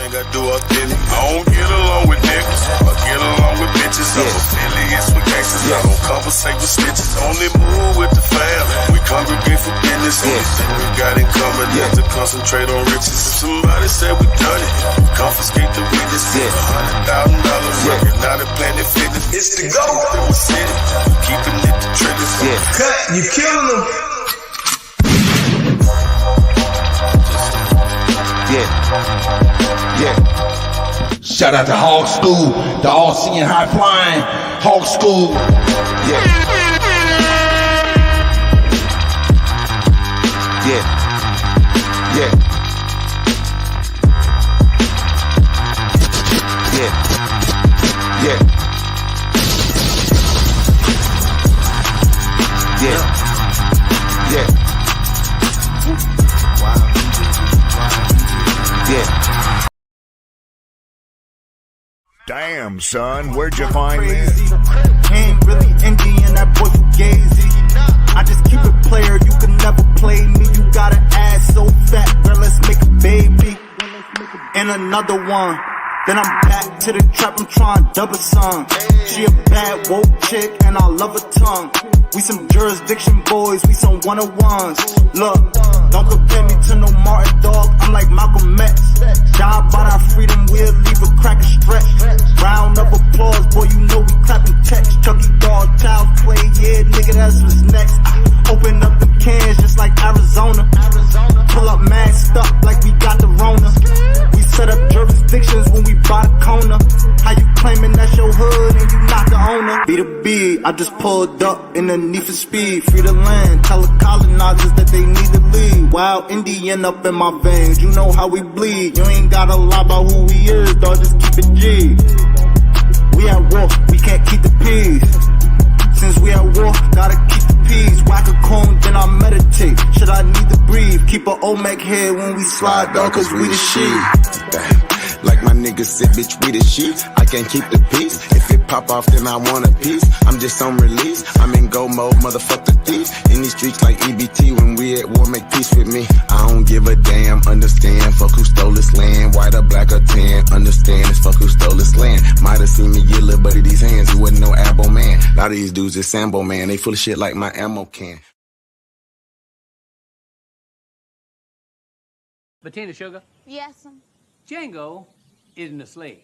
everything I do authentic. I don't get along with niggas, I get along with bitches. I'm affiliates with gangsters, I don't conversate with snitches. Only move with the fam, we congregate for business. Only thing we got in common is to concentrate on riches. If somebody said we done it, we confiscate the witness. $100,000 working out at Planet Fitness. It's the go in the city, keeping it the triggers. Cut, you killing them. Shout out to Hawk School, the all-seeing high flying Hawk School. Damn, son, where'd you find this? Ain't really Indian, that boy fugazi. I just keep it player, you can never play me. You got an ass so fat, girl, let's make a baby. And another one. Then I'm back to the trap, I'm trying to double some. She a bad woke chick and I love her tongue. We some jurisdiction boys, we some one-on-ones. Look, don't compare me to no Martin dog, I'm like Malcolm X. Die by our freedom, we'll leave a crack and stretch. Round of applause, boy, you know we clapping checks. Chucky dog, child play, yeah, nigga, that's what's next. Open up the cans just like Arizona. Pull up masked up like we got the Rona. We set up jurisdictions when we buy the corner. How you claiming that's your hood and you not the owner? Be the B, I just pulled up in the need for speed. Free the land, tell the colonizers that they need to leave. Wild Indian up in my veins, you know how we bleed. You ain't gotta lie about who we is, dog, just keep it G. We at war, we can't keep the peace. Since we at war, gotta keep the peace. Whack a cone, then I meditate. Should I need to breathe? Keep a Olmec head when we slide, dog, cause we the shit. Like my niggas said, bitch, we the shit. I can't keep the peace. If it pop off, then I want a piece. I'm just on release. I'm in go mode, motherfuck the thief. In these streets like EBT, when we at war, make peace with me. I don't give a damn, understand. Fuck who stole this land, white or black or tan. Understand, it's fuck who stole this land. Might have seen me get little buddy these hands. He wasn't no abo man. A lot of these dudes is Sambo man. They full of shit like my ammo can. Bettina Sugar? Yes. Django isn't a slave.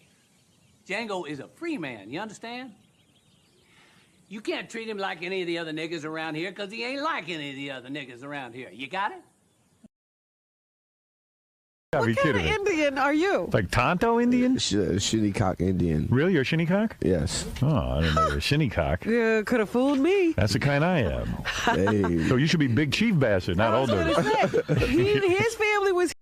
Django is a free man, you understand? You can't treat him like any of the other niggas around here because he ain't like any of the other niggas around here. You got it? What kind of Indian are you? Like Tonto Indian? Shinnecock Indian. Really? You're a Shinnecock? Yes. Oh, I didn't know you're a Shinnecock. You could have fooled me. That's the kind I am. Hey. So you should be Big Chief Bastard, not Old Dirty. His family was...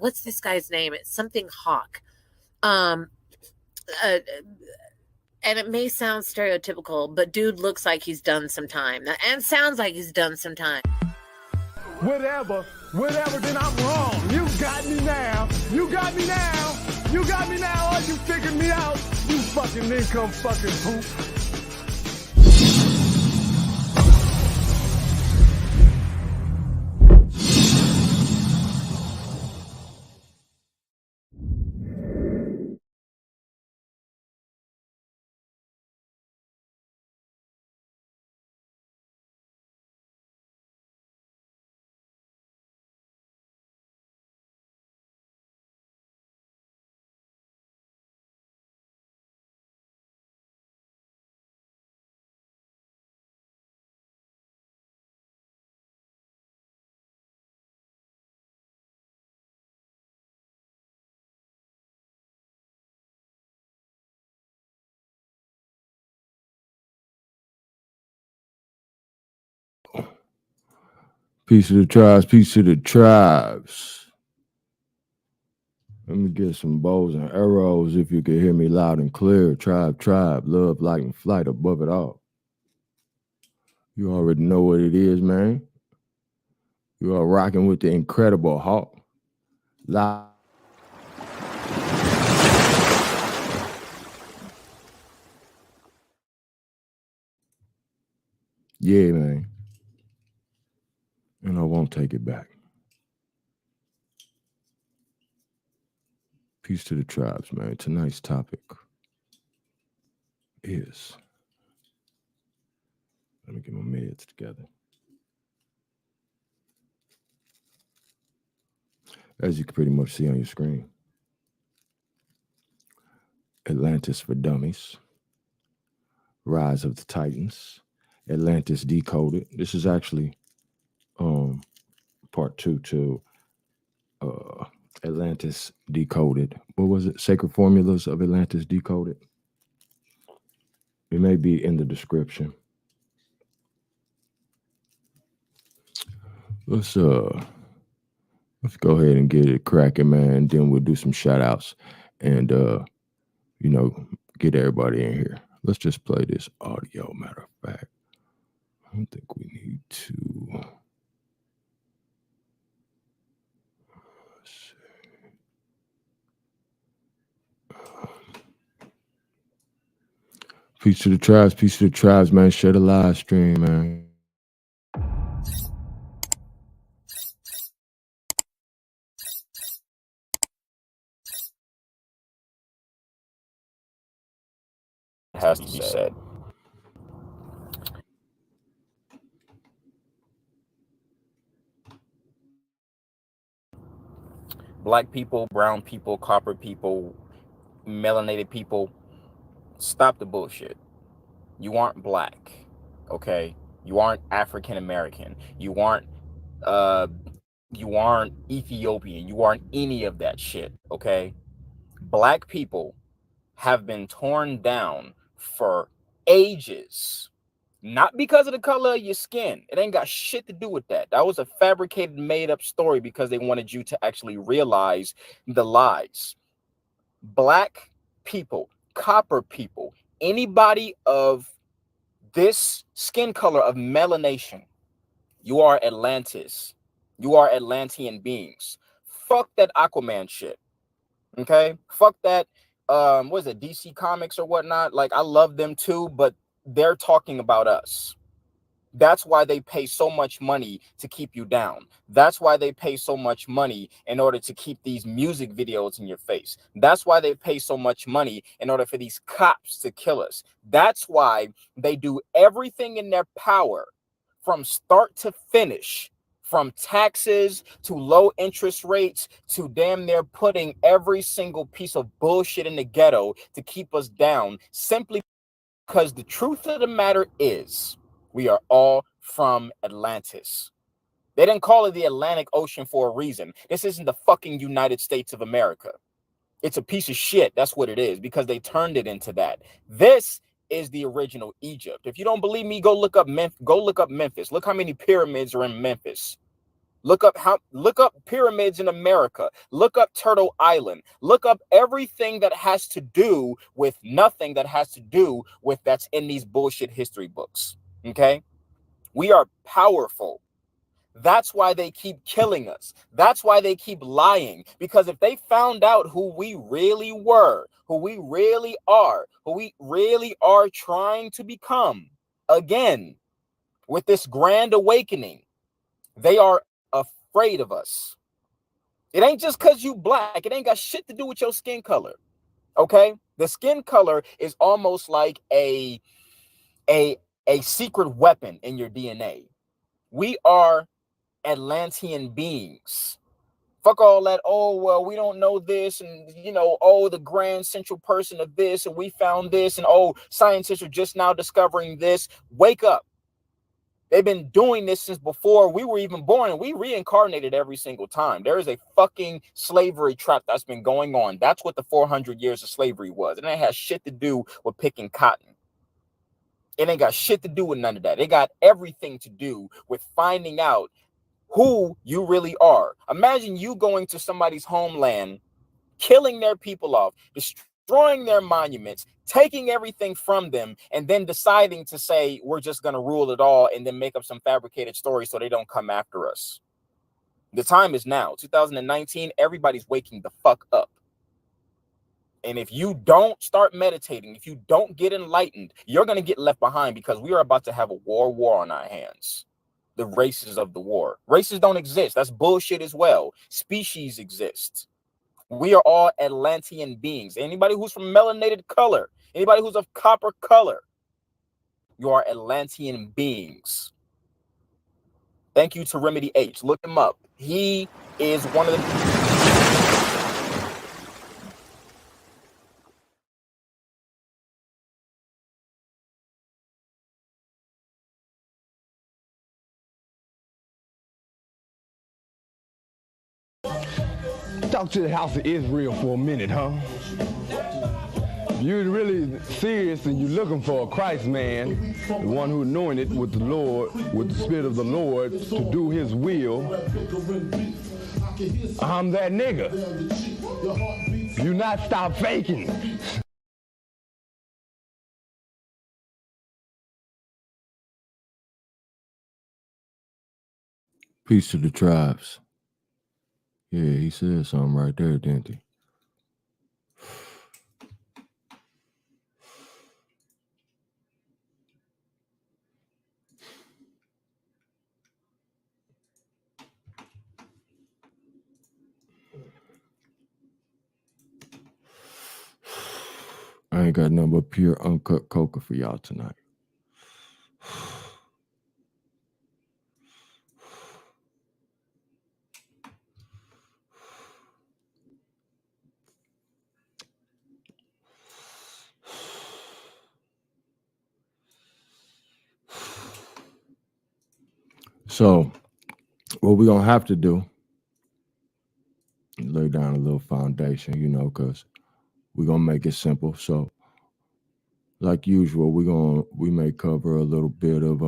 What's this guy's name? It's something Hawk. And it may sound stereotypical, but dude looks like he's done some time. And sounds like he's done some time. Whatever, then I'm wrong. You got me now. You got me now. You got me now. Are you figured me out? You fucking income fucking poop. Peace to the tribes, peace to the tribes. Let me get some bows and arrows if you can hear me loud and clear. Tribe, love, light, and flight above it all. You already know what it is, man. You are rocking with the Incredible Hulk. Live. Yeah, man. And I won't take it back. Peace to the tribes, man. Tonight's topic is, let me get my meds together. As you can pretty much see on your screen, Atlantis for Dummies, Rise of the Titans, Atlantis Decoded. This is actually part 2 to Atlantis Decoded. What was it? Sacred Formulas of Atlantis Decoded. It may be in the description. Let's go ahead and get it cracking, man. And then we'll do some shout outs and you know, get everybody in here. Let's just play this audio, matter of fact. I don't think we need to. Let's see. Peace to the tribes, man. Share the live stream, man. Has to be said. Black people, brown people, copper people, melanated people, stop the bullshit. You aren't black, okay? You aren't African American. You aren't Ethiopian. You aren't any of that shit, okay? Black people have been torn down for ages. Not because of the color of your skin. It ain't got shit to do with that. That was a fabricated, made-up story because they wanted you to actually realize the lies. Black people, copper people, anybody of this skin color of melanation, you are Atlantis. You are Atlantean beings. Fuck that Aquaman shit. Okay? Fuck that, what is it, DC Comics or whatnot? Like, I love them too, but they're talking about us. That's why they pay so much money to keep you down. That's why they pay so much money in order to keep these music videos in your face. That's why they pay so much money in order for these cops to kill us. That's why they do everything in their power from start to finish, from taxes to low interest rates to damn near putting every single piece of bullshit in the ghetto to keep us down, simply because the truth of the matter is we are all from Atlantis. They didn't call it the Atlantic Ocean for a reason. This isn't the fucking United States of America. It's a piece of shit. That's what it is, because they turned it into that. This is the original Egypt. If you don't believe me, go look up Memphis. Look how many pyramids are in Memphis. Look up pyramids in America. Look up Turtle Island. Look up everything that has to do with nothing that has to do with that's in these bullshit history books. Okay? We are powerful. That's why they keep killing us. That's why they keep lying. Because if they found out who we really were, who we really are trying to become, again, with this grand awakening, they are afraid of us. It ain't just because you black. It ain't got shit to do with your skin color. Okay? The skin color is almost like a secret weapon in your DNA. We are Atlantean beings. Fuck all that, oh, well, we don't know this, and, you know, oh, the grand central person of this, and we found this, and, oh, scientists are just now discovering this. Wake up. They've been doing this since before we were even born, and we reincarnated every single time. There is a fucking slavery trap that's been going on. That's what the 400 years of slavery was. And it has shit to do with picking cotton. It ain't got shit to do with none of that. It got everything to do with finding out who you really are. Imagine you going to somebody's homeland, killing their people off, destroying their monuments, taking everything from them, and then deciding to say, we're just going to rule it all and then make up some fabricated story so they don't come after us. The time is now, 2019. Everybody's waking the fuck up. And if you don't start meditating, if you don't get enlightened, you're going to get left behind, because we are about to have a war on our hands. The races of the war. Races don't exist. That's bullshit as well. Species exist. We are all Atlantean beings. Anybody who's from melanated color, anybody who's of copper color, you are Atlantean beings. Thank you to Remedy H. Look him up. He is one of the... Talk to the house of Israel for a minute, huh? If you're really serious and you're looking for a Christ man, the one who anointed with the Lord, with the Spirit of the Lord to do his will, I'm that nigga. You not stop faking. Peace to the tribes. Yeah, he said something right there, didn't he? I ain't got nothing but pure uncut coca for y'all tonight. So, what we're going to have to do, lay down a little foundation, you know, because we're going to make it simple. So, like usual, we may cover a little bit of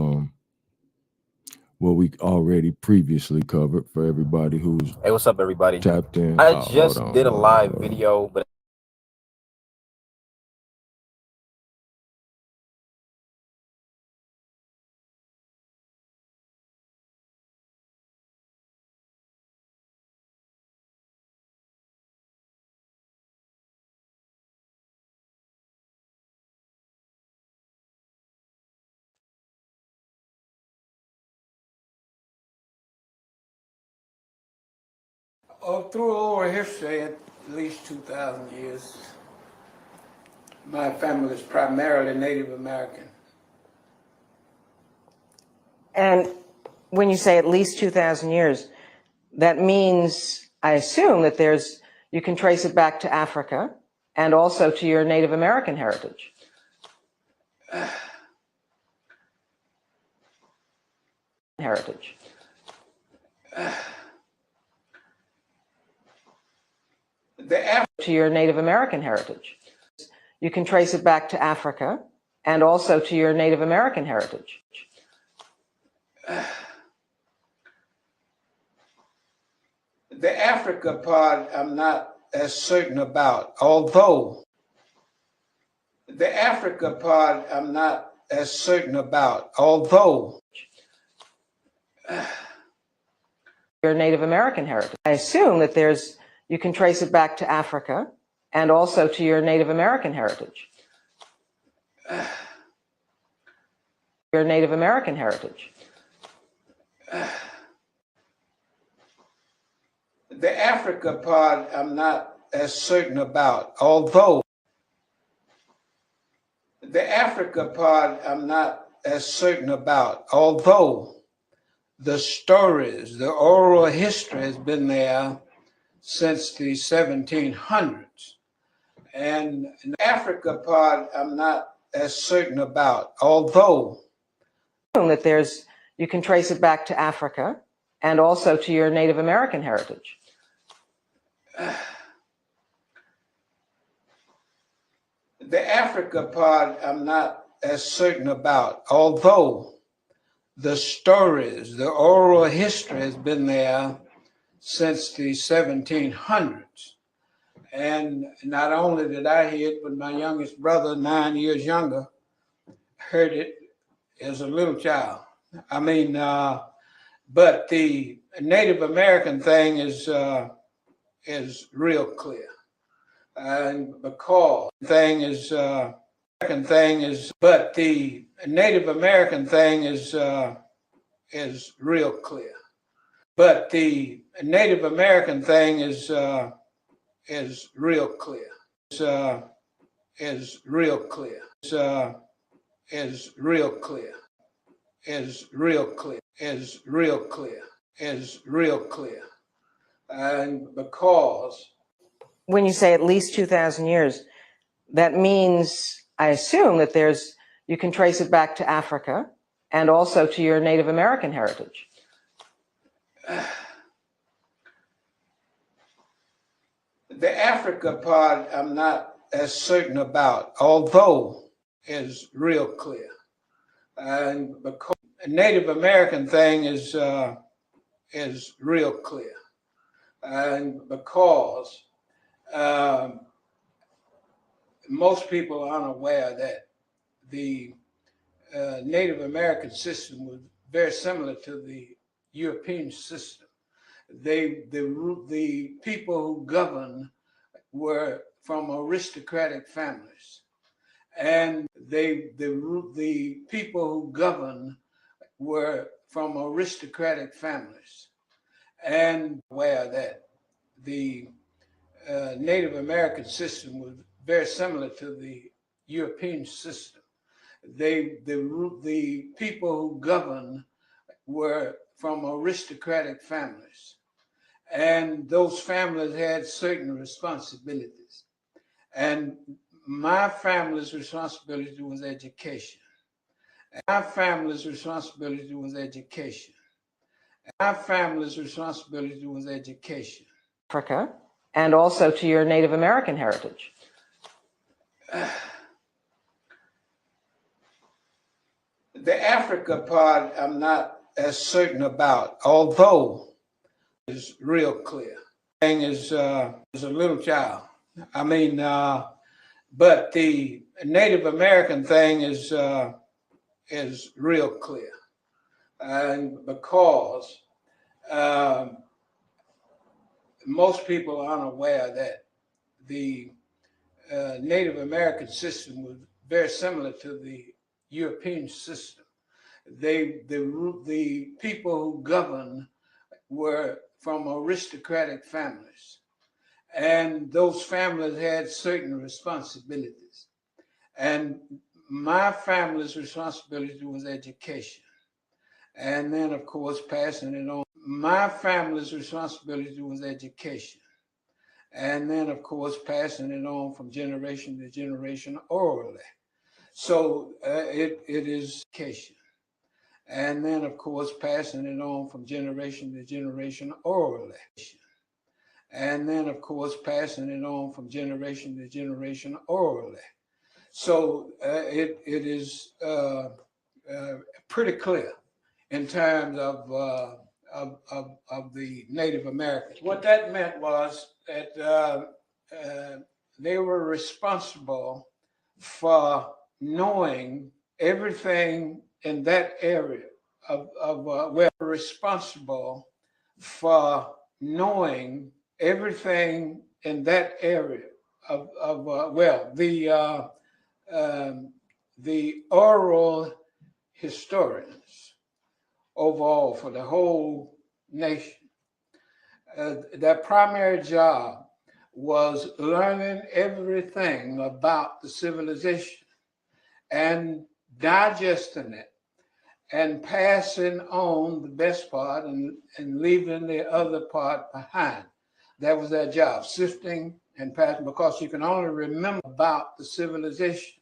what we already previously covered for everybody who's... Hey, what's up, everybody? Tapped in. I just did a live video, but... Through oral history, at least 2,000 years, my family is primarily Native American. And when you say at least 2,000 years, that means, I assume, that you can trace it back to Africa and also to your Native American heritage. To your Native American heritage. You can trace it back to Africa and also to your Native American heritage. The Africa part I'm not as certain about, although the Africa part I'm not as certain about, although your Native American heritage. I assume that you can trace it back to Africa and also to your Native American heritage. Your Native American heritage. The Africa part I'm not as certain about, although the Africa part I'm not as certain about, although the stories, the oral history has been there since the 1700s. And the Africa part I'm not as certain about, although that you can trace it back to Africa and also to your Native American heritage. The Africa part I'm not as certain about, although the stories, the oral history has been there since the 1700s. And not only did I hear it, but my youngest brother, 9 years younger, heard it as a little child. I mean, But the Native American thing is real clear, and because thing is American thing is, but the Native American thing is real clear. But the Native American thing is real clear. Is real clear. Is real clear. Is real clear. Is real clear. Is real clear. And because when you say at least 2,000 years, that means, I assume, that you can trace it back to Africa and also to your Native American heritage. The Africa part, I'm not as certain about, although is real clear. And because the Native American thing is real clear. And because most people are unaware that the Native American system was very similar to the European system. The people who governed were from aristocratic families, and the people who governed were from aristocratic families, and aware that the Native American system was very similar to the European system. The people who governed were from aristocratic families, and those families had certain responsibilities. And my family's responsibility was education. My family's responsibility was education. My family's responsibility was education. Africa, and also to your Native American heritage. The Africa part, I'm not as certain about, although is real clear. Thing is a little child. I mean, but the Native American thing is real clear, and because most people are unaware that the Native American system was very similar to the European system. The people who governed were from aristocratic families, and those families had certain responsibilities. And my family's responsibility was education, and then of course passing it on. My family's responsibility was education, and then of course passing it on from generation to generation orally. So it is education, and then of course passing it on from generation to generation orally, and then of course passing it on from generation to generation orally. So it is pretty clear in terms of the Native Americans. What that meant was that they were responsible for knowing everything in that area we're responsible for knowing everything in that area the oral historians overall for the whole nation. Their primary job was learning everything about the civilization and digesting it and passing on the best part and leaving the other part behind. That was their job, sifting and passing, because you can only remember about the civilization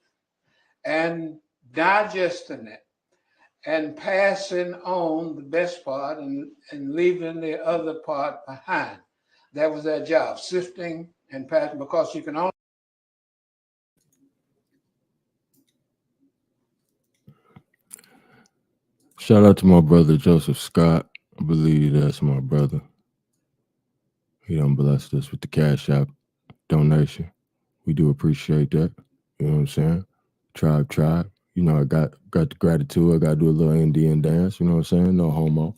and digesting it and passing on the best part and leaving the other part behind. That was their job, sifting and passing, because you can only. Shout out to my brother Joseph Scott. I believe that's my brother. He done blessed us with the Cash App donation. We do appreciate that. You know what I'm saying? Tribe. You know, I got the gratitude. I got to do a little Indian dance. You know what I'm saying? No homo.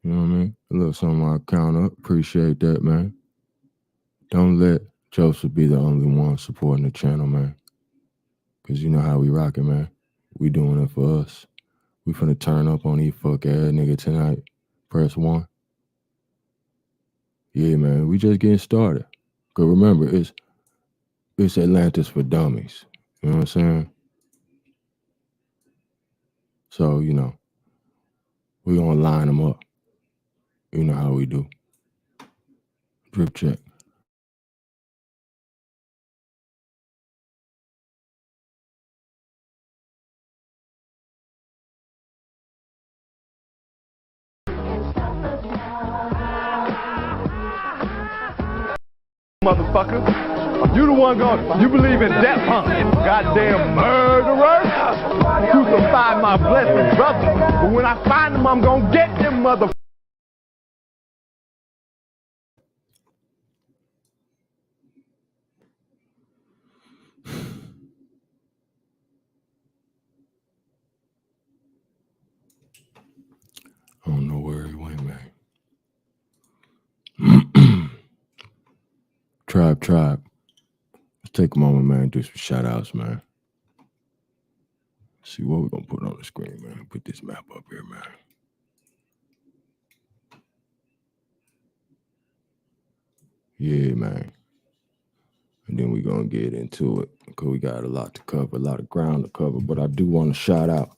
You know what I mean? A little something I count up. Appreciate that, man. Don't let Joseph be the only one supporting the channel, man. Because you know how we rocking, man. We doing it for us. We finna turn up on these fuck ass nigga tonight. Press 1. Yeah, man. We just getting started. Because remember, it's Atlantis for dummies. You know what I'm saying? So, you know, we gonna line them up. You know how we do. Drip check. Motherfucker, you the one going, you believe in death, huh? Goddamn murderer. Crucify my blessed brother. But when I find them, I'm gonna get them motherfuckers. I don't know where he went, man. Tribe. Let's take a moment, man, and do some shout outs, man. See what we're gonna put on the screen, man. Put this map up here, man. Yeah, man. And then we're gonna get into it because we got a lot to cover, a lot of ground to cover. But I do want to shout out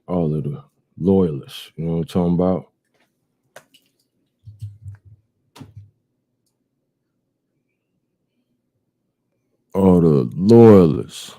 all of the loyalists. You know what I'm talking about? All the loyalists.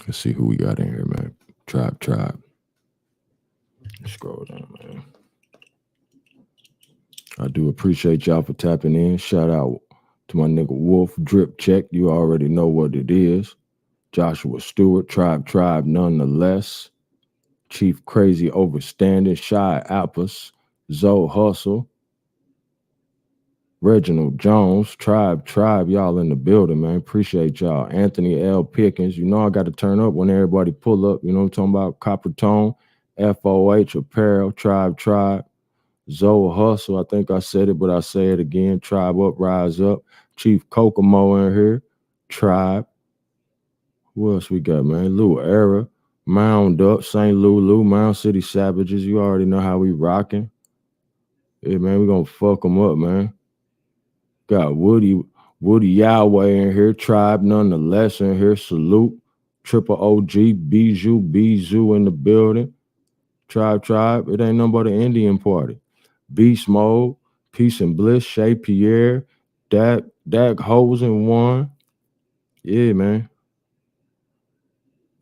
Let's see who we got in here, man. Tribe. Let's scroll down, man. I do appreciate y'all for tapping in. Shout out to my nigga Wolf, Drip Check. You already know what it is. Joshua Stewart, Tribe nonetheless. Chief Crazy Overstanding, Shy Apples, Zoe Hustle, Reginald Jones, Tribe, y'all in the building, man. Appreciate y'all. Anthony L. Pickens, you know I got to turn up when everybody pull up. You know what I'm talking about? Copper Tone, FOH Apparel, Tribe. Zoe Hustle, I think I said it, but I say it again. Tribe up, rise up. Chief Kokomo in here. Tribe. Who else we got, man? Lou Era, Mound Up, St. Lulu, Mound City Savages. You already know how we rocking. Yeah, man, we gonna fuck them up, man. Got Woody Yahweh in here. Tribe nonetheless in here. Salute. Triple OG, Bijou in the building. Tribe. It ain't nothing but an Indian party. Beast Mode, Peace and Bliss, Shay Pierre, Dak Hosen one. Yeah, man.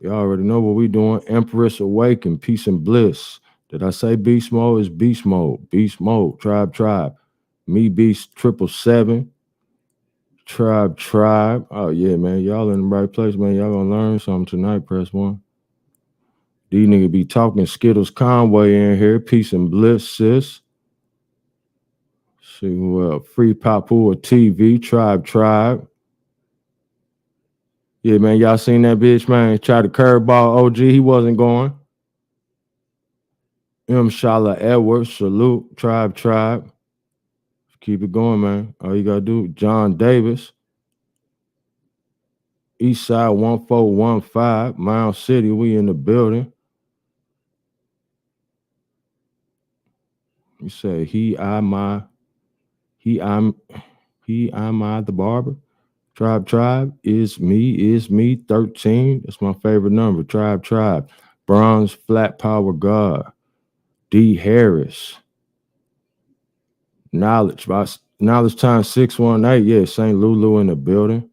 You already know what we doing. Empress Awaken, Peace and Bliss. Did I say Beast Mode? It's Beast Mode. Beast Mode, Tribe. Me Beast 777. Tribe. Oh, yeah, man. Y'all in the right place, man. Y'all gonna learn something tonight. Press 1. These niggas be talking Skittles Conway in here. Peace and Bliss, sis. See who else? Free Papua TV, Tribe. Yeah, man, y'all seen that bitch, man? Tried to curveball OG, he wasn't going. Shala Edwards, salute, Tribe. Keep it going, man. All you gotta do, John Davis, Eastside 1415, Mound City, we in the building. You say I'm the barber. Tribe is me 13. That's my favorite number. Tribe. Bronze Flat Power God. D Harris. Knowledge Time 618. Yeah, St. Lulu in the building.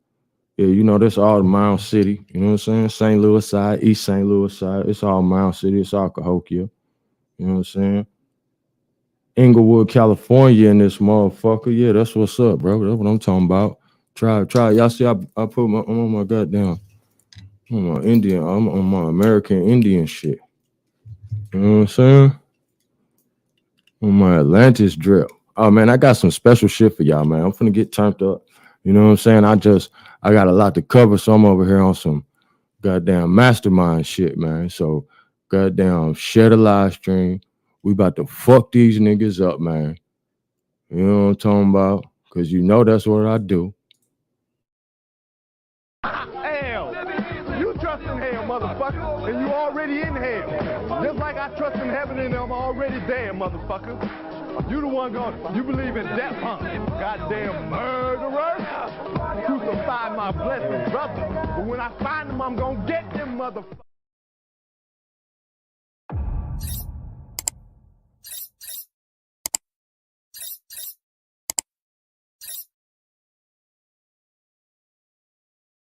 Yeah, you know, that's all the Mound City. You know what I'm saying? St. Louis side, East St. Louis side. It's all Mound City. It's all Cahokia. You know what I'm saying? Inglewood, California in this motherfucker. Yeah, that's what's up, bro. That's what I'm talking about. Tribe. Y'all see, I put I'm on my goddamn, I'm on my American Indian shit. You know what I'm saying? On my Atlantis drip. Oh man, I got some special shit for y'all, man. I'm finna get turned up. You know what I'm saying? I got a lot to cover, so I'm over here on some goddamn mastermind shit, man. So goddamn share the live stream. We about to fuck these niggas up, man. You know what I'm talking about? Cause you know that's what I do. Hell, you trust in hell, motherfucker, and you already in hell. Just like I trust in heaven and I'm already there, motherfucker. You the one you believe in death, huh? Goddamn murderer. Crucify my blessed brother. But when I find them, I'm gonna get them, motherfucker.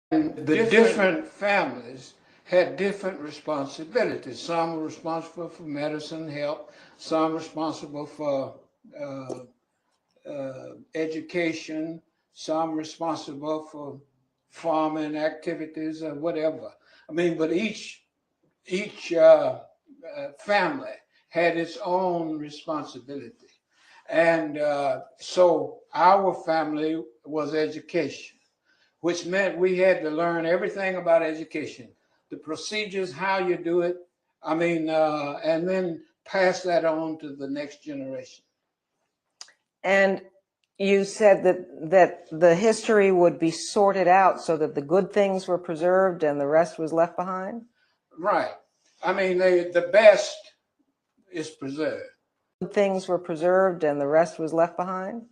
And the different families had different responsibilities. Some were responsible for medicine, help. Some responsible for education. Some responsible for farming activities or whatever. I mean, but each family had its own responsibility. And so our family was education, which meant we had to learn everything about education, the procedures, how you do it, I mean, and then pass that on to the next generation. And you said that the history would be sorted out so that the good things were preserved and the rest was left behind? Right. I mean, the best is preserved. Good things were preserved and the rest was left behind?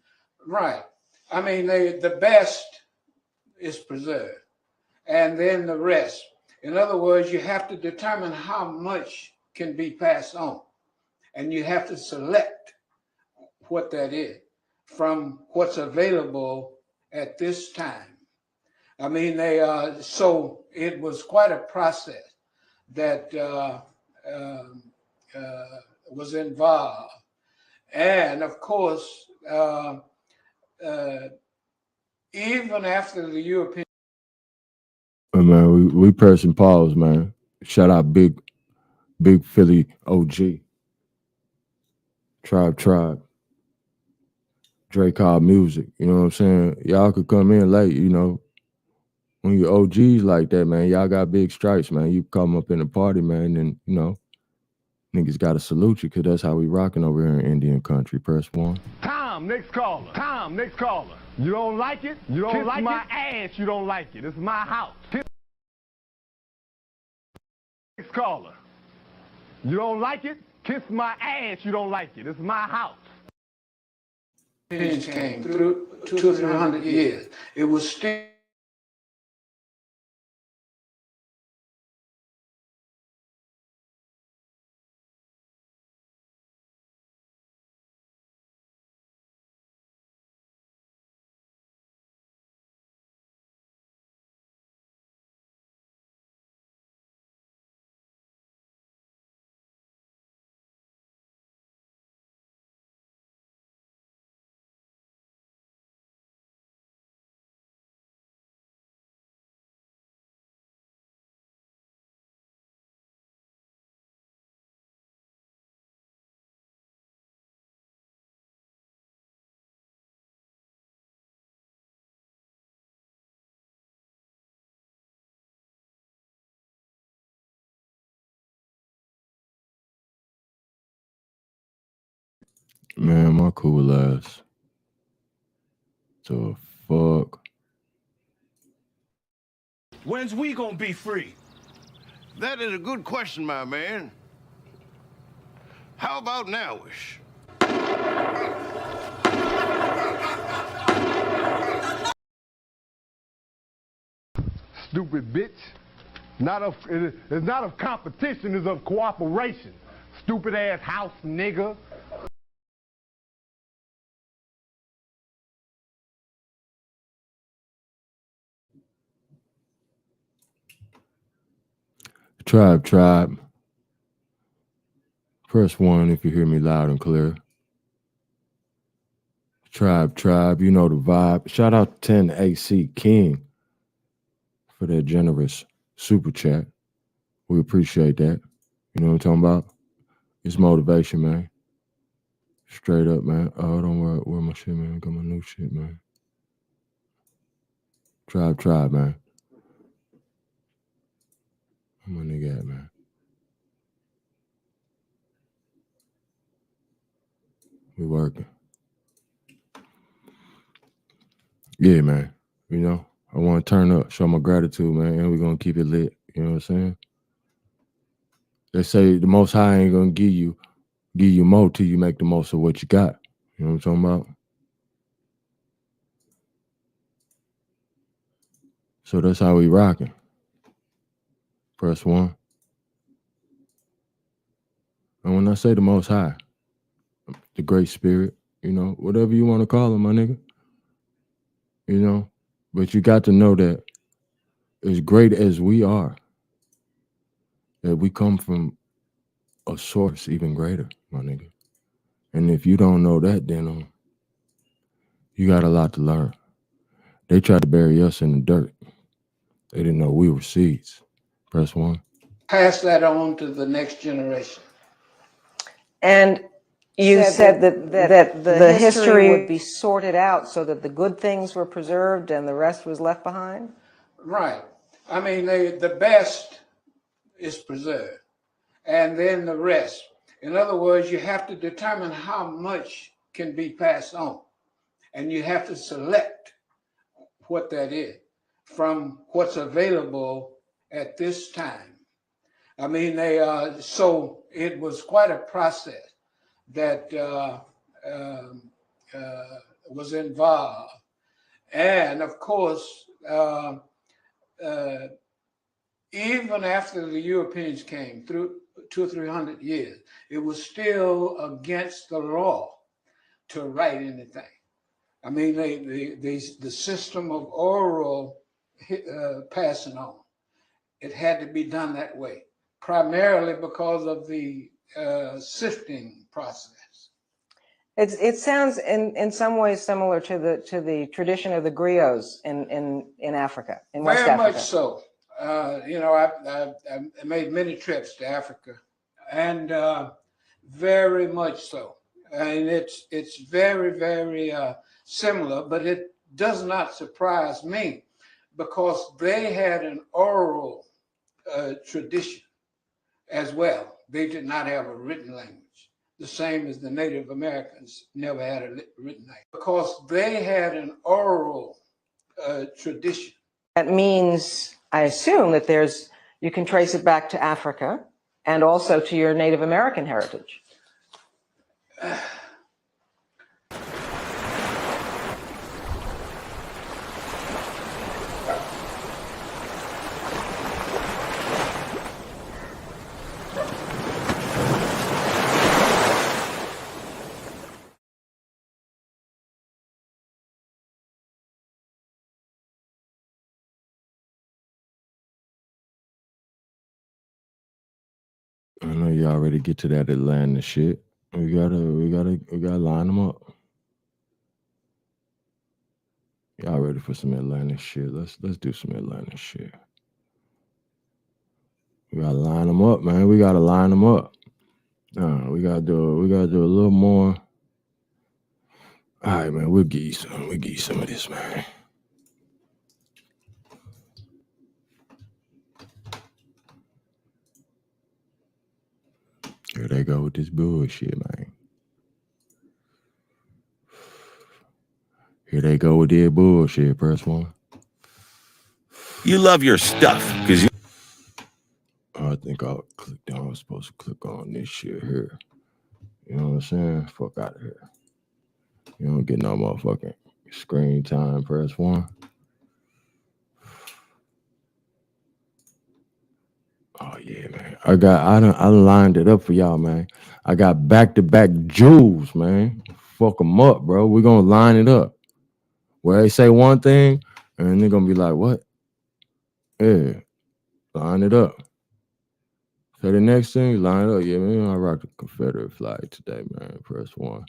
Right. I mean, the best is preserved, and then the rest. In other words, you have to determine how much can be passed on, and you have to select what that is from what's available at this time. I mean, so it was quite a process that was involved. And of course, even after the European. Hey man, we pressing pause, man. Shout out Big Philly OG. Tribe. Drake Hall Music. You know what I'm saying? Y'all could come in late, you know. When you OGs like that, man, y'all got big stripes, man. You come up in the party, man, and you know, niggas gotta salute you, cause that's how we rocking over here in Indian country. Press 1. Tom, next caller. Tom, next caller. You don't like it? You don't Kiss like my it? Ass, you don't like it. It's my house. Next caller. You don't like it? Kiss my ass, you don't like it. It's my house. Came through 200 or 300 years. It was still. Man, my cool ass. The fuck? When's we gonna be free? That is a good question, my man. How about nowish? Stupid bitch. It's not of competition, it's of cooperation. Stupid ass house nigga. Tribe. Press 1 if you hear me loud and clear. Tribe, you know the vibe. Shout out to 10AC King for that generous super chat. We appreciate that. You know what I'm talking about? It's motivation, man. Straight up, man. Oh, don't worry. Where my shit, man? Got my new shit, man. Tribe, man. Where my nigga at, man? We working. Yeah, man. You know, I want to turn up, show my gratitude, man, and we're going to keep it lit. You know what I'm saying? They say the Most High ain't going to give you more till you make the most of what you got. You know what I'm talking about? So that's how we rocking. Press 1. And when I say the Most High, the Great Spirit, you know, whatever you want to call him, my nigga. You know, but you got to know that as great as we are, that we come from a source even greater, my nigga. And if you don't know that, then you got a lot to learn. They tried to bury us in the dirt. They didn't know we were seeds. Press 1. Pass that on to the next generation. And you said that the history would be sorted out so that the good things were preserved and the rest was left behind? Right. I mean, the best is preserved, and then the rest. In other words, you have to determine how much can be passed on, and you have to select what that is from what's available at this time. I mean, so it was quite a process that was involved. And of course, even after the Europeans came through 200 or 300 years, it was still against the law to write anything. I mean, the system of oral passing on, it had to be done that way, primarily because of the sifting process. It sounds in some ways similar to the tradition of the griots in Africa, in West Africa. Very much so. You know, I made many trips to Africa, and very much so. And it's very, very similar, but it does not surprise me because they had an oral tradition as well. They did not have a written language, the same as the Native Americans never had a written language, because they had an oral tradition. That means, I assume, that you can trace it back to Africa and also to your Native American heritage. I know you already get to that Atlanta shit. We gotta line them up. Y'all ready for some Atlanta shit? Let's do some Atlanta shit. We gotta line them up, man. We gotta line them up. We gotta do a little more. All right, man. We'll give you some of this, man. Here they go with this bullshit, man. Here they go with their bullshit. Press 1. You love your stuff because you. I think I'll click down. I'm supposed to click on this shit here. You know what I'm saying? Fuck out of here. You don't get no motherfucking screen time. Press 1. Oh yeah, man. I lined it up for y'all, man. I got back-to-back jewels, man. Fuck them up, bro. We're gonna line it up. Where they say one thing, and they're gonna be like, what? Yeah. Line it up. Say the next thing, line it up. Yeah, man. I rock the Confederate flag today, man. Press 1.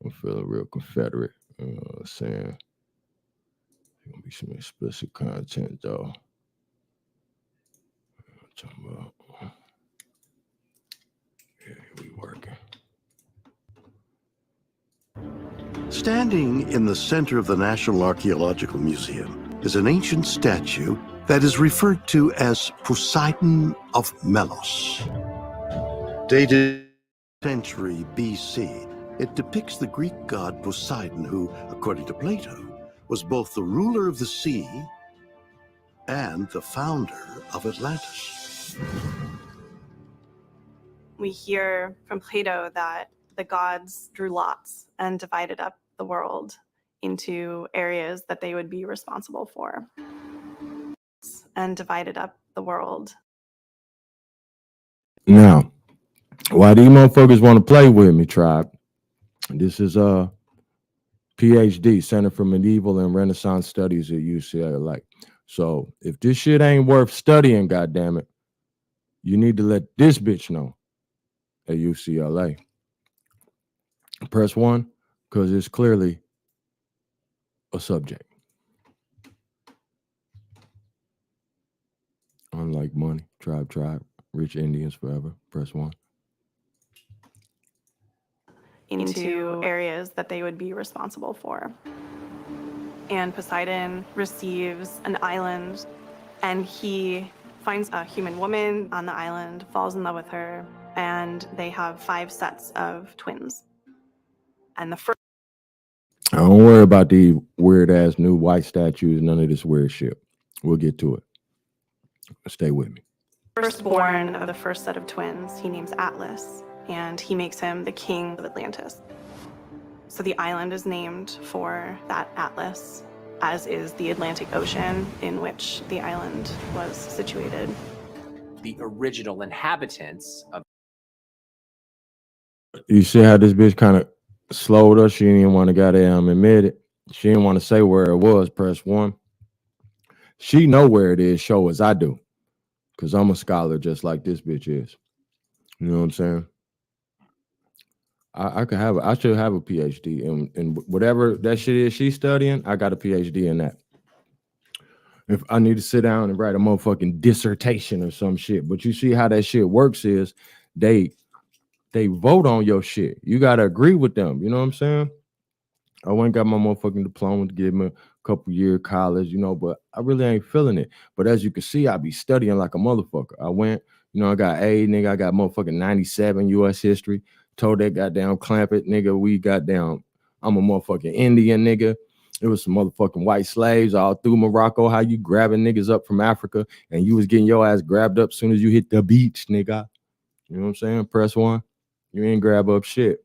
I'm feeling real Confederate. You know what I'm saying? There's gonna be some explicit content though. Talking about, yeah, we work. Standing in the center of the National Archaeological Museum is an ancient statue that is referred to as Poseidon of Melos. Dated century BC, it depicts the Greek god Poseidon, who, according to Plato, was both the ruler of the sea and the founder of Atlantis. We hear from Plato that the gods drew lots and divided up the world into areas that they would be responsible for. And divided up the world. Now, why these motherfuckers want to play with me, tribe? This is a PhD, Center for Medieval and Renaissance Studies at UCLA. So if this shit ain't worth studying, goddammit, you need to let this bitch know at UCLA. Press 1, because it's clearly a subject. Unlike money, tribe, rich Indians forever. Press 1. Into areas that they would be responsible for. And Poseidon receives an island, and he finds a human woman on the island, falls in love with her, and they have 5 sets of twins. And the first... Don't worry about the weird ass new white statues, none of this weird shit. We'll get to it. Stay with me. Firstborn of the first set of twins, he names Atlas, and he makes him the king of Atlantis. So the island is named for that Atlas, as is the Atlantic Ocean in which the island was situated. The original inhabitants of... You see how this bitch kind of slowed us? She didn't even want to goddamn admit it. She didn't want to say where it was. Press 1. She know where it is, show as I do. Because I'm a scholar just like this bitch is. You know what I'm saying? I should have a PhD in whatever that shit is she's studying. I got a PhD in that. If I need to sit down and write a motherfucking dissertation or some shit. But you see how that shit works is they vote on your shit. You gotta agree with them. You know what I'm saying? I went and got my motherfucking diploma to give me a couple year college, you know, but I really ain't feeling it. But as you can see, I be studying like a motherfucker. I went, you know, I got A, nigga, I got motherfucking 97 U.S. history. Told that goddamn clamp it, nigga, we goddamn, I'm a motherfucking Indian, nigga. It was some motherfucking white slaves all through Morocco. How you grabbing niggas up from Africa and you was getting your ass grabbed up as soon as you hit the beach, nigga. You know what I'm saying? Press 1. You ain't grab up shit.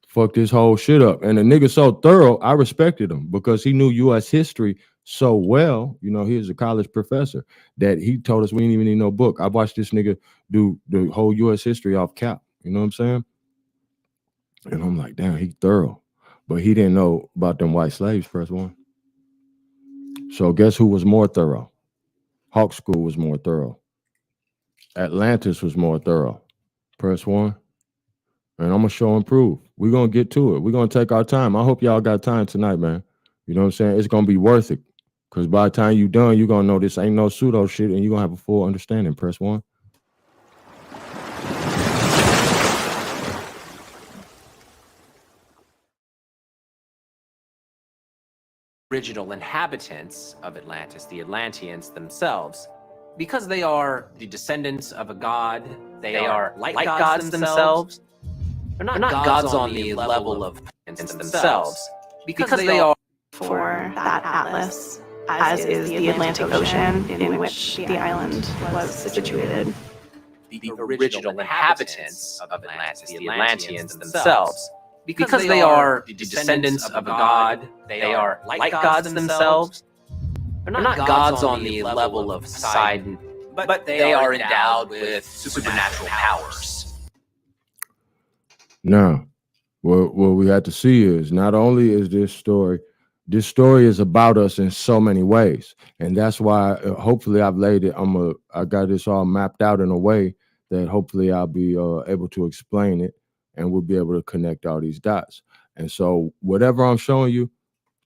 Fuck this whole shit up. And the nigga so thorough, I respected him because he knew U.S. history so well. You know, he was a college professor that he told us we didn't even need no book. I watched this nigga do the whole U.S. history off cap. You know what I'm saying? And I'm like, damn, he thorough. But he didn't know about them white slaves, press 1. So guess who was more thorough? Hawk School was more thorough. Atlantis was more thorough. Press 1. And I'm going to show and prove. We're going to get to it. We're going to take our time. I hope y'all got time tonight, man. You know what I'm saying? It's going to be worth it. Because by the time you're done, you're going to know this ain't no pseudo shit and you're going to have a full understanding. Press 1. Original inhabitants of Atlantis, the Atlanteans themselves, because they are the descendants of a god, they are like gods themselves. They're not gods on the level of themselves, because they are for that Atlas, as is the Atlantic Ocean in which the island was situated. The original inhabitants of Atlantis, the Atlanteans themselves, because they are the descendants of a god, they are like gods themselves. They're not gods on the level of Poseidon, but they are endowed with supernatural powers. Now, what we have to see is not only is this story is about us in so many ways. And that's why hopefully I've laid it, I got this all mapped out in a way that hopefully I'll be able to explain it and we'll be able to connect all these dots. And so whatever I'm showing you,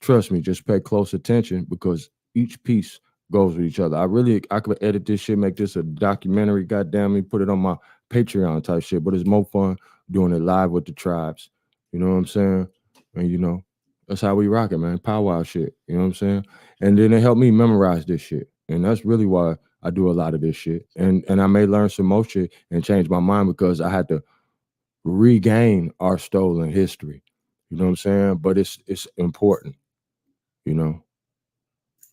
trust me, just pay close attention because each piece goes with each other. I could edit this shit, make this a documentary, goddamn me, put it on my Patreon type shit, but it's more fun doing it live with the tribes. You know what I'm saying? And you know, that's how we rock it, man. Powwow shit. You know what I'm saying? And then it helped me memorize this shit. And that's really why I do a lot of this shit. And I may learn some more shit and change my mind because I had to regain our stolen history. You know what I'm saying? But it's important, you know.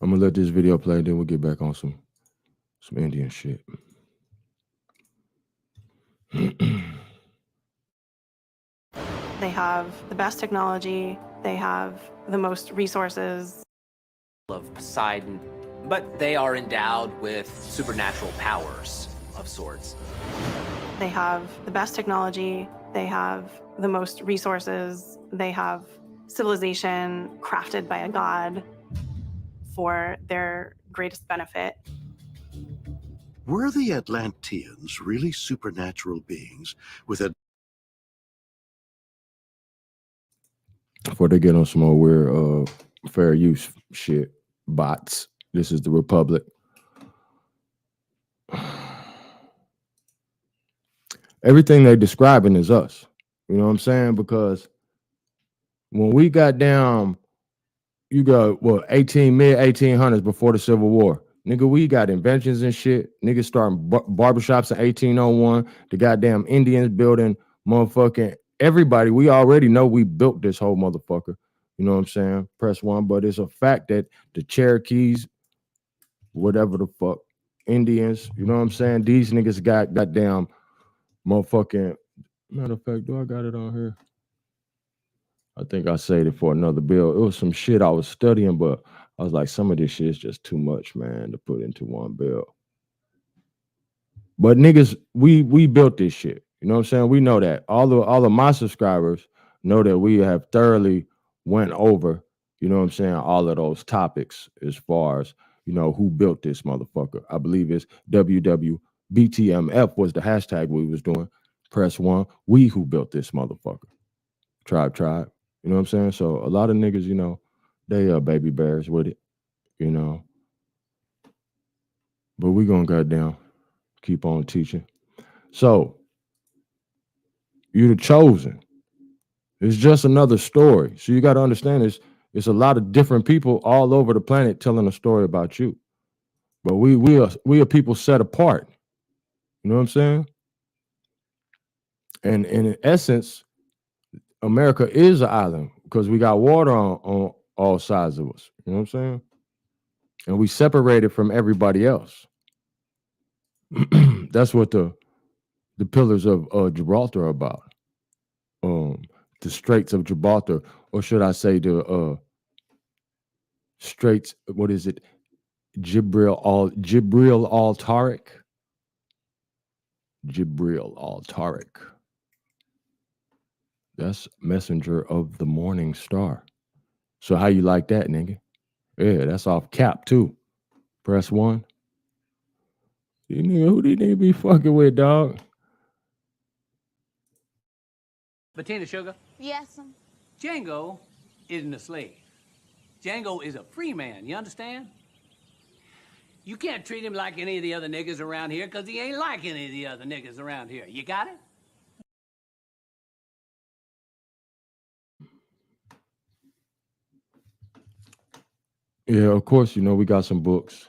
I'm gonna let this video play, then we'll get back on some Indian shit. They have the best technology. They have the most resources. Of Poseidon, but they are endowed with supernatural powers of sorts. They have the best technology. They have the most resources. They have civilization crafted by a god for their greatest benefit. Were the Atlanteans really supernatural beings with a... Before they get on some more weird fair use shit, bots. This is the Republic. Everything they describing is us. You know what I'm saying? Because when we got down, you got mid 1800s before the Civil War. Nigga, we got inventions and shit. Niggas starting barbershops in 1801. The goddamn Indians building motherfucking everybody. We already know we built this whole motherfucker. You know what I'm saying? Press one. But it's a fact that the Cherokees, whatever the fuck, Indians, you know what I'm saying? These niggas got goddamn motherfucking, matter of fact, do I got it on here? I think I saved it for another bill. It was some shit I was studying, but I was like, some of this shit is just too much, man, to put into one bill. But niggas, we built this shit. You know what I'm saying? We know that. All of my subscribers know that we have thoroughly went over, you know what I'm saying, all of those topics as far as, you know, who built this motherfucker. I believe it's WWBTMF was the hashtag we was doing. Press one. We who built this motherfucker. Tribe. You know what I'm saying? So a lot of niggas, you know, they are baby bears with it, you know. But we gonna goddamn keep on teaching. So you're the chosen. It's just another story. So you got to understand it's a lot of different people all over the planet telling a story about you. But we are people set apart. You know what I'm saying? And in essence, America is an island because we got water on all sides of us. You know what I'm saying? And we separated from everybody else. That's what the pillars of Gibraltar are about. The Straits of Gibraltar, or should I say the Straits, what is it? Jibril al-Tariq. Jibril al-Tariq. That's messenger of the morning star. So how you like that, nigga? Yeah, that's off cap too. Press one. You nigga, who these niggas be fucking with, dog? Bettina Sugar? Yes. Django isn't a slave. Django is a free man, you understand? You can't treat him like any of the other niggas around here because he ain't like any of the other niggas around here. You got it? Yeah, of course, you know, we got some books.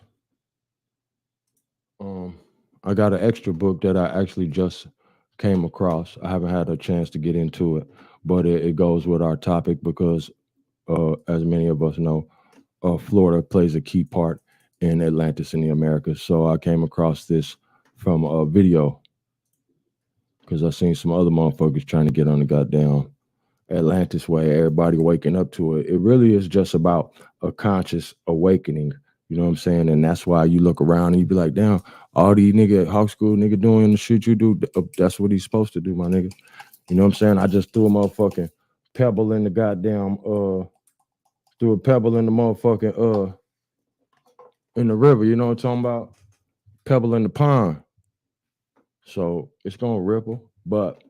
I got an extra book that I actually just came across. I haven't had a chance to get into it, but it goes with our topic because, as many of us know, Florida plays a key part in Atlantis in the Americas. So I came across this from a video because I seen some other motherfuckers trying to get on the goddamn Atlantis way, everybody waking up to it. It really is just about a conscious awakening. You know what I'm saying? And that's why you look around and you be like, damn, all these nigga at Hawk School nigga doing the shit you do, that's what he's supposed to do, my nigga. You know what I'm saying? I just threw a motherfucking pebble in the goddamn, threw a pebble in the motherfucking, in the river, you know what I'm talking about? Pebble in the pond. So it's gonna ripple, but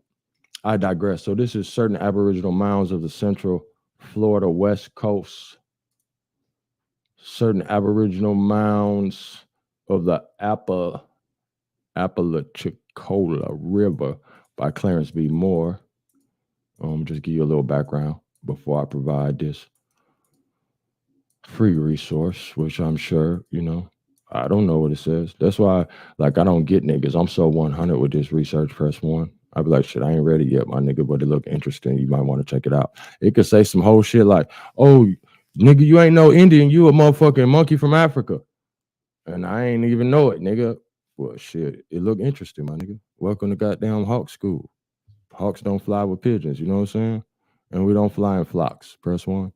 I digress. So this is certain Aboriginal mounds of the Central Florida West Coast. Certain Aboriginal mounds of the Apalachicola River by Clarence B. Moore. Just give you a little background. before I provide this free resource, which I'm sure, I don't know what it says. That's why, like, I don't get niggas. I'm so 100 with this research, press one. I'd be like, shit, I ain't ready yet, my nigga, but it look interesting. You might want to check it out. It could say some whole shit like, oh, nigga, you ain't no Indian. You a motherfucking monkey from Africa. And I ain't even know it, nigga. Well, shit, it look interesting, my nigga. Welcome to goddamn Hawk School. Hawks don't fly with pigeons, you know what I'm saying? And we don't fly in flocks, press one.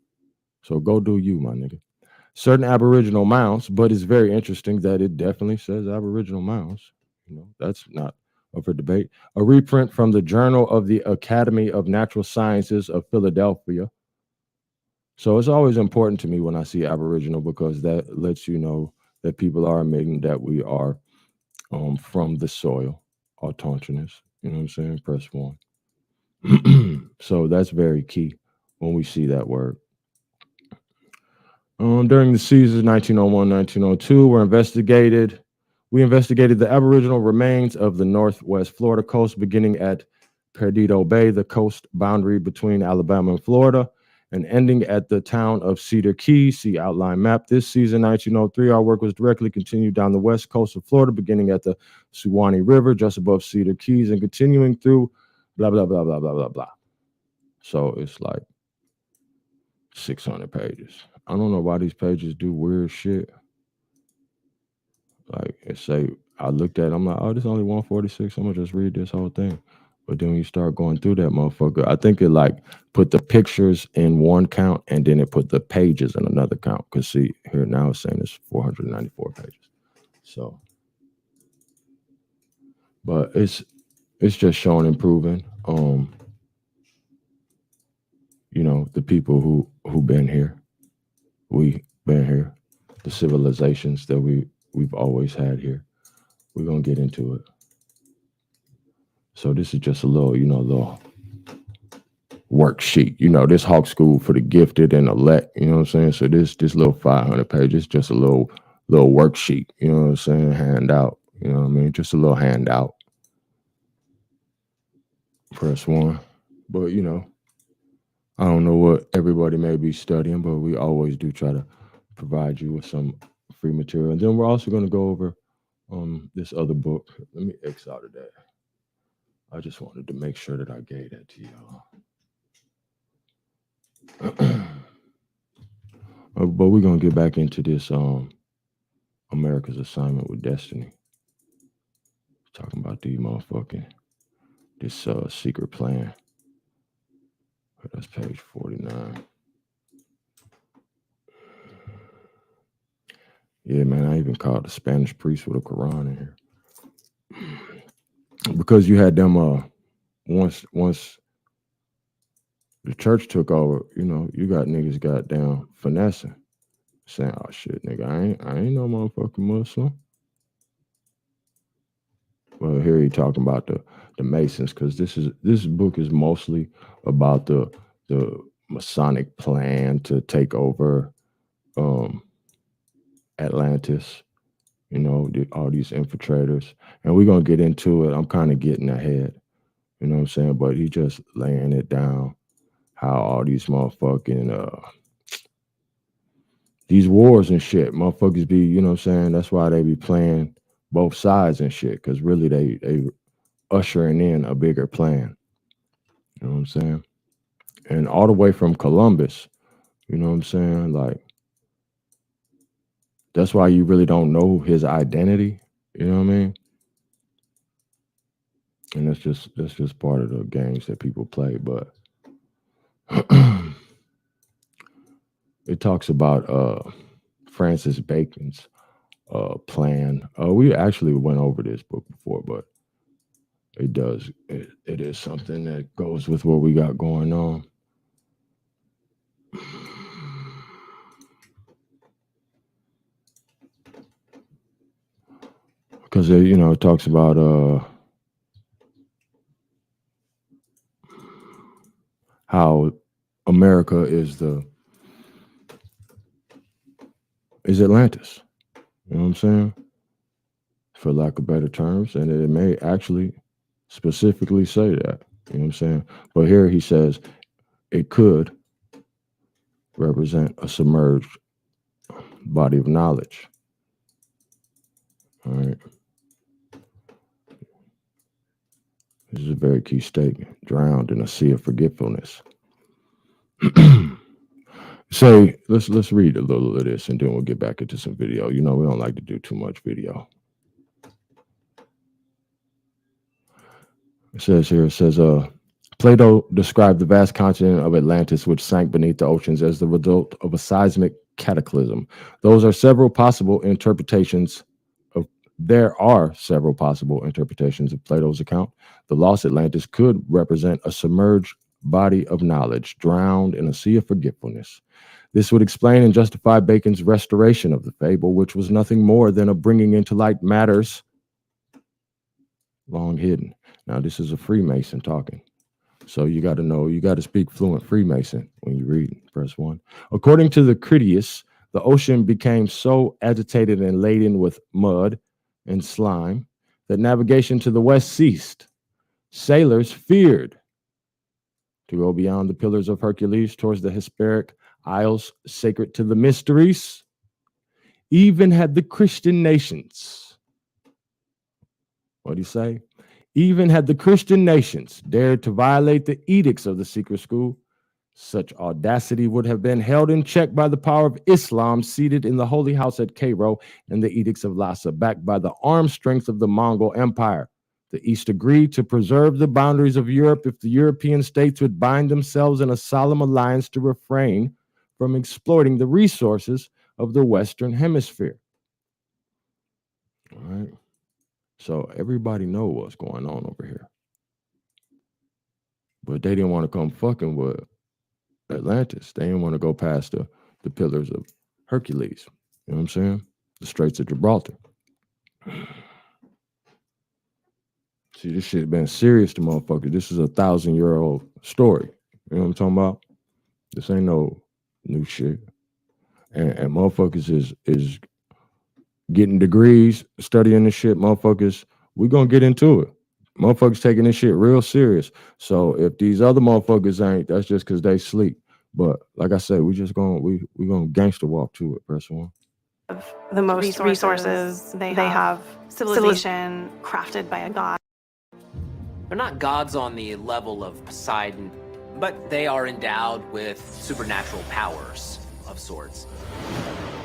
So go do you, my nigga. Certain Aboriginal mounds, but it's very interesting that it definitely says Aboriginal mounds. That's not up for debate. A reprint from the Journal of the Academy of Natural Sciences of Philadelphia. So it's always important to me when I see Aboriginal because that lets you know that people are admitting that we are from the soil, autochthonous. You know what I'm saying? Press one. So that's very key when we see that word. During the seasons 1901, 1902, we investigated the Aboriginal remains of the Northwest Florida coast, beginning at Perdido Bay, the coast boundary between Alabama and Florida, and ending at the town of Cedar Key. See outline map. This season, 1903, our work was directly continued down the west coast of Florida, beginning at the Suwannee River, just above Cedar Keys, and continuing through blah, blah, blah, blah, blah, blah, blah. So it's like 600 pages. I don't know why these pages do weird shit. Like, it say, I looked at it, I'm like, oh, this is only 146. I'm going to just read this whole thing. But then when you start going through that motherfucker, I think it like put the pictures in one count and then it put the pages in another count. Because see, here now it's saying it's 494 pages. So, but it's just showing improving. The people who been here, we been here, the civilizations that we've always had here. We're gonna get into it. So this is just a little, little worksheet. This Hawk School for the gifted and elect, you know what I'm saying? So this little 500 pages, just a little worksheet, you know what I'm saying? Handout, you know what I mean? Just a little handout. Press one. But I don't know what everybody may be studying, but we always do try to provide you with some free material. And then we're also going to go over this other book. Let me X out of that. I just wanted to make sure that I gave that to y'all. But we're going to get back into this America's Assignment with Destiny. Talking about these motherfucking, this secret plan. That's page 49. Yeah, man, I even called the Spanish priest with a Quran in here. Because you had them once the church took over, you got niggas got down finessing, saying, oh shit, nigga, I ain't no motherfucking Muslim. Well, here he talking about the Masons, because this book is mostly about the Masonic plan to take over Atlantis, all these infiltrators. And we're gonna get into it. I'm kind of getting ahead, you know what I'm saying? But he just laying it down, how all these motherfucking these wars and shit, motherfuckers be, you know what I'm saying? That's why they be playing both sides and shit, because really they ushering in a bigger plan. You know what I'm saying? And all the way from Columbus, you know what I'm saying? Like, that's why you really don't know his identity. You know what I mean? And that's just part of the games that people play. But it talks about Francis Bacon's plan. We actually went over this book before, but it is something that goes with what we got going on. Because it talks about how America is Atlantis. You know what I'm saying? For lack of better terms, and it may actually specifically say that. You know what I'm saying? But here he says it could, represent a submerged body of knowledge. All right. This is a very key statement. Drowned in a sea of forgetfulness. Say, let's read a little of this and then we'll get back into some video. You know, we don't like to do too much video. It says, Plato described the vast continent of Atlantis, which sank beneath the oceans as the result of a seismic cataclysm. There are several possible interpretations of Plato's account. The lost Atlantis could represent a submerged body of knowledge, drowned in a sea of forgetfulness. This would explain and justify Bacon's restoration of the fable, which was nothing more than a bringing into light matters long hidden. Now, this is a Freemason talking. So you got to know, you got to speak fluent Freemason when you read. Verse 1. According to the Critias, the ocean became so agitated and laden with mud and slime that navigation to the west ceased. Sailors feared to go beyond the Pillars of Hercules towards the Hesperic Isles sacred to the mysteries. Even had the Christian nations, what do you say? Even had the Christian nations dared to violate the edicts of the secret school, such audacity would have been held in check by the power of Islam seated in the holy house at Cairo and the edicts of Lhasa, backed by the armed strength of the Mongol Empire. The East agreed to preserve the boundaries of Europe if the European states would bind themselves in a solemn alliance to refrain from exploiting the resources of the Western Hemisphere. All right. So everybody know what's going on over here. But they didn't want to come fucking with Atlantis. They didn't want to go past the Pillars of Hercules. You know what I'm saying? The Straits of Gibraltar. See, this shit been serious to motherfuckers. This is a 1,000-year-old story. You know what I'm talking about? This ain't no new shit. And motherfuckers is getting degrees, studying this shit. Motherfuckers, we gonna get into it. Motherfuckers taking this shit real serious. So if these other motherfuckers ain't, that's just because they sleep. But like I said, we gonna gangster walk to it. Verse 1. The most resources they have civilization crafted by a god. They're not gods on the level of Poseidon, but they are endowed with supernatural powers of sorts.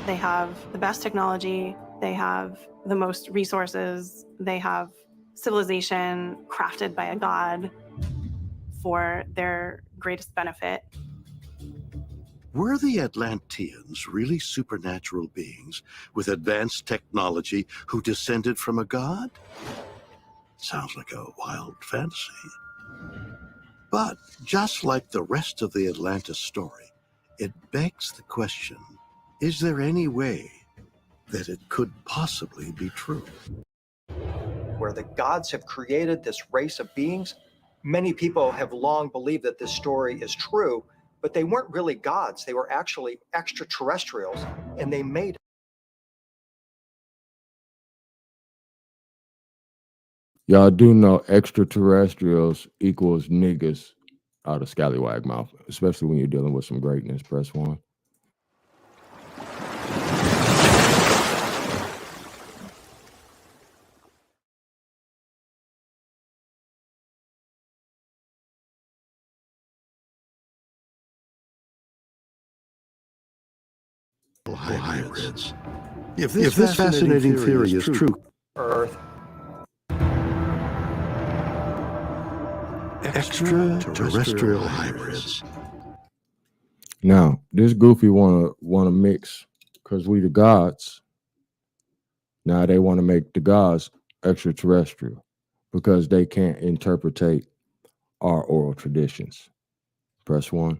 They have the best technology, they have the most resources, they have civilization crafted by a god for their greatest benefit. Were the Atlanteans really supernatural beings with advanced technology who descended from a god? Sounds like a wild fantasy. But just like the rest of the Atlantis story, it begs the question, is there any way that it could possibly be true? Where the gods have created this race of beings, many people have long believed that this story is true, but they weren't really gods. They were actually extraterrestrials, and they made Y'all do know extraterrestrials equals niggas out of scallywag mouth, especially when you're dealing with some greatness. Press 1. Hybrids. If this fascinating theory is true, Earth. Extraterrestrial hybrids. Now, this goofy wanna mix because we the gods. Now they want to make the gods extraterrestrial because they can't interpretate our oral traditions. Press 1.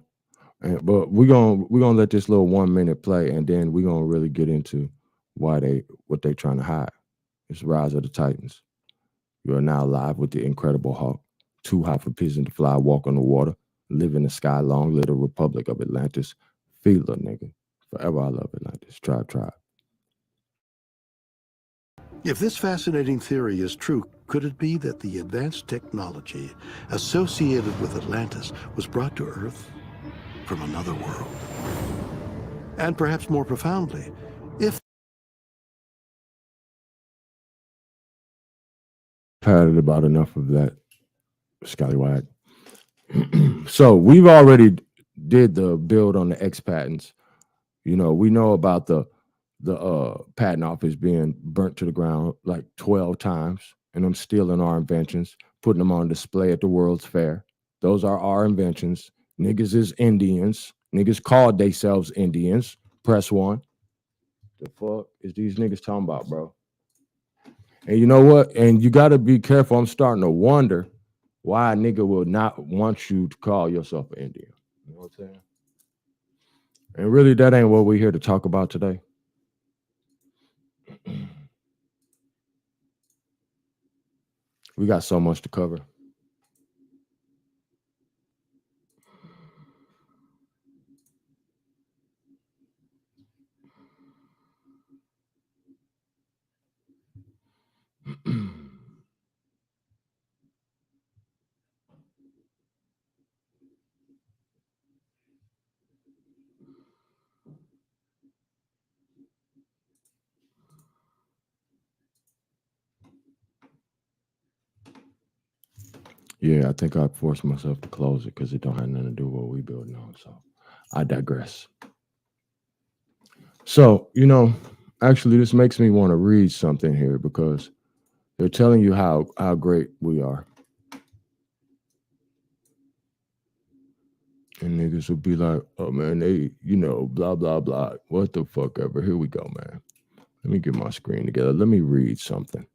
But we're gonna let this little 1 minute play, and then we're gonna really get into what they trying to hide. It's Rise of the Titans. You are now live with the Incredible Hawk. Too hot for pigeons to fly, walk on the water, live in the sky, long live the Republic of Atlantis. Feel a nigga. Forever I love Atlantis. Tribe. If this fascinating theory is true, could it be that the advanced technology associated with Atlantis was brought to Earth from another world? And perhaps more profoundly, if Had about enough of that scallywag. So we've already did the build on the X patents. You know, we know about the patent office being burnt to the ground like 12 times, and them stealing our inventions, putting them on display at the World's Fair. Those are our inventions. Niggas is Indians. Niggas called themselves Indians. Press 1. The fuck is these niggas talking about, bro? And you know what? And you got to be careful. I'm starting to wonder why a nigga will not want you to call yourself an Indian. You know what I'm saying? And really, that ain't what we're here to talk about today. We got so much to cover. Yeah, I think I forced myself to close it because it don't have nothing to do with what we building on. So I digress. So, you know, actually, this makes me want to read something here because they're telling you how great we are. And niggas will be like, oh, man, they, you know, blah, blah, blah. What the fuck ever. Here we go, man. Let me get my screen together. Let me read something.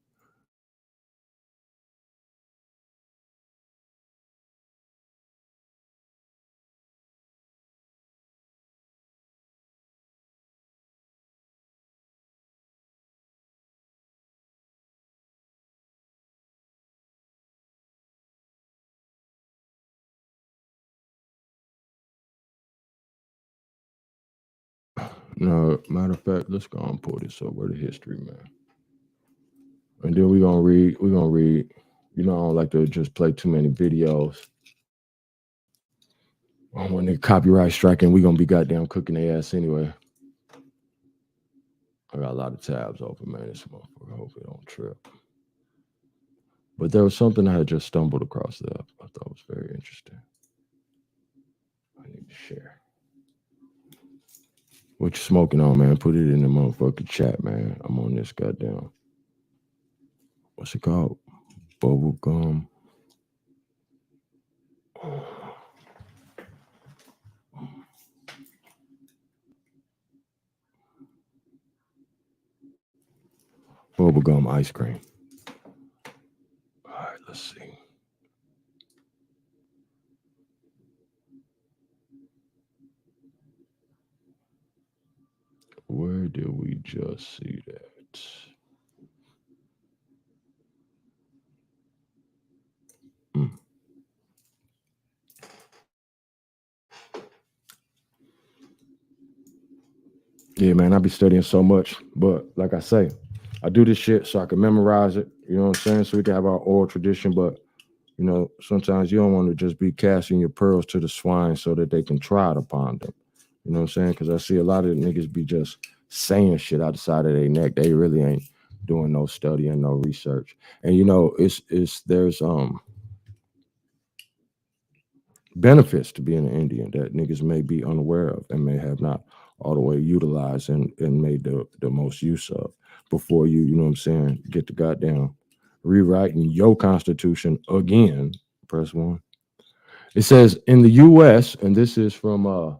No, matter of fact, let's go and pull this over to history, man. And then we're gonna read. You know, I don't like to just play too many videos. When they copyright striking, we're gonna be goddamn cooking their ass anyway. I got a lot of tabs open, man. This motherfucker, hopefully don't trip. But there was something I had just stumbled across that I thought was very interesting. I need to share. What you smoking on, man? Put it in the motherfucking chat, man. I'm on this goddamn. What's it called? Bubble gum. Bubblegum ice cream. All right, let's see. Where did we just see that? Yeah, man, I be studying so much, but like I say, I do this shit so I can memorize it. You know what I'm saying? So we can have our oral tradition, but you know, sometimes you don't want to just be casting your pearls to the swine so that they can trod upon them. You know what I'm saying? Because I see a lot of niggas be just saying shit out the side of their neck. They really ain't doing no study and no research. And you know, there's benefits to being an Indian that niggas may be unaware of and may have not all the way utilized and made the most use of before you know what I'm saying, get the goddamn rewriting your constitution again. Press 1. It says in the U.S., and this is from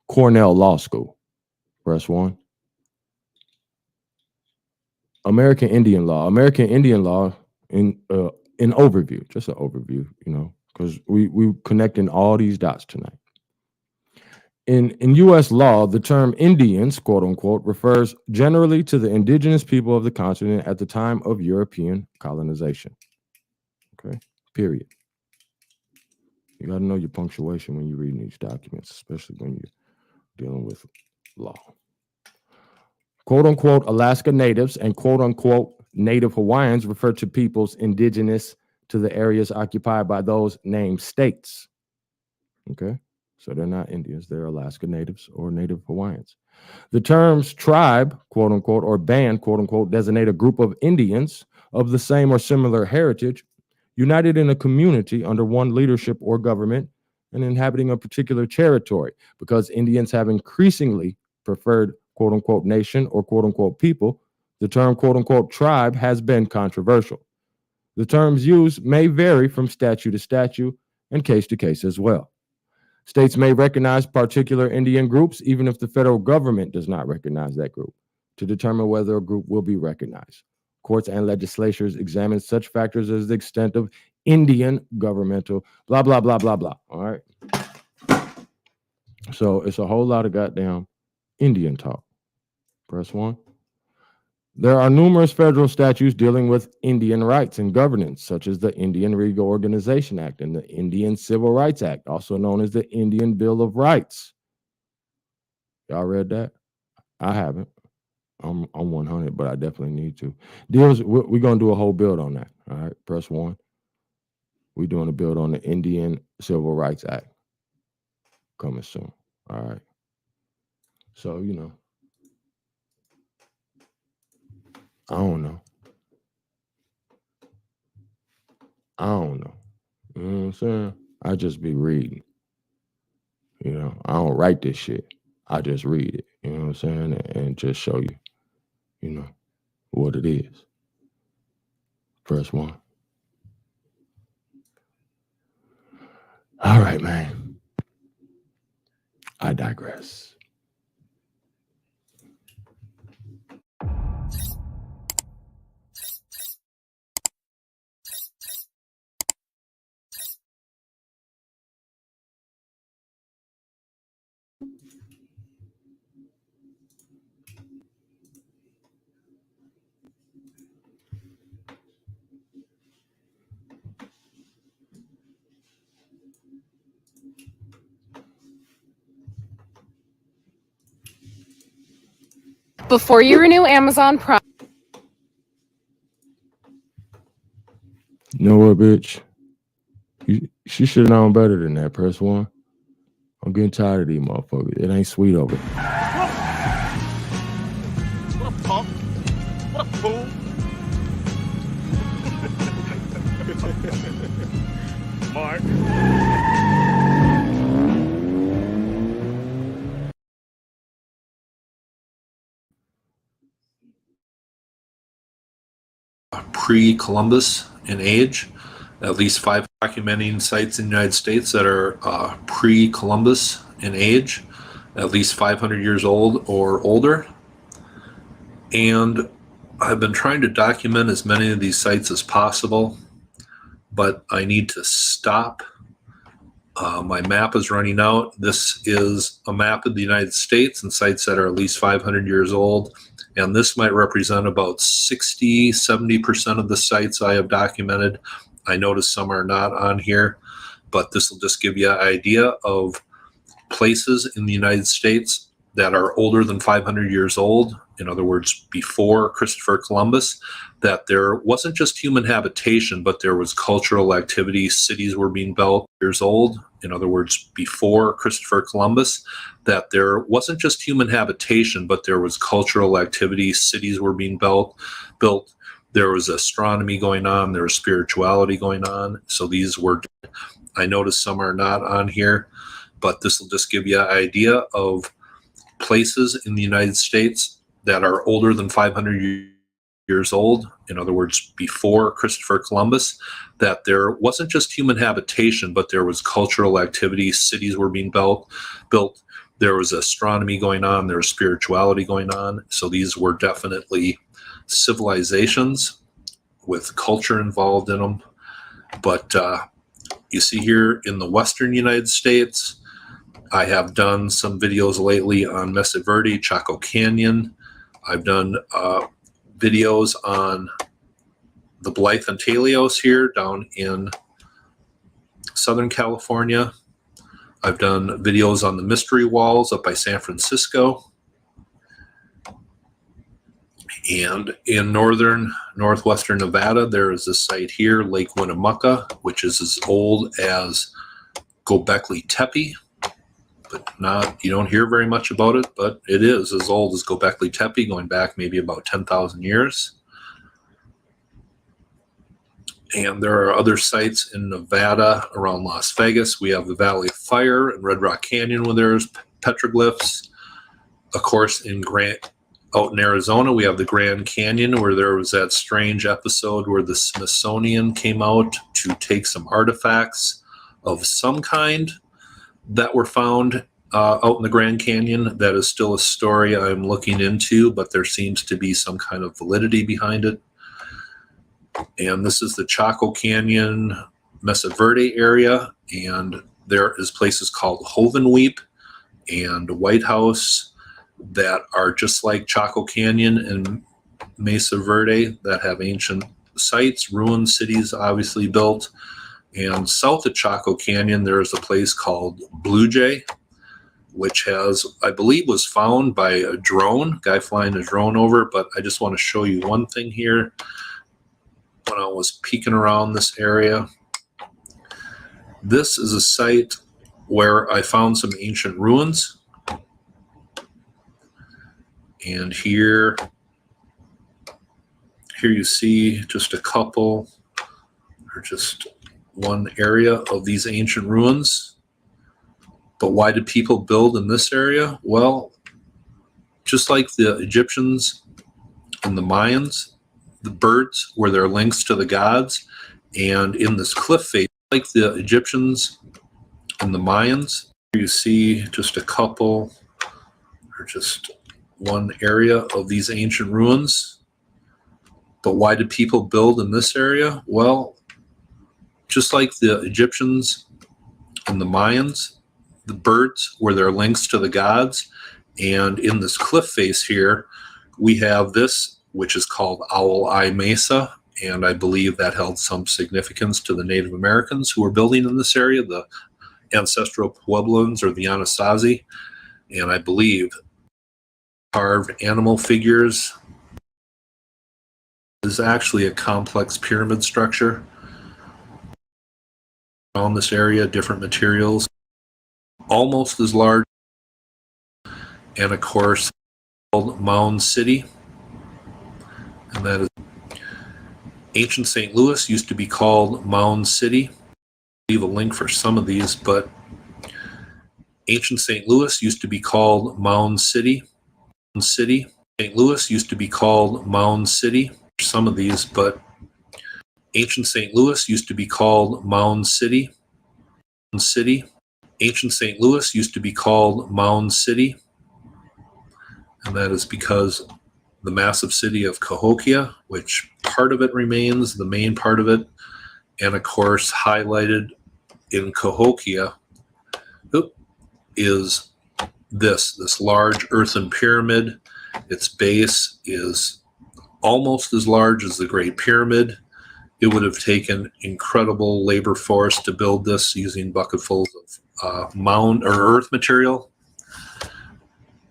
Cornell Law School. Press 1. American Indian law in overview, just an overview, you know, because we connecting all these dots tonight. In U.S. law, the term Indians, quote unquote, refers generally to the indigenous people of the continent at the time of European colonization. Okay, period. You got to know your punctuation when you're reading these documents, especially when you're dealing with law. Quote unquote, Alaska natives and quote unquote, Native Hawaiians refer to peoples indigenous to the areas occupied by those named states. Okay. So they're not Indians, they're Alaska natives or Native Hawaiians. The terms tribe, quote unquote, or band, quote unquote, designate a group of Indians of the same or similar heritage, united in a community under one leadership or government and inhabiting a particular territory. Because Indians have increasingly preferred, quote unquote, nation or quote unquote people, the term quote unquote tribe has been controversial. The terms used may vary from statute to statute and case to case as well. States may recognize particular Indian groups even if the federal government does not recognize that group to determine whether a group will be recognized. Courts and legislatures examine such factors as the extent of Indian governmental blah, blah, blah, blah, blah. All right. So it's a whole lot of goddamn Indian talk. Press 1. There are numerous federal statutes dealing with Indian rights and governance, such as the Indian Reorganization Act and the Indian Civil Rights Act, also known as the Indian Bill of Rights. Y'all read that? I haven't. I'm 100, but I definitely need to. Deals. We're gonna do a whole build on that. All right, press 1. We're doing a build on the Indian Civil Rights Act. Coming soon. All right. So I don't know. You know what I'm saying? I just be reading. I don't write this shit. I just read it. You know what I'm saying? And just show you, what it is. Press 1. All right, man. I digress. Before you renew Amazon Prime. You know what, bitch? She should have known better than that. Press 1. I'm getting tired of these motherfuckers. It ain't sweet over here. What a punk. What a fool. Mark. Pre-Columbus in age, at least 5 documenting sites in the United States that are pre-Columbus in age, at least 500 years old or older. And I've been trying to document as many of these sites as possible, but I need to stop. My map is running out. This is a map of the United States and sites that are at least 500 years old. And this might represent about 60, 70% of the sites I have documented. I notice some are not on here, but this will just give you an idea of places in the United States that are older than 500 years old. In other words, before Christopher Columbus, that there wasn't just human habitation, but there was cultural activity. Cities were being built years old. In other words, before Christopher Columbus, that there wasn't just human habitation, but there was cultural activity. Cities were being built. There was astronomy going on. There was spirituality going on. So these were, I noticed some are not on here, but this will just give you an idea of places in the United States that are older than 500 years old. In other words, before Christopher Columbus, that there wasn't just human habitation, but there was cultural activity. Cities were being built. There was astronomy going on. There was spirituality going on. So these were definitely civilizations with culture involved in them. But you see here in the Western United States, I have done some videos lately on Mesa Verde, Chaco Canyon. I've done videos on the Blythe and Talios here down in Southern California. I've done videos on the Mystery Walls up by San Francisco. And in northwestern Nevada, there is a site here, Lake Winnemucca, which is as old as Göbekli Tepe. but you don't hear very much about it, but it is as old as Göbekli Tepe, going back maybe about 10,000 years. And there are other sites in Nevada around Las Vegas. We have the Valley of Fire and Red Rock Canyon where there's petroglyphs. Of course, out in Arizona, we have the Grand Canyon where there was that strange episode where the Smithsonian came out to take some artifacts of some kind that were found out in the Grand Canyon. That is still a story I'm looking into, but there seems to be some kind of validity behind it. And this is the Chaco Canyon, Mesa Verde area, and there is places called Hovenweep and White House that are just like Chaco Canyon and Mesa Verde that have ancient sites, ruined cities obviously built. And south of Chaco Canyon, there is a place called Blue Jay, which I believe was found by a guy flying a drone over. But I just want to show you one thing here. When I was peeking around this area, this is a site where I found some ancient ruins. And here you see just a couple, or just one area of these ancient ruins. But why did people build in this area? Well, just like the Egyptians and the Mayans, the birds were their links to the gods. And in this cliff face, like the Egyptians and the Mayans, you see just a couple, or just one area of these ancient ruins. But why did people build in this area? Well, just like the Egyptians and the Mayans, the birds were their links to the gods. And in this cliff face here, we have this, which is called Owl Eye Mesa, and I believe that held some significance to the Native Americans who were building in this area, the ancestral Puebloans or the Anasazi. And I believe carved animal figures is actually a complex pyramid structure around this area, different materials, almost as large, and of course called Mound City. And that is ancient St. Louis used to be called Mound City. I'll leave a link for some of these, but ancient St. Louis used to be called Mound City. St. Louis used to be called Mound City. Some of these, but ancient St. Louis used to be called Mound City. Ancient St. Louis used to be called Mound City. And that is because the massive city of Cahokia, which part of it remains, the main part of it, and of course highlighted in Cahokia is this large earthen pyramid. Its base is almost as large as the Great Pyramid. It would have taken incredible labor force to build this using bucketfuls of mound or earth material.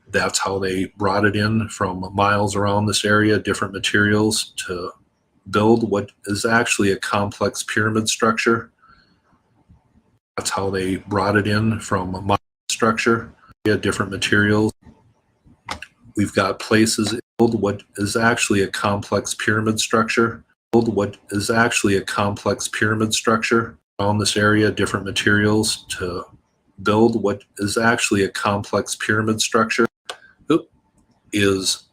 That's how they brought it in from miles around this area, different materials to build what is actually a complex pyramid structure. That's how they brought it in from a structure, different materials. We've got places build what is actually a complex pyramid structure. Build what is actually a complex pyramid structure around this area, different materials to build what is actually a complex pyramid structure. Is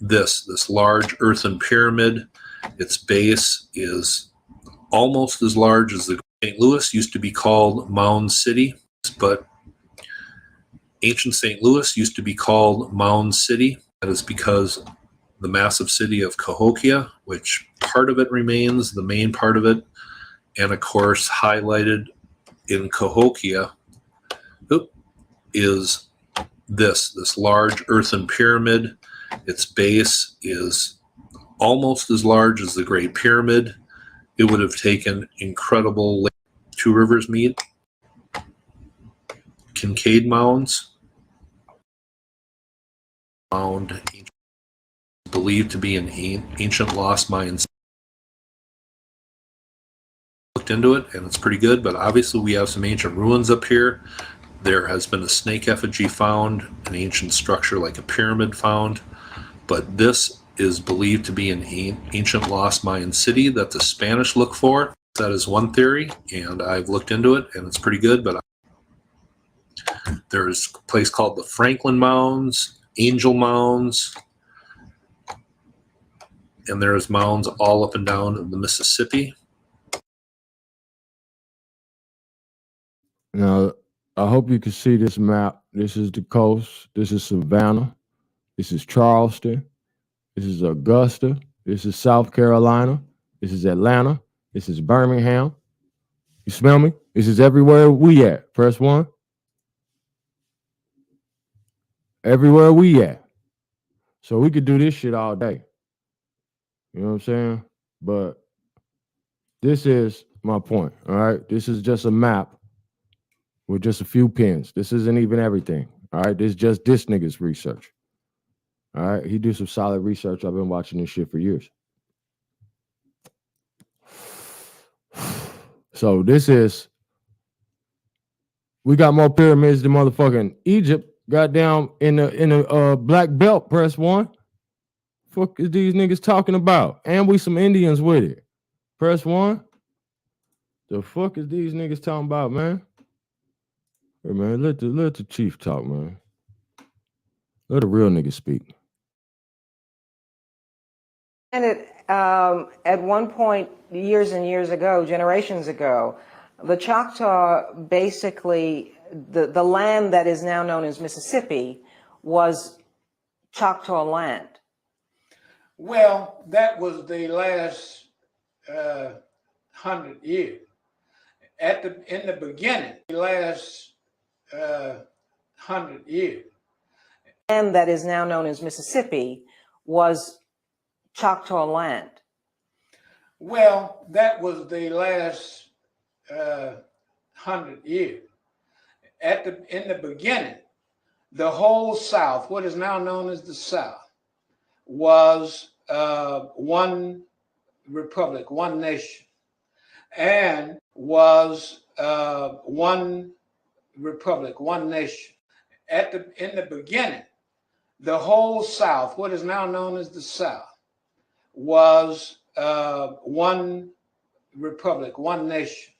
this large earthen pyramid. Its base is almost as large as the St. Louis used to be called Mound City, but ancient St. Louis used to be called Mound City. That is because the massive city of Cahokia, which part of it remains, the main part of it, and of course highlighted in Cahokia is this large earthen pyramid. Its base is almost as large as the Great Pyramid. It would have taken incredible two rivers meet. Kincaid mounds. Mound believed to be an ancient lost Mayan. Looked into it and it's pretty good, but obviously we have some ancient ruins up here. There has been a snake effigy found, an ancient structure like a pyramid found, but this is believed to be an ancient lost Mayan city that the Spanish look for. That is one theory, and I've looked into it, and it's pretty good, but there's a place called the Franklin Mounds, Angel Mounds, and there's mounds all up and down the Mississippi. Now, I hope you can see this map. This is the coast. This is Savannah. This is Charleston. This is Augusta. This is South Carolina. This is Atlanta. This is Birmingham. You smell me? This is everywhere we at. Press 1. Everywhere we at. So we could do this shit all day. You know what I'm saying? But this is my point, all right? This is just a map with just a few pins. This isn't even everything, all right? This is just this nigga's research, all right? He do some solid research. I've been watching this shit for years. So this is, we got more pyramids than motherfucking Egypt. Goddamn in the black belt. Press 1. Fuck is these niggas talking about? And we some Indians with it. Press 1. The fuck is these niggas talking about, man? Hey man, let the chief talk, man. Let a real nigga speak. And at one point, years and years ago, generations ago, the Choctaw basically, the land that is now known as Mississippi was Choctaw land. Well, that was the last 100 years. In the beginning, the last 100 years. Land that is now known as Mississippi was Choctaw land. Well, that was the last 100 years. In the beginning, the whole South, what is now known as the South, was one republic, one nation, and was one republic, one nation. In the beginning, the whole South, what is now known as the South, was one republic, one nation,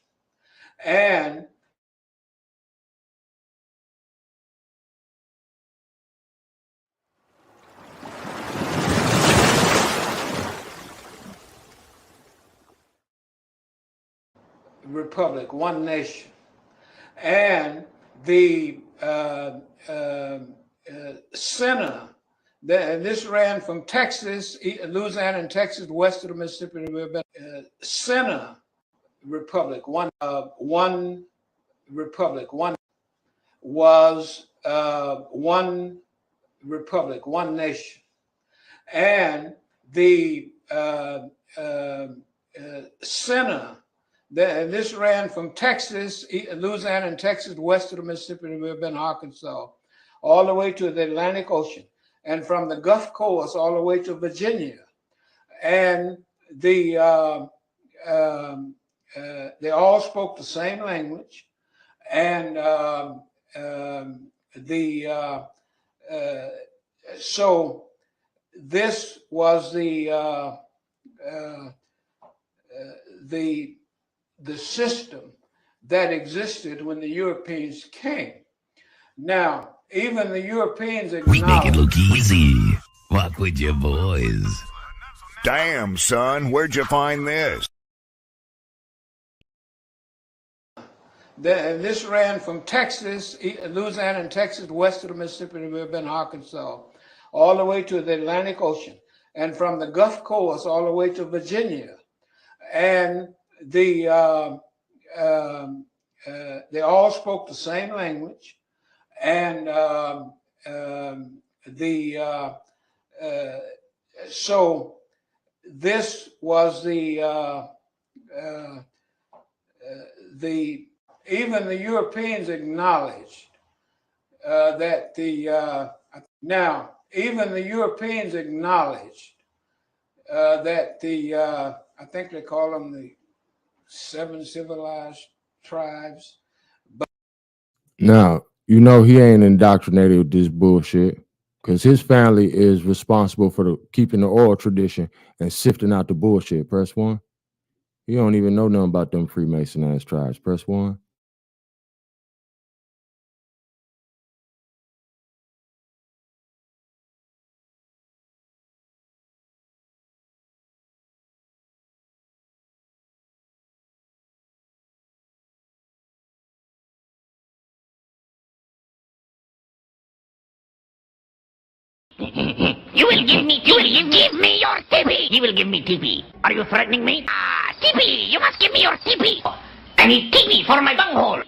and republic, one nation, and the center. This ran from Texas, Louisiana, and Texas, west of the Mississippi River. Center republic, one republic, one was one republic, one nation, and the center. This ran from Texas, Louisiana, and Texas, west of the Mississippi River in Arkansas, all the way to the Atlantic Ocean, and from the Gulf Coast all the way to Virginia. And they all spoke the same language, and so this was the system that existed when the Europeans came. Now, even the Europeans acknowledged. We make it look easy. Walk with your boys. Damn, son, where'd you find this? This ran from Texas, Louisiana, and Texas, west of the Mississippi River in Arkansas, all the way to the Atlantic Ocean, and from the Gulf Coast all the way to Virginia. And they all spoke the same language, and so this was even the Europeans acknowledged that now even the Europeans acknowledged that I think they call them the 7 civilized tribes. Now, You know he ain't indoctrinated with this bullshit because his family is responsible for keeping the oral tradition and sifting out the bullshit. Press 1. He don't even know nothing about them Freemason ass tribes. Press 1. You will give me your tippy. You will give me tippy. Are you threatening me? Ah, tippy. You must give me your tippy. I need tippy for my bunghole.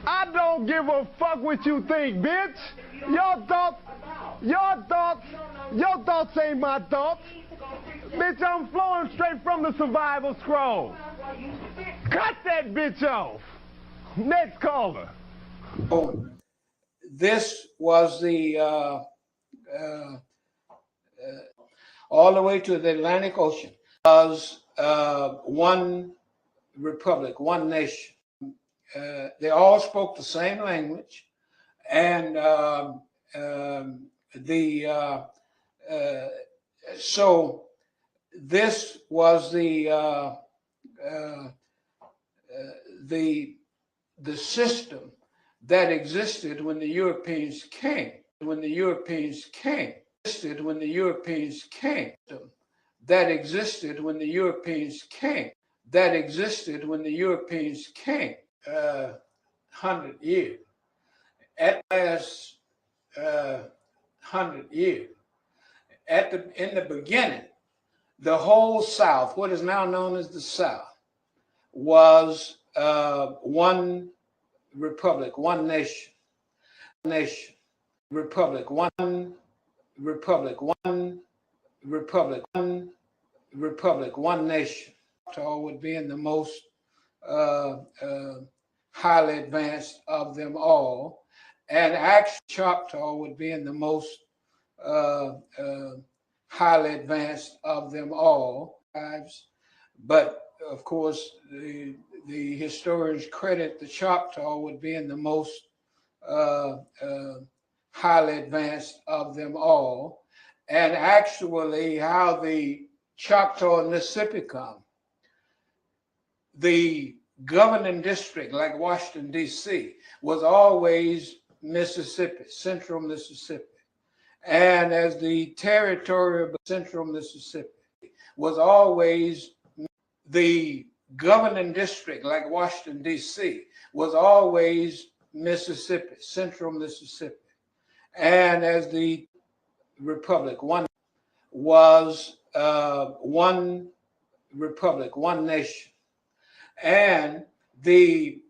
I don't give a fuck what you think, bitch. Your thoughts ain't my thoughts. Bitch, I'm flowing straight from the survival scroll. Cut that bitch off. Next caller. This was the all the way to the Atlantic Ocean. Was one republic, one nation. They all spoke the same language, and so this was the system that existed when the Europeans came. When the Europeans came, when the Europeans came, that existed when the Europeans came, that existed when the Europeans came. 100 years. At last 100 years. In the beginning, the whole South, what is now known as the South, was one republic, one nation, republic, one republic, one republic, one republic, one nation. Choctaw would be in the most highly advanced of them all, and actually Choctaw would be in the most highly advanced of them all. But of course, the historians credit the Choctaw would be in the most highly advanced of them all. And actually, how the Choctaw and Mississippi come, the governing district, like Washington, D.C., was always Mississippi, central Mississippi. And as the territory of central Mississippi was always the governing district, like Washington, D.C., was always Mississippi, central Mississippi. And as the republic, one was one republic, one nation. And the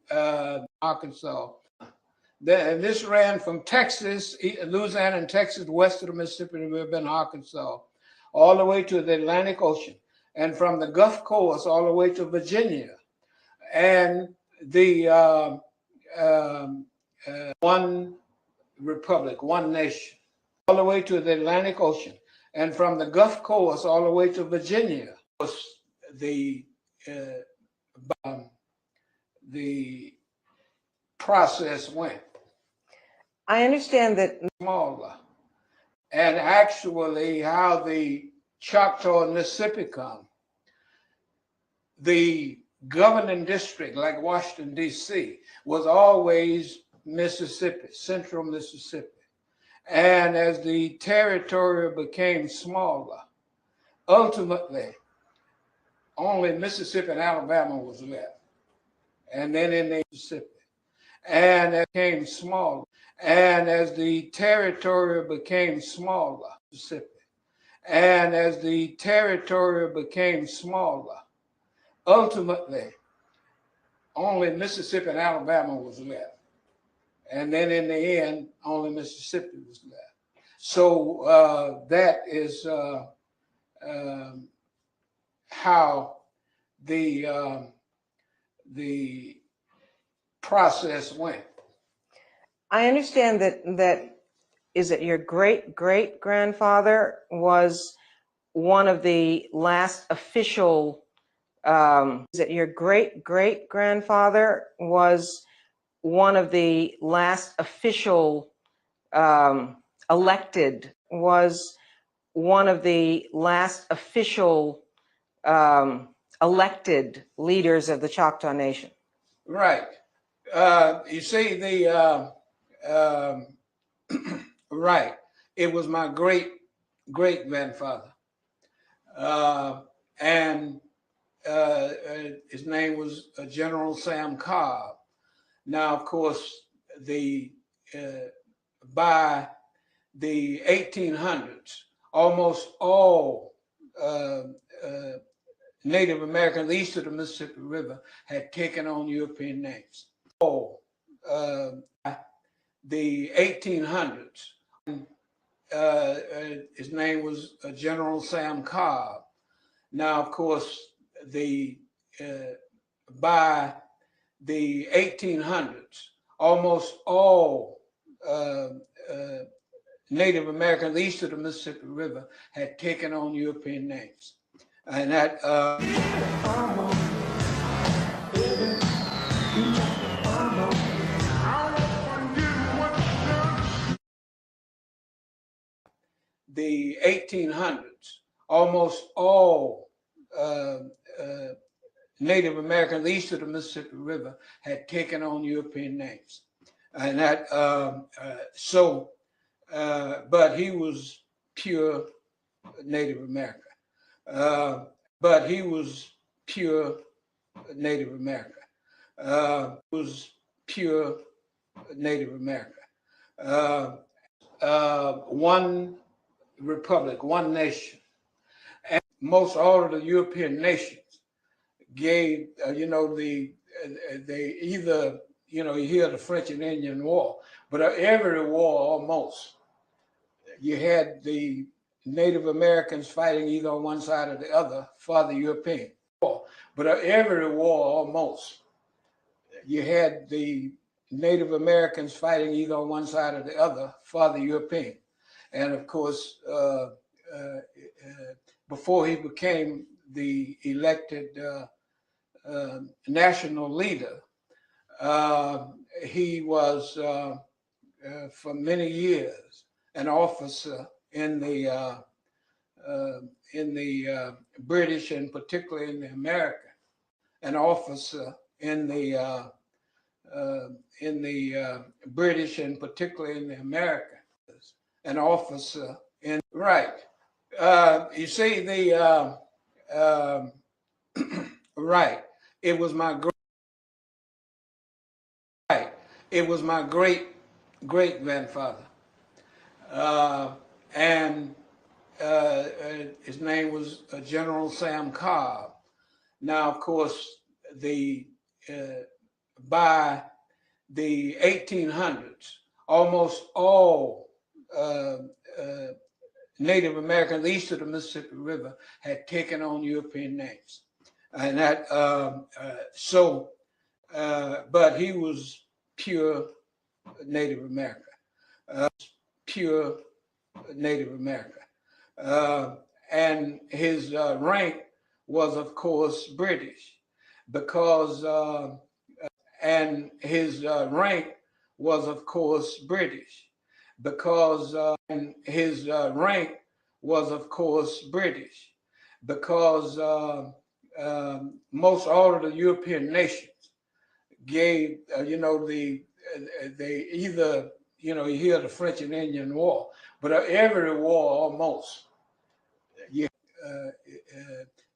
Arkansas. And this ran from Texas, Louisiana and Texas, west of the Mississippi River in Arkansas, all the way to the Atlantic Ocean, and from the Gulf Coast all the way to Virginia. And the one republic, one nation, all the way to the Atlantic Ocean, and from the Gulf Coast all the way to Virginia. The process went. I understand that smaller, and actually how the Choctaw and Mississippi come, the governing district, like Washington, D.C., was always Mississippi, central Mississippi. And as the territory became smaller, ultimately, only Mississippi and Alabama was left. And then in the Mississippi. And it became smaller. And as the territory became smaller, Mississippi. And as the territory became smaller, ultimately, only Mississippi and Alabama was left. And then in the end, only Mississippi was left. So that is how the process went. I understand that is it your great-great-grandfather was one of the last official is it your great-great-grandfather was one of the last official elected was one of the last official elected leaders of the Choctaw Nation. Right. You see, right. It was my great-grandfather. And his name was General Sam Cobb. Now, of course, by the 1800s, almost all Native Americans east of the Mississippi River had taken on European names. The 1800s, his name was General Sam Cobb. Now, of course, by the 1800s, almost all Native Americans east of the Mississippi River had taken on European names. And that the 1800s, almost all Native Americans east of the Mississippi River had taken on European names. And that, but he was pure Native American. But he was pure Native American. Was pure Native American. One republic, one nation. And most all of the European nations gave, they either, you hear the French and Indian War, but every war almost, you had the Native Americans fighting either on one side or the other for the European war. But every war almost, you had the Native Americans fighting either on one side or the other for the European. And of course, before he became the elected national leader, he was for many years an officer in the British and particularly in the American, an officer in the British and particularly in the American, an officer in right. You see right. It was my great-grandfather. And his name was General Sam Cobb. Now, of course, by the 1800s, almost all Native Americans east of the Mississippi River had taken on European names. And that, but he was pure Native American. Pure Native American. And his rank was, of course, British, because, and his rank was, of course, British, because, and his rank was, of course, British, because most all of the European nations gave, they either, you hear the French and Indian War, but every war almost,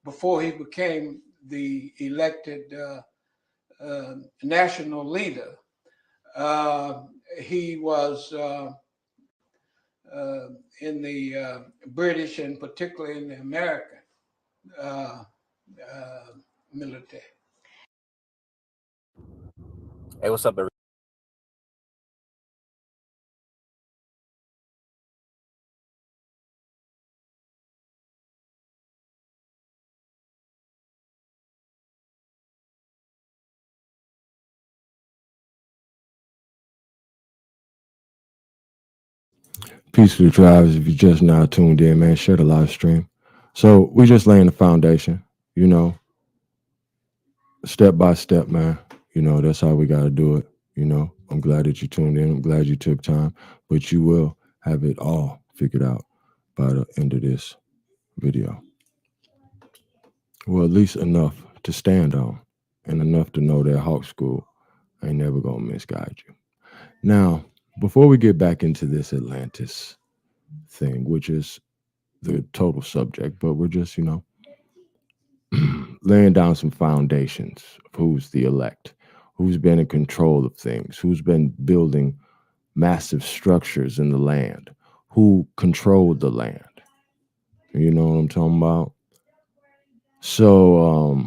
before he became the elected national leader, he was in the British and particularly in the American military. Hey, what's up, everybody? Peace to the tribes. If you just now tuned in, man, share the live stream. So we just laying the foundation, step by step, man. That's how we got to do it. You know, I'm glad that you tuned in. I'm glad you took time, but you will have it all figured out by the end of this video. Well, at least enough to stand on and enough to know that Hawk School ain't never gonna misguide you. Now, before we get back into this Atlantis thing, which is the total subject, but we're just, you know, laying down some foundations of who's the elect, who's been in control of things, who's been building massive structures in the land, who controlled the land. You know what I'm talking about? So,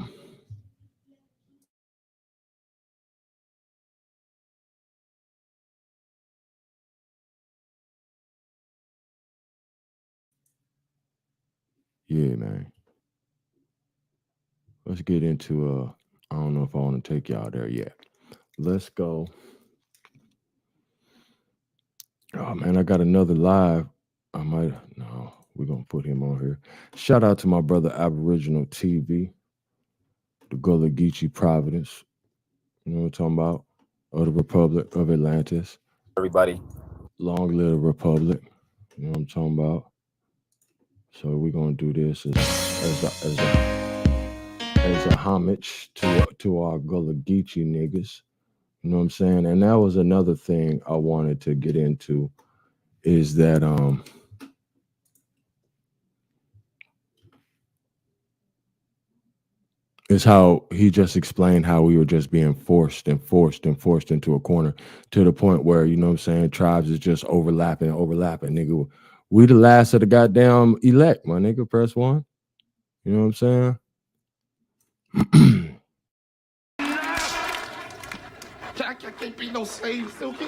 yeah, man. Let's get into I don't know if I want to take y'all there yet. Let's go. Oh man, I got another live. No, we're gonna put him on here. Shout out to my brother Aboriginal TV, the Gullah Geechee Providence. You know what I'm talking about? Of the Republic of Atlantis. Everybody. Long live the Republic. You know what I'm talking about? So we're gonna do this as a homage to our Gullah Geechee niggas. You know what I'm saying? And that was another thing I wanted to get into is that is how he just explained how we were just being forced into a corner to the point where, you know what I'm saying, tribes is just overlapping, nigga. We the last of the goddamn elect, my nigga. Press 1. You know what I'm saying? Jack, I can't be no slave, Silky.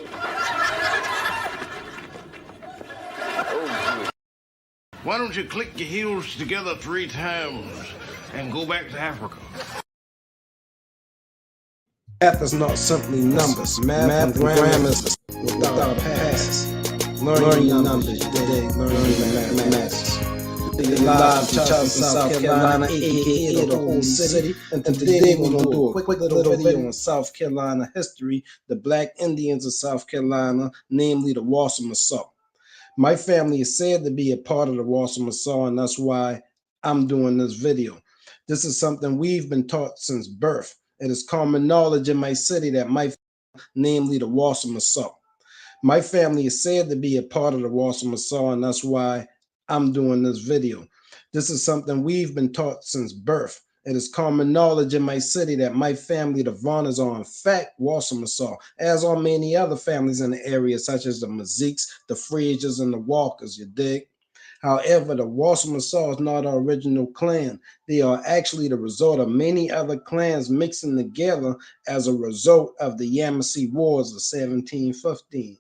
Why don't you click your heels together 3 times and go back to Africa? Math is not simply numbers. Math and grammar is without a past. Learn your numbers today. Learn your mathematics. The lives of Charleston, South Carolina, aka the whole city. And today we're going to do a quick little video on South Carolina history, the Black Indians of South Carolina, namely the Wassamassaw. My family is said to be a part of the Wassamassaw, and that's why I'm doing this video. This is something we've been taught since birth. It is common knowledge in my city that namely the Wassamassaw. My family is said to be a part of the Wassamassaw, and that's why I'm doing this video. This is something we've been taught since birth. It is common knowledge in my city that my family, the Varners, are in fact Wassamassaw, as are many other families in the area, such as the Mazeeks, the Frasers, and the Walkers, you dig? However, the Wassamassaw is not our original clan. They are actually the result of many other clans mixing together as a result of the Yamasee Wars of 1715.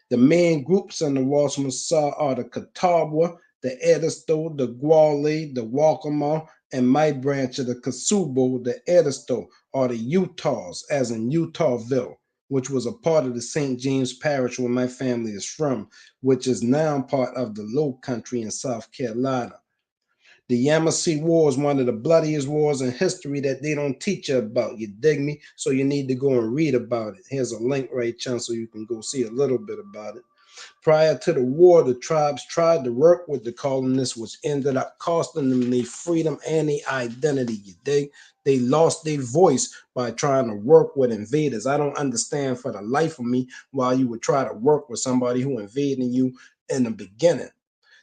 The main groups in the Wassamassaw are the Catawba, the Edisto, the Gwale, the Waccamaw, and my branch of the Kasubo, the Edisto, are the Utahs, as in Utahville, which was a part of the St. James Parish where my family is from, which is now part of the Low Country in South Carolina. The Yamasee War is one of the bloodiest wars in history that they don't teach you about, you dig me? So you need to go and read about it. Here's a link right here so you can go see a little bit about it. Prior to the war, the tribes tried to work with the colonists, which ended up costing them their freedom and their identity, you dig? They lost their voice by trying to work with invaders. I don't understand for the life of me why you would try to work with somebody who invaded you in the beginning.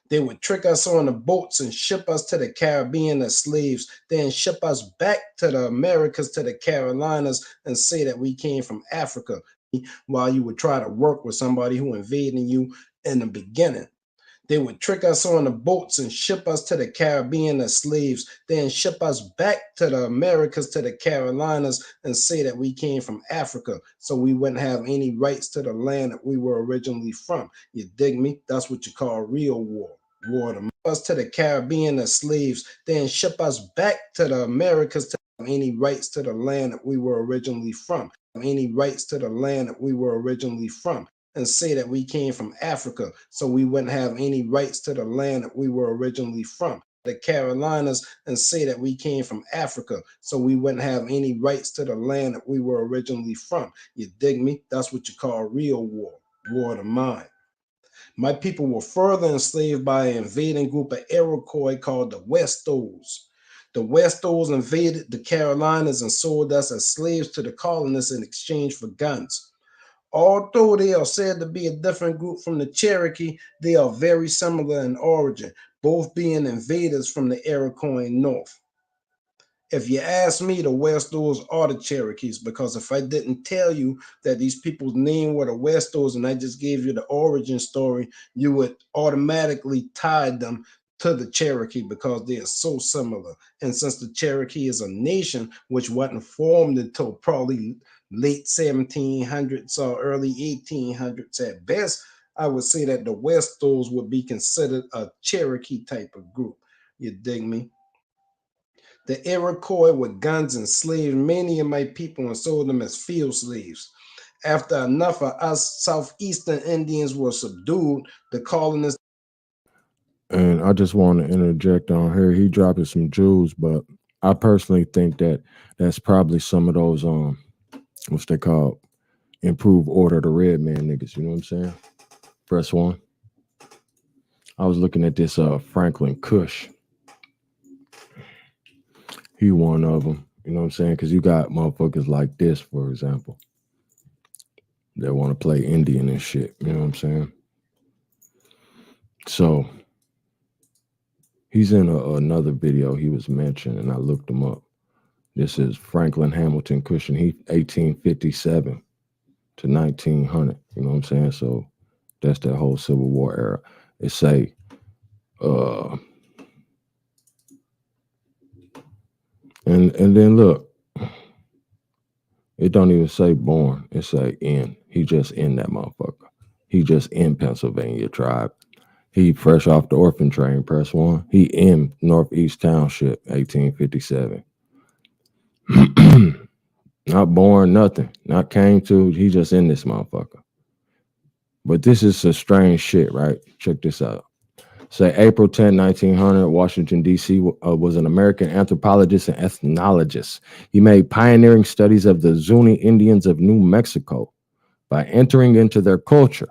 They would trick us on the boats and ship us to the Caribbean as slaves, then ship us back to the Americas, to the Carolinas, and say that we came from Africa, while you would try to work with somebody who invaded you in the beginning. They would trick us on the boats and ship us to the Caribbean as slaves, then ship us back to the Americas, to the Carolinas, and say that we came from Africa, so we wouldn't have any rights to the land that we were originally from. You dig me? That's what you call real war. War to us to the Caribbean as slaves, then ship us back to the Americas to have any rights to the land that we were originally from. Any rights to the land that we were originally from, and say that we came from Africa, so we wouldn't have any rights to the land that we were originally from. the Carolinas and say that we came from Africa, so we wouldn't have any rights to the land that we were originally from. You dig me? That's what you call real war of the mind. My people were further enslaved by an invading group of Iroquois called the Westos. The Westos invaded the Carolinas and sold us as slaves to the colonists in exchange for guns. Although they are said to be a different group from the Cherokee, they are very similar in origin, both being invaders from the Iroquois north. If you ask me, the Westos are the Cherokees, because if I didn't tell you that these people's name were the Westos and I just gave you the origin story, you would automatically tie them to the Cherokee because they are so similar. And since the Cherokee is a nation which wasn't formed until probably late 1700s or early 1800s at best, I would say that the Westos would be considered a Cherokee type of group. You dig me? The Iroquois with guns enslaved many of my people and sold them as field slaves. After enough of us southeastern Indians were subdued, the colonists. And I just want to interject on here. He dropping some jewels, but I personally think that that's probably some of those what's they called, improve order the red man niggas. You know what I'm saying? Press one. I was looking at this Franklin Kush. He one of them. You know what I'm saying? Because you got motherfuckers like this, for example, that want to play Indian and shit. You know what I'm saying? So he's in another video he was mentioned, and I looked him up. This is Franklin Hamilton Cushing. He 1857 to 1900. You know what I'm saying? So that's that whole Civil War era. It say, and then look, it don't even say born. It say in. He just in that motherfucker. He just in Pennsylvania tribe. He fresh off the orphan train, press one. He in Northeast Township, 1857. Not born, nothing. Not came to. He just in this motherfucker. But this is a strange shit, right? Check this out. Say April 10, 1900, Washington, D.C. Was an American anthropologist and ethnologist. He made pioneering studies of the Zuni Indians of New Mexico by entering into their culture.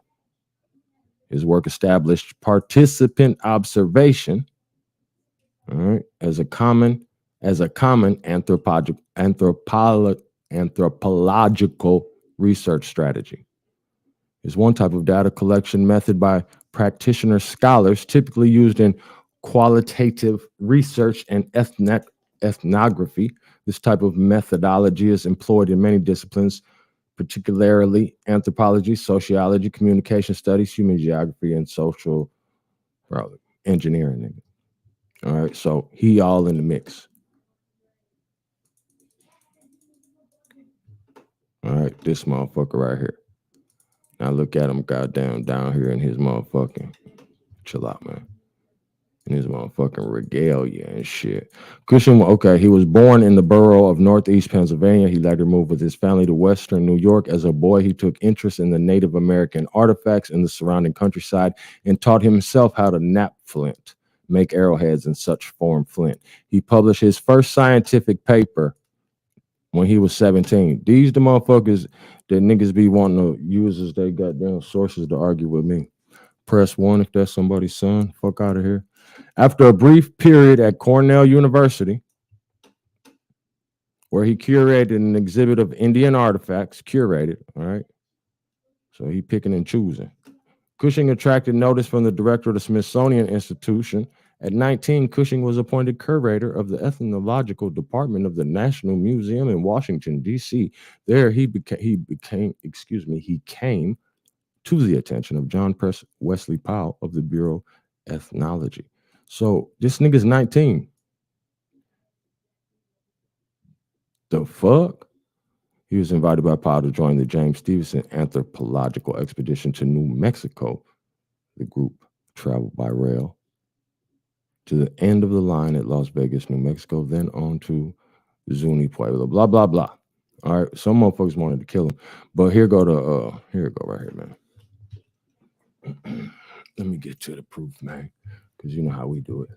His work established participant observation, all right, as a common anthropological research strategy. Is one type of data collection method by practitioner scholars typically used in qualitative research and ethnography. This type of methodology is employed in many disciplines, particularly anthropology, sociology, communication studies, human geography, and social engineering. All right, so he all in the mix. All right, this motherfucker right here. Now look at him goddamn down here in his motherfucking, chill out, man. In his motherfucking regalia and shit. Cushing, okay, he was born in the borough of Northeast Pennsylvania. He later moved with his family to Western New York. As a boy, he took interest in the Native American artifacts in the surrounding countryside and taught himself how to knap flint, make arrowheads and such form flint. He published his first scientific paper when he was 17. These the motherfuckers that niggas be wanting to use as they goddamn sources to argue with me. Press one if that's somebody's son. Fuck out of here. After a brief period at Cornell University, where he curated an exhibit of Indian artifacts, all right? So he picking and choosing. Cushing attracted notice from the director of the Smithsonian Institution. At 19, Cushing was appointed curator of the ethnological department of the National Museum in Washington, D.C. There he came to the attention of John Wesley Powell of the Bureau of Ethnology. So this nigga's 19. The fuck? He was invited by Powell to join the James Stevenson anthropological expedition to New Mexico. The group traveled by rail to the end of the line at Las Vegas, New Mexico, then on to Zuni Pueblo, blah, blah, blah. All right, some motherfuckers wanted to kill him. But here go right here, man. Let me get to the proof, man, because you know how we do it.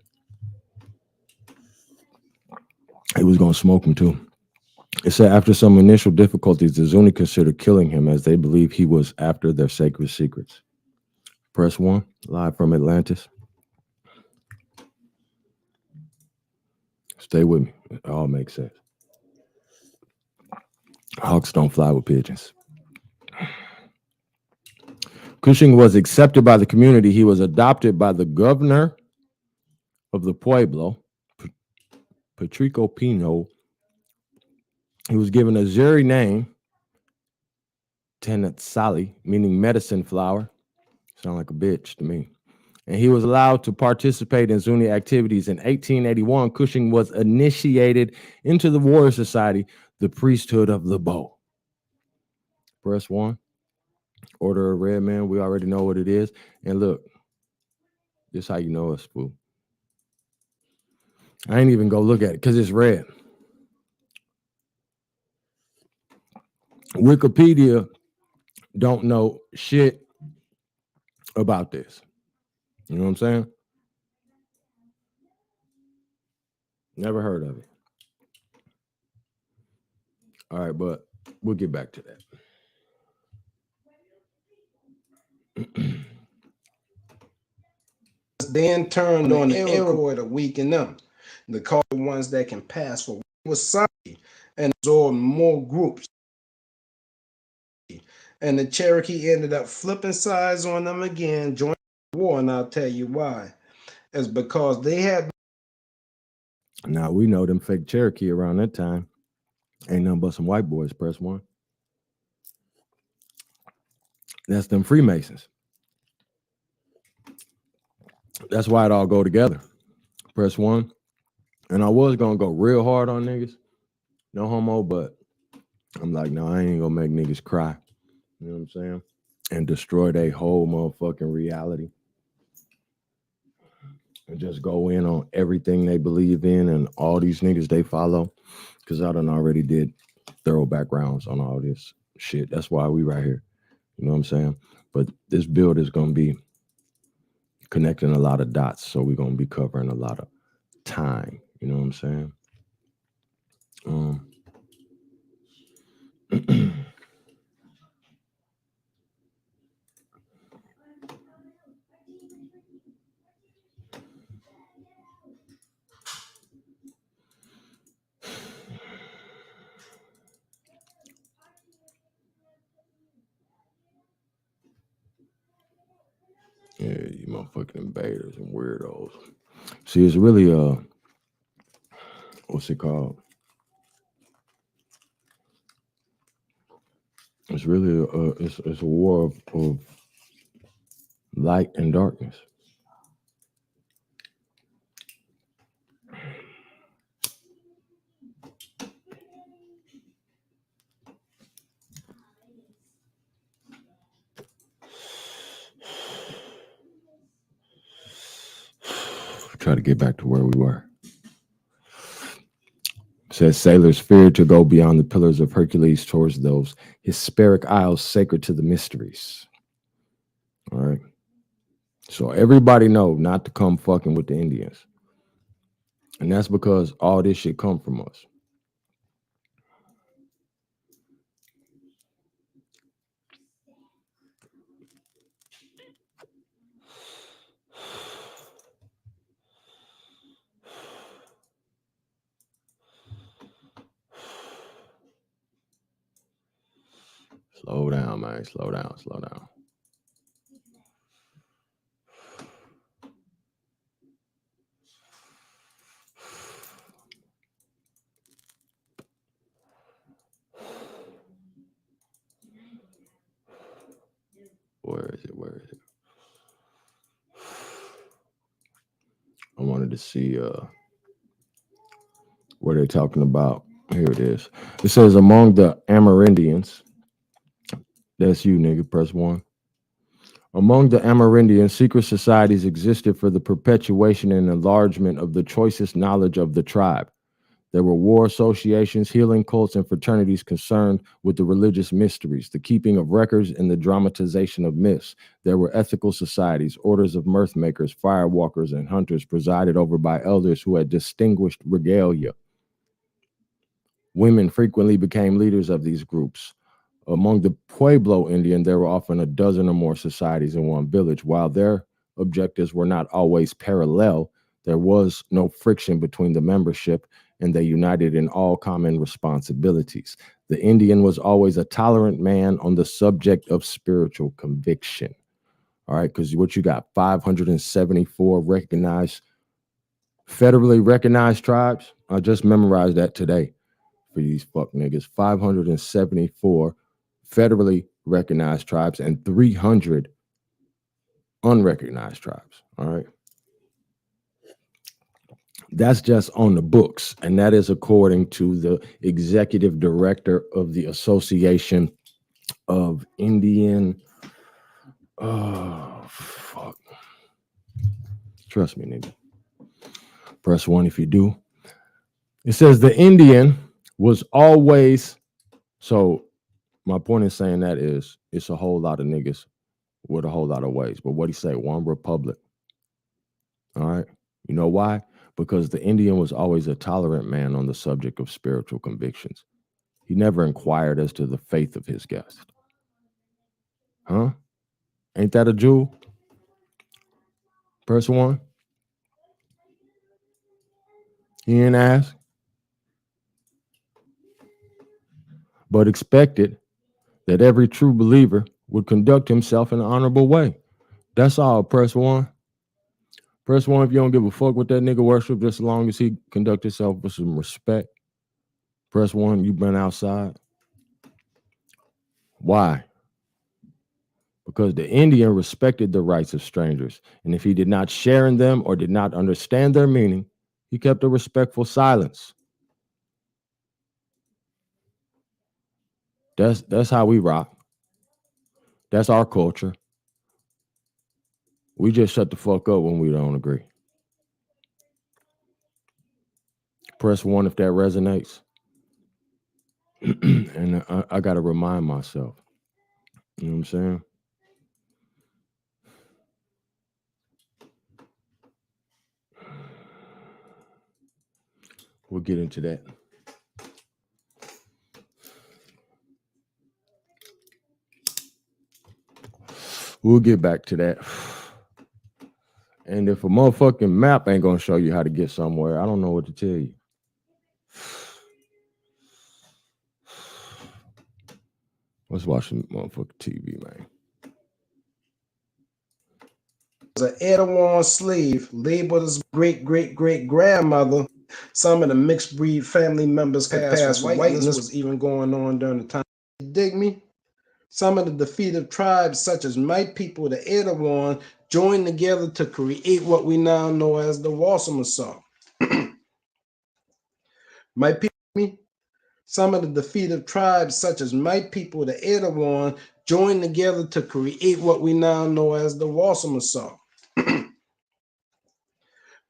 He was going to smoke him too. It said after some initial difficulties, the Zuni considered killing him as they believed he was after their sacred secrets. Press 1, live from Atlantis. Stay with me. It all makes sense. Hawks don't fly with pigeons. Cushing was accepted by the community. He was adopted by the governor of the Pueblo, Patrico Pino. He was given a Zuri name, Tenatsali, meaning medicine flower. Sound like a bitch to me. And he was allowed to participate in Zuni activities. In 1881, Cushing was initiated into the Warrior Society, the priesthood of the bow. Press 1. Order of Red Man. We already know what it is. And look, this is how you know it's fool. I ain't even go look at it because it's red. Wikipedia don't know shit about this. You know what I'm saying? Never heard of it. All right, but we'll get back to that. Then turned on the Iroquois to weaken them. The call the ones that can pass for Wasabi and absorb more groups. And the Cherokee ended up flipping sides on them again, joining the war, and I'll tell you why. It's because they had. Now we know them fake Cherokee around that time ain't nothing but some white boys. Press 1. That's them Freemasons. That's why it all go together. Press 1. And I was gonna go real hard on niggas, no homo, but I'm like, no, I ain't gonna make niggas cry. You know what I'm saying? And destroy their whole motherfucking reality. And just go in on everything they believe in and all these niggas they follow. Because I done already did thorough backgrounds on all this shit. That's why we right here. You know what I'm saying? But this build is going to be connecting a lot of dots. So we're going to be covering a lot of time. You know what I'm saying? Yeah, you motherfucking invaders and weirdos. See, it's really what's it called? It's really it's a war of light and darkness. Try to get back to where we were. It says sailors feared to go beyond the pillars of Hercules towards those Hesperic isles sacred to the mysteries. All right. So everybody know not to come fucking with the Indians. And that's because all this shit come from us. Slow down, man. Slow down. Slow down. Where is it? Where is it? I wanted to see what they're talking about. Here it is. It says among the Amerindians. That's you, nigga. Press 1. Among the Amerindians, secret societies existed for the perpetuation and enlargement of the choicest knowledge of the tribe. There were war associations, healing cults, and fraternities concerned with the religious mysteries, the keeping of records, and the dramatization of myths. There were ethical societies, orders of mirth makers, firewalkers, and hunters presided over by elders who had distinguished regalia. Women frequently became leaders of these groups. Among the Pueblo Indian, there were often a dozen or more societies in one village. While their objectives were not always parallel, there was no friction between the membership, and they united in all common responsibilities. The Indian was always a tolerant man on the subject of spiritual conviction. All right, because what you got, 574 federally recognized tribes. I just memorized that today for these fuck niggas. 574 federally recognized tribes and 300 unrecognized tribes. All right. That's just on the books, and that is according to the executive director of the Association of Indian. Oh, fuck. Trust me, nigga. Press 1 if you do. It says the Indian was always, so my point in saying that is it's a whole lot of niggas with a whole lot of ways. But what he say? One republic. All right. You know why? Because the Indian was always a tolerant man on the subject of spiritual convictions. He never inquired as to the faith of his guest. Huh? Ain't that a jewel? Press 1. He didn't ask, but expected that every true believer would conduct himself in an honorable way. That's all. Press 1. Press 1 if you don't give a fuck what that nigga worship, just as long as he conduct himself with some respect. Press 1, you've been outside. Why? Because the Indian respected the rights of strangers, and if he did not share in them or did not understand their meaning, he kept a respectful silence. That's how we rock. That's our culture. We just shut the fuck up when we don't agree. Press 1 if that resonates. And I got to remind myself. You know what I'm saying? We'll get into that. We'll get back to that. And if a motherfucking map ain't gonna show you how to get somewhere, I don't know what to tell you. Let's watch some motherfucking TV, man. Was an Erewhon slave labeled as great-great-great-grandmother. Some of the mixed breed family members could pass for whiteness was even going on during the time. You dig me? Some of the defeated tribes, such as my people, the Erewhon, joined together to create what we now know as the Wassamassaw. My people, some of the defeated tribes, such as my people, the Erewhon, joined together to create what we now know as the Wassamassaw.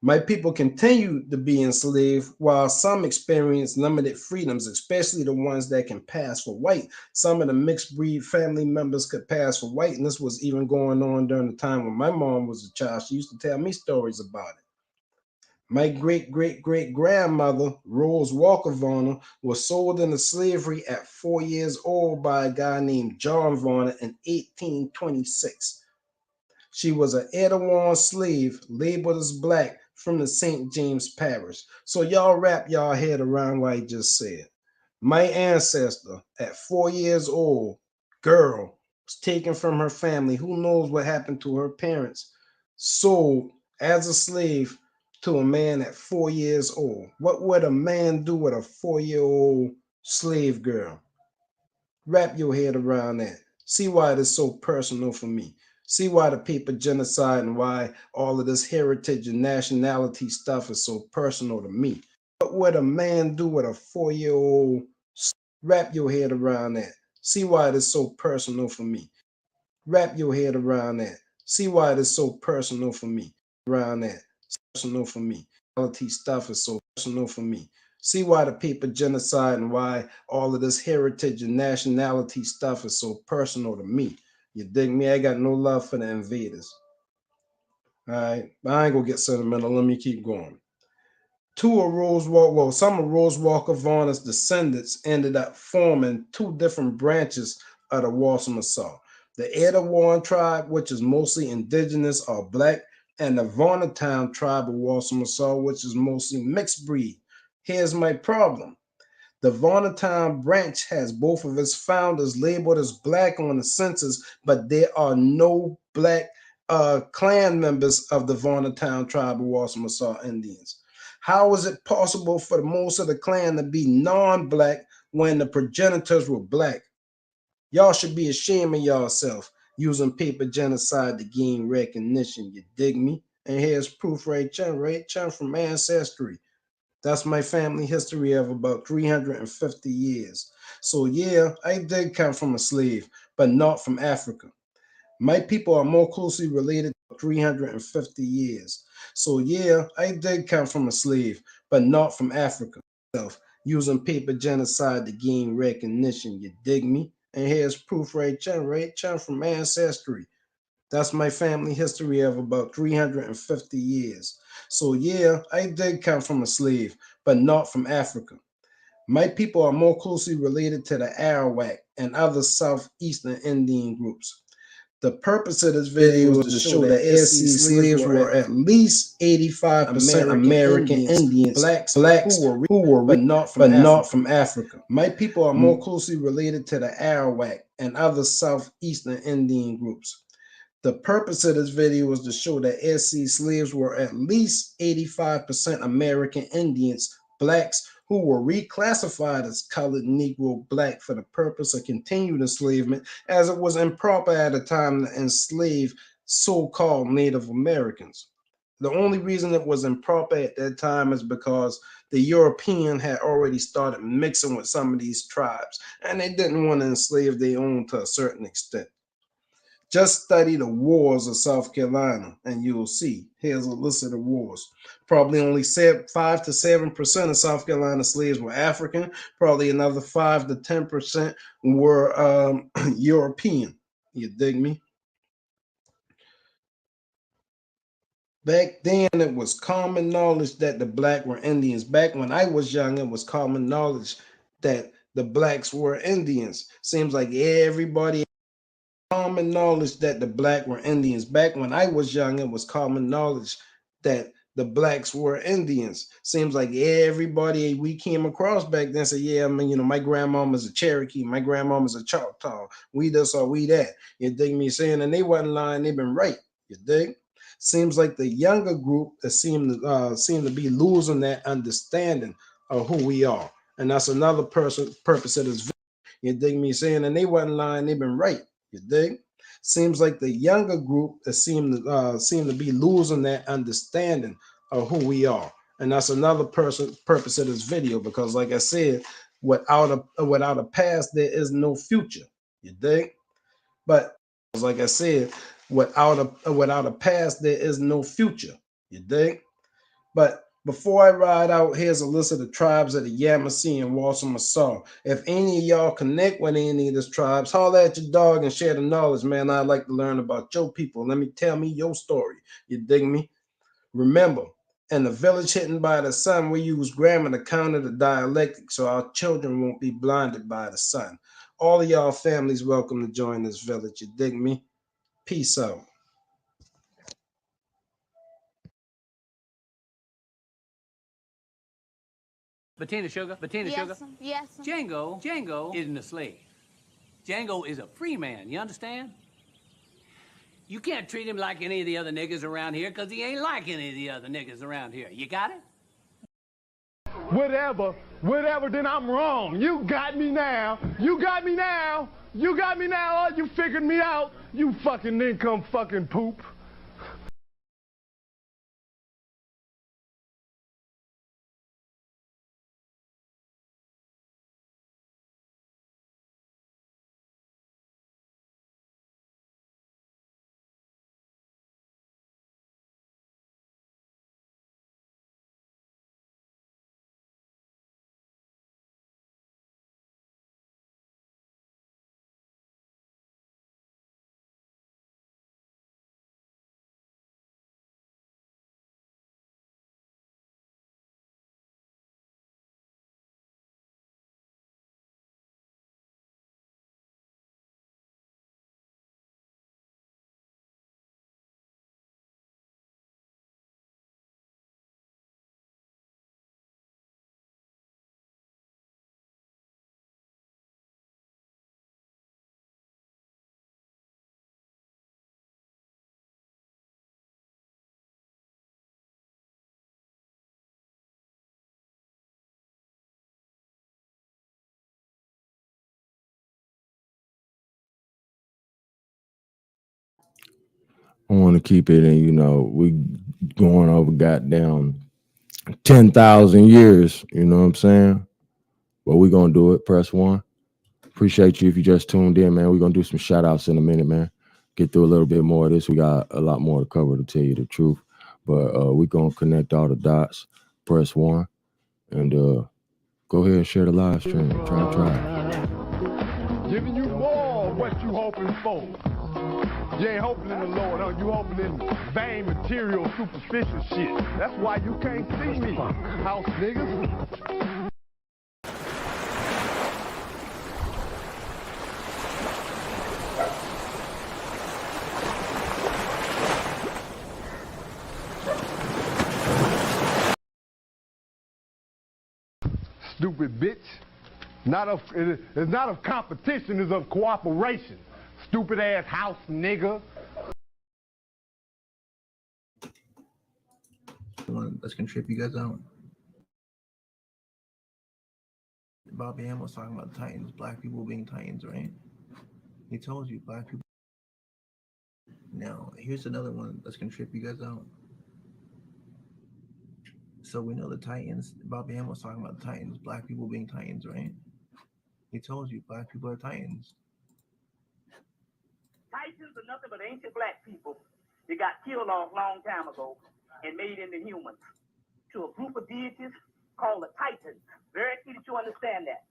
My people continued to be enslaved, while some experienced limited freedoms, especially the ones that can pass for white. Some of the mixed breed family members could pass for white, and this was even going on during the time when my mom was a child. She used to tell me stories about it. My great-great-great-grandmother, Rose Walker Varner, was sold into slavery at 4 years old by a guy named John Varner in 1826. She was an Erewhon slave labeled as black from the St. James Parish. So y'all wrap y'all head around what I just said. My ancestor, at 4 years old, girl, was taken from her family. Who knows what happened to her parents? Sold as a slave to a man at 4 years old. What would a man do with a 4-year-old slave girl? Wrap your head around that. See why it is so personal for me. See why the paper genocide and why all of this heritage and nationality stuff is so personal to me. What would a man do with a 4-year-old? Wrap your head around that. See why it is so personal for me. Wrap your head around that. See why it is so personal for me. Around that. Personal for me. Nationality stuff is so personal for me. See why the paper genocide and why all of this heritage and nationality stuff is so personal to me. You dig me? I got no love for the invaders. All right. I ain't gonna get sentimental. Let me keep going. Some of Rose Walker Varner's descendants ended up forming two different branches of the Wassamasaw. The Etowah tribe, which is mostly indigenous or black, and the Varnatown tribe of Wassamasaw, which is mostly mixed breed. Here's my problem. The Varnatown branch has both of its founders labeled as black on the census, but there are no black clan members of the Varnatown tribe of Wassamasaw Indians. How is it possible for most of the clan to be non-black when the progenitors were black? Y'all should be ashamed of yourself using paper genocide to gain recognition. You dig me? And here's proof right here from Ancestry. That's my family history of about 350 years. So yeah, I did come from a slave, but not from Africa. My people are more closely related to 350 years. So yeah, I did come from a slave, but not from Africa. Using paper genocide to gain recognition. You dig me? And here's proof right here from Ancestry. That's my family history of about 350 years. So yeah, I did come from a slave, but not from Africa. My people are more closely related to the Arawak and other southeastern Indian groups. The purpose of this video is to show that SC slaves were at least 85% American Indians, blacks who were but not from Africa. My people are more closely related to the Arawak and other southeastern Indian groups. The purpose of this video is to show that SC slaves were at least 85% American Indians, blacks who were reclassified as colored, Negro, black for the purpose of continued enslavement, as it was improper at the time to enslave so-called Native Americans. The only reason it was improper at that time is because the European had already started mixing with some of these tribes, and they didn't want to enslave their own to a certain extent. Just study the wars of South Carolina and you'll see. Here's a list of the wars. Probably only 5 to 7% of South Carolina slaves were African. Probably another 5 to 10% were European. You dig me? Back then, it was common knowledge that the black were Indians. Back when I was young, it was common knowledge that the blacks were Indians. Seems like everybody common knowledge that the black were Indians. Back when I was young, it was common knowledge that the blacks were Indians. Seems like everybody we came across back then said, yeah, I mean, my grandmama's a Cherokee, my grandmama's a Choctaw, we this or we that. You dig me saying? And they wasn't lying, they've been right. You dig? Seems like the younger group that seem to be losing that understanding of who we are. And that's another purpose of this video. You dig me saying? And they wasn't lying, they've been right. You dig? Seems like the younger group that seem to be losing that understanding of who we are, and that's another purpose of this video. Because, like I said, without a past, there is no future. You dig? But like I said, without a past, there is no future. You dig? But before I ride out, here's a list of the tribes of the Yamasee and Wassamasaw. If any of y'all connect with any of these tribes, holler at your dog and share the knowledge, man. I'd like to learn about your people. Tell me your story. You dig me? Remember, in the village hidden by the sun, we use grammar to counter the dialectic so our children won't be blinded by the sun. All of y'all families welcome to join this village. You dig me? Peace out. Bettina Sugar, Sugar. Yes. Django isn't a slave. Django is a free man, you understand? You can't treat him like any of the other niggas around here because he ain't like any of the other niggas around here. You got it? Whatever, then I'm wrong. You got me now. You got me now. Oh, you figured me out. You fucking income fucking poop. I want to keep it in, you know, we going over goddamn 10,000 years, you know what I'm saying? But we going to do it. Press 1. Appreciate you if you just tuned in, man. We're going to do some shout outs in a minute, man. Get through a little bit more of this. We got a lot more to cover, to tell you the truth. But we're going to connect all the dots. Press 1. And go ahead and share the live stream. Try. Giving you more of what you hoping for. You ain't hoping in the Lord, huh? You hoping in vain, material, superficial shit. That's why you can't see me, house niggas. Stupid bitch. It's not of competition, it's of cooperation. Stupid ass house nigga. That's gonna trip you guys out. Bobby M was talking about Titans, black people being Titans, right? He told you black people. Now, here's another one that's gonna trip you guys out. So we know the Titans, Bobby M was talking about the Titans, black people being Titans, right? He told you black people are Titans. Titans are nothing but ancient black people that got killed off long time ago and made into humans to a group of deities called the Titans. Very key that you understand that.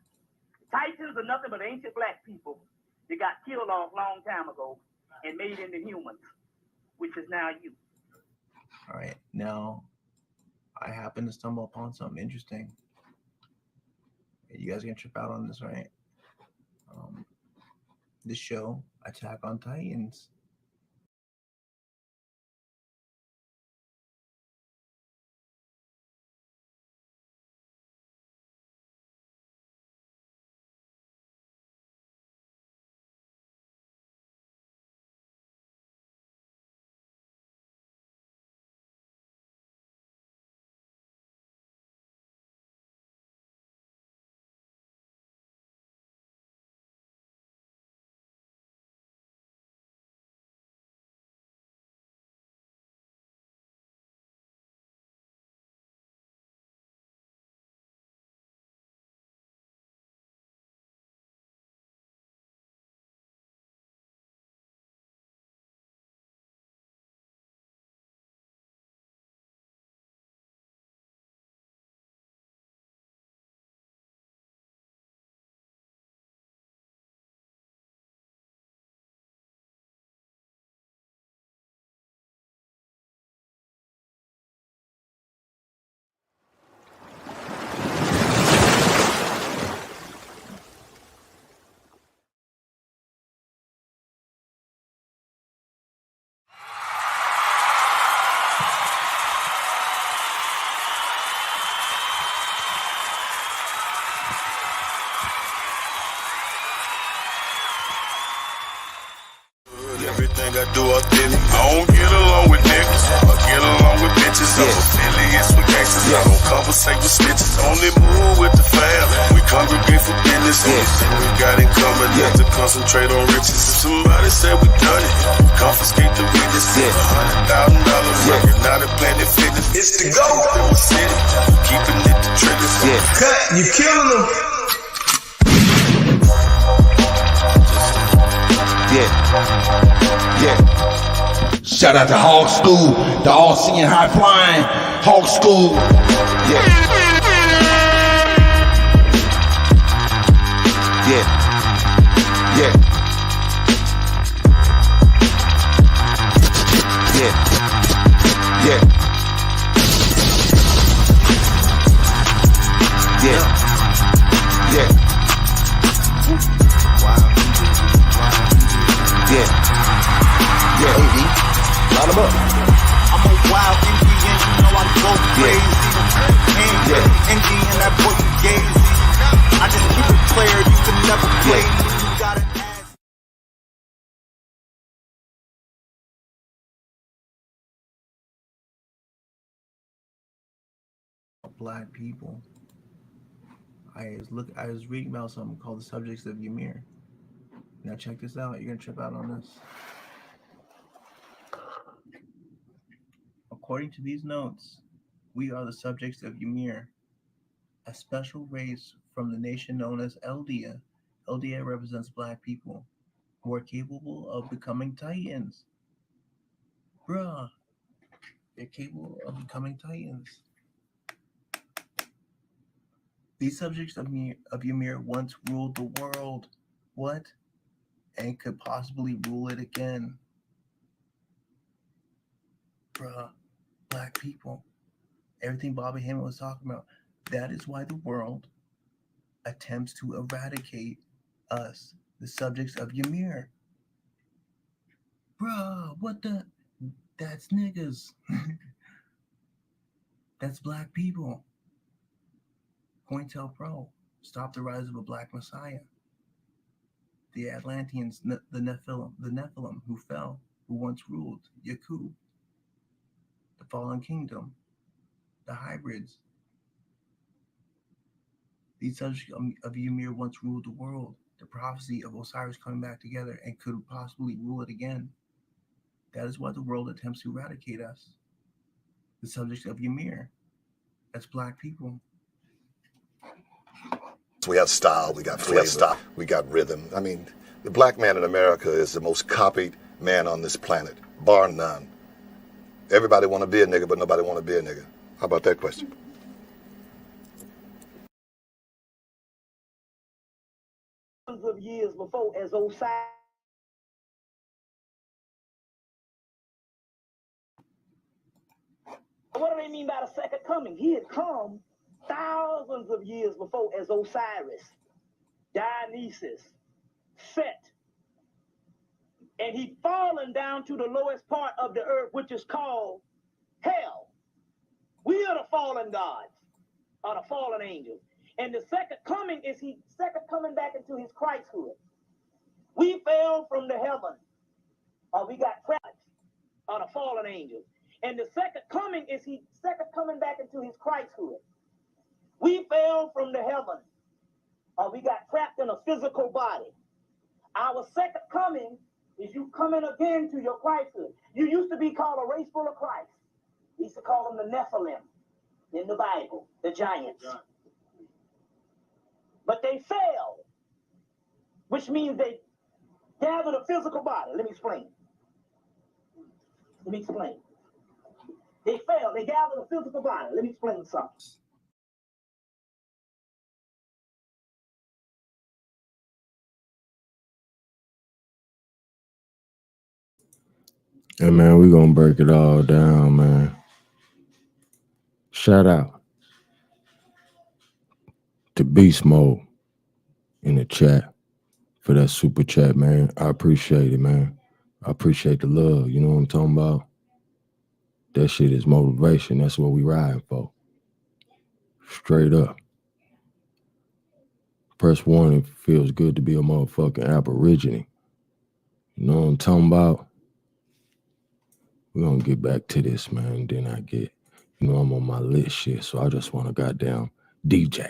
Titans are nothing but ancient black people that got killed off long time ago and made into humans, which is now you. All right, now I happen to stumble upon something interesting. You guys gonna trip out on this, right? This show, Attack on Titans. Everything I do authentic. I don't get along with niggas. I get along with bitches. I'm affiliates with gangsters. I don't conversate with snitches. Only move with the fam. We congregate for business. Only thing we got in common is to concentrate on riches. If somebody said we done it, we confiscate the witness. $100,000 record, not a Planet Fitness. It's the go. Keeping it the triggers. Cut, you killing them. Shout out to Hawk School, the all-seeing high flying Hawk School. Line them up. I'm a wild Indian, you know I go crazy. Indian, that boy you gazy. I just keep it clear, you can never play me. You gotta ask. Black people. I was reading about something called the subjects of Ymir. Now check this out. You're gonna trip out on this. According to these notes, we are the subjects of Ymir, a special race from the nation known as Eldia. Eldia represents black people who are capable of becoming titans. Bruh, they're capable of becoming titans. These subjects of Ymir once ruled the world. What? And could possibly rule it again. Bruh, black people. Everything Bobby Hemming was talking about. That is why the world attempts to eradicate us, the subjects of Ymir. Bruh, what the? That's niggas. That's black people. COINTELPRO, stop the rise of a black messiah. The Atlanteans, the Nephilim who fell, who once ruled, Yakub, the fallen kingdom, the hybrids. These subjects of Ymir once ruled the world. The prophecy of Osiris coming back together and could possibly rule it again. That is why the world attempts to eradicate us. The subjects of Ymir. That's black people. We have style, we got flavor, we got rhythm. I mean, the black man in America is the most copied man on this planet, bar none. Everybody want to be a nigga, but nobody want to be a nigga. How about that question? Of years before, as Osiris. What do they mean by the second coming? He had come thousands of years before as Osiris, Dionysus, Set, and he fallen down to the lowest part of the earth, which is called hell. We are the fallen gods, or the fallen angels. And the second coming is he second coming back into his Christhood. We fell from the heaven, or we got trapped, or the fallen angels. And the second coming is he second coming back into his Christhood. We fell from the heaven, or we got trapped in a physical body. Our second coming is you coming again to your Christhood. You used to be called a race full of Christ. We used to call them the Nephilim in the Bible, the giants. But they fell, which means they gathered a physical body. Let me explain. They fell. They gathered a physical body. Let me explain something. Hey man, we gonna break it all down, man. Shout out to Beast Mode in the chat for that super chat, man. I appreciate it, man. I appreciate the love. You know what I'm talking about? That shit is motivation. That's what we riding for. Straight up. Press 1, it feels good to be a motherfucking Aborigine. You know what I'm talking about? We're gonna get back to this, man. Then I get, you know, I'm on my lit shit, so I just want to goddamn DJ.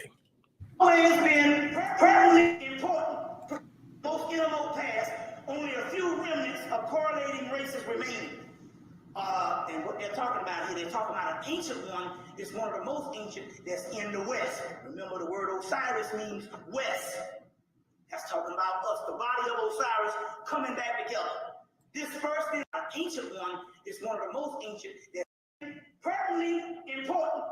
Always been very important. Most MMO past, only a few remnants of correlating races remaining. And what they're talking about here, they're talking about an ancient one. It's one of the most ancient that's in the West. Remember, the word Osiris means West. That's talking about us, the body of Osiris coming back together. This first is an ancient one. It's one of the most ancient that's permanently important.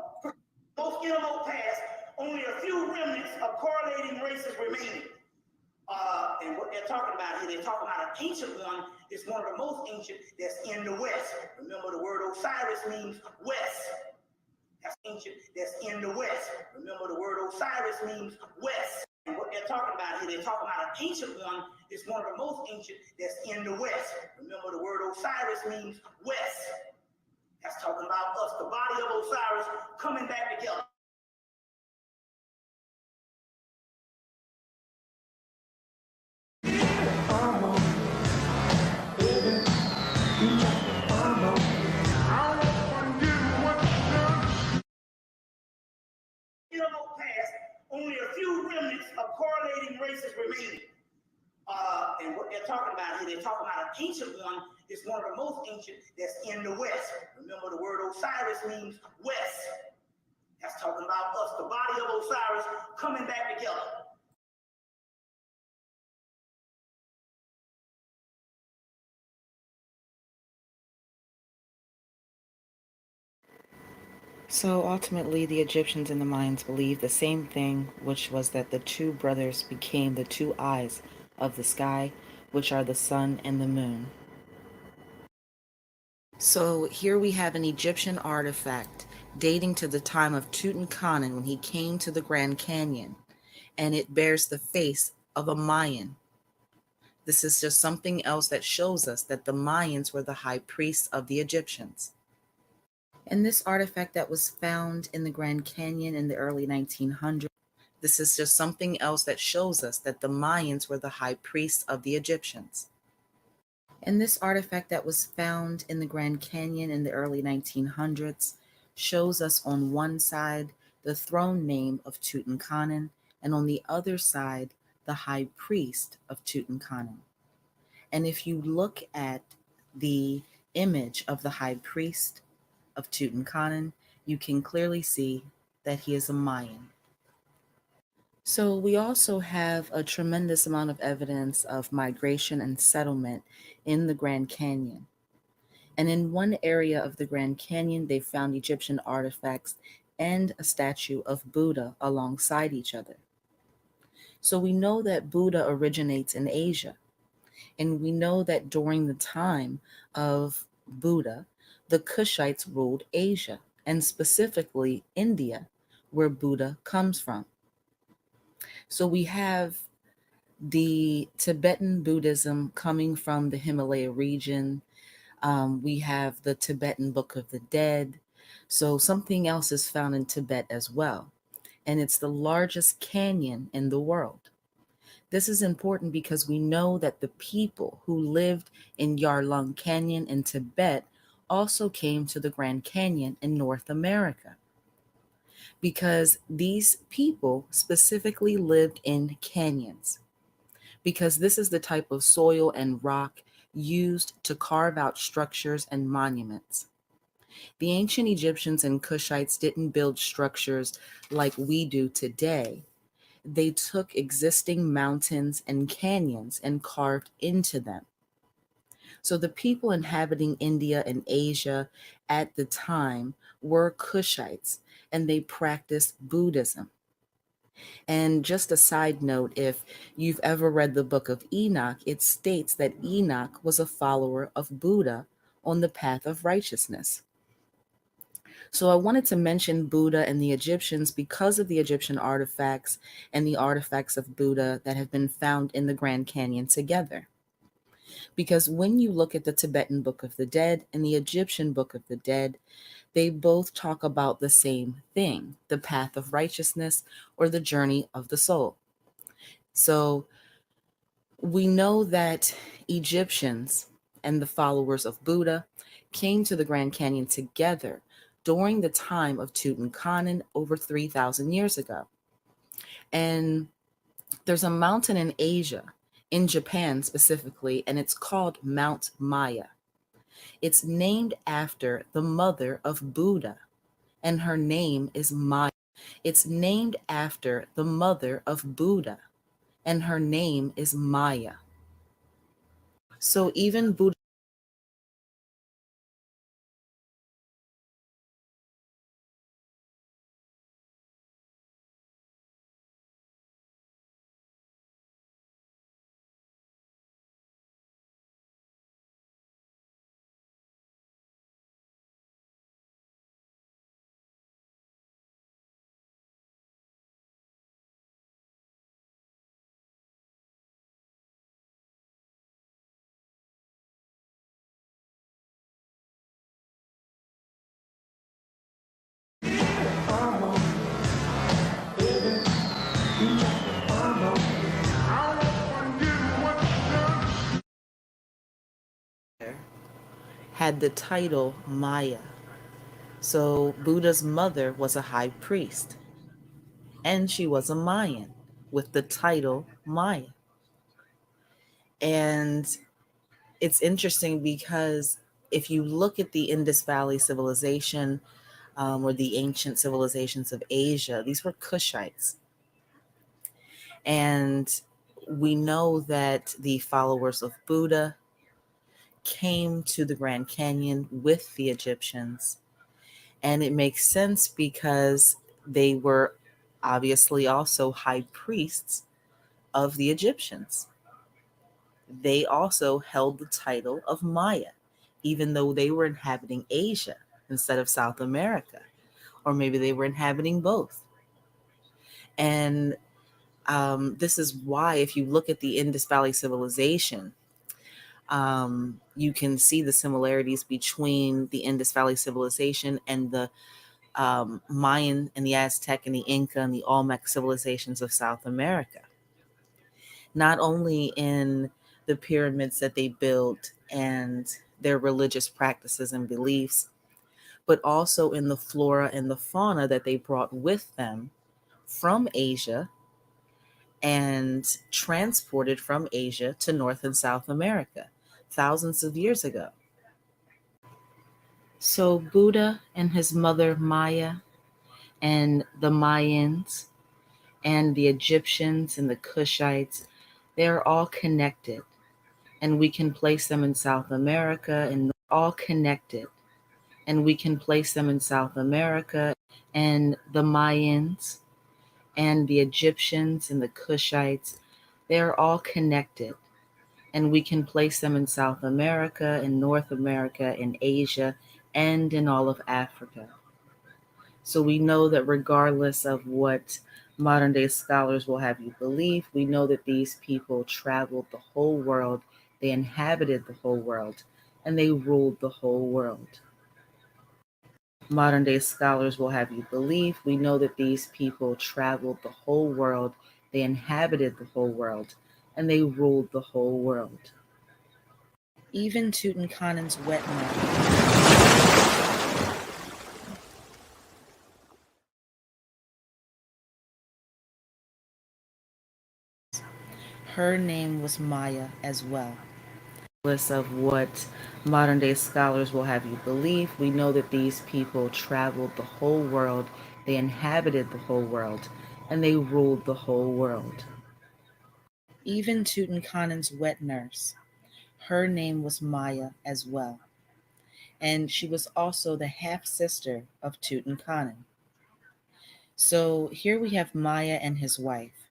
Most MMO past, only a few remnants of correlating races remaining. And what they're talking about here, they're talking about an ancient one. It's one of the most ancient that's in the West. Remember, the word Osiris means West. That's ancient that's in the West. Remember, the word Osiris means West. And what they're talking about here, they're talking about an ancient one. It's one of the most ancient that's in the West. Remember, the word Osiris means West. That's talking about us, the body of Osiris coming back together. Only a few remnants of correlating races remaining. And what they're talking about here, they're talking about an ancient one. It's one of the most ancient that's in the West. Remember, the word Osiris means West. That's talking about us, the body of Osiris coming back together. So ultimately, the Egyptians and the Mayans believed the same thing, which was that the two brothers became the two eyes of the sky, which are the sun and the moon. So here we have an Egyptian artifact dating to the time of Tutankhamun when he came to the Grand Canyon, and it bears the face of a Mayan. This is just something else that shows us that the Mayans were the high priests of the Egyptians. And this artifact that was found in the Grand Canyon in the early 1900s, this is just something else that shows us that the Mayans were the high priests of the Egyptians. And this artifact that was found in the Grand Canyon in the early 1900s shows us on one side the throne name of Tutankhamun, and on the other side, the high priest of Tutankhamun. And if you look at the image of the high priest of Tutankhamun, you can clearly see that he is a Mayan. So we also have a tremendous amount of evidence of migration and settlement in the Grand Canyon. And in one area of the Grand Canyon, they found Egyptian artifacts and a statue of Buddha alongside each other. So we know that Buddha originates in Asia. And we know that during the time of Buddha, the Kushites ruled Asia, and specifically India, where Buddha comes from. So we have the Tibetan Buddhism coming from the Himalaya region. We have the Tibetan Book of the Dead. So something else is found in Tibet as well. And it's the largest canyon in the world. This is important because we know that the people who lived in Yarlung Canyon in Tibet also came to the Grand Canyon in North America, because these people specifically lived in canyons, because this is the type of soil and rock used to carve out structures and monuments. The ancient Egyptians and Kushites didn't build structures like we do today. They took existing mountains and canyons and carved into them. So the people inhabiting India and Asia at the time were Kushites, and they practiced Buddhism. And just a side note, if you've ever read the book of Enoch, it states that Enoch was a follower of Buddha on the path of righteousness. So I wanted to mention Buddha and the Egyptians because of the Egyptian artifacts and the artifacts of Buddha that have been found in the Grand Canyon together. Because when you look at the Tibetan Book of the Dead and the Egyptian Book of the Dead, they both talk about the same thing, the path of righteousness or the journey of the soul. So we know that Egyptians and the followers of Buddha came to the Grand Canyon together during the time of Tutankhamun over 3,000 years ago. And there's a mountain in Asia, in Japan specifically, and it's called Mount Maya. It's named after the mother of Buddha, and her name is Maya. It's named after the mother of Buddha, and her name is Maya. So even Buddha had the title Maya. So Buddha's mother was a high priest, and she was a Mayan with the title Maya. And it's interesting because if you look at the Indus Valley civilization or the ancient civilizations of Asia, these were Kushites. And we know that the followers of Buddha came to the Grand Canyon with the Egyptians. And it makes sense because they were obviously also high priests of the Egyptians. They also held the title of Maya, even though they were inhabiting Asia instead of South America, or maybe they were inhabiting both. And this is why, if you look at the Indus Valley civilization, you can see the similarities between the Indus Valley civilization and the Mayan and the Aztec and the Inca and the Olmec civilizations of South America. Not only in the pyramids that they built and their religious practices and beliefs, but also in the flora and the fauna that they brought with them from Asia and transported from Asia to North and South America thousands of years ago. So Buddha and his mother Maya and the Mayans and the Egyptians and the Kushites, they're all connected. And we can place them in South America and all connected. And we can place them in South America and the Mayans and the Egyptians and the Kushites, they're all connected. And we can place them in South America, in North America, in Asia, and in all of Africa. So we know that regardless of what modern day scholars will have you believe, we know that these people traveled the whole world, they inhabited the whole world, and they ruled the whole world. Modern day scholars will have you believe, we know that these people traveled the whole world, they inhabited the whole world, and they ruled the whole world. Even Tutankhamun's wet her name was Maya as well. Of what modern day scholars will have you believe, we know that these people traveled the whole world, they inhabited the whole world, and they ruled the whole world. Even Tutankhamun's wet nurse, her name was Maya as well. And she was also the half-sister of Tutankhamun. So here we have Maya and his wife.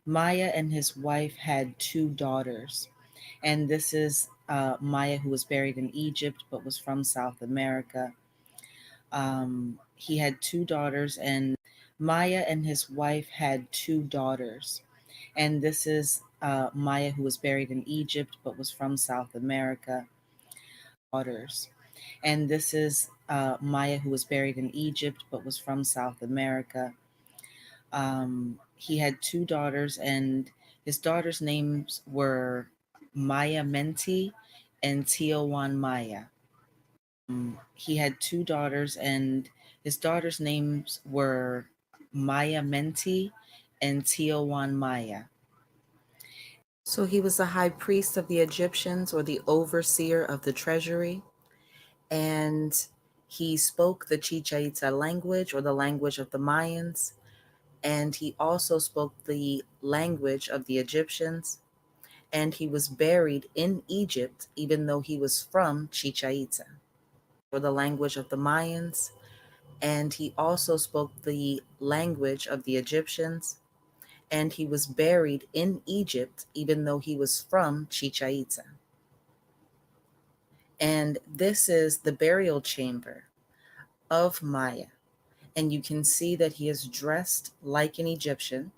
Maya and his wife had 2 daughters. And this is Maya, who was buried in Egypt, but was from South America. He had 2 daughters, and Maya and his wife had 2 daughters. And this is Maya, who was buried in Egypt, but was from South America. And this is Maya, who was buried in Egypt, but was from South America. He had 2 daughters, and his daughters' names were Maya Menti and Tiowan Maya. He had 2 daughters, and his daughters' names were Maya Menti and Tiowan Maya. So he was the high priest of the Egyptians, or the overseer of the treasury, and he spoke the Chichen Itza language, or the language of the Mayans, and he also spoke the language of the Egyptians. And he was buried in Egypt, even though he was from Chichen Itza, or the language of the Mayans. And he also spoke the language of the Egyptians. And he was buried in Egypt, even though he was from Chichen Itza. And this is the burial chamber of Maya. And you can see that he is dressed like an Egyptian.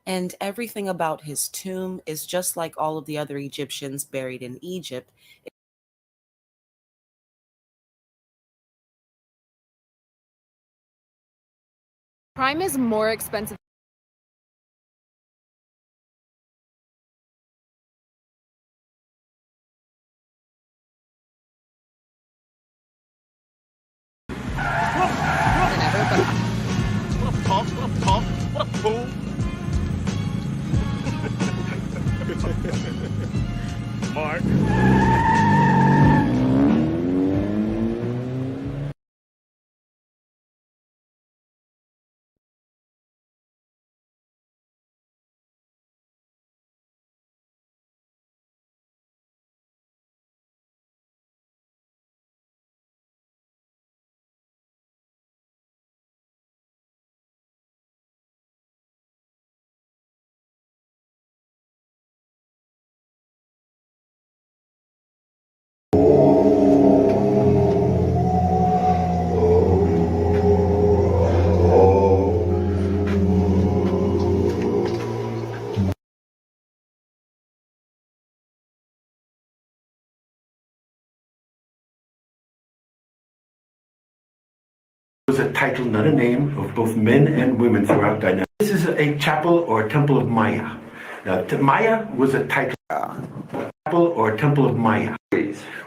And everything about his tomb is just like all of the other Egyptians buried in Egypt. Crime is more expensive. What a punk, what a punk, what a fool. Mark. Was a title, not a name, of both men and women throughout dynasty. This is a chapel or temple of Maya. Now, Maya was a title. Chapel or temple of Maya.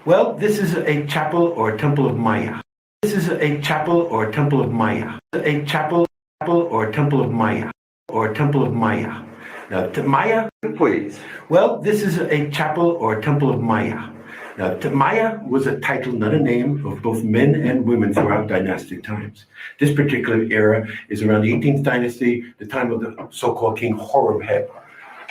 Well, this is a chapel or temple of Maya. This is a chapel or temple of Maya. A chapel or temple of Maya. Or temple of Maya. Now, Maya, please. Well, this is a chapel or temple of Maya. Now, Maya was a title, not a name, of both men and women throughout dynastic times. This particular era is around the 18th dynasty, the time of the so-called King Horeb.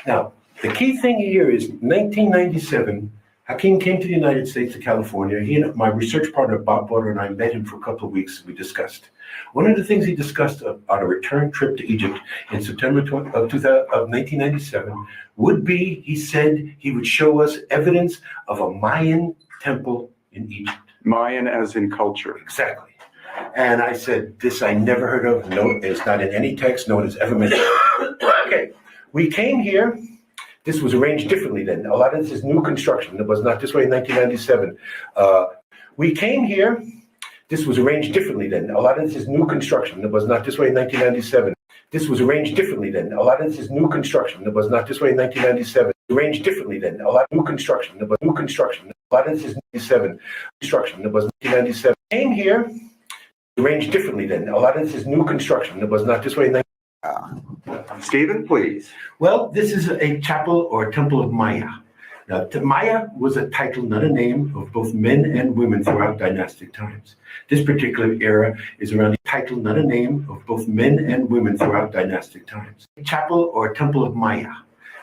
Now, the key thing here is 1997, Hakim came to the United States to California. He and my research partner, Bob Butter, and I met him for a couple of weeks. We discussed. One of the things he discussed on a return trip to Egypt in September of 1997 would be, he said he would show us evidence of a Mayan temple in Egypt. Mayan as in culture. Exactly. And I said, this I never heard of. No, it's not in any text. No one has ever mentioned it. Okay. We came here. This was arranged differently then. A lot of this is new construction. It was not this way in 1997. We came here. This was arranged differently then. A lot of this is new construction. It was not this way in 1997. This was arranged differently then. A lot of this is new construction. It was not this way in 1997. Arranged differently then. A lot of new construction. It was new construction. A lot of this is 97 construction. It was 1997. Came here. Arranged differently then. A lot of this is new construction. It was not this way in 1997. Stephen, please. Well, this is a chapel or temple of Maya. Now, Maya was a title, not a name, of both men and women throughout dynastic times. This particular era is around the title, not a name, of both men and women throughout dynastic times. Chapel or temple of Maya.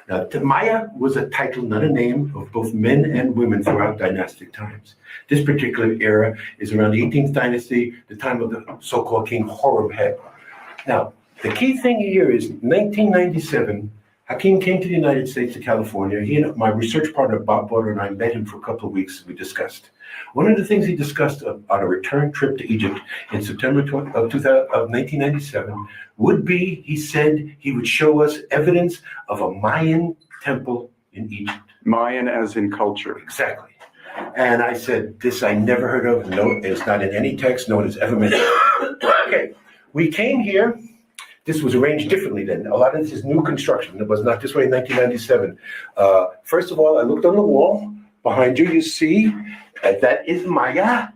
Now, Maya was a title, not a name, of both men and women throughout dynastic times. This particular era is around the 18th dynasty, the time of the so-called King Horeb. Now, the key thing here is 1997, Hakim came to the United States to California. He and my research partner, Bob Butter, and I met him for a couple of weeks. We discussed. One of the things he discussed on a return trip to Egypt in September of 1997 would be, he said he would show us evidence of a Mayan temple in Egypt. Mayan as in culture. Exactly. And I said, this I never heard of. No, it's not in any text. No one has ever mentioned it. Okay. We came here. This was arranged differently then. A lot of this is new construction. It was not this way in 1997. First of all, I looked on the wall. Behind you, you see that is Maya,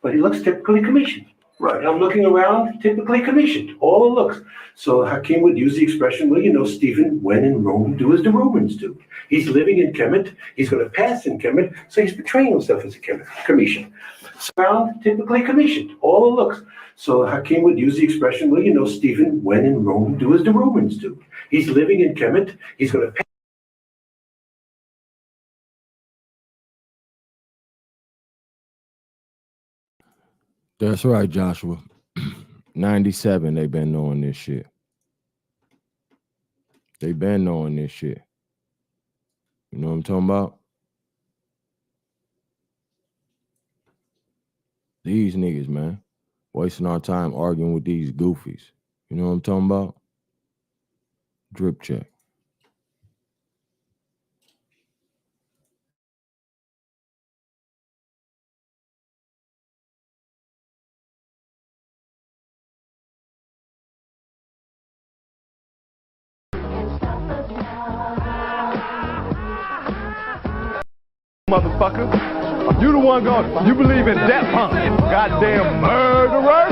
but it looks typically commissioned. Right. And I'm looking around, typically commissioned. All it looks. So Hakim would use the expression, well, you know, Stephen, when in Rome, do as the Romans do. He's living in Kemet. He's going to pass in Kemet, so he's portraying himself as a commission. So typically commissioned. All it looks. So Hakim would use the expression, well, you know, Stephen, when in Rome, do as the Romans do. He's living in Kemet. He's going to pass. That's right, Joshua. 97, they've been knowing this shit. They've been knowing this shit. You know what I'm talking about? These niggas, man. Wasting our time arguing with these goofies. You know what I'm talking about? Drip check. Motherfucker, you the one you believe in death, huh? Goddamn murderer!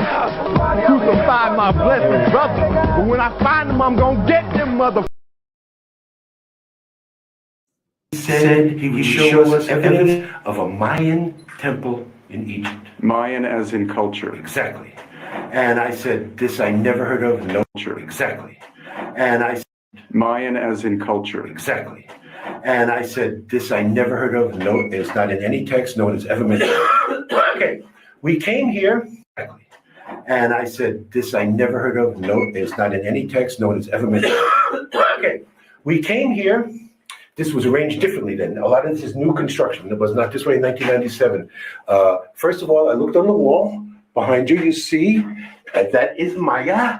Crucify my blessed brother, but when I find them, I'm gonna get them, motherfucker. He said he would show us evidence of a Mayan temple in Egypt. Mayan as in culture. Exactly. And I said, this I never heard of. No. Exactly. And I said, Mayan as in culture. Exactly. And I said, this I never heard of. No, it's not in any text. No one has ever mentioned. Okay. We came here. Exactly. And I said, this I never heard of. No, it's not in any text. No one has ever mentioned. Okay. We came here. This was arranged differently then. A lot of this is new construction. It was not this way in 1997. First of all, I looked on the wall. Behind you see that is Maya,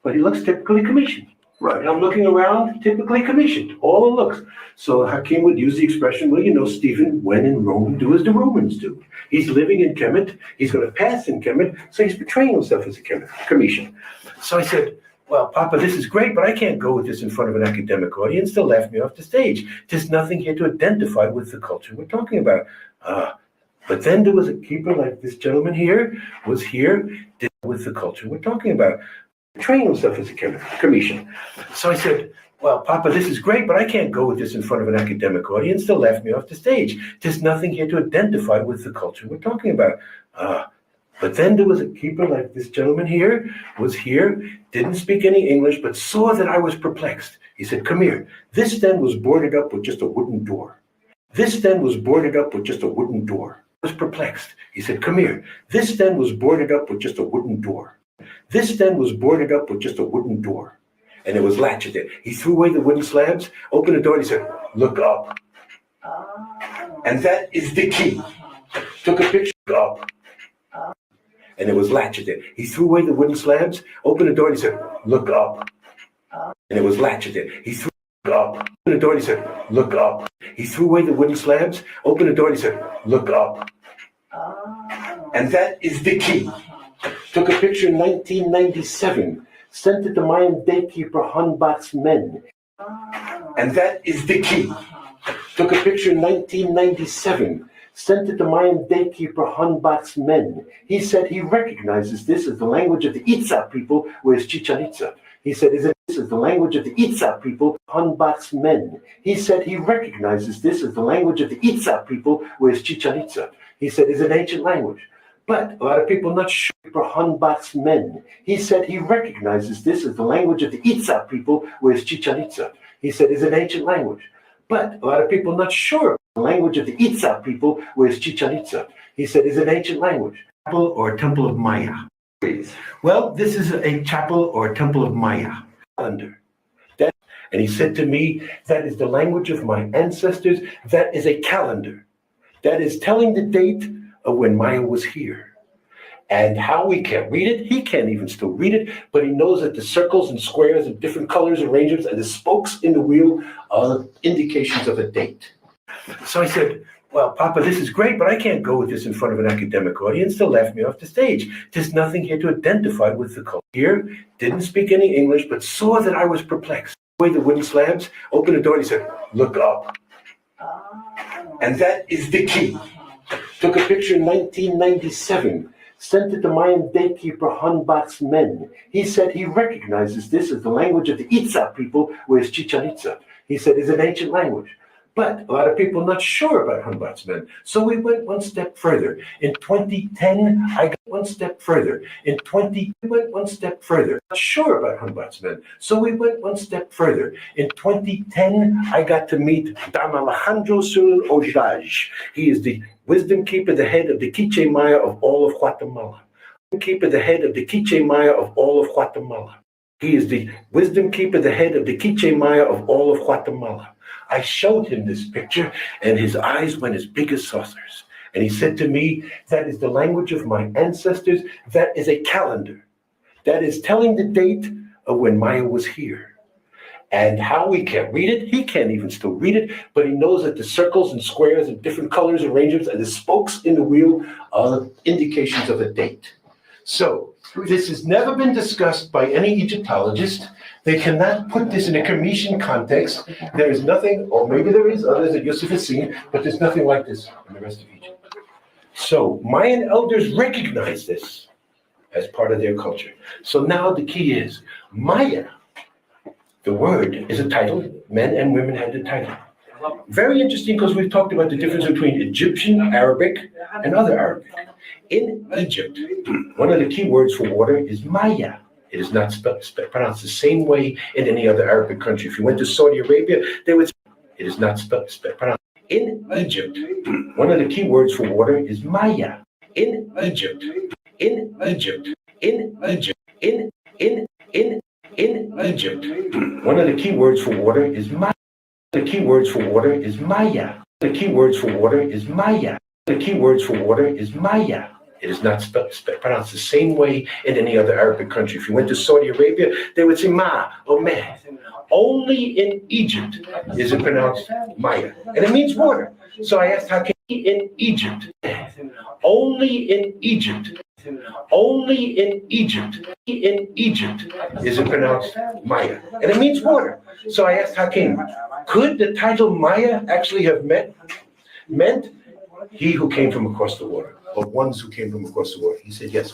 but he looks typically commissioned. Right. And I'm looking around, typically commissioned. All the looks. So Hakim would use the expression, well, you know, Stephen, when in Rome, do as the Romans do. He's living in Kemet. He's going to pass in Kemet, so he's portraying himself as a Commission. So I said, well, Papa, this is great, but I can't go with this in front of an academic audience. They'll laugh me off the stage. There's nothing here to identify with the culture we're talking about. But then there was a keeper like this gentleman here, was here with the culture we're talking about, portraying himself as a Commission. So I said, well, Papa, this is great, but I can't go with this in front of an academic audience. They'll laugh me off the stage. There's nothing here to identify with the culture we're talking about. But then there was a keeper like this gentleman here, was here, didn't speak any English, but saw that I was perplexed. He said, come here. This den was boarded up with just a wooden door. This den was boarded up with just a wooden door. I was perplexed. He said, come here. This den was boarded up with just a wooden door. This den was boarded up with just a wooden door. And it was latched there. He threw away the wooden slabs, opened the door, and he said, look up. And that is the key. Took a picture up. And it was latched there. He threw away the wooden slabs, opened the door, and he said, look up. And it was latched there. He threw up. Opened the door, and he said, look up. He threw away the wooden slabs, opened the door, and he said, look up. And that is the key. Took a picture in 1997, sent it to Mayan daykeeper Hanbat's men. And that is the key. Took a picture in 1997, sent it to Mayan daykeeper Hanbat's men. He said he recognizes this as the language of the Itza people, whereas Chichen Itza. He said, this is the language of the Itza people, Hanbat's men. He said he recognizes this as the language of the Itza people, whereas Chichen Itza. He said, it's an ancient language. But a lot of people not sure for Hanbat's men. He said he recognizes this as the language of the Itza people, whereas Chichen Itza. He said, it's an ancient language. But a lot of people not sure the language of the Itza people, whereas Chichen Itza. He said, it's an ancient language. Chapel or temple of Maya. Please. Well, this is a chapel or temple of Maya. Calendar. And he said to me, that is the language of my ancestors. That is a calendar. That is telling the date of when Maya was here. And how we can't read it, he can't even still read it, but he knows that the circles and squares and different colors, arrangements, and the spokes in the wheel are indications of a date. So I said, well, Papa, this is great, but I can't go with this in front of an academic audience. They'll laugh me off the stage. There's nothing here to identify with the culture. Here, didn't speak any English, but saw that I was perplexed. Away the wooden slabs, opened the door, and he said, look up. And that is the key. Took a picture in 1997, sent it to Mayan daykeeper Hanbat's men. He said he recognizes this as the language of the Itza people, whereas Chichen Itza. He said it's an ancient language. But a lot of people not sure about Hanbat's men. So we went one step further. In 2010, I got one step further. In 20, we went one step further. Not sure about Hanbat's men. So we went one step further. In 2010, I got to meet Don Alejandro Sul Ojaj. He is the wisdom keeper, the head of the Quiche Maya of all of Guatemala. Keeper, the head of the Quiche Maya of all of Guatemala. He is the wisdom keeper, the head of the Quiche Maya of all of Guatemala. I showed him this picture, and his eyes went as big as saucers. And he said to me, that is the language of my ancestors. That is a calendar. That is telling the date of when Maya was here. And how we can't read it, he can't even still read it, but he knows that the circles and squares and different colors, arrangements, and the spokes in the wheel are indications of a date. So this has never been discussed by any Egyptologist. They cannot put this in a Commission context. There is nothing, or maybe there is others that Yusuf has seen, but there's nothing like this in the rest of Egypt. So Mayan elders recognize this as part of their culture. So now the key is Maya. The word is a title. Men and women had the title. Very interesting because we've talked about the difference between Egyptian, Arabic, and other Arabic. In Egypt, one of the key words for water is Maya. It is not pronounced the same way in any other Arabic country. If you went to Saudi Arabia, they would. It is not pronounced. In Egypt, one of the key words for water is Maya. In Egypt, in Egypt, in Egypt, in Egypt, one of the key words for water is Maya. The key words for water is Maya. The key words for water is Maya. The key words for water is Maya. It is not pronounced the same way in any other Arabic country. If you went to Saudi Arabia, they would say Ma or Meh. Only in Egypt is it pronounced Maya. And it means water. So I asked, how can in Egypt? Only in Egypt. Only in Egypt. In Egypt is it pronounced Maya. And it means water. So I asked Hakim, could the title Maya actually have meant he who came from across the water, or ones who came from across the water? He said, yes.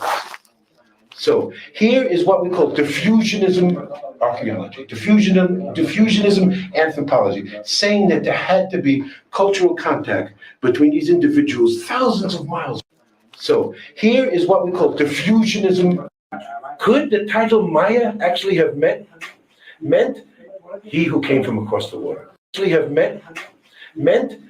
So here is what we call diffusionism archaeology, diffusionism anthropology, saying that there had to be cultural contact between these individuals thousands of miles. So here is what we call diffusionism. Could the title Maya actually have meant he who came from across the water? Actually have meant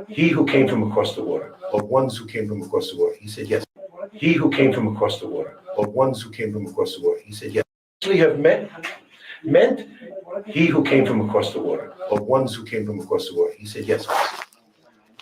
he who came from across the water, or ones who came from across the water? He said, yes. He who came from across the water, or ones who came from across the water? He said, yes. Actually have meant he who came from across the water, or ones who came from across the water? He said, yes.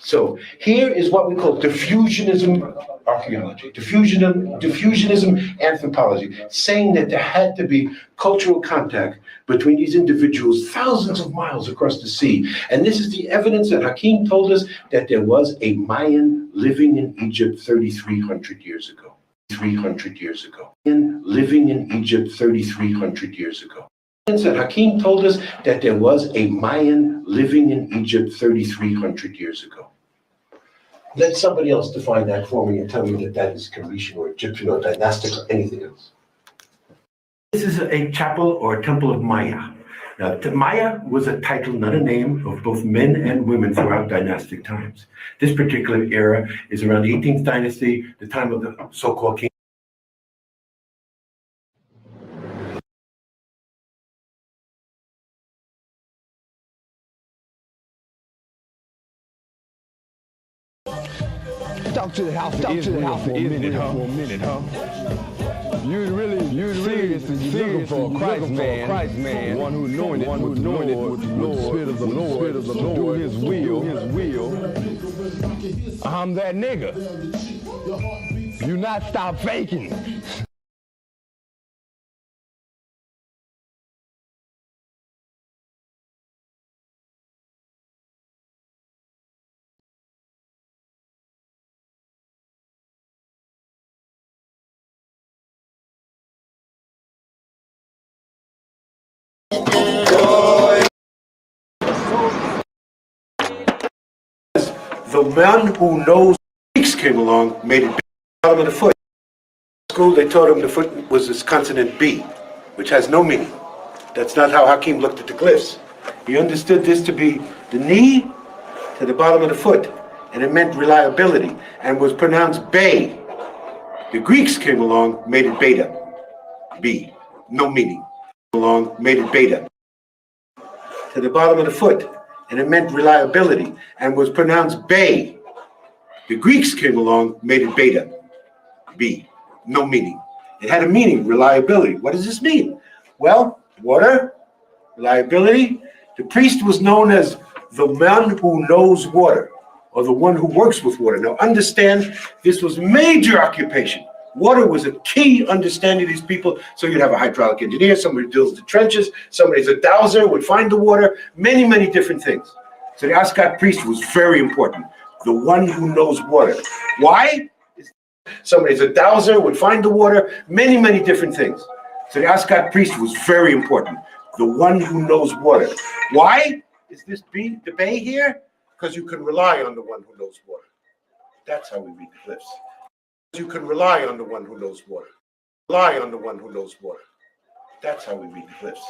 So here is what we call diffusionism archaeology, diffusionism anthropology, saying that there had to be cultural contact between these individuals thousands of miles across the sea. And this is the evidence that Hakim told us that there was a Mayan living in Egypt 3,300 years ago. 300 years ago. Living in Egypt 3,300 years ago. That Hakim told us that there was a Mayan living in Egypt 3,300 years ago. Let somebody else define that for me and tell me that that is Grecian or Egyptian or dynastic or anything else. This is a chapel or a temple of Maya. Now, Maya was a title, not a name, of both men and women throughout dynastic times. This particular era is around the 18th dynasty, the time of the so-called king. Talk to the house of Israel for a minute, huh? You really serious and you looking for a Christ man, one who anointed with the Lord, the Spirit of the Lord, to do His will. I'm that nigga. You not stop faking. The man who knows Greeks came along, made it bottom of the foot. In school, they taught him the foot was this consonant B, which has no meaning. That's not how Hakim looked at the glyphs. He understood this to be the knee to the bottom of the foot, and it meant reliability, and was pronounced Bay. The Greeks came along, made it beta, B, no meaning. Along, made it beta to the bottom of the foot, and it meant reliability, and was pronounced Bay. The Greeks came along, made it beta, B, no meaning. It had a meaning, reliability. What does this mean? Well, water, reliability. The priest was known as the man who knows water, or the one who works with water. Now understand, this was major occupation. Water was a key understanding of these people. So you'd have a hydraulic engineer, somebody who drills the trenches, somebody's a dowser, would find the water, many, many different things. So the Ascot priest was very important, the one who knows water. Why? Somebody's a dowser, would find the water, many, many different things. So the Ascot priest was very important, the one who knows water. Why is this the bay here? Because you can rely on the one who knows water. That's how we read the glyphs. You can rely on the one who knows water. Rely on the one who knows water. That's how we read the glyphs.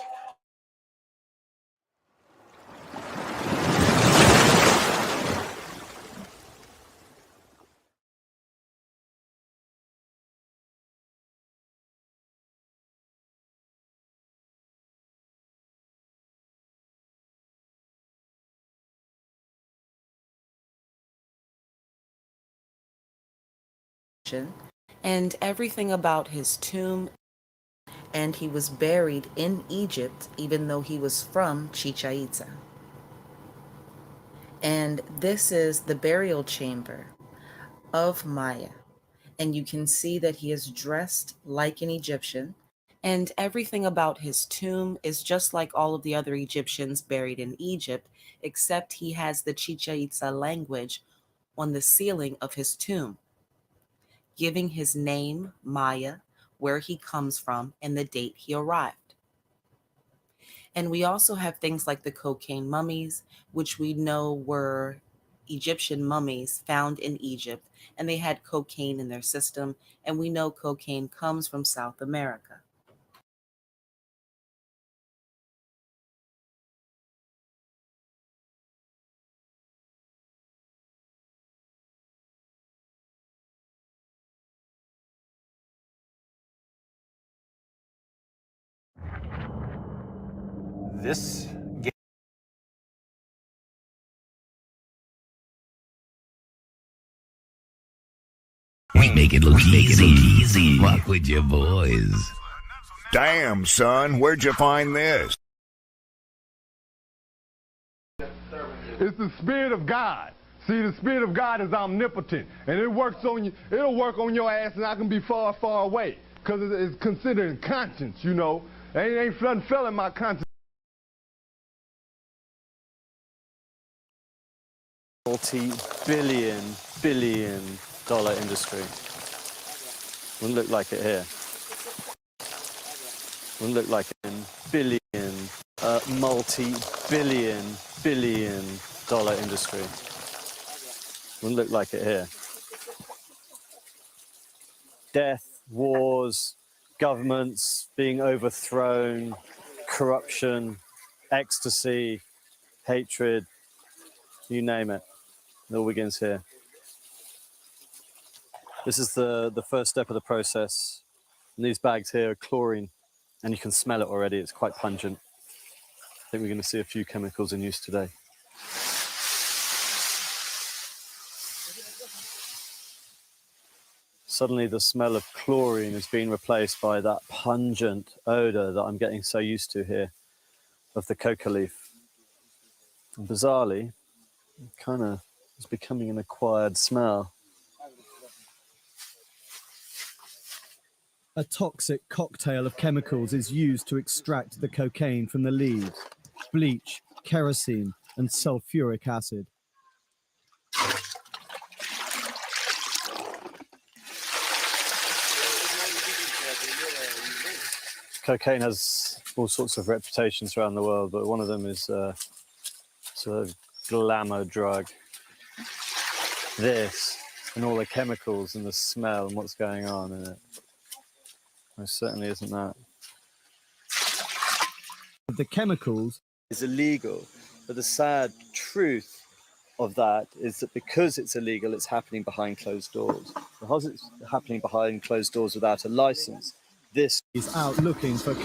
Egyptian, and everything about his tomb, and he was buried in Egypt even though he was from Chichen Itza. And this is the burial chamber of Maya. And you can see that he is dressed like an Egyptian, and everything about his tomb is just like all of the other Egyptians buried in Egypt, except he has the Chichen Itza language on the ceiling of his tomb, giving his name, Maya, where he comes from, and the date he arrived. And we also have things like the cocaine mummies, which we know were Egyptian mummies found in Egypt, and they had cocaine in their system, and we know cocaine comes from South America. This We make it look easy. Walk with your boys. Damn, son, where'd you find this? It's the Spirit of God. See, the Spirit of God is omnipotent, and it works on you. It'll work on your ass, and I can be far, far away, because it's considered conscience, you know. Ain't nothing fell in my conscience. multi-billion dollar industry. Wouldn't look like it here. Wouldn't look like it in multi-billion dollar industry. Wouldn't look like it here. Death, wars, governments being overthrown, corruption, ecstasy, hatred, you name it. It all begins here. This is the first step of the process. And these bags here are chlorine, and you can smell it already. It's quite pungent. I think we're going to see a few chemicals in use today. Suddenly the smell of chlorine is being replaced by that pungent odor that I'm getting so used to here of the coca leaf. And bizarrely, it kind of is becoming an acquired smell. A toxic cocktail of chemicals is used to extract the cocaine from the leaves: bleach, kerosene, and sulfuric acid. Cocaine has all sorts of reputations around the world, but one of them is sort of glamour drug. This and all the chemicals and the smell and what's going on in it. Most certainly isn't that. The chemicals is illegal, but the sad truth of that is that because it's illegal, it's happening behind closed doors. Because it's happening behind closed doors without a license, this is out looking for.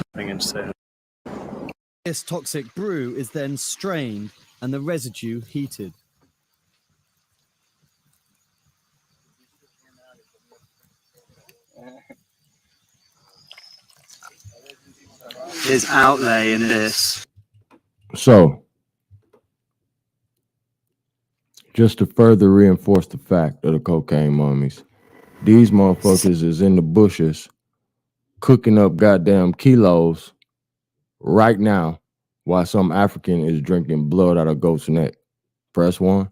This toxic brew is then strained and the residue heated. There's outlay in this. So, just to further reinforce the fact of the cocaine mummies, these motherfuckers is in the bushes cooking up goddamn kilos right now while some African is drinking blood out of goat's neck. Press one.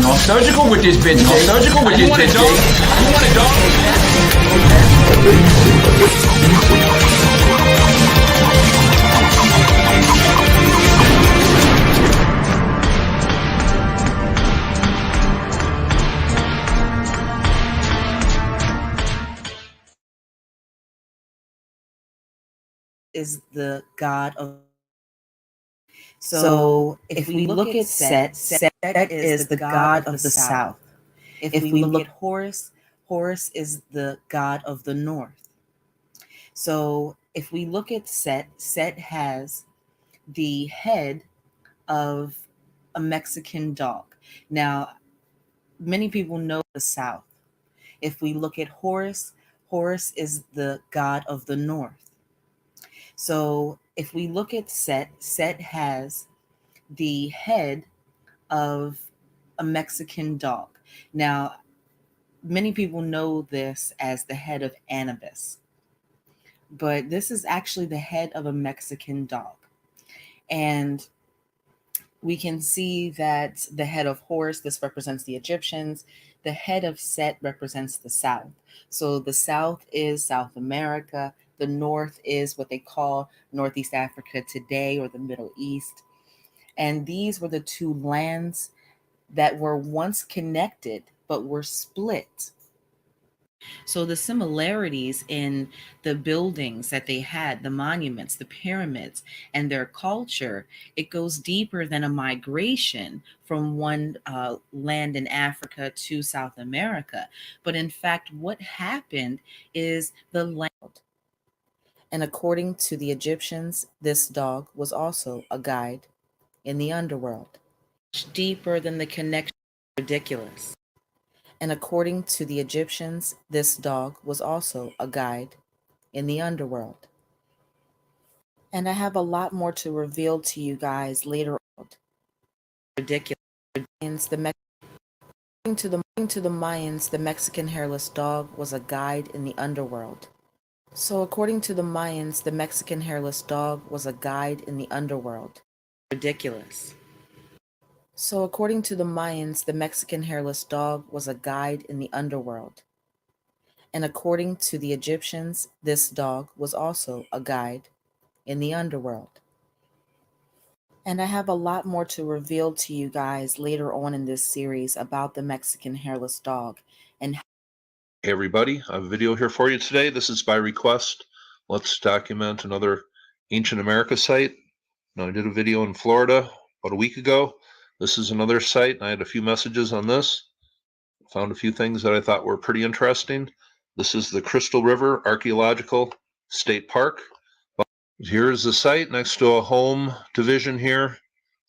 No surgical with this bitch. No surgical with this bitch. You want it, dog? Is the god of. So if we look at Set, Set is the god of the south. If we look at Horus, Horus is the god of the north. So if we look at Set, Set has the head of a Mexican dog. Now, many people know the South. If we look at Horus, Horus is the god of the North. So if we look at Set, Set has the head of a Mexican dog. Now, many people know this as the head of Anubis, but this is actually the head of a Mexican dog. And we can see that the head of Horus, this represents the Egyptians. The head of Set represents the South. So the South is South America. The North is what they call Northeast Africa today, or the Middle East. And these were the two lands that were once connected, but were split. So the similarities in the buildings that they had, the monuments, the pyramids, and their culture, it goes deeper than a migration from one land in Africa to South America. But in fact, what happened is the land. And according to the Egyptians, this dog was also a guide in the underworld. Deeper than the connection, ridiculous. And according to the Egyptians, this dog was also a guide in the underworld. And I have a lot more to reveal to you guys later on. Ridiculous. According to the Mayans, the Mexican hairless dog was a guide in the underworld. So according to the Mayans, the Mexican hairless dog was a guide in the underworld. Ridiculous. So according to the Mayans, the Mexican hairless dog was a guide in the underworld. And according to the Egyptians, this dog was also a guide in the underworld. And I have a lot more to reveal to you guys later on in this series about the Mexican hairless dog. And hey everybody, I have a video here for you today. This is by request. Let's document another ancient America site. Now, I did a video in Florida about a week ago. This is another site, and I had a few messages on this. Found a few things that I thought were pretty interesting. This is the Crystal River Archaeological State Park. Here's the site next to a home division here.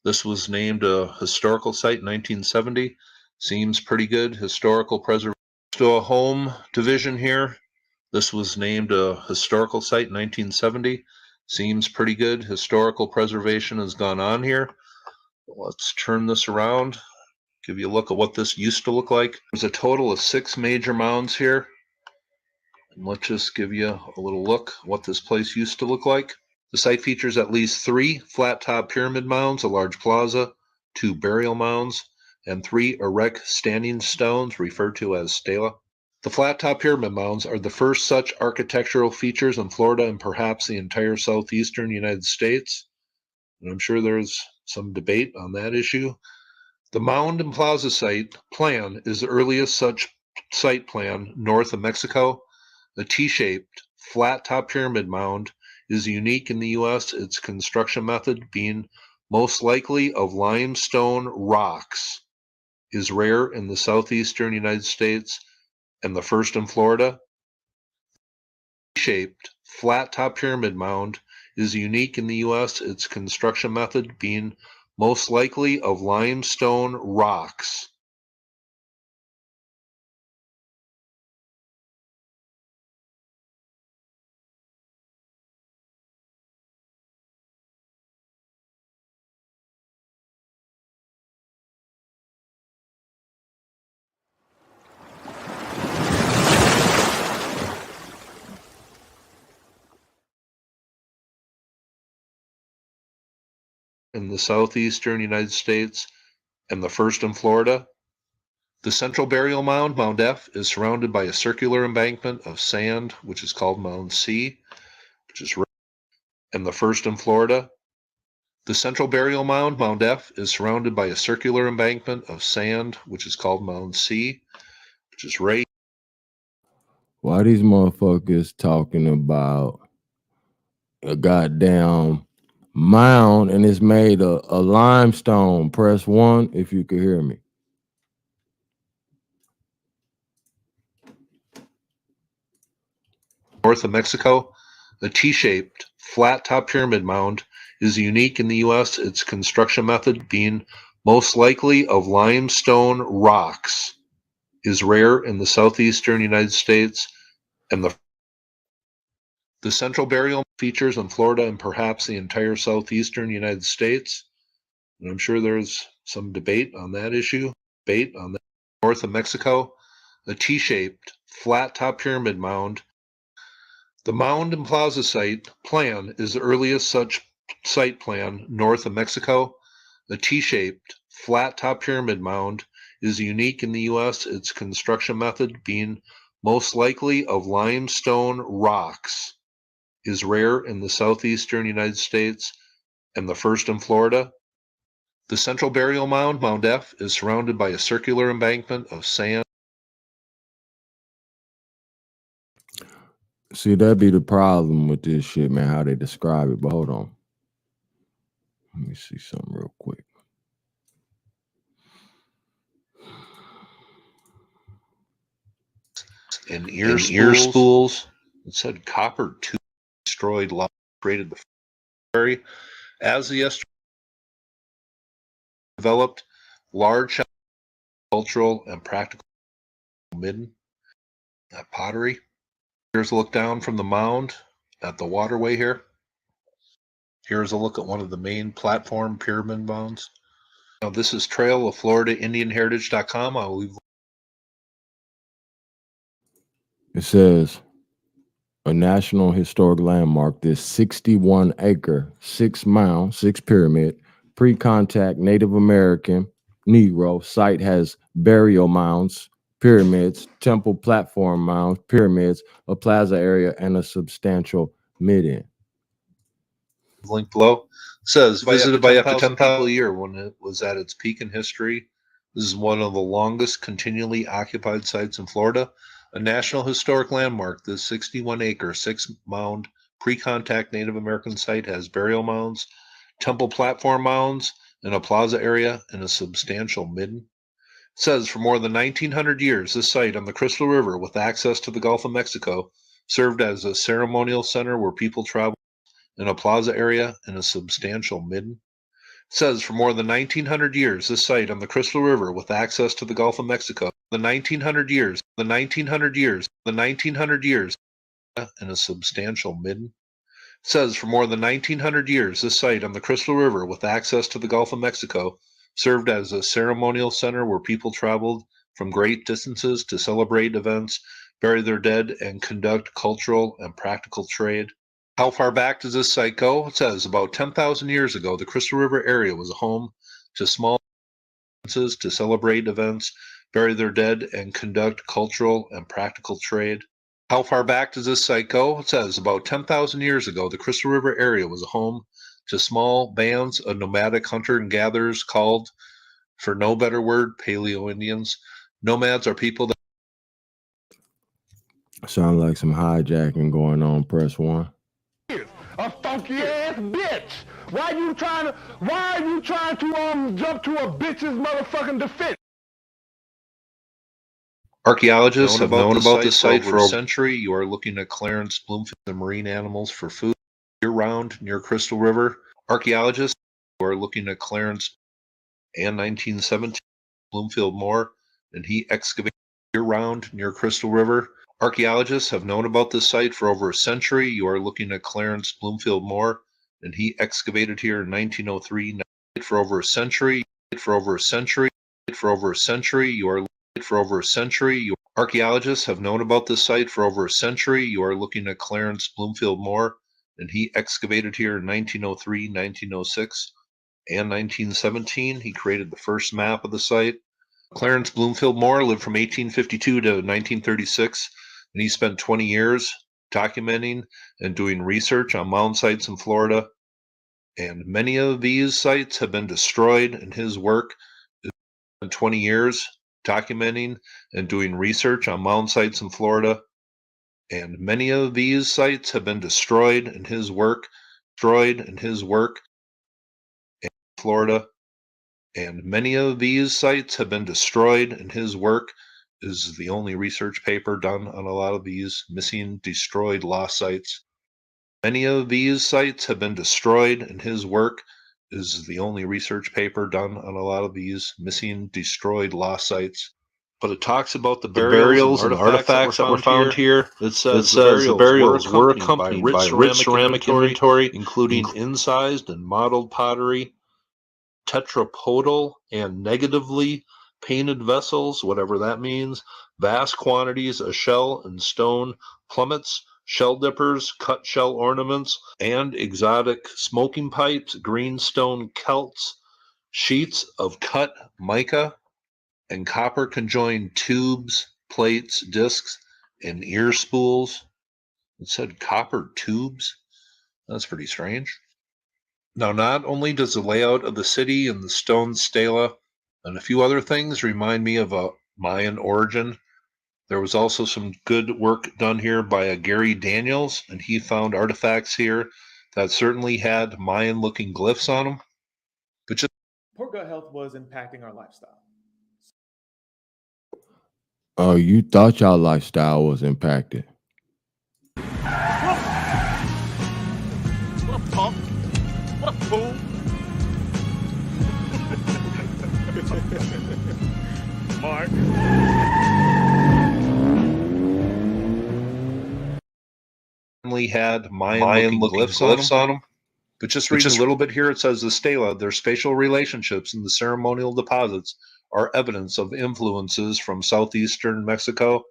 This was named a historical site in 1970. Seems pretty good. Historical preservation. To a home division here. This was named a historical site in 1970. Seems pretty good. Historical preservation has gone on here. Let's turn this around. Give you a look at what this used to look like. There's a total of 6 major mounds here. And let's just give you a little look at what this place used to look like. The site features at least 3 flat-top pyramid mounds, a large plaza, 2 burial mounds, and 3 erect standing stones referred to as stela. The flat-top pyramid mounds are the first such architectural features in Florida and perhaps the entire southeastern United States. And I'm sure there's some debate on that issue. The mound and plaza site plan is the earliest such site plan north of Mexico. The T-shaped flat-top pyramid mound is unique in the U.S., its construction method being most likely of limestone rocks, is rare in the southeastern United States and the first in Florida. T-shaped flat-top pyramid mound is unique in the U.S., its construction method being most likely of limestone rocks. In the southeastern United States and the first in Florida. The central burial mound, Mound F, is surrounded by a circular embankment of sand, which is called Mound C, which is and the first in Florida. The central burial mound, Mound F, is surrounded by a circular embankment of sand, which is called Mound C, which is right. Why these motherfuckers talking about a goddamn mound and it's made of a limestone? Press 1 if you could hear me. North of Mexico, a T-shaped flat-top pyramid mound is unique in the U.S., its construction method being most likely of limestone rocks, is rare in the southeastern United States, and the central burial features in Florida and perhaps the entire southeastern United States. And I'm sure there's some debate on that issue. North of Mexico, a T-shaped, flat-top pyramid mound. The mound and plaza site plan is the earliest such site plan north of Mexico. A T-shaped, flat-top pyramid mound is unique in the U.S., its construction method being most likely of limestone rocks, is rare in the southeastern United States, and the first in Florida. The central burial mound, Mound F, is surrounded by a circular embankment of sand. See, that'd be the problem with this shit, man, how they describe it. But hold on. Let me see something real quick. And ear spools. It said copper tube destroyed lava created the ferry. As the estuary developed, large cultural and practical midden, that pottery. Here's a look down from the mound at the waterway here. Here's a look at one of the main platform pyramid mounds. Now this is Trail of Florida IndianHeritage.com. I'll leave. It says a National Historic Landmark, this 61-acre, 6-mile, 6-pyramid, pre-contact Native American Negro site has burial mounds, pyramids, temple platform mounds, pyramids, a plaza area, and a substantial midden. Link below. Says visited by up to 10,000 people a year when it was at its peak in history. This is one of the longest continually occupied sites in Florida. A National Historic Landmark, this 61-acre, 6-mound, pre-contact Native American site has burial mounds, temple platform mounds, and a plaza area, and a substantial midden. It says for more than 1,900 years, this site on the Crystal River with access to the Gulf of Mexico served as a ceremonial center where people traveled, in a plaza area, and a substantial midden. It says for more than 1,900 years, this site on the Crystal River with access to the Gulf of Mexico, the 1,900 years, and a substantial midden. It says for more than 1,900 years, this site on the Crystal River with access to the Gulf of Mexico served as a ceremonial center where people traveled from great distances to celebrate events, bury their dead, and conduct cultural and practical trade. How far back does this site go? It says about 10,000 years ago, the Crystal River area was a home to small businesses to celebrate events, bury their dead, and conduct cultural and practical trade. How far back does this site go? It says about 10,000 years ago, the Crystal River area was a home to small bands of nomadic hunter and gatherers called, for no better word, Paleo Indians. Nomads are people that Sound like some hijacking going on, press 1. A funky ass bitch. Why are you trying to jump to a bitch's motherfucking defense? Archaeologists have known about this site for over a century. You are looking at Clarence Bloomfield and marine animals for food year-round near Crystal River. Archaeologists are looking at Clarence and 1917 Bloomfield Moore, and he excavated year-round near Crystal River. Archaeologists have known about this site for over a century. You are looking at Clarence Bloomfield Moore, and he excavated here in 1903 for over a century. Archaeologists have known about this site for over a century. You are looking at Clarence Bloomfield Moore, and he excavated here in 1903, 1906, and 1917. He created the first map of the site. Clarence Bloomfield Moore lived from 1852 to 1936, and he spent 20 years documenting and doing research on mound sites in Florida. And many of these sites have been destroyed, and his work is 20 years documenting and doing research on mound sites in Florida. And many of these sites have been destroyed, and his work in Florida. And many of these sites have been destroyed, and his work is the only research paper done on a lot of these missing, destroyed, lost sites. Many of these sites have been destroyed, and his work is the only research paper done on a lot of these missing, destroyed, lost sites. But it talks about the burials and artifacts that were found here. It says the burials were accompanied by rich ceramic inventory, including incised and modeled pottery, tetrapodal and negatively painted vessels, whatever that means, vast quantities of shell and stone plummets, shell dippers, cut shell ornaments, and exotic smoking pipes, green stone celts, sheets of cut mica, and copper conjoined tubes, plates, discs, and ear spools. It said copper tubes. That's pretty strange. Now, not only does the layout of the city and the stone stela and a few other things remind me of a Mayan origin, there was also some good work done here by a Gary Daniels, and he found artifacts here that certainly had Mayan-looking glyphs on them. But just poor gut health was impacting our lifestyle. Oh, you thought your lifestyle was impacted. What up, punk? What up, fool? Mark. had Mayan-looking glyphs on them. But just reading a little bit here, it says the stela, their spatial relationships in the ceremonial deposits are evidence of influences from southeastern Mexico.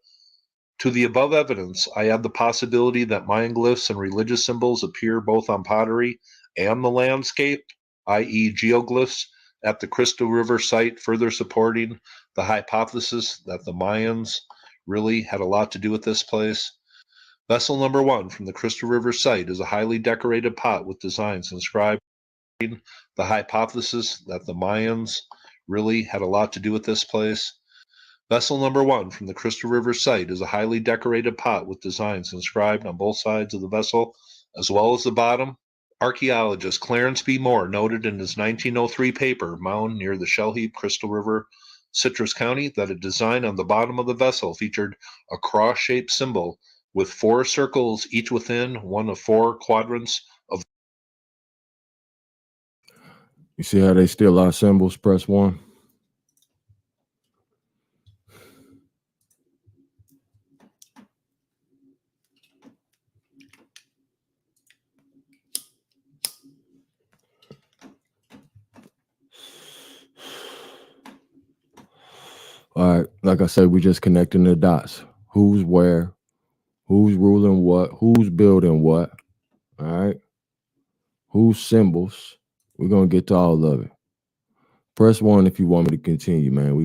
To the above evidence, I add the possibility that Mayan glyphs and religious symbols appear both on pottery and the landscape, i.e. geoglyphs, at the Crystal River site, further supporting the hypothesis that the Mayans really had a lot to do with this place. Vessel number 1 from the Crystal River site is a highly decorated pot with designs inscribed the hypothesis that the Mayans really had a lot to do with this place. Vessel number 1 from the Crystal River site is a highly decorated pot with designs inscribed on both sides of the vessel, as well as the bottom. Archaeologist Clarence B. Moore noted in his 1903 paper, Mound near the Shell Heap, Crystal River, Citrus County, that a design on the bottom of the vessel featured a cross-shaped symbol with 4 circles, each within one of 4 quadrants of. You see how they still are symbols? Press 1. All right, like I said, we just connecting the dots. Who's where, who's ruling what, who's building what, all right? Whose symbols. We're gonna get to all of it. Press 1 if you want me to continue, man.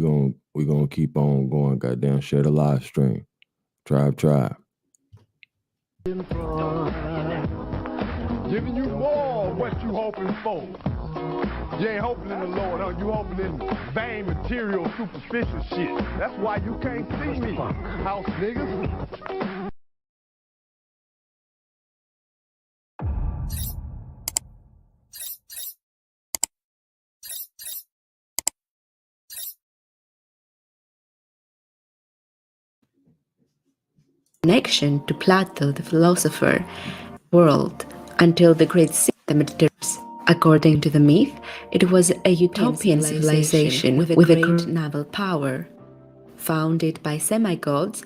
We're gonna keep on going. Goddamn, share the live stream. Tribe. Giving you more of what you hoping for. You ain't hoping in the Lord, huh? You hoping in vain, material, superficial shit. That's why you can't see me, house niggas. Connection to Plato, the philosopher, world until the great sea, the Mediterranean. According to the myth, it was a utopian civilization with a great naval power, founded by semi-gods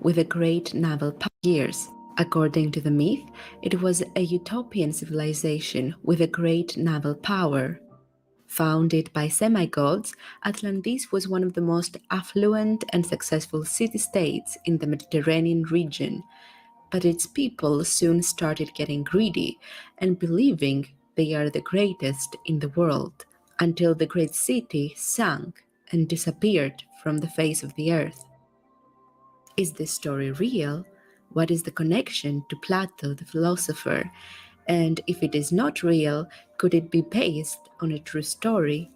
with a great naval power. Years. According to the myth, it was a utopian civilization with a great naval power. Founded by semi-gods, Atlantis was one of the most affluent and successful city-states in the Mediterranean region, but its people soon started getting greedy and believing they are the greatest in the world, until the great city sank and disappeared from the face of the earth. Is this story real? What is the connection to Plato, the philosopher? And if it is not real, could it be based on a true story?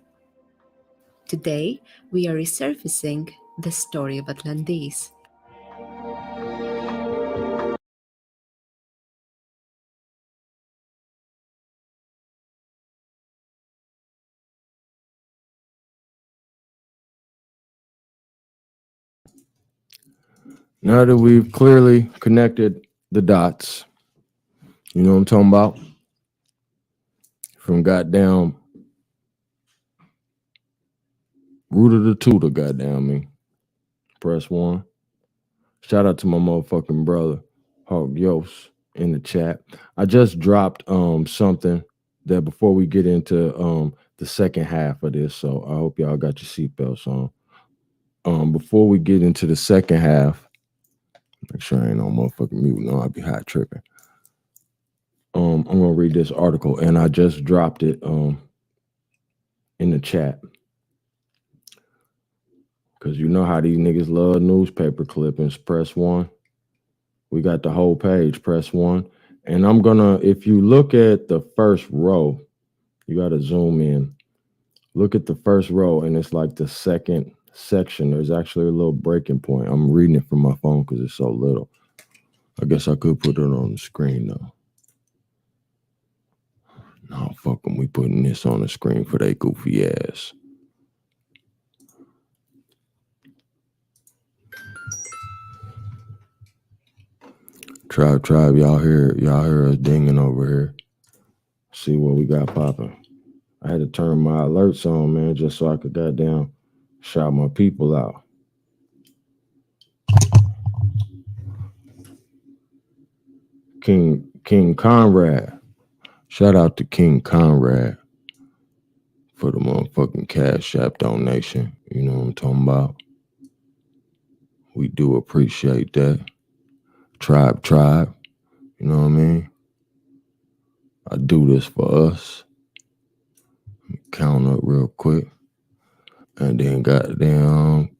Today, we are resurfacing the story of Atlantis. Now that we've clearly connected the dots, You know what I'm talking about? From goddamn root of the tutor, goddamn me. Press 1. Shout out to my motherfucking brother, Hawk Yos, in the chat. I just dropped something that before we get into the second half of this, so I hope y'all got your seatbelts on. Before we get into the second half, make sure I ain't no motherfucking mute. No, I'd be hot tripping. I'm gonna read this article, and I just dropped it in the chat. Because you know how these niggas love newspaper clippings. Press 1. We got the whole page. Press 1. And I'm gonna, if you look at the first row, you gotta zoom in. Look at the first row, and it's like the second section. There's actually a little breaking point. I'm reading it from my phone because it's so little. I guess I could put it on the screen though. No, fuck them. We putting this on the screen for they goofy ass. Tribe, y'all hear us dinging over here. See what we got popping. I had to turn my alerts on, man, just so I could goddamn shout my people out. King Conrad. Shout out to King Conrad for the motherfucking Cash App donation. You know what I'm talking about? We do appreciate that. Tribe. You know what I mean? I do this for us. Count up real quick. And then goddamn,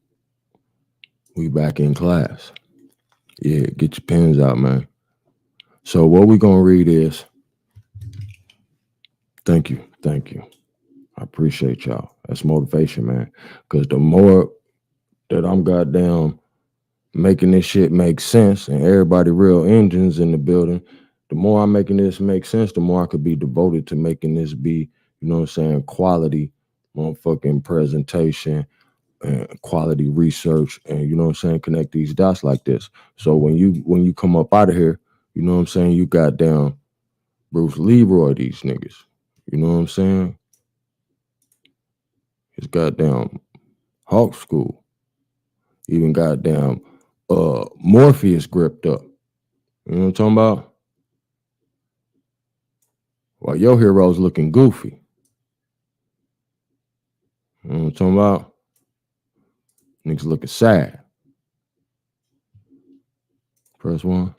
we back in class. Yeah, get your pens out, man. So what we gonna read is, thank you. I appreciate y'all. That's motivation, man. Because the more that I'm goddamn making this shit make sense and everybody real engines in the building, the more I'm making this make sense, the more I could be devoted to making this be, you know what I'm saying, quality motherfucking presentation and quality research, and you know what I'm saying, connect these dots like this. So when you come up out of here, you know what I'm saying, you goddamn Bruce Leroy these niggas. You know what I'm saying? It's goddamn Hawk School. Even goddamn Morpheus gripped up. You know what I'm talking about? While your hero's looking goofy. You know what I'm talking about? Niggas looking sad. Press 1.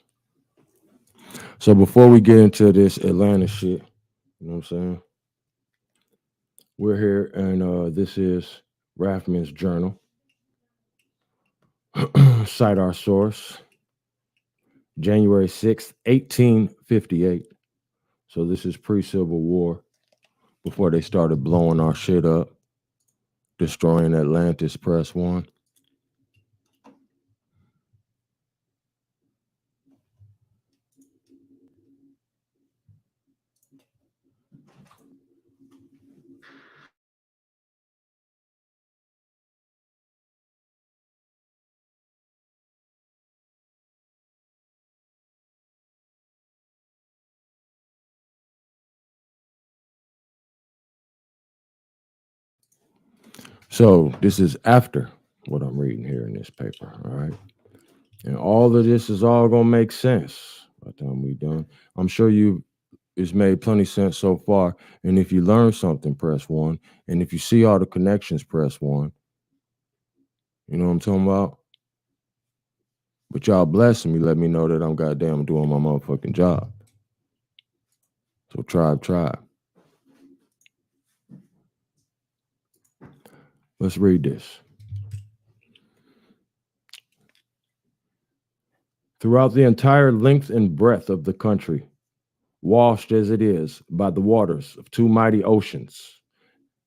So before we get into this Atlanta shit, you know what I'm saying? We're here, and this is Rathman's journal. Cite our source. January 6th, 1858. So this is pre-Civil War, before they started blowing our shit up, destroying Atlantis. Press 1. So this is after what I'm reading here in this paper, all right? And all of this is all gonna make sense by the time we done. I'm sure it's made plenty sense so far. And if you learn something, press 1. And if you see all the connections, press 1. You know what I'm talking about? But y'all blessing me, let me know that I'm goddamn doing my motherfucking job. So tribe. Let's read this. Throughout the entire length and breadth of the country, washed as it is by the waters of two mighty oceans,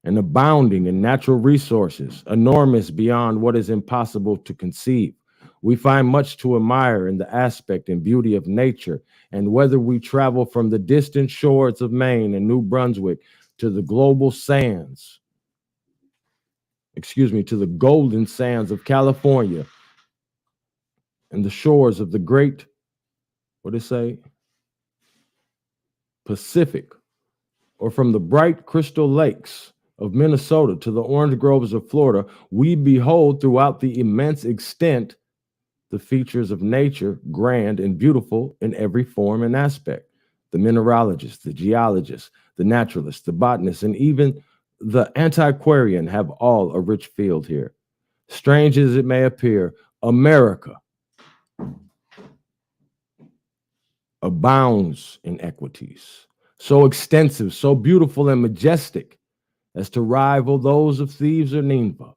and abounding in natural resources, enormous beyond what is impossible to conceive, we find much to admire in the aspect and beauty of nature. And whether we travel from the distant shores of Maine and New Brunswick to the global sands, to the golden sands of California and the shores of the great, what did it say? Pacific, or from the bright crystal lakes of Minnesota to the orange groves of Florida, we behold throughout the immense extent the features of nature, grand and beautiful in every form and aspect. The mineralogist, the geologist, the naturalist, the botanist, and even the antiquarian have all a rich field here. Strange as it may appear, America abounds in equities, so extensive, so beautiful and majestic as to rival those of Thebes or Nineveh,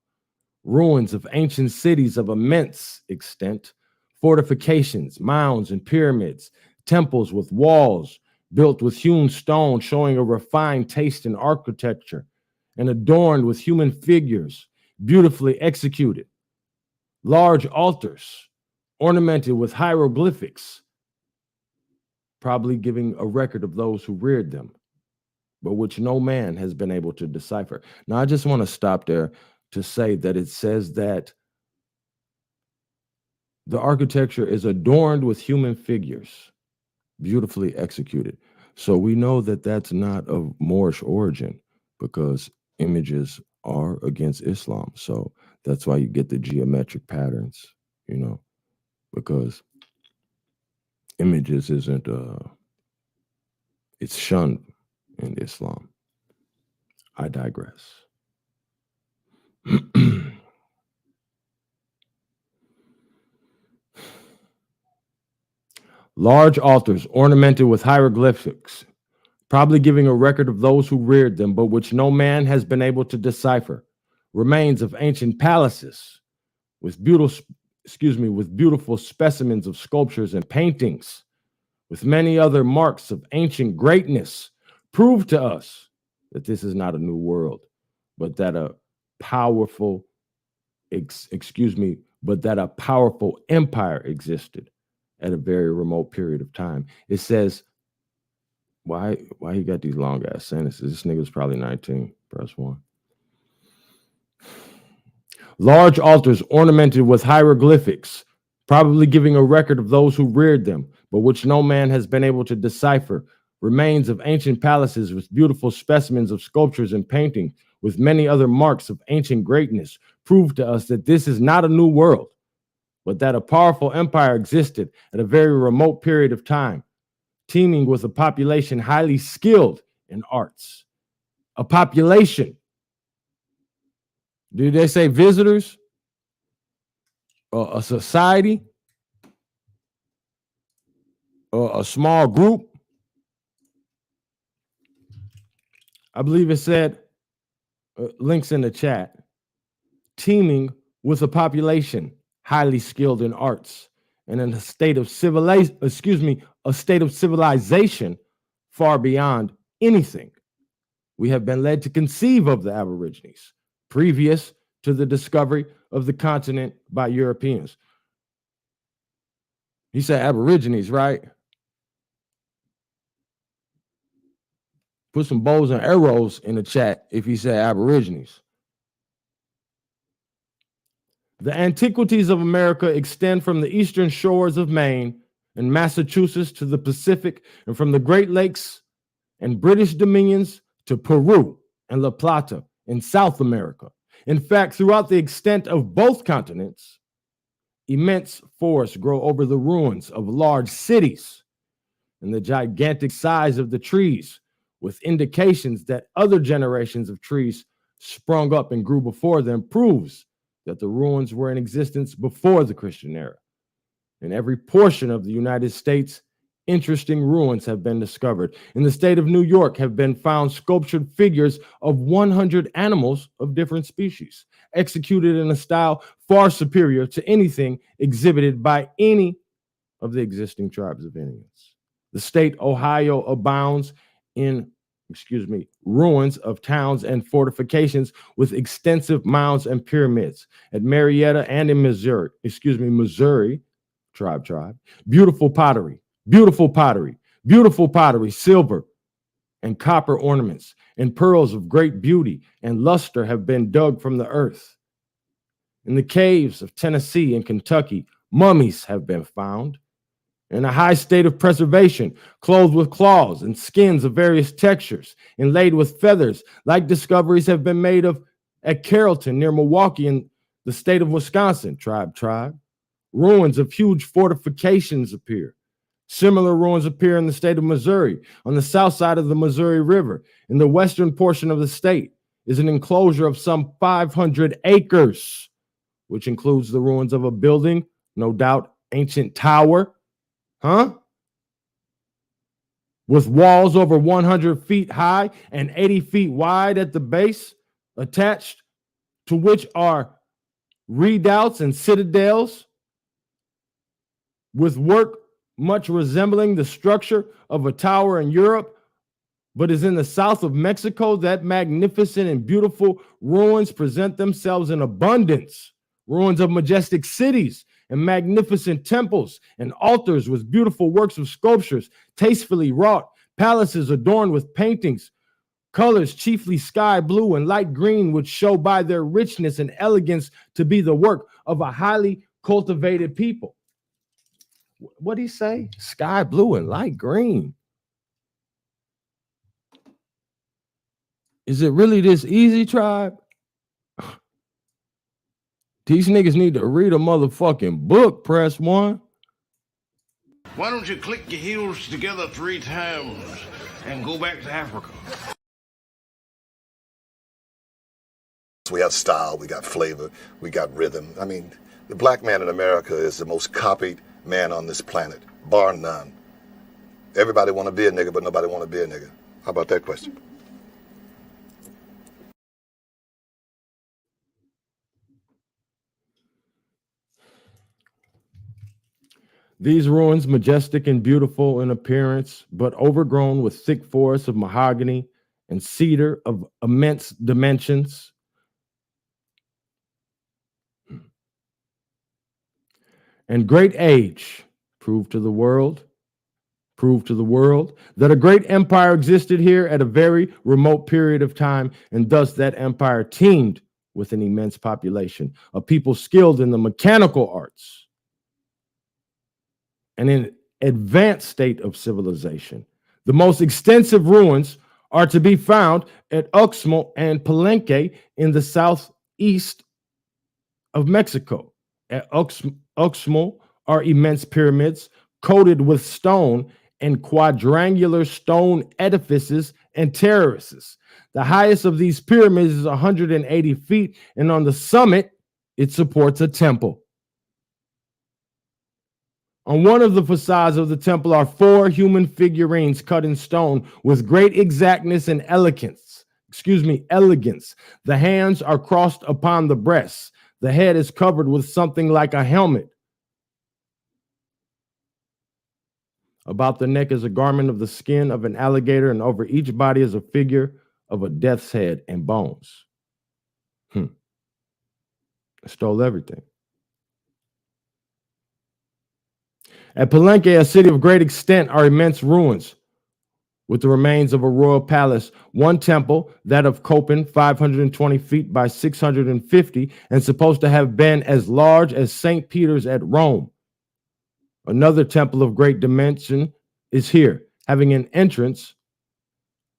ruins of ancient cities of immense extent, fortifications, mounds, and pyramids, temples with walls built with hewn stone showing a refined taste in architecture and adorned with human figures beautifully executed, large altars ornamented with hieroglyphics, probably giving a record of those who reared them, but which no man has been able to decipher. Now, I just want to stop there to say that it says that the architecture is adorned with human figures, beautifully executed. So we know that that's not of Moorish origin, because images are against Islam. So that's why you get the geometric patterns, you know, because images isn't, it's shunned in Islam. I digress. Large altars ornamented with hieroglyphics, probably giving a record of those who reared them, but which no man has been able to decipher. Remains of ancient palaces with beautiful specimens of sculptures and paintings, with many other marks of ancient greatness, prove to us that this is not a new world, but that a powerful, but that a powerful empire existed at a very remote period of time. It says, why he got these long ass sentences? This nigga's probably 19. Press 1. Large altars ornamented with hieroglyphics, probably giving a record of those who reared them, but which no man has been able to decipher. Remains of ancient palaces with beautiful specimens of sculptures and painting, with many other marks of ancient greatness, prove to us that this is not a new world, but that a powerful empire existed at a very remote period of time, teeming with a population highly skilled in arts. A population. Did they say visitors? Or a society? Or a small group? I believe it said, links in the chat, teeming with a population highly skilled in arts and in a state of civilization far beyond anything we have been led to conceive of the Aborigines previous to the discovery of the continent by Europeans. He said Aborigines, right? Put some bows and arrows in the chat if he said Aborigines. The antiquities of America extend from the eastern shores of Maine and Massachusetts to the Pacific, and from the Great Lakes and British dominions to Peru and La Plata in South America. In fact, throughout the extent of both continents, immense forests grow over the ruins of large cities, and the gigantic size of the trees, with indications that other generations of trees sprung up and grew before them, proves that the ruins were in existence before the Christian era. In every portion of the United States, interesting ruins have been discovered. In the state of New York have been found sculptured figures of 100 animals of different species, executed in a style far superior to anything exhibited by any of the existing tribes of Indians. The state Ohio abounds in ruins of towns and fortifications with extensive mounds and pyramids. At Marietta and in Missouri, tribe, beautiful pottery, silver and copper ornaments and pearls of great beauty and luster have been dug from the earth. In the caves of Tennessee and Kentucky, mummies have been found, in a high state of preservation, clothed with claws and skins of various textures, inlaid with feathers, like discoveries have been made of at Carrollton near Milwaukee in the state of Wisconsin. Tribe. Ruins of huge fortifications appear. Similar ruins appear in the state of Missouri, on the south side of the Missouri River. In the western portion of the state is an enclosure of some 500 acres, which includes the ruins of a building, no doubt ancient tower, with walls over 100 feet high and 80 feet wide at the base, attached to which are redoubts and citadels, with work much resembling the structure of a tower in Europe, but is in the south of Mexico. That magnificent and beautiful ruins present themselves in abundance. Ruins of majestic cities and magnificent temples and altars with beautiful works of sculptures, tastefully wrought, palaces adorned with paintings, colors chiefly sky blue and light green, which show by their richness and elegance to be the work of a highly cultivated people. What did he say? Sky blue and light green. Is it really this easy, tribe? These niggas need to read a motherfucking book, press one. Why don't you click your heels together 3 times and go back to Africa? We have style, we got flavor, we got rhythm. I mean, the black man in America is the most copied man on this planet, bar none. Everybody want to be a nigga, but nobody want to be a nigga. How about that question? These ruins, majestic and beautiful in appearance, but overgrown with thick forests of mahogany and cedar of immense dimensions, and great age, prove to the world that a great empire existed here at a very remote period of time, and thus that empire teemed with an immense population of people skilled in the mechanical arts and in advanced state of civilization. The most extensive ruins are to be found at Uxmal and Palenque in the southeast of Mexico. At Uxmal are immense pyramids coated with stone and quadrangular stone edifices and terraces. The highest of these pyramids is 180 feet, and on the summit, it supports a temple. On one of the facades of the temple are 4 human figurines cut in stone with great exactness and elegance. The hands are crossed upon the breasts. The head is covered with something like a helmet. About the neck is a garment of the skin of an alligator, and over each body is a figure of a death's head and bones. Stole everything. At Palenque, a city of great extent, are immense ruins with the remains of a royal palace, one temple, that of Copan, 520 feet by 650, and supposed to have been as large as St. Peter's at Rome. Another temple of great dimension is here, having an entrance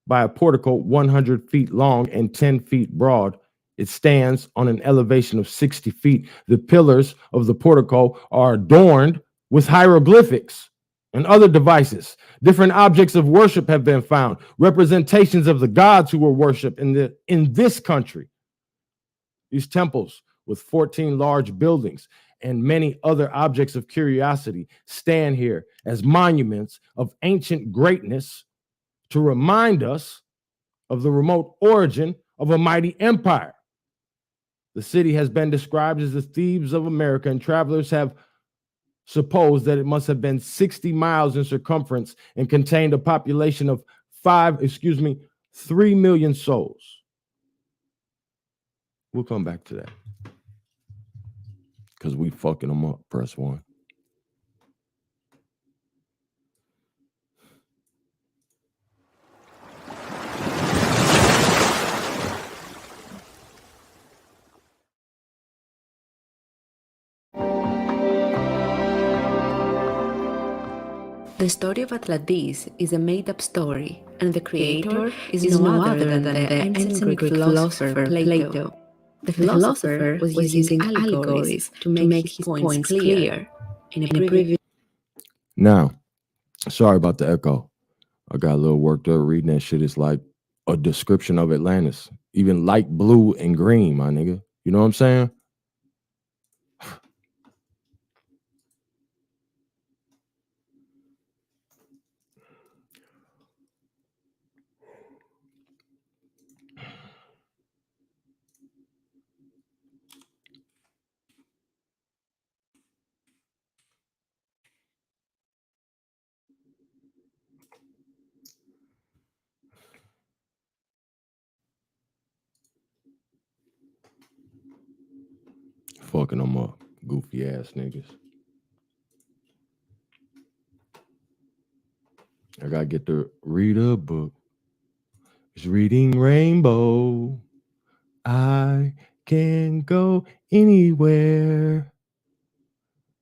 by a portico 100 feet long and 10 feet broad. It stands on an elevation of 60 feet. The pillars of the portico are adorned with hieroglyphics and other devices. Different objects of worship have been found, representations of the gods who were worshipped in this country. These temples, with 14 large buildings and many other objects of curiosity, stand here as monuments of ancient greatness to remind us of the remote origin of a mighty empire. The city has been described as the Thebes of America, and travelers have supposed that it must have been 60 miles in circumference and contained a population of 3 million souls. We'll come back to that because we fucking them up. Press one. The story of Atlantis is a made-up story, and the creator is no other than the ancient Greek philosopher Plato. The philosopher was using allegories to make his points clear. In a previous Now, sorry about the echo. I got a little worked up reading that shit. It's like a description of Atlantis. Even light blue and green, my nigga. You know what I'm saying? Fucking them up. Goofy ass niggas. I gotta get to read a book. It's reading Rainbow. I can go anywhere.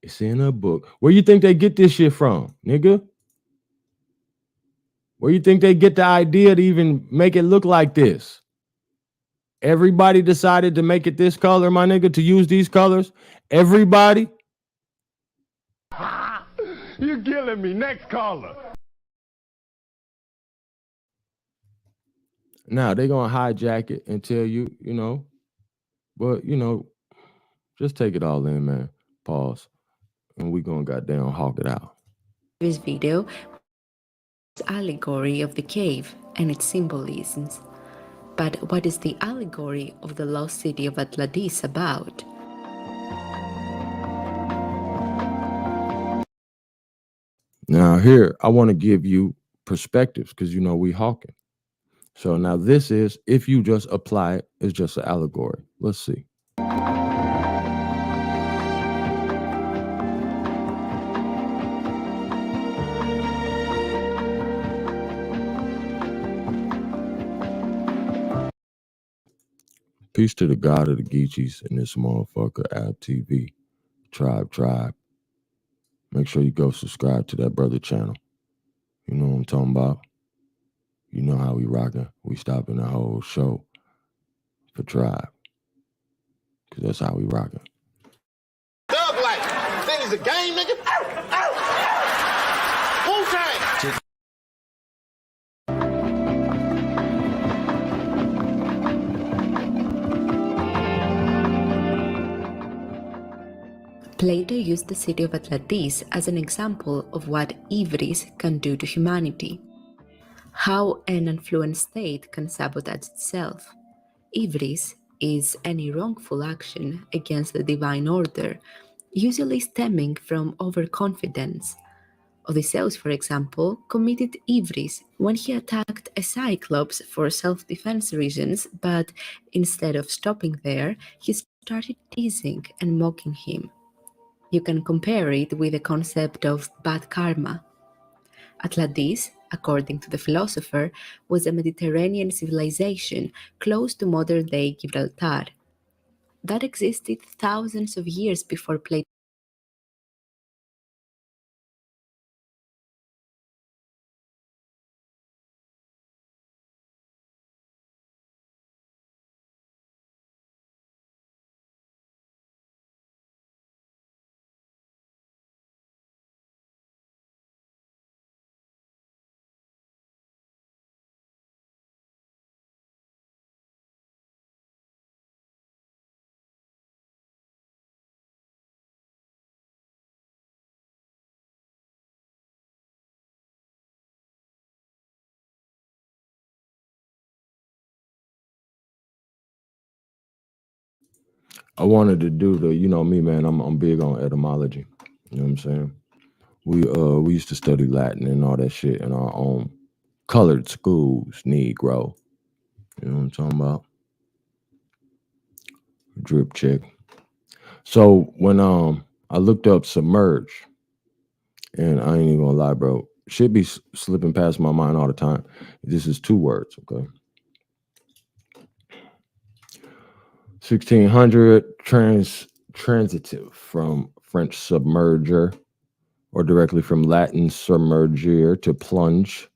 It's in a book. Where you think they get this shit from, nigga? Where you think they get the idea to even make it look like this? Everybody decided to make it this color, my nigga, to use these colors. Everybody. You're killing me. Next caller. Now they gonna hijack it and tell you, you know, but you know, just take it all in, man. Pause. And we gonna goddamn hawk it out. this video, allegory of the cave and its symbolisms. But what is the allegory of the lost city of Atlantis about? Now here, I want to give you perspectives because you know we hawking. So now this is, if you just apply it, it's just an allegory. Let's see. Peace to the God of the Geechies and this motherfucker, Ab TV. Tribe. Make sure you go subscribe to that brother channel. You know what I'm talking about? You know how we rocking. We stopping the whole show for Tribe. Because that's how we rocking. Thug life. Think it's a game, nigga? Wu-Tang. Plato used the city of Atlantis as an example of what Ivris can do to humanity. How an affluent state can sabotage itself. Ivris is any wrongful action against the divine order, usually stemming from overconfidence. Odysseus, for example, committed Ivris when he attacked a Cyclops for self-defense reasons, but instead of stopping there, he started teasing and mocking him. You can compare it with the concept of bad karma. Atlantis, according to the philosopher, was a Mediterranean civilization close to modern-day Gibraltar. That existed thousands of years before Plato. I wanted to do the, you know me, man, I'm big on etymology. You know what I'm saying? We used to study Latin and all that shit in our own colored schools, Negro. You know what I'm talking about? Drip check. So when I looked up submerge, and I ain't even gonna lie, bro, shit be slipping past my mind all the time. This is 2 words, okay? 1600 transitive from French submerger, or directly from Latin submergere, to plunge,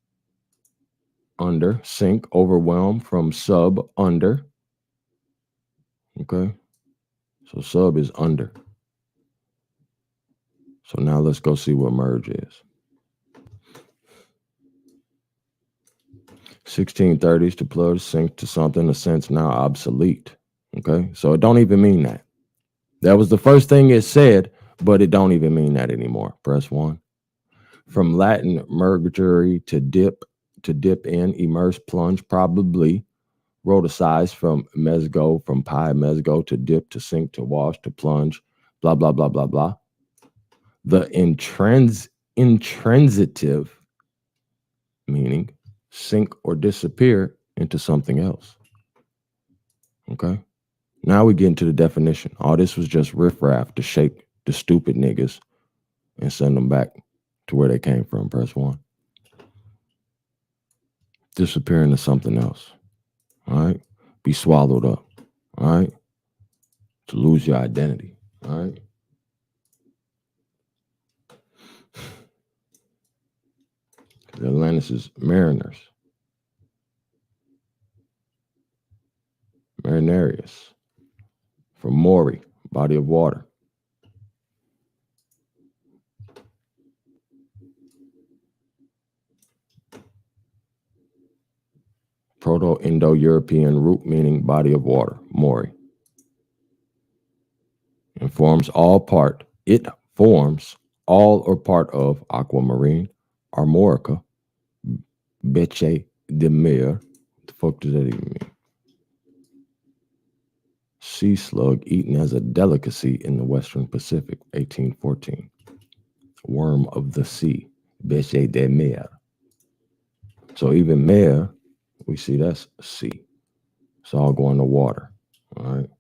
under, sink, overwhelm, from sub, under. Okay, so sub is under. So now let's go see what merge is. 1630s, to plug, sink to something, a sense now obsolete. Okay, so it don't even mean that. That was the first thing it said, but it don't even mean that anymore. Press 1. From Latin mergere, to dip in, immerse, plunge, probably. Roticize, from mesgo, from pi, mesgo, to dip, to sink, to wash, to plunge, blah, blah, blah, blah, blah. The intransitive, meaning sink or disappear into something else. Okay? Now we get into the definition. All this was just riffraff to shake the stupid niggas and send them back to where they came from. Press 1. Disappear into something else. All right? Be swallowed up. All right? To lose your identity. All right? The Atlantis is mariners. Marinarius. From Mori, body of water. Proto-Indo-European root meaning body of water, Mori. It forms all or part of aquamarine, armorica, beche de mer. What the fuck does that even mean? Sea slug eaten as a delicacy in the Western Pacific, 1814. Worm of the sea, beche de mer. So even mer, we see that's sea. It's all going to water, all right?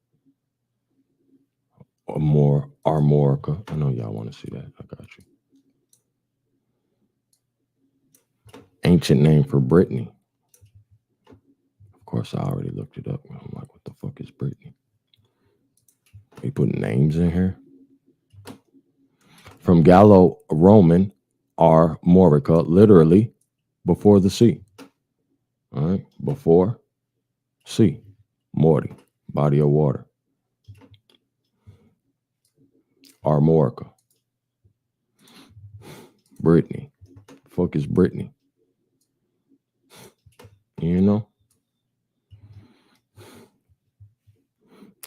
Or more armorica. I know y'all want to see that. I got you. Ancient name for Brittany. Of course, I already looked it up. I'm like, what the fuck is Brittany? We put names in here. From Gallo-Roman, armorica, literally before the sea. All right, before sea. Morty, body of water. Armorica. Brittany. Fuck is Brittany? You know?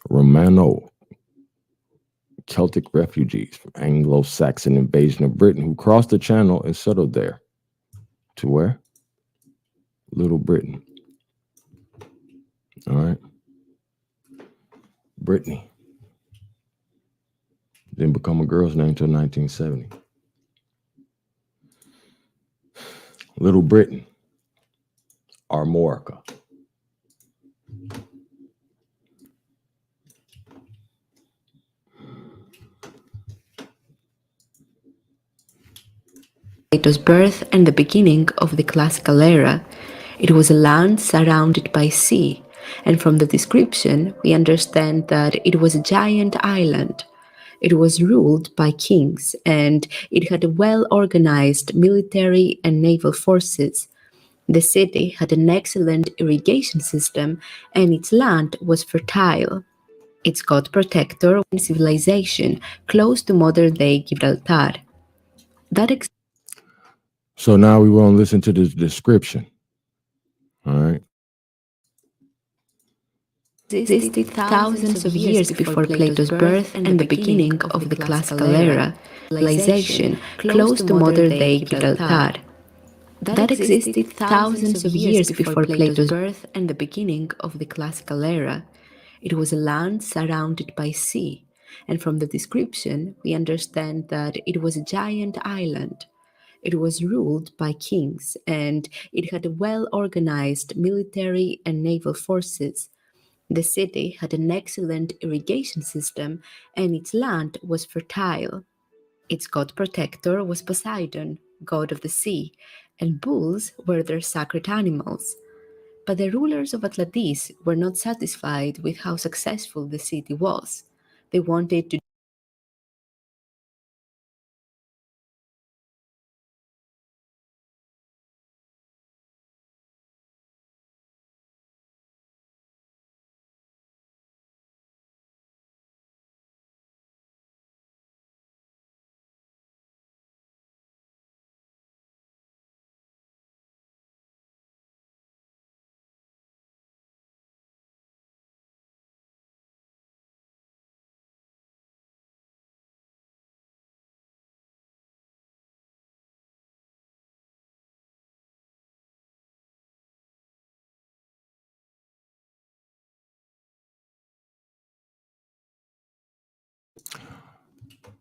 Romano. Celtic refugees from Anglo-Saxon invasion of Britain who crossed the Channel and settled there. To where? Little Britain. All right. Brittany. Didn't become a girl's name until 1970. Little Britain. Armorica. Plato's birth and the beginning of the classical era. It was a land surrounded by sea, and from the description we understand that it was a giant island. It was ruled by kings, and it had a well-organized military and naval forces. The city had an excellent irrigation system, and its land was fertile. Its god protector was civilization close to modern-day Gibraltar. So now we want to listen to the description. All right. Existed thousands of years before Plato's birth and the beginning of the classical era, civilization close to modern-day Gibraltar. That existed thousands of years before Plato's birth and the beginning of the classical era. It was a land surrounded by sea, and from the description we understand that it was a giant island. It was ruled by kings, and it had a well-organized military and naval forces. The city had an excellent irrigation system, and its land was fertile. Its god protector was Poseidon, god of the sea, and bulls were their sacred animals. But the rulers of Atlantis were not satisfied with how successful the city was. They wanted to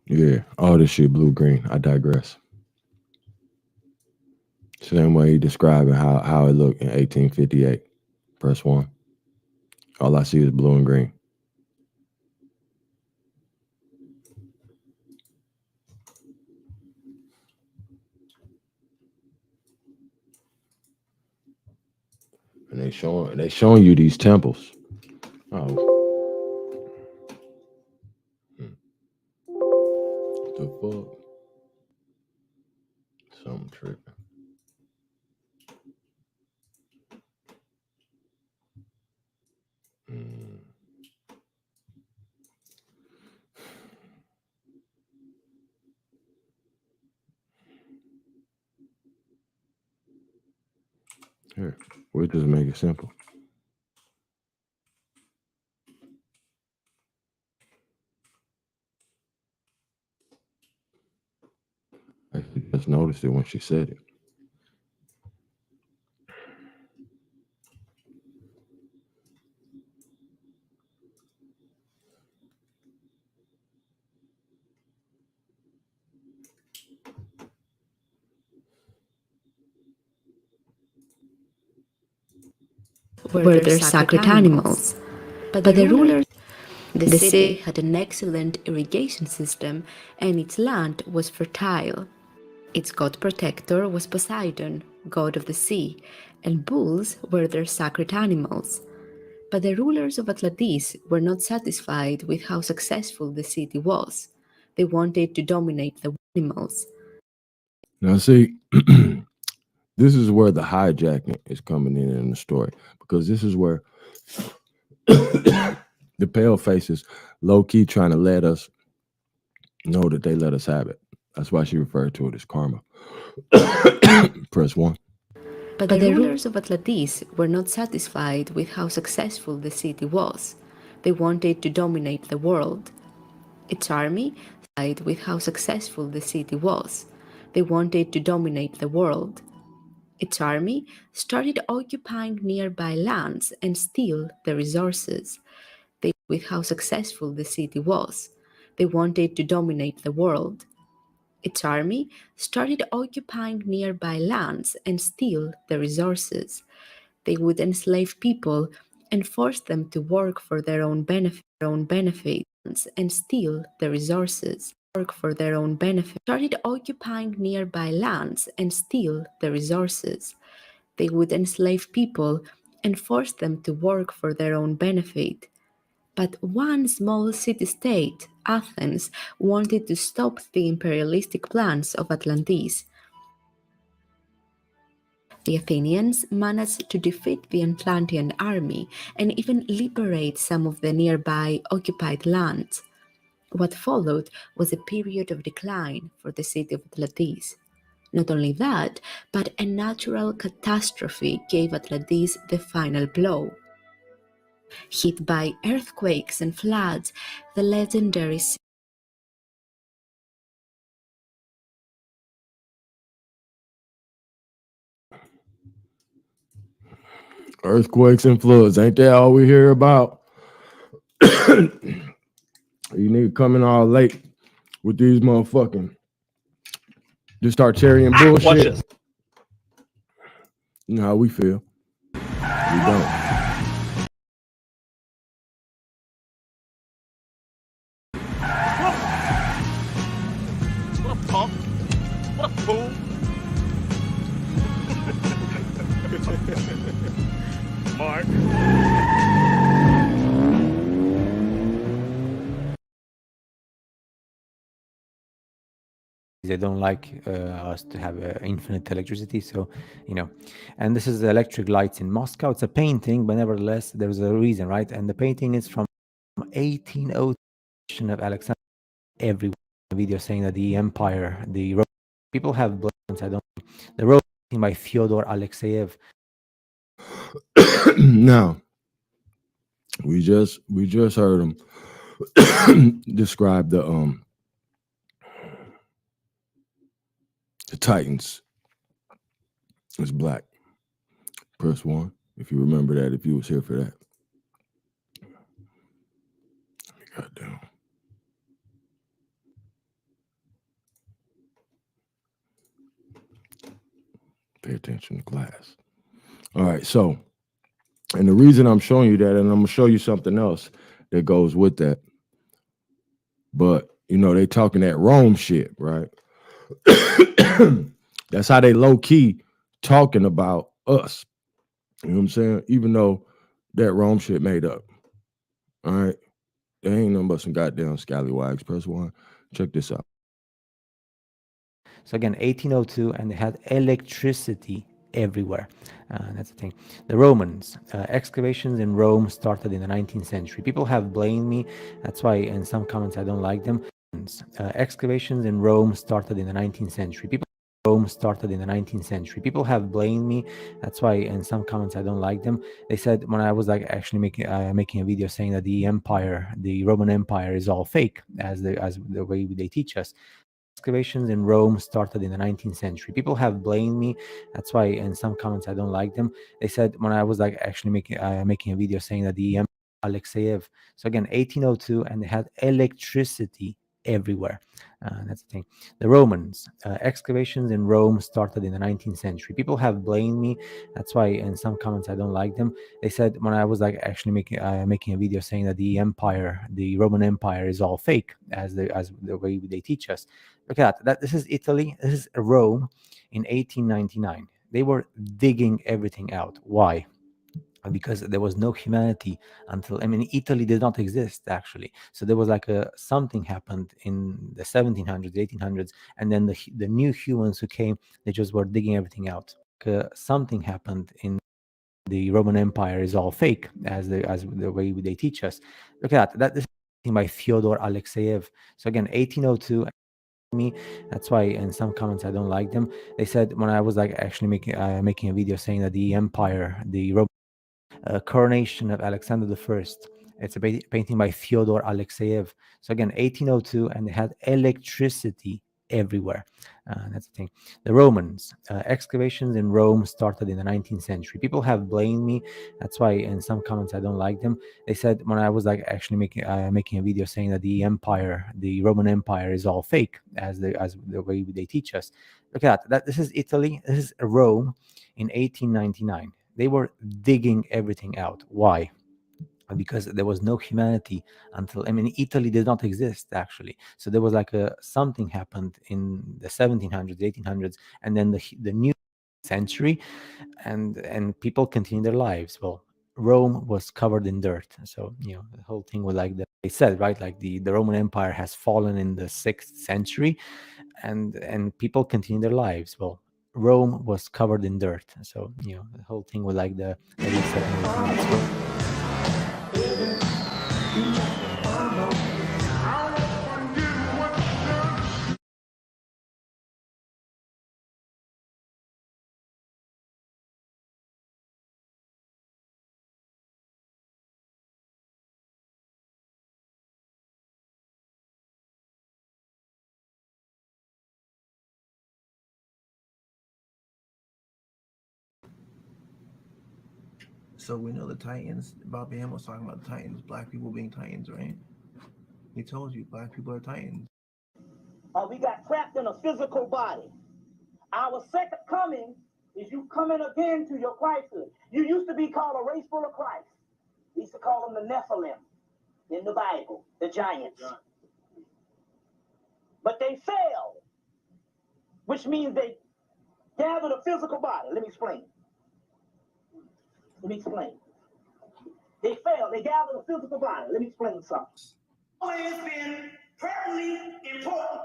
Yeah, all this shit blue-green. I digress. Same way he describing how it looked in 1858. Press 1. All I see is blue and green. And they showing you these temples. Oh. What the fuck? Something tripping. Here, we'll just make it simple. I just noticed it when she said it. Were their sacred animals. But the rulers, the city had an excellent irrigation system and its land was fertile. Its god protector was Poseidon, god of the sea, and bulls were their sacred animals. But the rulers of Atlantis were not satisfied with how successful the city was. They wanted to dominate the animals. Now see, this is where the hijacking is coming in the story, because this is where the pale faces low-key trying to let us know that they let us have it. That's why she referred to it as karma. Press 1. But the rulers of Atlantis were not satisfied with how successful the city was. They wanted to dominate the world. Its army, satisfied with how successful the city was. They wanted to dominate the world. Its army started occupying nearby lands and steal the resources. They, with how successful the city was. They wanted to dominate the world. Its army started occupying nearby lands and steal the resources. They would enslave people and force them to work for their own benefit and steal the resources. Work for their own benefit. Started occupying nearby lands and steal the resources. They would enslave people and force them to work for their own benefit. But one small city-state, Athens, wanted to stop the imperialistic plans of Atlantis. The Athenians managed to defeat the Atlantean army and even liberate some of the nearby occupied lands. What followed was a period of decline for the city of Atlantis. Not only that, but a natural catastrophe gave Atlantis the final blow. Hit by earthquakes and floods, the legendary Earthquakes and floods, ain't that all we hear about? You niggas coming all late with these motherfucking just Arturian bullshit. You know how we feel. We don't. What up, punk? What up, fool? Mark. They don't like us to have infinite electricity, so and this is the electric lights in Moscow. It's a painting, but nevertheless there's a reason, right? And the painting is from 1802 of Alexander. Every video saying that the empire, the people have blends. I don't. The road by Fyodor Alexeyev. Now we just heard him describe the Titans as black. Press 1 if you remember that, if you was here for that. Goddamn. attention to class. All right, so, and the reason I'm showing you that, and I'm gonna show you something else that goes with that. But you know, they talking that Rome shit, right? That's how they low key talking about us. You know what I'm saying? Even though that Rome shit made up. All right. There ain't nothing but some goddamn scallywags. Press one. Check this out. So again, 1802, and they had electricity everywhere. That's the thing. The Romans, excavations in Rome started in the 19th century. People have blamed me. That's why in some comments I don't like them. Excavations in Rome started in the 19th century. Rome started in the 19th century. People have blamed me. That's why in some comments I don't like them. They said when I was like actually making a video saying that the empire, the Roman Empire, is all fake, as the way they teach us. Excavations in Rome started in the 19th century. People have blamed me. That's why in some comments I don't like them. They said when I was like actually making a video saying that the Alexeyev. So again, 1802, and they had electricity everywhere. That's the thing. The Romans, excavations in Rome started in the 19th century. People have blamed me. That's why in some comments I don't like them. They said when I was like actually making a video saying that the empire, the Roman Empire, is all fake, as the way they teach us. Look at that. This is Italy. This is Rome in 1899. They were digging everything out. Why? Because there was no humanity until, I mean, Italy did not exist actually. So there was like something happened in the 1700s, 1800s, and then the new humans who came, they just were digging everything out. Something happened in the Roman Empire is all fake, as the way they teach us. Look at that. This is by Fyodor Alexeyev. So again, 1802. Me, that's why in some comments I don't like them. They said when I was like actually making a video saying that the empire, the Roman coronation of Alexander I. It's a painting by Fyodor Alexeyev. So again, 1802, and they had electricity everywhere. That's the thing. The Romans, excavations in Rome started in the 19th century. People have blamed me. That's why in some comments I don't like them. They said when I was like actually making a video saying that the empire, the Roman Empire, is all fake, as the way they teach us. Look at that. This is Italy. This is Rome in 1899. They were digging everything out. Why? Because there was no humanity until, I mean, Italy did not exist actually. So there was like something happened in the 1700s, 1800s, and then the new century, and people continued their lives. Well, Rome was covered in dirt. So, you know, the whole thing was like they said, right? Like the Roman Empire has fallen in the 6th century, and people continued their lives. Well, Rome was covered in dirt. So, you know, the whole thing was like they said. So we know the Titans. Bobby Ham was talking about the Titans, black people being Titans, right? He told you black people are Titans. We got trapped in a physical body. Our second coming is you coming again to your Christhood. You used to be called a race full of Christ. We used to call them the Nephilim in the Bible, the giants. But they fell, which means they gathered a physical body. Let me explain. They fell. They gathered a physical body. Let me explain something. Always been permanently important.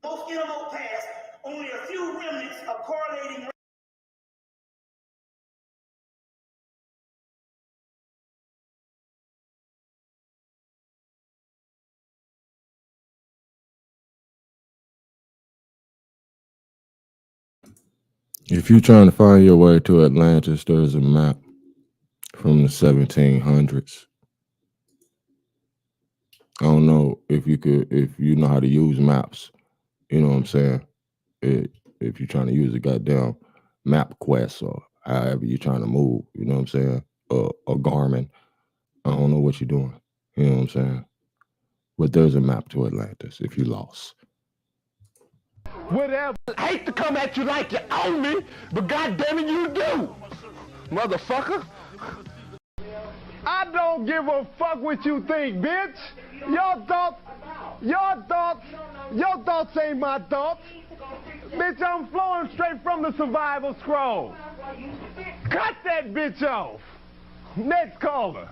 Most animal past, only a few remnants of correlating. If you're trying to find your way to Atlantis, there's a map from the 1700s. I don't know if you know how to use maps. You know what I'm saying? If you're trying to use a goddamn map quest or however you're trying to move, you know what I'm saying? A Garmin. I don't know what you're doing. You know what I'm saying? But there's a map to Atlantis if you lost. whatever. I hate to come at you like you own me, but goddamn it, you do, motherfucker. I don't give a fuck what you think, bitch. Your thoughts ain't my thoughts. Bitch, I'm flowing straight from the survival scroll. Cut that bitch off. Next caller.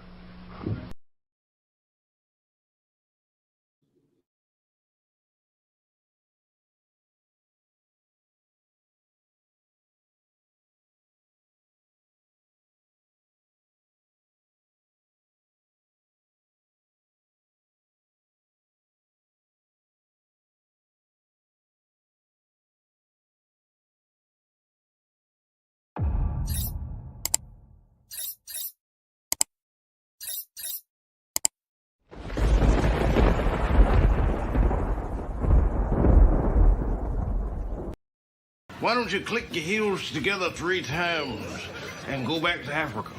Why don't you click your heels together 3 times and go back to Africa?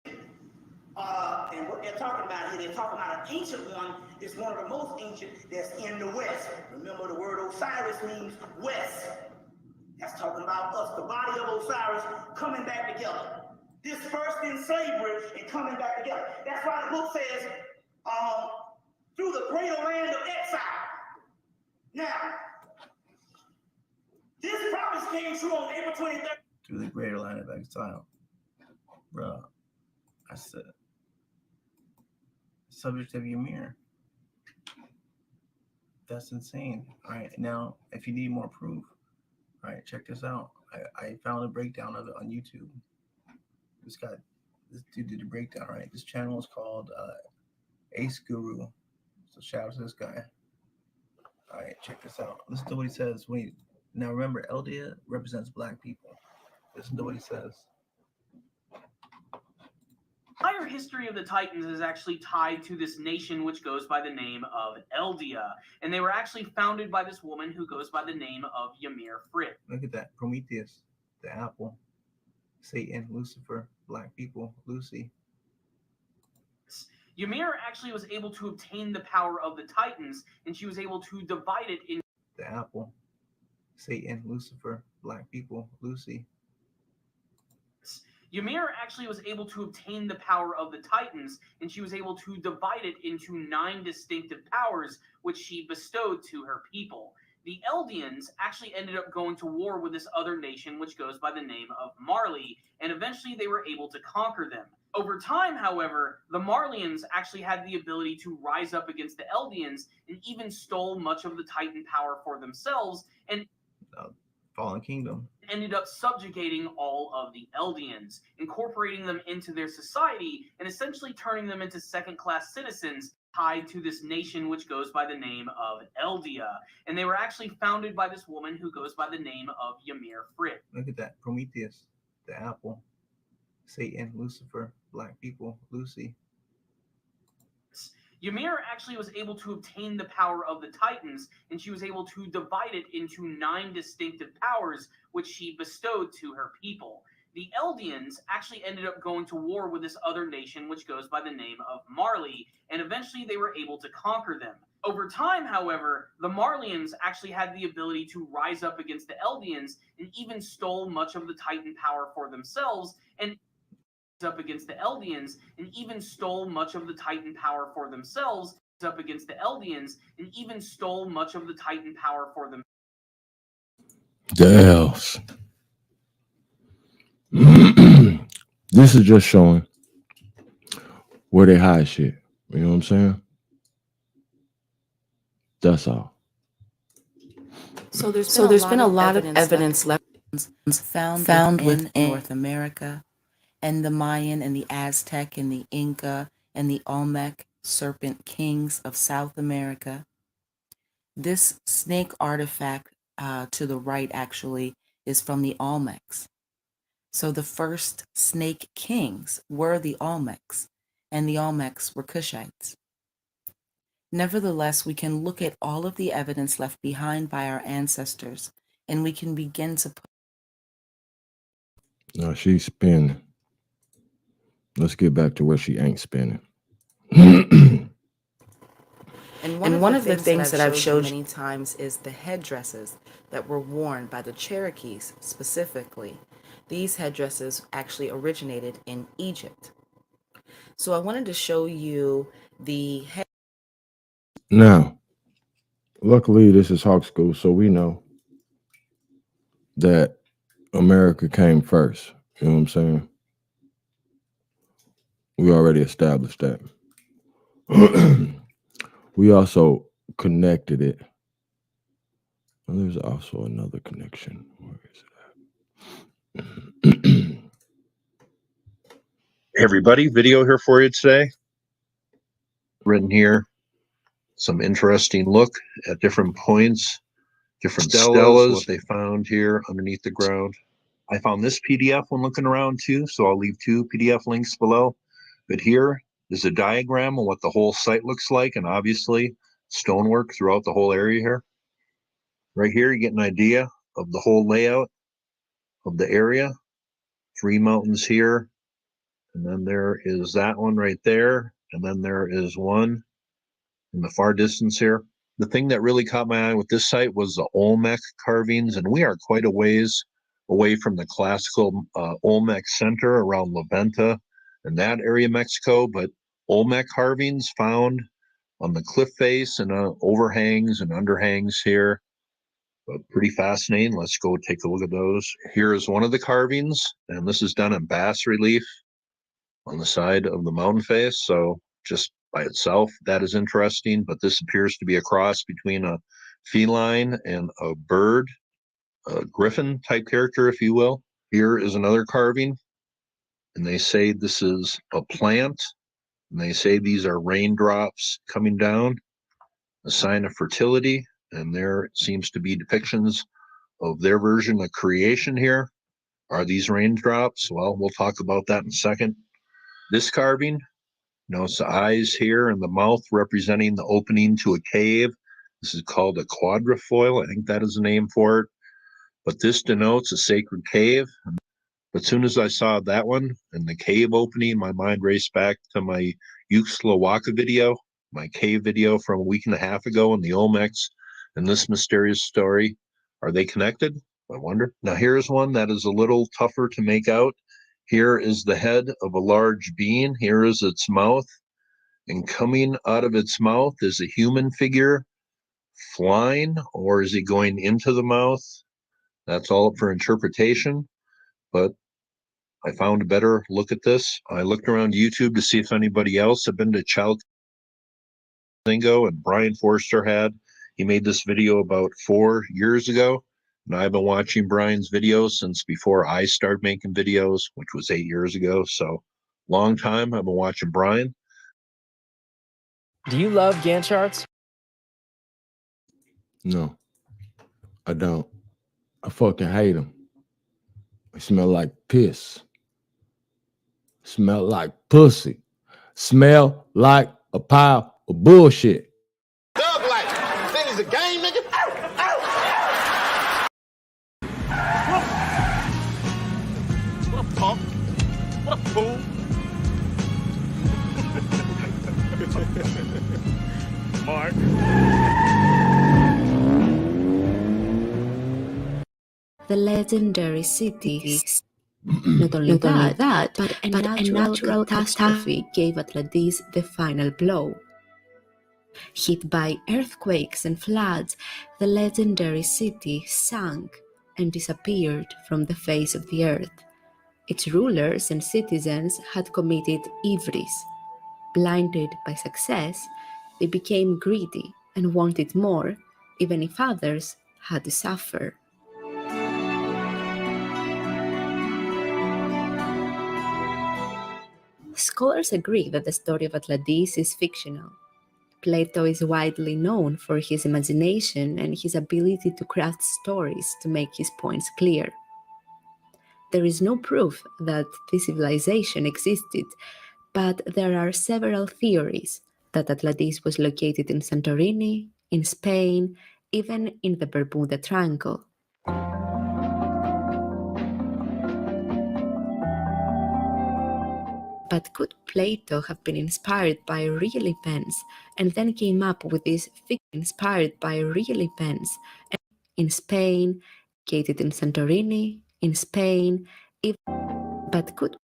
And what they're talking about here, they're talking about an ancient one. It's one of the most ancient that's in the West. Remember, the word Osiris means West. That's talking about us, the body of Osiris coming back together. Dispersed in slavery and coming back together. That's why the book says, through the greater land of exile. Now, this promise came true on April 23rd. Through the greater land of exile. Bruh, I said, subject of Ymir. That's insane. All right, now, if you need more proof, all right, check this out. I found a breakdown of it on YouTube. This dude did a breakdown, right? This channel is called Ace Guru. So shout out to this guy. All right, check this out. Listen to what he says. Now remember, Eldia represents black people. Listen to what he says. Entire history of the Titans is actually tied to this nation which goes by the name of Eldia, and they were actually founded by this woman who goes by the name of Ymir Frit. Look at that. Prometheus, the apple, Satan, Lucifer, black people, Lucy. Ymir actually was able to obtain the power of the Titans, and she was able to divide it in the apple, Satan, Lucifer, black people, Lucy. Ymir actually was able to obtain the power of the Titans, and she was able to divide it into 9 distinctive powers, which she bestowed to her people. The Eldians actually ended up going to war with this other nation, which goes by the name of Marley, and eventually they were able to conquer them. Over time, however, the Marleyans actually had the ability to rise up against the Eldians and even stole much of the Titan power for themselves, and Fallen Kingdom ended up subjugating all of the Eldians, incorporating them into their society and essentially turning them into second-class citizens tied to this nation which goes by the name of Eldia. And they were actually founded by this woman who goes by the name of Ymir Frit. Look at that. Prometheus, the apple, Satan, Lucifer, black people, Lucy. Ymir actually was able to obtain the power of the Titans, and she was able to divide it into 9 distinctive powers, which she bestowed to her people. The Eldians actually ended up going to war with this other nation, which goes by the name of Marley, and eventually they were able to conquer them. Over time, however, the Marleyans actually had the ability to rise up against the Eldians and even stole much of the Titan power for themselves, and up against the Eldians and even stole much of the Titan power for themselves, up against the Eldians and even stole much of the Titan power for them. The elves. This is just showing where they hide shit. You know what I'm saying? That's all. So there's been a lot of evidence left found within North America, and the Mayan and the Aztec and the Inca and the Olmec serpent kings of South America. This snake artifact to the right actually is from the Olmecs. So the first snake kings were the Olmecs, and the Olmecs were Cushites. Nevertheless, we can look at all of the evidence left behind by our ancestors, and we can begin to put... No, she's spinning. Let's get back to where she ain't spinning. And one of the things that I've showed you many times is the headdresses that were worn by the Cherokees specifically. These headdresses actually originated in Egypt. So I wanted to show you the head. Now, luckily, this is Hawk School, so we know that America came first. You know what I'm saying? We already established that. We also connected it. And there's also another connection. Where is it at? Hey everybody, video here for you today. Written here, some interesting look at different points, different stelas, what they found here underneath the ground. I found this PDF when looking around too, so I'll leave 2 PDF links below. But here is a diagram of what the whole site looks like, and obviously stonework throughout the whole area here. Right here, you get an idea of the whole layout of the area. 3 mountains here, and then there is that one right there, and then there is one in the far distance here. The thing that really caught my eye with this site was the Olmec carvings, and we are quite a ways away from the classical Olmec center around La Venta and that area of Mexico, but Olmec carvings found on the cliff face and overhangs and underhangs here. But pretty fascinating. Let's go take a look at those. Here is one of the carvings, and this is done in bas relief on the side of the mountain face. So just by itself, that is interesting. But this appears to be a cross between a feline and a bird, a griffin type character, if you will. Here is another carving, and they say this is a plant, and they say these are raindrops coming down, a sign of fertility. And there seems to be depictions of their version of creation here. Are these raindrops? Well, we'll talk about that in a second. This carving, notice the eyes here and the mouth representing the opening to a cave. This is called a quadrifoil. I think that is the name for it. But this denotes a sacred cave. But as soon as I saw that one and the cave opening, my mind raced back to my Yuxtlahuaca video, my cave video from a week and a half ago, and the Olmecs and this mysterious story. Are they connected? I wonder. Now here's one that is a little tougher to make out. Here is the head of a large being. Here is its mouth. And coming out of its mouth is a human figure flying, or is he going into the mouth? That's all up for interpretation. But I found a better look at this. I looked around YouTube to see if anybody else had been to Chalco, and Brian Forster had. He made this video about 4 years ago, and I've been watching Brian's videos since before I started making videos, which was 8 years ago. So long time I've been watching Brian. Do you love Gantt charts? No, I don't. I fucking hate them. They smell like piss. Smell like pussy. Smell like a pile of bullshit. Thug life. Think it's a game, nigga? What a punk. What a fool. Mark. The legendary city. Not only that, but a natural catastrophe gave Atlantis the final blow. Hit by earthquakes and floods, the legendary city sank and disappeared from the face of the earth. Its rulers and citizens had committed hubris. Blinded by success, they became greedy and wanted more, even if others had to suffer. Scholars agree that the story of Atlantis is fictional. Plato is widely known for his imagination and his ability to craft stories to make his points clear. There is no proof that this civilization existed, but there are several theories that Atlantis was located in Santorini, in Spain, even in the Bermuda Triangle. But could Plato have been inspired by real events and then came up with this figure inspired by real events in Spain, located in Santorini, in Spain, but could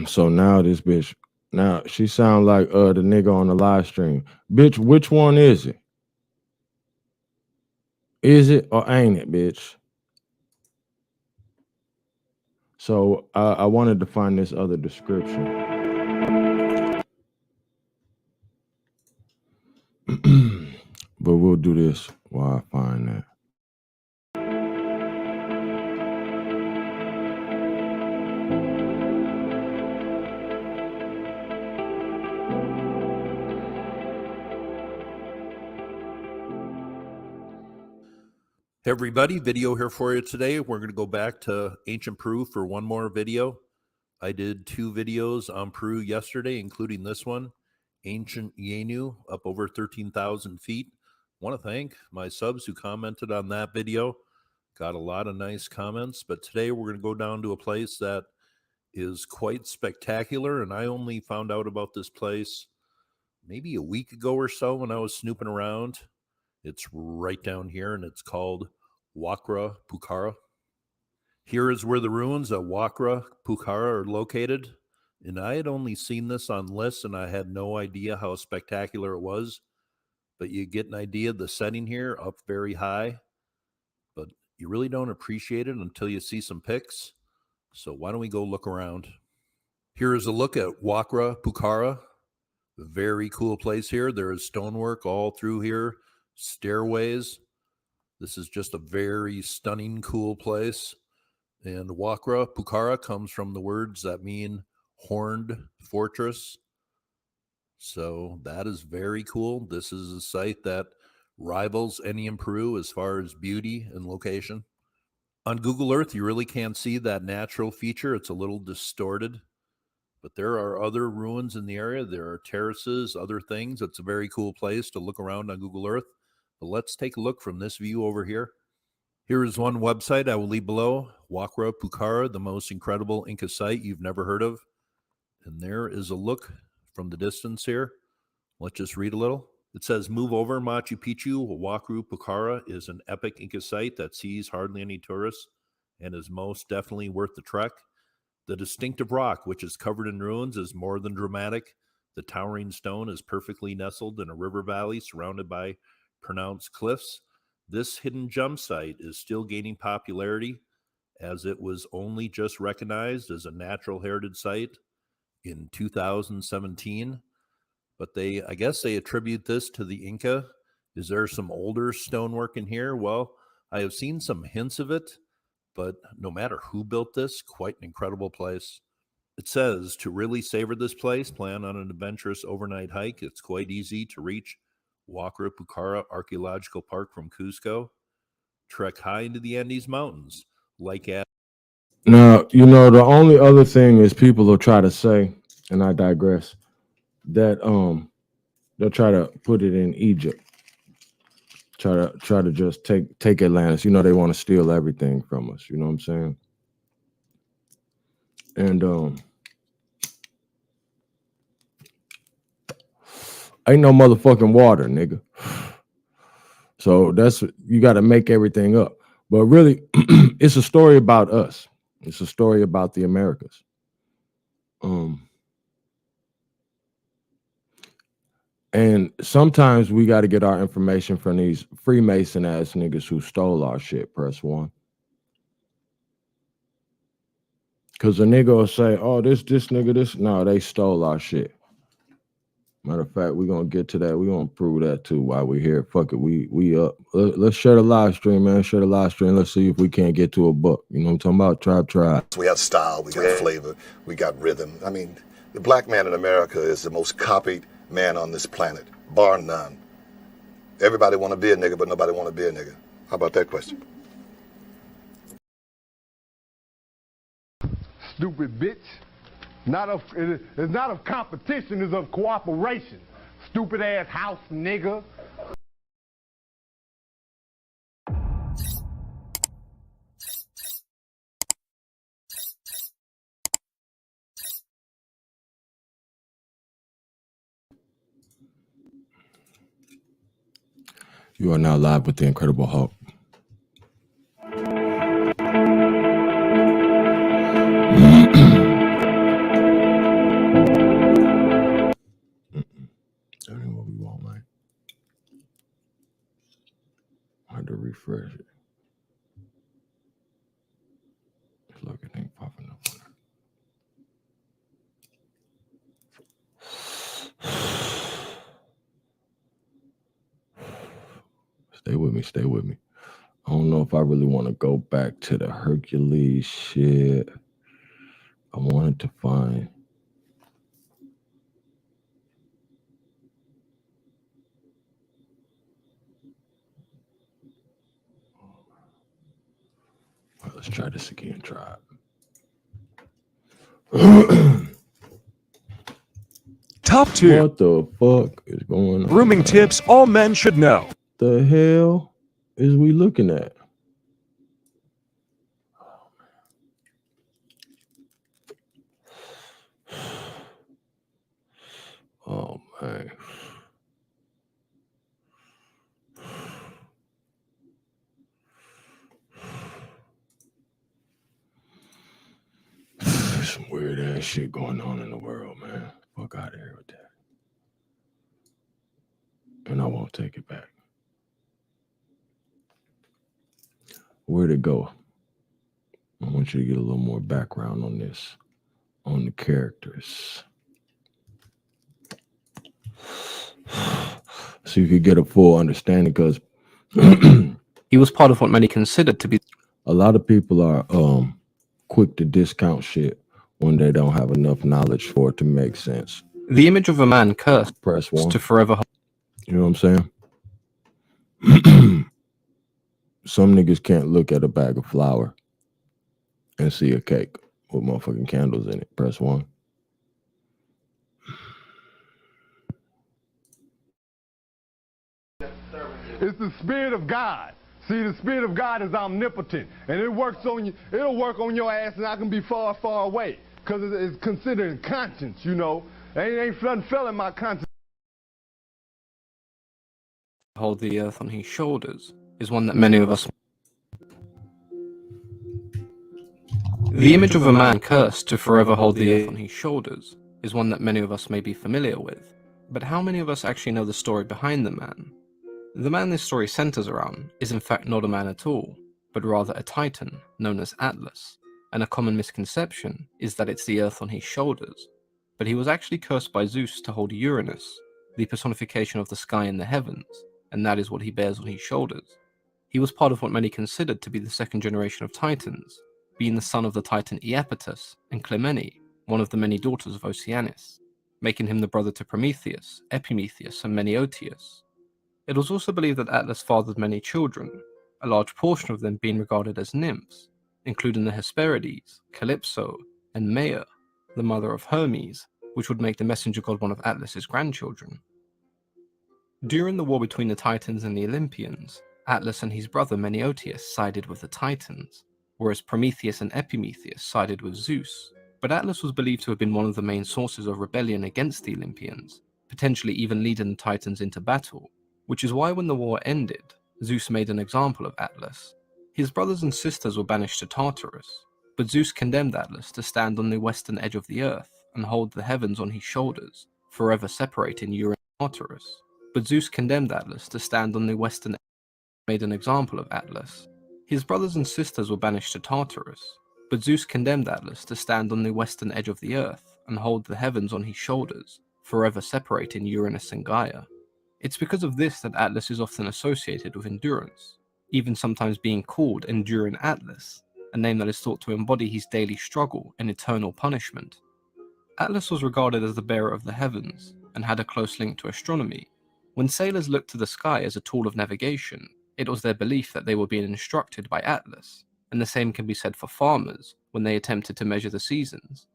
So now this bitch, now she sound like the nigga on the live stream. Bitch, which one is it? Is it or ain't it, bitch? So I wanted to find this other description. But we'll do this while I find that. Hey everybody, video here for you today. We're going to go back to ancient Peru for one more video. I did 2 videos on Peru yesterday, including this one, Ancient Yenu, up over 13,000 feet. I want to thank my subs who commented on that video. Got a lot of nice comments, but today we're going to go down to a place that is quite spectacular, and I only found out about this place maybe a week ago or so when I was snooping around. It's right down here, and it's called Wakra Pucara. Here is where the ruins of Wakra Pucara are located, and I had only seen this on lists, and I had no idea how spectacular it was, but you get an idea of the setting here up very high, but you really don't appreciate it until you see some pics. So why don't we go look around? Here is a look at Wakra Pucara. Very cool place here. There is stonework all through here, stairways. This is just a very stunning, cool place. And Wakra Pucara comes from the words that mean horned fortress. So that is very cool. This is a site that rivals any in Peru as far as beauty and location. On Google Earth, you really can't see that natural feature. It's a little distorted. But there are other ruins in the area. There are terraces, other things. It's a very cool place to look around on Google Earth. But let's take a look from this view over here. Here is one website I will leave below, Wakra Pucara, the most incredible Inca site you've never heard of. And there is a look from the distance here. Let's just read a little. It says, move over Machu Picchu. Wakra Pucara is an epic Inca site that sees hardly any tourists and is most definitely worth the trek. The distinctive rock, which is covered in ruins, is more than dramatic. The towering stone is perfectly nestled in a river valley surrounded by pronounced cliffs. This hidden gem site is still gaining popularity as it was only just recognized as a natural heritage site in 2017. But I guess they attribute this to the Inca. Is there some older stonework in here? Well, I have seen some hints of it, but no matter who built this, quite an incredible place. It says, to really savor this place, plan on an adventurous overnight hike. It's quite easy to reach Wakra Pucara Archaeological Park from Cusco. Trek high into the Andes Mountains, like at... Now, you know, the only other thing is people will try to say, and I digress, that they'll try to put it in Egypt. Try to just take Atlantis. You know, they want to steal everything from us. You know what I'm saying? And ain't no motherfucking water, nigga. So that's, you got to make everything up. But really, it's a story about us. It's a story about the Americas. And sometimes we got to get our information from these Freemason ass niggas who stole our shit. Press 1. Because a nigga will say, oh, this nigga, this. No, they stole our shit. Matter of fact, we're going to get to that. We're going to prove that too while we're here. Fuck it. We up. Let's share the live stream, man. Share the live stream. Let's see if we can't get to a book. You know what I'm talking about? Tribe. We have style, we got flavor, we got rhythm. I mean, the black man in America is the most copied man on this planet, bar none. Everybody want to be a nigga, but nobody want to be a nigga. How about that question? Stupid bitch. It's not of competition, it's of cooperation. Stupid ass house nigga. You are now live with the Incredible Hulk. That ain't what we want, man. I had to refresh it. Look, it ain't popping up on it. Stay with me, stay with me. I don't know if I really want to go back to the Hercules shit. I wanted to find... All right, let's try this again, tribe. Top 2. What the fuck is going on? Grooming tips all men should know. The hell is we looking at? Oh, man. Some weird ass shit going on in the world, man. Fuck out of here with that. And I won't take it back. Where'd it go? I want you to get a little more background on this, on the characters. So you could get a full understanding, because he was part of what many considered to be... A lot of people are quick to discount shit when they don't have enough knowledge for it to make sense. The image of a man cursed Press 1. to forever... You know what I'm saying? Some niggas can't look at a bag of flour and see a cake with motherfucking candles in it. Press 1. It's the Spirit of God. See, the Spirit of God is omnipotent, and it works on you. It'll work on your ass, and I can be far, far away, because it's considered conscience, you know. Ain't nothing fell in my conscience. hold the earth on his shoulders is one that many of us... The image of a man cursed to forever hold the earth on his shoulders is one that many of us may be familiar with. But how many of us actually know the story behind the man? The man this story centers around is in fact not a man at all, but rather a titan known as Atlas, and a common misconception is that it's the earth on his shoulders. But he was actually cursed by Zeus to hold Uranus, the personification of the sky and the heavens, and that is what he bears on his shoulders. He was part of what many considered to be the second generation of Titans, being the son of the Titan Iapetus and Clymene, one of the many daughters of Oceanus, making him the brother to Prometheus, Epimetheus, and Meniotius. It was also believed that Atlas fathered many children, a large portion of them being regarded as nymphs, including the Hesperides, Calypso, and Maia, the mother of Hermes, which would make the messenger god one of Atlas's grandchildren. During the war between the Titans and the Olympians, Atlas and his brother Meniotius sided with the Titans, whereas Prometheus and Epimetheus sided with Zeus. But Atlas was believed to have been one of the main sources of rebellion against the Olympians, potentially even leading the Titans into battle, which is why when the war ended, Zeus made an example of Atlas. His brothers and sisters were banished to Tartarus, but Zeus condemned Atlas to stand on the western edge of the earth and hold the heavens on his shoulders, forever separating Uranus and Tartarus. But Zeus condemned Atlas to stand on the western edge and made an example of Atlas. His brothers and sisters were banished to Tartarus, but Zeus condemned Atlas to stand on the western edge of the earth and hold the heavens on his shoulders, forever separating Uranus and Gaia. It's because of this that Atlas is often associated with endurance, even sometimes being called Enduring Atlas, a name that is thought to embody his daily struggle and eternal punishment. Atlas was regarded as the bearer of the heavens and had a close link to astronomy. When sailors looked to the sky as a tool of navigation, it was their belief that they were being instructed by Atlas, and the same can be said for farmers when they attempted to measure the seasons.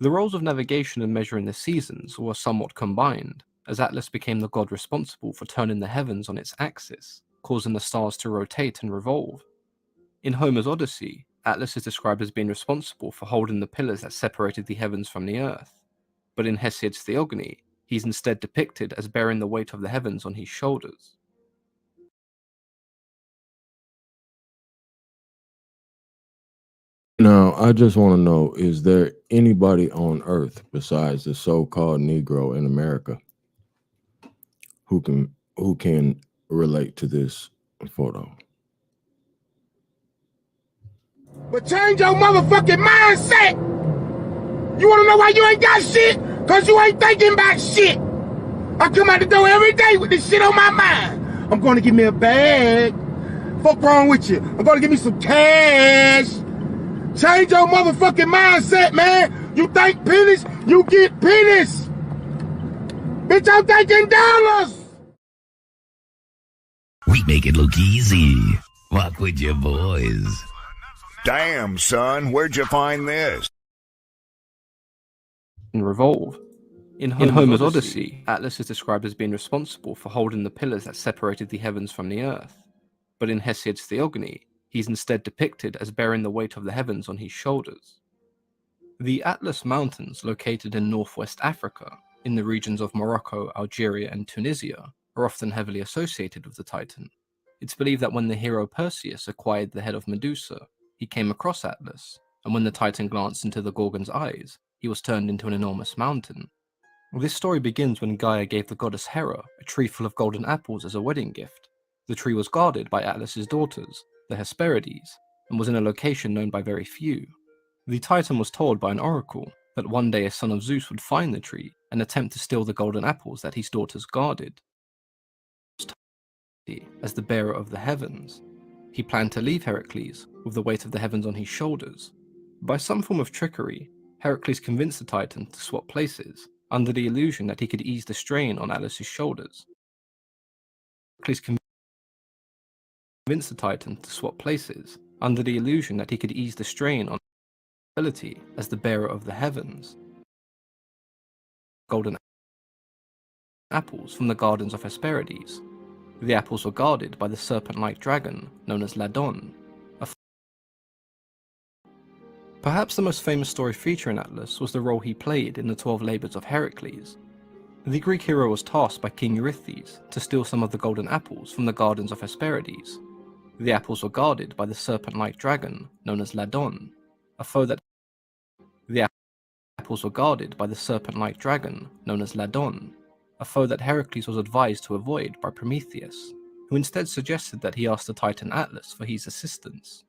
The roles of navigation and measuring the seasons were somewhat combined, as Atlas became the god responsible for turning the heavens on its axis, causing the stars to rotate and revolve. In Homer's Odyssey, Atlas is described as being responsible for holding the pillars that separated the heavens from the earth, but in Hesiod's Theogony, he's instead depicted as bearing the weight of the heavens on his shoulders. Now, I just want to know, is there anybody on Earth besides the so-called Negro in America who can relate to this photo? But change your motherfucking mindset. You wanna know why you ain't got shit? Cause you ain't thinking about shit. I come out the door every day with this shit on my mind. I'm gonna give me a bag. Fuck wrong with you? I'm gonna give me some cash. Change your motherfucking mindset, man. You think pennies, you get pennies. Bitch, I'm thinking dollars. We make it look easy. Walk with your boys. Damn, son, where'd you find this? And Revolve. In Homer's Odyssey, Atlas is described as being responsible for holding the pillars that separated the heavens from the earth. But in Hesiod's Theogony, he's instead depicted as bearing the weight of the heavens on his shoulders. The Atlas Mountains, located in northwest Africa, in the regions of Morocco, Algeria, and Tunisia, are often heavily associated with the Titan. It's believed that when the hero Perseus acquired the head of Medusa, he came across Atlas, and when the Titan glanced into the Gorgon's eyes, he was turned into an enormous mountain. This story begins when Gaia gave the goddess Hera a tree full of golden apples as a wedding gift. The tree was guarded by Atlas's daughters, the Hesperides, and was in a location known by very few. The Titan was told by an oracle that one day a son of Zeus would find the tree and attempt to steal the golden apples that his daughters guarded. As the bearer of the heavens, he planned to leave Heracles with the weight of the heavens on his shoulders. By some form of trickery, Heracles convinced the Titan to swap places, under the illusion that he could ease the strain on Atlas's shoulders. Heracles convinced the Titan to swap places, under the illusion that he could ease the strain on ability as the bearer of the heavens. Golden apples from the gardens of Hesperides. The apples were guarded by the serpent-like dragon known as Ladon. Perhaps the most famous story featuring Atlas was the role he played in the 12 Labours of Heracles. The Greek hero was tasked by King Eurystheus to steal some of the golden apples from the gardens of Hesperides. The apples were guarded by the serpent-like dragon known as Ladon, a foe that the apples were guarded by the serpent-like dragon known as Ladon, a foe that Heracles was advised to avoid by Prometheus, who instead suggested that he ask the Titan Atlas for his assistance.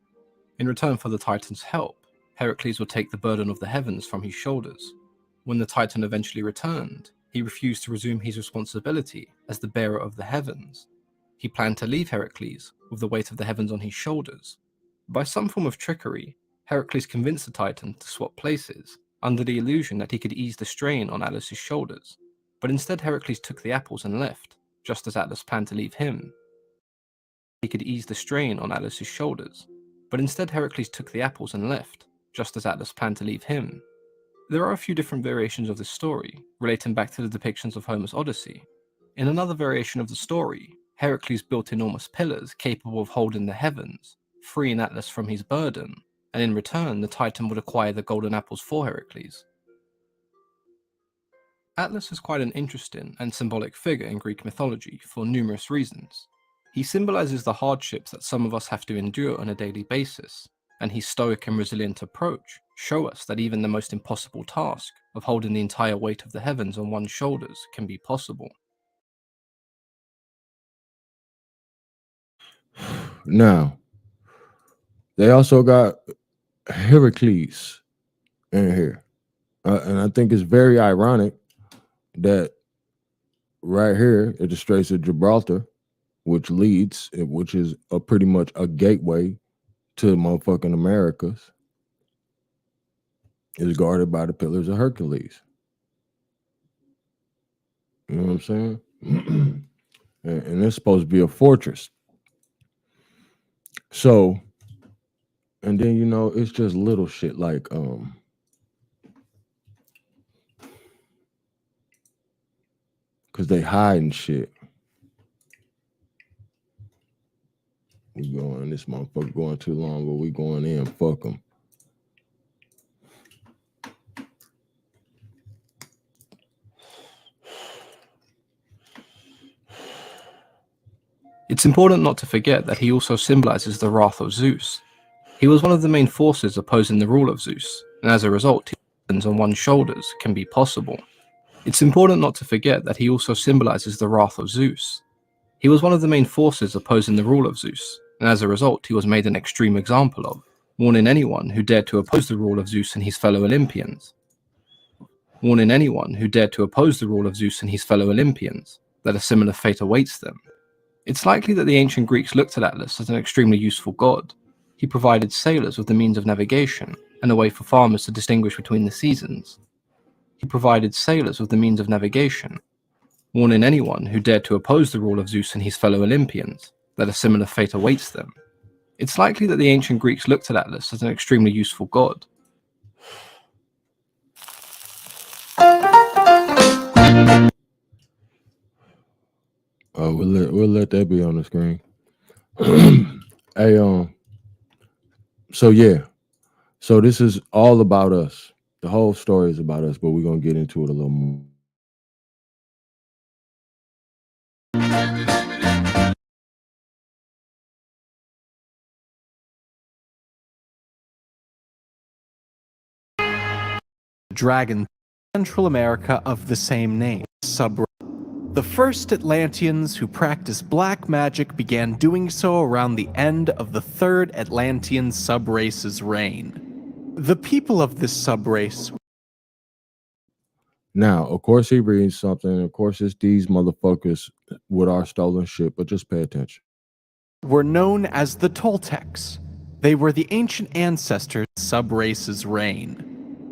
In return for the Titan's help, Heracles would take the burden of the heavens from his shoulders. When the Titan eventually returned, he refused to resume his responsibility as the bearer of the heavens. He planned to leave Heracles with the weight of the heavens on his shoulders. By some form of trickery, Heracles convinced the Titan to swap places, under the illusion that he could ease the strain on Atlas's shoulders. But instead Heracles took the apples and left, just as Atlas planned to leave him. He could ease the strain on Atlas's shoulders. But instead Heracles took the apples and left, just as Atlas planned to leave him. There are a few different variations of this story, relating back to the depictions of Homer's Odyssey. In another variation of the story, Heracles built enormous pillars capable of holding the heavens, freeing Atlas from his burden, and in return the Titan would acquire the golden apples for Heracles. Atlas is quite an interesting and symbolic figure in Greek mythology for numerous reasons. He symbolizes the hardships that some of us have to endure on a daily basis, and his stoic and resilient approach show us that even the most impossible task of holding the entire weight of the heavens on one's shoulders can be possible. Now, they also got Heracles in here. And I think it's very ironic that right here at the Straits of Gibraltar, which is pretty much a gateway to motherfucking Americas, is guarded by the Pillars of Hercules. You know what I'm saying? and it's supposed to be a fortress. So, and then, you know, it's just little shit like, because they hiding shit. We going, this motherfucker going too long, but we going in, fuck them. It's important not to forget that he also symbolizes the wrath of Zeus. He was one of the main forces opposing the rule of Zeus, and as a result, Titans on one's shoulders can be possible. It's important not to forget that he also symbolizes the wrath of Zeus. He was one of the main forces opposing the rule of Zeus, and as a result, he was made an extreme example of, warning anyone who dared to oppose the rule of Zeus and his fellow Olympians. Warning anyone who dared to oppose the rule of Zeus and his fellow Olympians that a similar fate awaits them. It's likely that the ancient Greeks looked at Atlas as an extremely useful god. He provided sailors with the means of navigation and a way for farmers to distinguish between the seasons. He provided sailors with the means of navigation, warning anyone who dared to oppose the rule of Zeus and his fellow Olympians that a similar fate awaits them. It's likely that the ancient Greeks looked at Atlas as an extremely useful god. Oh, we'll let that be on the screen. Hey, so yeah, so this is all about us. The whole story is about us, but we're gonna get into it a little more. Dragon, Central America of the same name, The first Atlanteans who practiced black magic began doing so around the end of the third Atlantean subrace's reign. The people of this subrace. Now, of course, he reads something. Of course, it's these motherfuckers with our stolen shit, but just pay attention. Were known as the Toltecs. They were the ancient ancestors of the subrace's reign.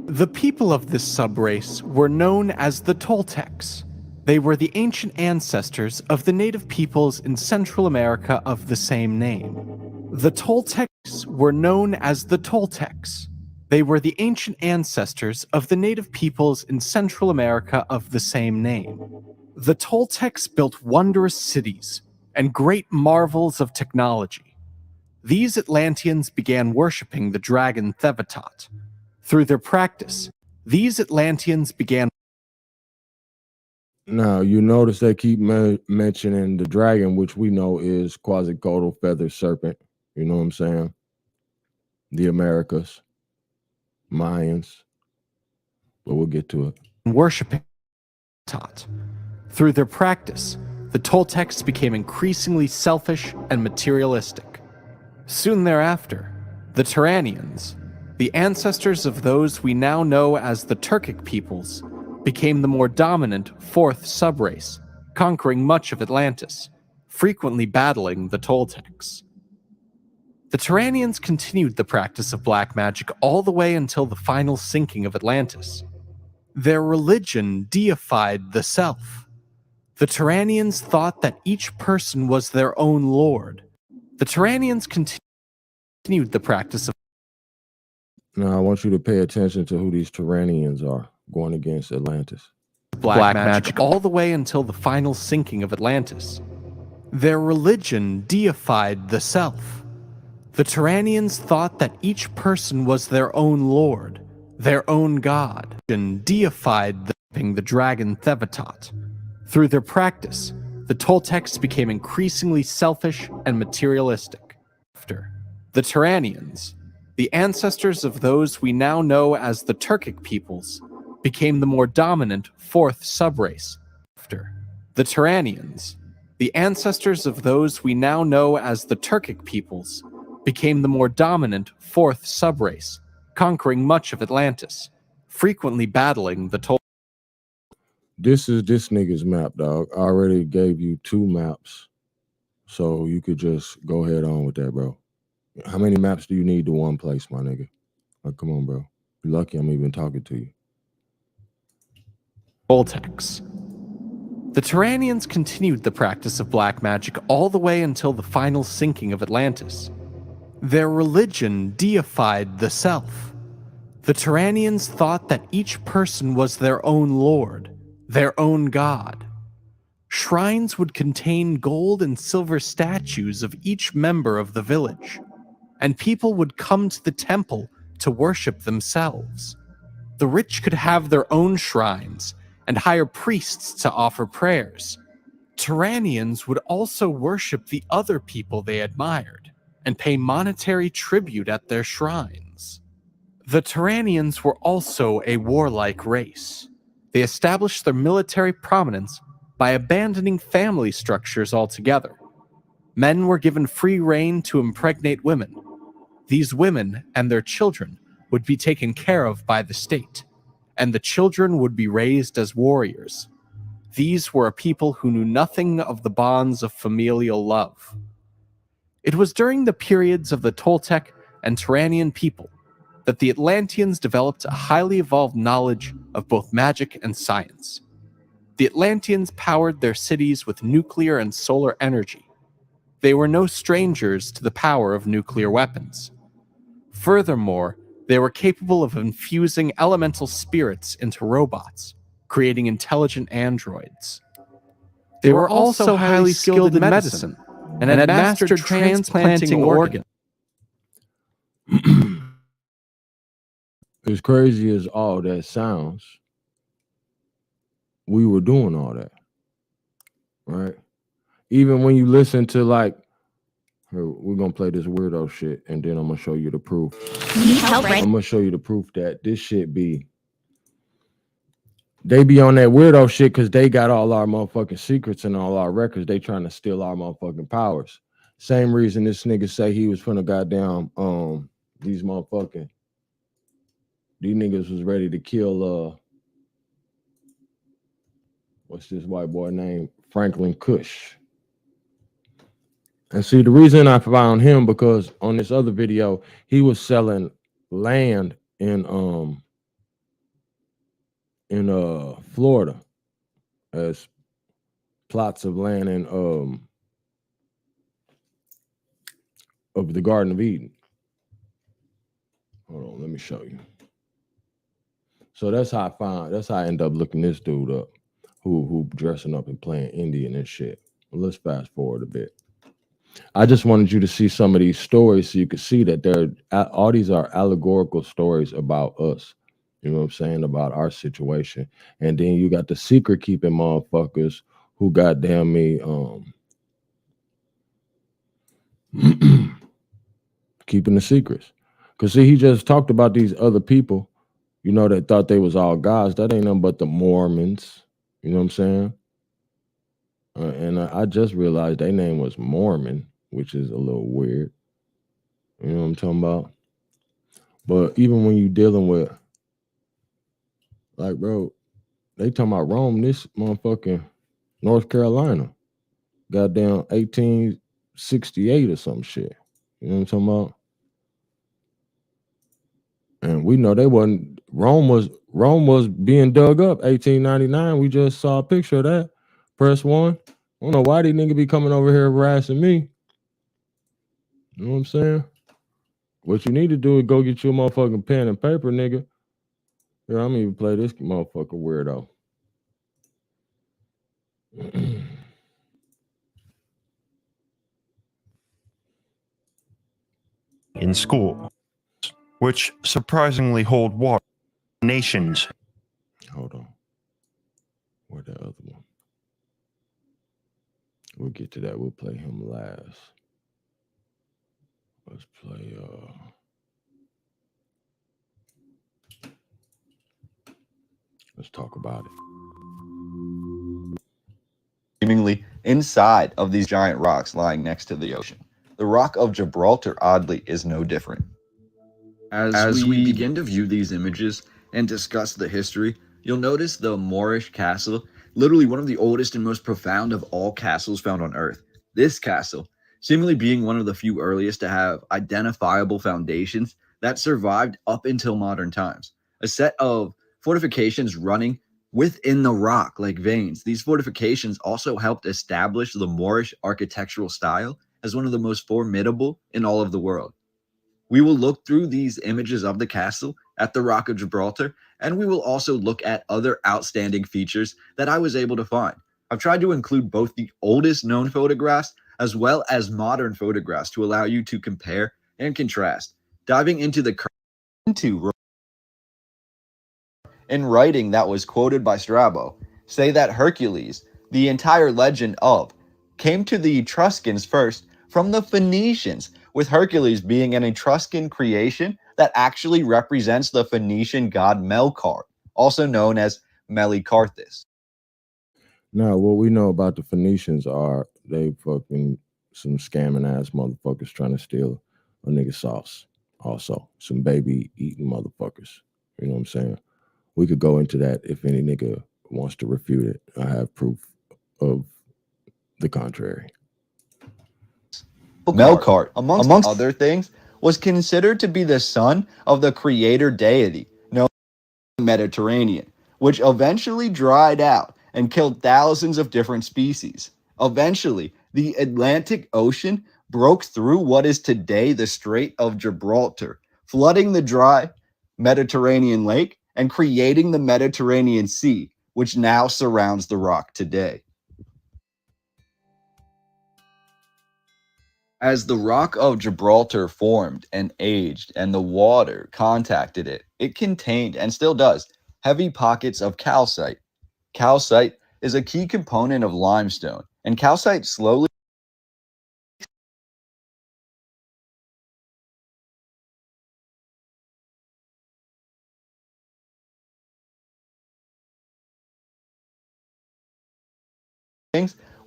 The people of this subrace were known as the Toltecs. They were the ancient ancestors of the native peoples in Central America of the same name. The Toltecs were known as the Toltecs. They were the ancient ancestors of the native peoples in Central America of the same name. The Toltecs built wondrous cities and great marvels of technology. These Atlanteans began worshipping the dragon Thevatot. Through their practice, these Atlanteans began. Now, you notice they keep mentioning the dragon, which we know is Quetzalcoatl feathered serpent. You know what I'm saying? The Americas, Mayans. But we'll get to it. Worshipping Tot. Through their practice, the Toltecs became increasingly selfish and materialistic. Soon thereafter, the Turanians, the ancestors of those we now know as the Turkic peoples, became the more dominant fourth subrace, conquering much of Atlantis, frequently battling the Toltecs. The Turanians continued the practice of black magic all the way until the final sinking of Atlantis. Their religion deified the self. The Turanians thought that each person was their own lord. The Turanians continued the practice of. Now, I want you to pay attention to who these Turanians are going against Atlantis. Black magic all the way until the final sinking of Atlantis. Their religion deified the self. The Turanians thought that each person was their own lord, their own god, and deified the dragon Thevatot. Through their practice, the Toltecs became increasingly selfish and materialistic. After the Turanians, the ancestors of those we now know as the Turkic peoples, became the more dominant fourth subrace. After the Turanians, the ancestors of those we now know as the Turkic peoples, became the more dominant fourth subrace, conquering much of Atlantis, frequently battling the Toltecs. This is this nigga's map, dog. I already gave you 2 maps, so you could just go ahead on with that, bro. How many maps do you need to one place, my nigga? Like, come on, bro. You're lucky I'm even talking to you. Toltecs. The Turanians continued the practice of black magic all the way until the final sinking of Atlantis. Their religion deified the self. The Turanians thought that each person was their own lord, their own god. Shrines would contain gold and silver statues of each member of the village, and people would come to the temple to worship themselves. The rich could have their own shrines and hire priests to offer prayers. Turanians would also worship the other people they admired. and pay monetary tribute at their shrines. The Turanians were also a warlike race. They established their military prominence by abandoning family structures altogether. Men were given free rein to impregnate women. These women and their children would be taken care of by the state, and the children would be raised as warriors. These were a people who knew nothing of the bonds of familial love. It was during the periods of the Toltec and Turanian people that the Atlanteans developed a highly evolved knowledge of both magic and science. The Atlanteans powered their cities with nuclear and solar energy. They were no strangers to the power of nuclear weapons. Furthermore, they were capable of infusing elemental spirits into robots, creating intelligent androids. They were also highly skilled in medicine and had mastered transplanting organs. As crazy as all that sounds, we were doing all that, right? Even when you listen to like, we're gonna play this weirdo shit, and then I'm gonna show you the proof. I'm gonna show you the proof that this shit be. They be on that weirdo shit because they got all our motherfucking secrets and all our records. They trying to steal our motherfucking powers. Same reason this nigga say he was finna goddamn these niggas was ready to kill what's this white boy named Franklin Kush. And see, the reason I found him because on this other video he was selling land in Florida as plots of land in of the Garden of Eden. Hold on, let me show you. So that's how I end up looking this dude up, who dressing up and playing Indian and shit. Well, let's fast forward a bit. I just wanted you to see some of these stories so you could see that all these are allegorical stories about us. You know what I'm saying? About our situation. And then you got the secret keeping motherfuckers who goddamn me keeping the secrets. Because see, he just talked about these other people, you know, that thought they was all gods. That ain't nothing but the Mormons. You know what I'm saying? And I just realized their name was Mormon, which is a little weird. You know what I'm talking about? But even when you dealing with, like, bro, they talking about Rome, this motherfucking North Carolina. Goddamn 1868 or some shit. You know what I'm talking about? And we know they wasn't, Rome was being dug up 1899. We just saw a picture of that. Press 1. I don't know why these niggas be coming over here harassing me. You know what I'm saying? What you need to do is go get you a motherfucking pen and paper, nigga. Here, I'm even play this motherfucker weirdo. In school, which surprisingly hold water. Nations. Hold on. Where the other one? We'll get to that. We'll play him last. Let's play let's talk about it. Seemingly inside of these giant rocks lying next to the ocean. The Rock of Gibraltar, oddly, is no different. As we begin to view these images and discuss the history, you'll notice the Moorish castle, literally one of the oldest and most profound of all castles found on Earth. This castle, seemingly being one of the few earliest to have identifiable foundations that survived up until modern times. A set of fortifications running within the rock like veins. These fortifications also helped establish the Moorish architectural style as one of the most formidable in all of the world. We will look through these images of the castle at the Rock of Gibraltar, and we will also look at other outstanding features that I was able to find. I've tried to include both the oldest known photographs as well as modern photographs to allow you to compare and contrast. Diving into the in writing that was quoted by Strabo, say that Hercules, the entire legend of, came to the Etruscans first from the Phoenicians, with Hercules being an Etruscan creation that actually represents the Phoenician god Melkart, also known as Melikarthus. Now, what we know about the Phoenicians are they fucking some scamming ass motherfuckers trying to steal a nigga sauce. Also, some baby eating motherfuckers. You know what I'm saying? We could go into that if any nigga wants to refute it. I have proof of the contrary. Melkart, amongst other things, was considered to be the son of the creator deity known as the Mediterranean, which eventually dried out and killed thousands of different species. Eventually, the Atlantic Ocean broke through what is today the Strait of Gibraltar, flooding the dry Mediterranean lake and creating the Mediterranean Sea, which now surrounds the rock today. As the Rock of Gibraltar formed and aged and the water contacted it, it contained, and still does, heavy pockets of calcite. Calcite is a key component of limestone, and calcite slowly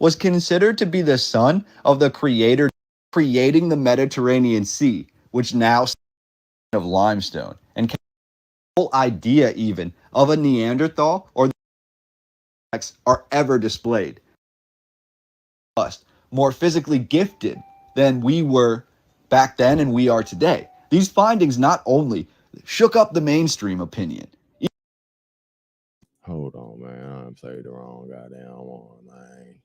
was considered to be the son of the creator creating the Mediterranean Sea, which now of limestone, and the whole idea even of a Neanderthal or the are ever displayed. More physically gifted than we were back then and we are today. These findings not only shook up the mainstream opinion. Hold on, man. I'm saying the wrong goddamn one, man.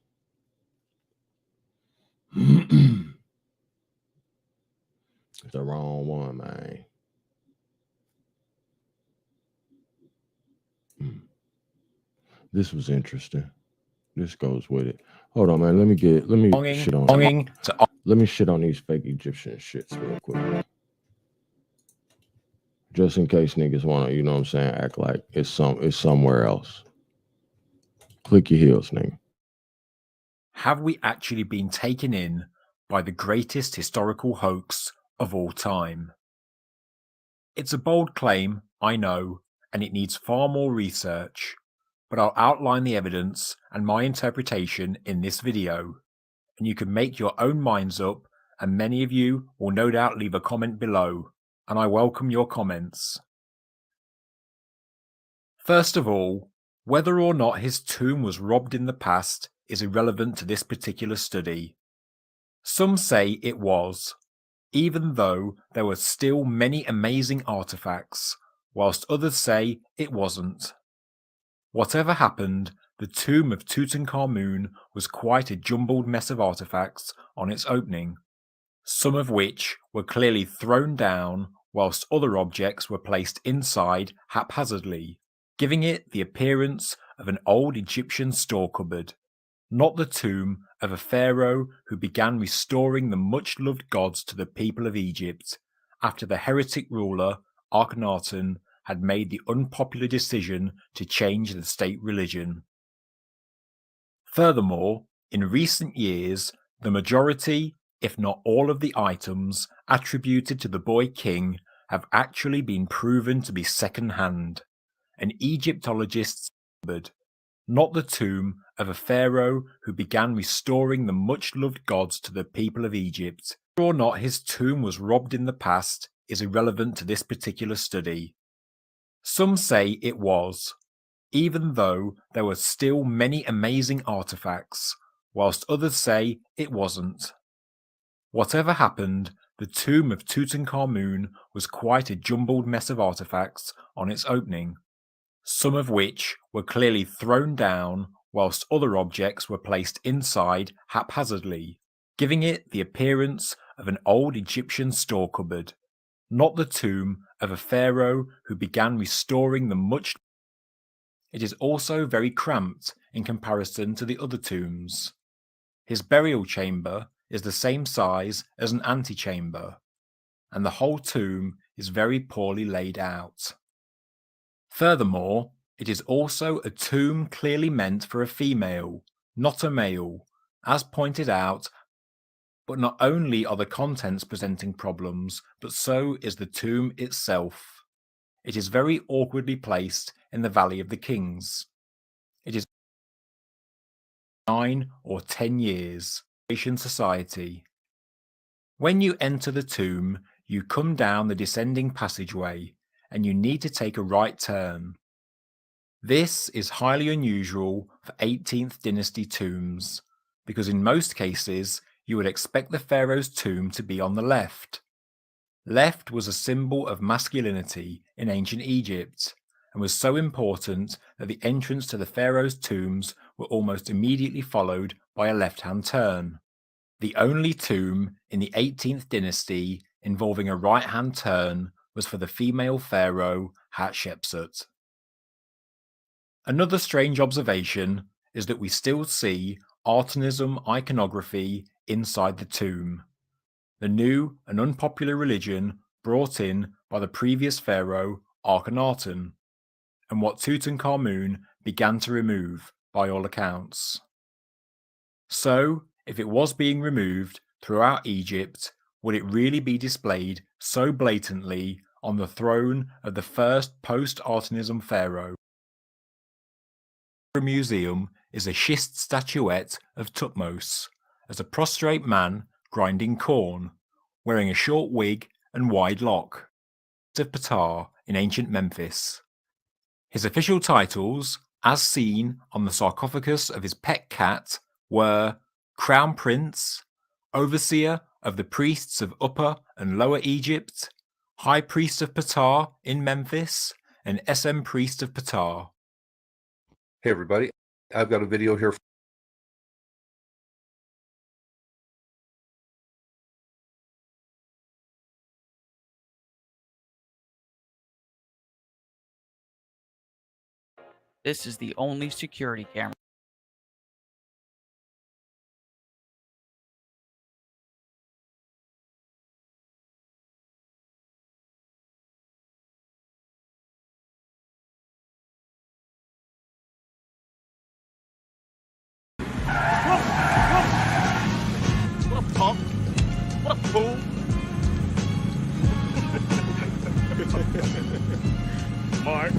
It's the wrong one, man. This was interesting. This goes with it. Hold on, man. Let me shit on these fake Egyptian shits real quick. Just in case niggas wanna, you know what I'm saying, act like it's somewhere else. Click your heels, nigga. Have we actually been taken in by the greatest historical hoax of all time? It's a bold claim, I know, and it needs far more research, but I'll outline the evidence and my interpretation in this video, and you can make your own minds up, and many of you will no doubt leave a comment below, and I welcome your comments. First of all, whether or not his tomb was robbed in the past is irrelevant to this particular study. Some say it was, even though there were still many amazing artifacts, whilst others say it wasn't. Whatever happened, the tomb of Tutankhamun was quite a jumbled mess of artifacts on its opening, some of which were clearly thrown down whilst other objects were placed inside haphazardly, giving it the appearance of an old Egyptian store cupboard, not the tomb of a pharaoh who began restoring the much-loved gods to the people of Egypt after the heretic ruler Akhenaten had made the unpopular decision to change the state religion. Furthermore, in recent years, the majority, if not all of the items attributed to the boy king have actually been proven to be second-hand, an Egyptologist's cupboard, not the tomb of a pharaoh who began restoring the much-loved gods to the people of Egypt. Whether or not his tomb was robbed in the past is irrelevant to this particular study. Some say it was, even though there were still many amazing artifacts, whilst others say it wasn't. Whatever happened, the tomb of Tutankhamun was quite a jumbled mess of artifacts on its opening, some of which were clearly thrown down whilst other objects were placed inside haphazardly, giving it the appearance of an old Egyptian store cupboard, not the tomb of a pharaoh who began restoring the much. It is also very cramped in comparison to the other tombs. His burial chamber is the same size as an antechamber, and the whole tomb is very poorly laid out. Furthermore, it is also a tomb clearly meant for a female, not a male, as pointed out But not only are the contents presenting problems, but so is the tomb itself. It is very awkwardly placed in the Valley of the Kings. It is 9 or 10 years. Society. When you enter the tomb, you come down the descending passageway, and you need to take a right turn. This is highly unusual for 18th dynasty tombs, because in most cases you would expect the pharaoh's tomb to be on the left. Left was a symbol of masculinity in ancient Egypt, and was so important that the entrance to the pharaoh's tombs were almost immediately followed by a left-hand turn. The only tomb in the 18th dynasty involving a right-hand turn was for the female pharaoh Hatshepsut. Another strange observation is that we still see Artanism iconography inside the tomb, the new and unpopular religion brought in by the previous pharaoh Akhenaten, and what Tutankhamun began to remove by all accounts. So, if it was being removed throughout Egypt, would it really be displayed so blatantly on the throne of the first post-Artanism pharaoh? The museum is a schist statuette of Thutmose as a prostrate man grinding corn, wearing a short wig and wide lock, of Ptah in ancient Memphis. His official titles, as seen on the sarcophagus of his pet cat, were Crown Prince, Overseer of the Priests of Upper and Lower Egypt, High Priest of Ptah in Memphis, and SM Priest of Ptah. Hey everybody, I've got a video here. This is the only security camera. What up, punk? What up, fool? Mark.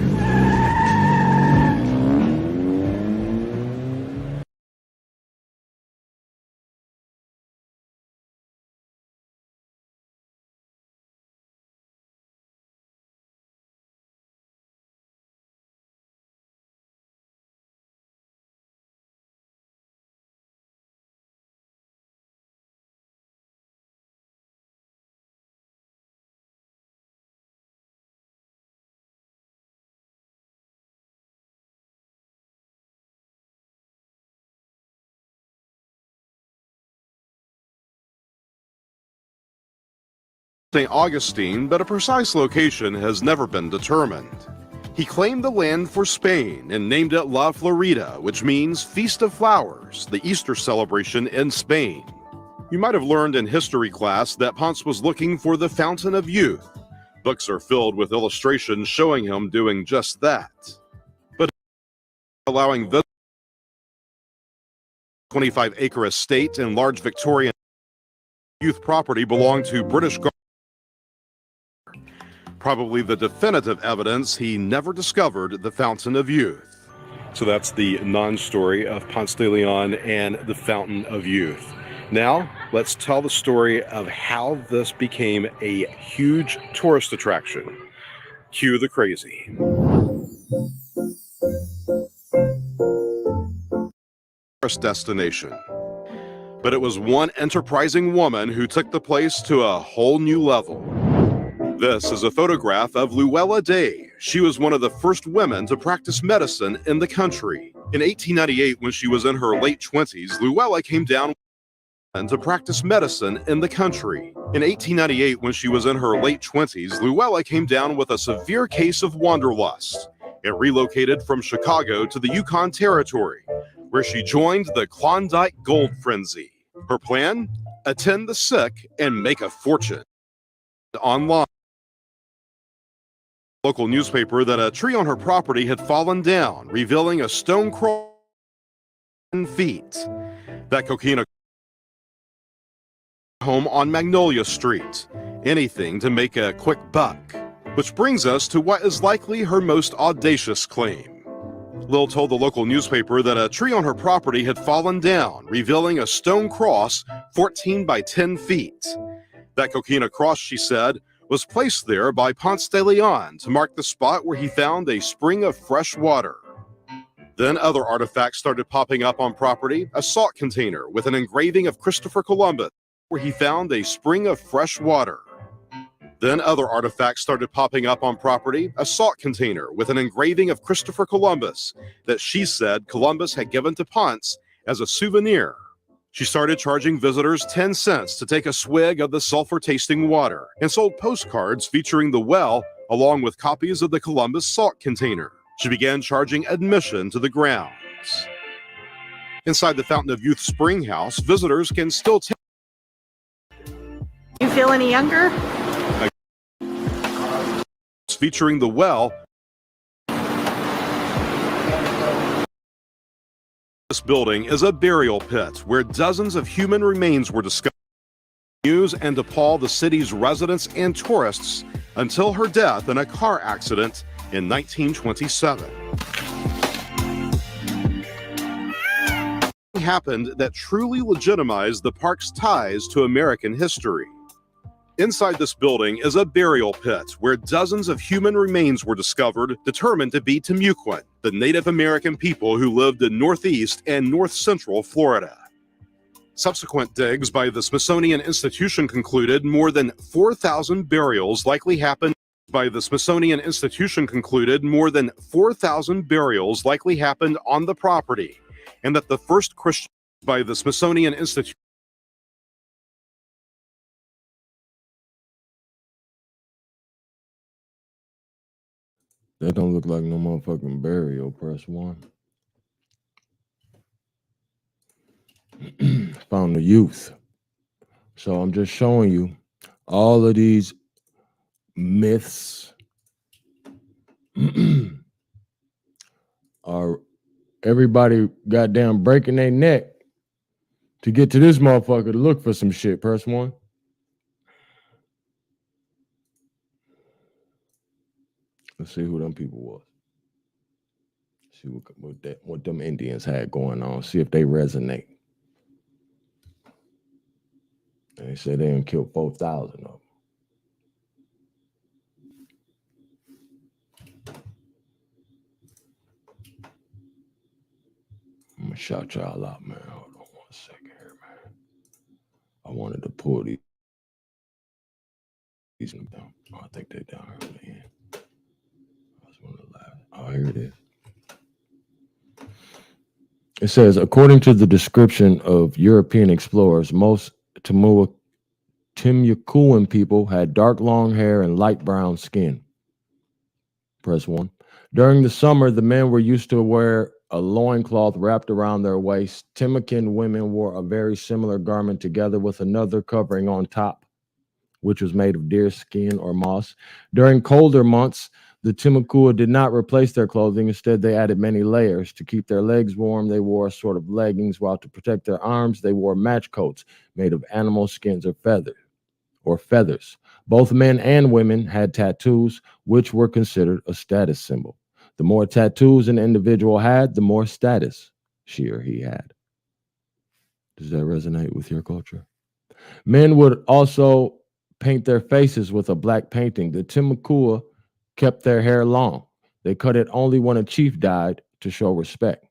St. Augustine, but a precise location has never been determined. He claimed the land for Spain and named it La Florida, which means Feast of Flowers, the Easter celebration in Spain. You might have learned in history class that Ponce was looking for the Fountain of Youth. Books are filled with illustrations showing him doing just that. But allowing this 25-acre estate and large Victorian youth property belonged to British Guards. Probably the definitive evidence he never discovered the Fountain of Youth. So that's the non-story of Ponce de Leon and the Fountain of Youth. Now, let's tell the story of how this became a huge tourist attraction. Cue the crazy. Tourist destination. But it was one enterprising woman who took the place to a whole new level. This is a photograph of Luella Day. She was one of the first women to practice medicine in the country. In 1898, when she was in her late 20s, Luella came down to practice medicine in the country. In 1898, when she was in her late 20s, Luella came down with a severe case of wanderlust and relocated from Chicago to the Yukon Territory, where she joined the Klondike Gold Frenzy. Her plan? Attend the sick and make a fortune. Online. Local newspaper that a tree on her property had fallen down, revealing a stone crawl 10 feet. That coquina home on Magnolia Street. Anything to make a quick buck. Which brings us to what is likely her most audacious claim. Lil told the local newspaper that a tree on her property had fallen down, revealing a stone cross 14 by 10 feet. That coquina cross, she said, was placed there by Ponce de Leon to mark the spot where he found a spring of fresh water. Then other artifacts started popping up on property, a salt container with an engraving of Christopher Columbus, where he found a spring of fresh water. Then other artifacts started popping up on property, a salt container with an engraving of Christopher Columbus that she said Columbus had given to Ponce as a souvenir. She started charging visitors 10 cents to take a swig of the sulfur-tasting water and sold postcards featuring the well along with copies of the Columbus salt container. She began charging admission to the grounds. Inside the Fountain of Youth Spring House, visitors can still take. You feel any younger? Featuring the well. This building is a burial pit where dozens of human remains were discovered to amuse and appall the city's residents and tourists until her death in a car accident in 1927. Happened that truly legitimized the park's ties to American history. Inside this building is a burial pit where dozens of human remains were discovered, determined to be Timucuan, the Native American people who lived in northeast and north central Florida. Subsequent digs by the Smithsonian Institution concluded more than 4,000 burials likely happened. On the property, and that the first Christian by the Smithsonian Institution. That don't look like no motherfucking burial. Press 1. Found the youth. So I'm just showing you all of these myths are everybody goddamn breaking their neck to get to this motherfucker to look for some shit. Press 1. Let's see who them people was. See what them Indians had going on. See if they resonate. They said they done killed 4,000 of them. I'm gonna shout y'all out, man. Hold on 1 second here, man. I wanted to pull these down. Oh, I think they're down here at the end. Oh, here it is. It says, according to the description of European explorers, most Timucuan people had dark long hair and light brown skin. Press 1. During the summer, the men were used to wear a loincloth wrapped around their waist. Timucuan women wore a very similar garment together with another covering on top, which was made of deer skin or moss. During colder months, the Timucua did not replace their clothing. Instead, they added many layers. To keep their legs warm, they wore a sort of leggings, while to protect their arms, they wore match coats made of animal skins or feathers. Both men and women had tattoos, which were considered a status symbol. The more tattoos an individual had, the more status she or he had. Does that resonate with your culture? Men would also paint their faces with a black painting. The Timucua kept their hair long. They cut it only when a chief died to show respect.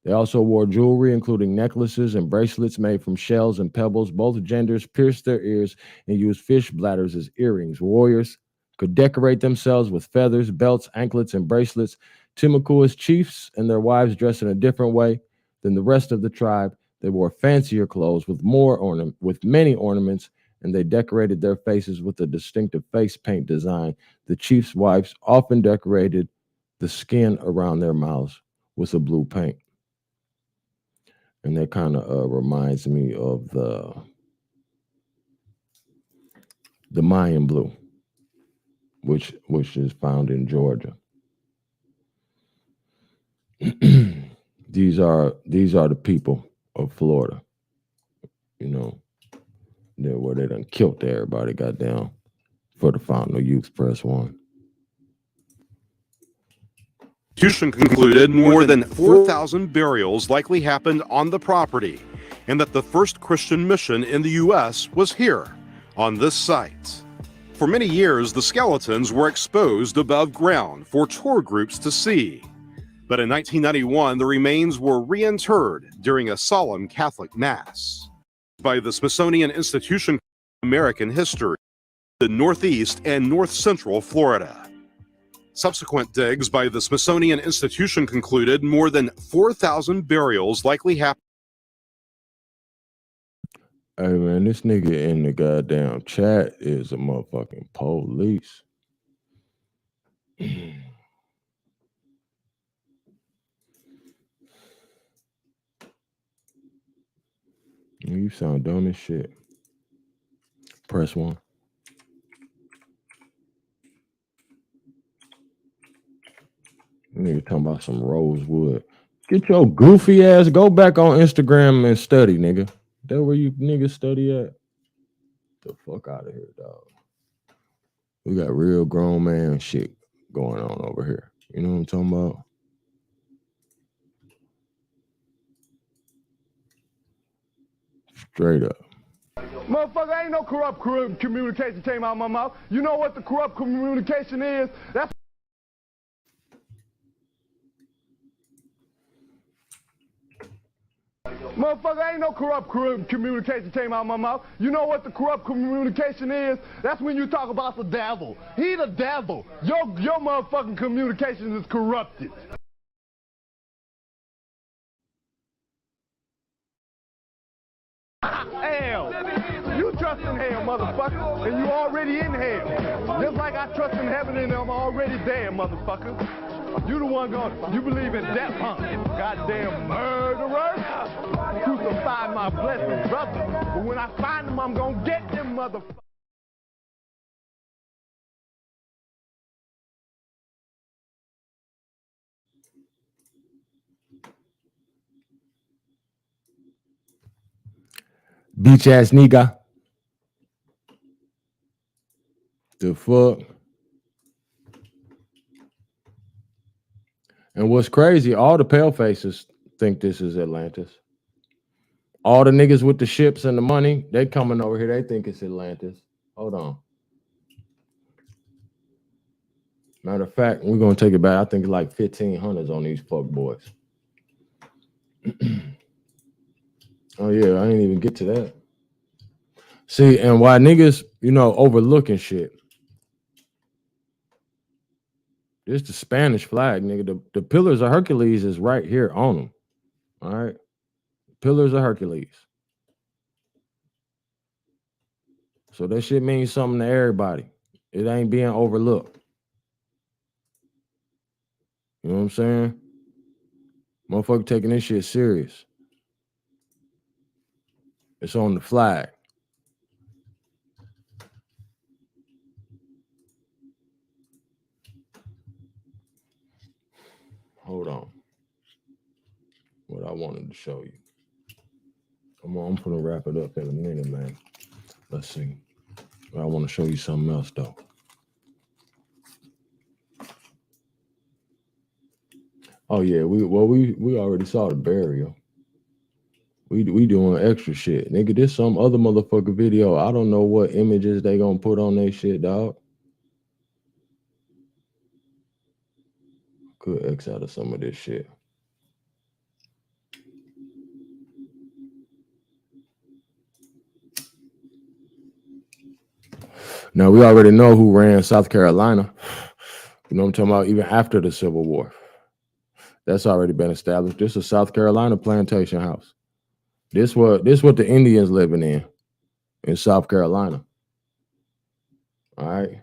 They also wore jewelry, including necklaces and bracelets made from shells and pebbles. Both genders pierced their ears and used fish bladders as earrings. Warriors could decorate themselves with feathers, belts, anklets, and bracelets. Timucua's chiefs and their wives dressed in a different way than the rest of the tribe. They wore fancier clothes with many ornaments, and they decorated their faces with a distinctive face paint design. The chief's wives often decorated the skin around their mouths with a blue paint. And that kind of reminds me of the Mayan blue, which is found in Georgia. These are the people of Florida. You know, Then where they done killed everybody, goddamn, for the Fountain of Youth. Press 1. Institution concluded more than 4,000 burials likely happened on the property, and that the first Christian mission in the U.S. was here, on this site. For many years, the skeletons were exposed above ground for tour groups to see. But in 1991, the remains were reinterred during a solemn Catholic Mass by the Smithsonian Institution of American History, the Northeast and North Central Florida. Subsequent digs by the Smithsonian Institution concluded more than 4,000 burials likely happened. Hey man, this nigga in the goddamn chat is a motherfucking police. You sound dumb as shit. Press 1. Nigga talking about some rosewood. Get your goofy ass. Go back on Instagram and study, nigga. That where you niggas study at? The fuck out of here, dog. We got real grown man shit going on over here. You know what I'm talking about? Straight up. Motherfucker, ain't no corrupt communication came out of my mouth. You know what the corrupt communication is? That's Motherfucker, ain't no corrupt communication came out of my mouth. You know what the corrupt communication is? That's when you talk about the devil. He the devil. Your motherfucking communication is corrupted. Hell. You trust in hell, motherfucker, and you already in hell. Just like I trust in heaven and I'm already there, motherfucker. You the one going, you believe in death, huh? Goddamn murderers. Crucify my blessed brother. But when I find them, I'm gonna get them, motherfuckers. Bitch ass nigga. The fuck? And what's crazy, all the pale faces think this is Atlantis. All the niggas with the ships and the money, they coming over here, they think it's Atlantis. Hold on. Matter of fact, we're gonna take it back. I think it's like 1,500s on these fuck boys. Oh yeah, I ain't even get to that. See, and why niggas, you know, overlooking shit. This the Spanish flag, nigga. The Pillars of Hercules is right here on them. All right. Pillars of Hercules. So that shit means something to everybody. It ain't being overlooked. You know what I'm saying? Motherfucker taking this shit serious. It's on the flag. Hold on. What I wanted to show you. I'm gonna wrap it up in a minute, man. Let's see. I want to show you something else though. Oh yeah, we already saw the burial. We doing extra shit. Nigga, this some other motherfucker video. I don't know what images they gonna put on that shit, dog. Could X out of some of this shit. Now we already know who ran South Carolina. You know what I'm talking about? Even after the Civil War. That's already been established. This is South Carolina plantation house. This what the Indians living in South Carolina. All right.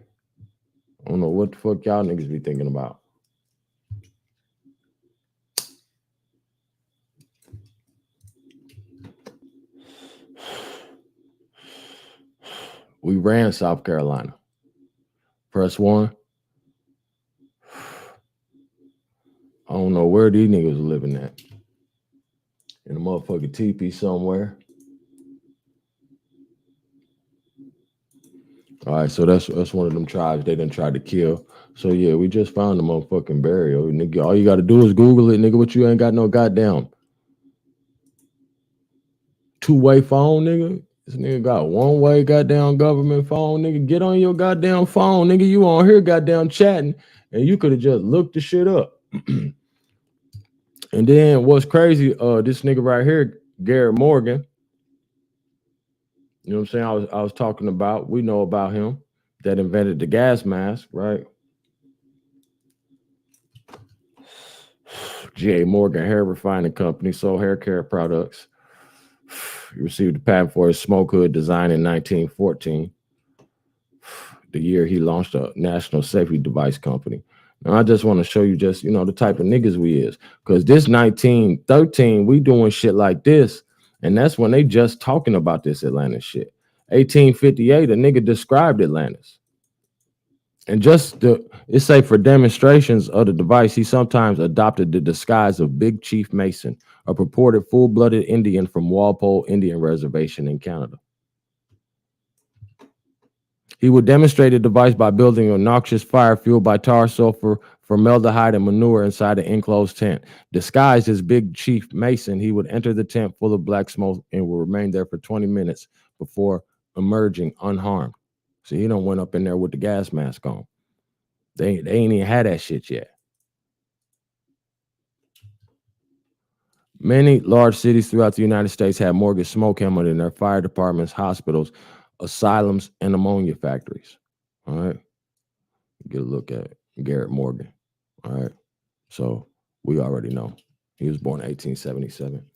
I don't know what the fuck y'all niggas be thinking about. We ran South Carolina. Press 1. I don't know where these niggas are living at. In a motherfucking teepee somewhere. All right, so that's one of them tribes they done tried to kill. So yeah, we just found the motherfucking burial, nigga. All you got to do is Google it, nigga. What you ain't got no goddamn two-way phone, nigga. This nigga got one-way goddamn government phone, nigga. Get on your goddamn phone, nigga. You on here goddamn chatting, and you could have just looked the shit up. And then what's crazy, this nigga right here, Garrett Morgan. You know what I'm saying? I was talking about. We know about him that invented the gas mask, right? G.A. Morgan Hair Refining Company sold hair care products. He received a patent for his smoke hood design in 1914, the year he launched a national safety device company. Now, I just want to show you just, the type of niggas we is. Because this 1913, we doing shit like this, and that's when they just talking about this Atlantis shit. 1858, a nigga described Atlantis. And it say for demonstrations of the device, he sometimes adopted the disguise of Big Chief Mason, a purported full-blooded Indian from Walpole Indian Reservation in Canada. He would demonstrate the device by building a noxious fire fueled by tar, sulfur, formaldehyde, and manure inside an enclosed tent. Disguised as Big Chief Mason, he would enter the tent full of black smoke and would remain there for 20 minutes before emerging unharmed. So he done went up in there with the gas mask on. They ain't even had that shit yet. Many large cities throughout the United States have Morgan smoke helmet in their fire departments, hospitals, asylums, and ammonia factories. All right. Get a look at Garrett Morgan. All right. So we already know. He was born in 1877.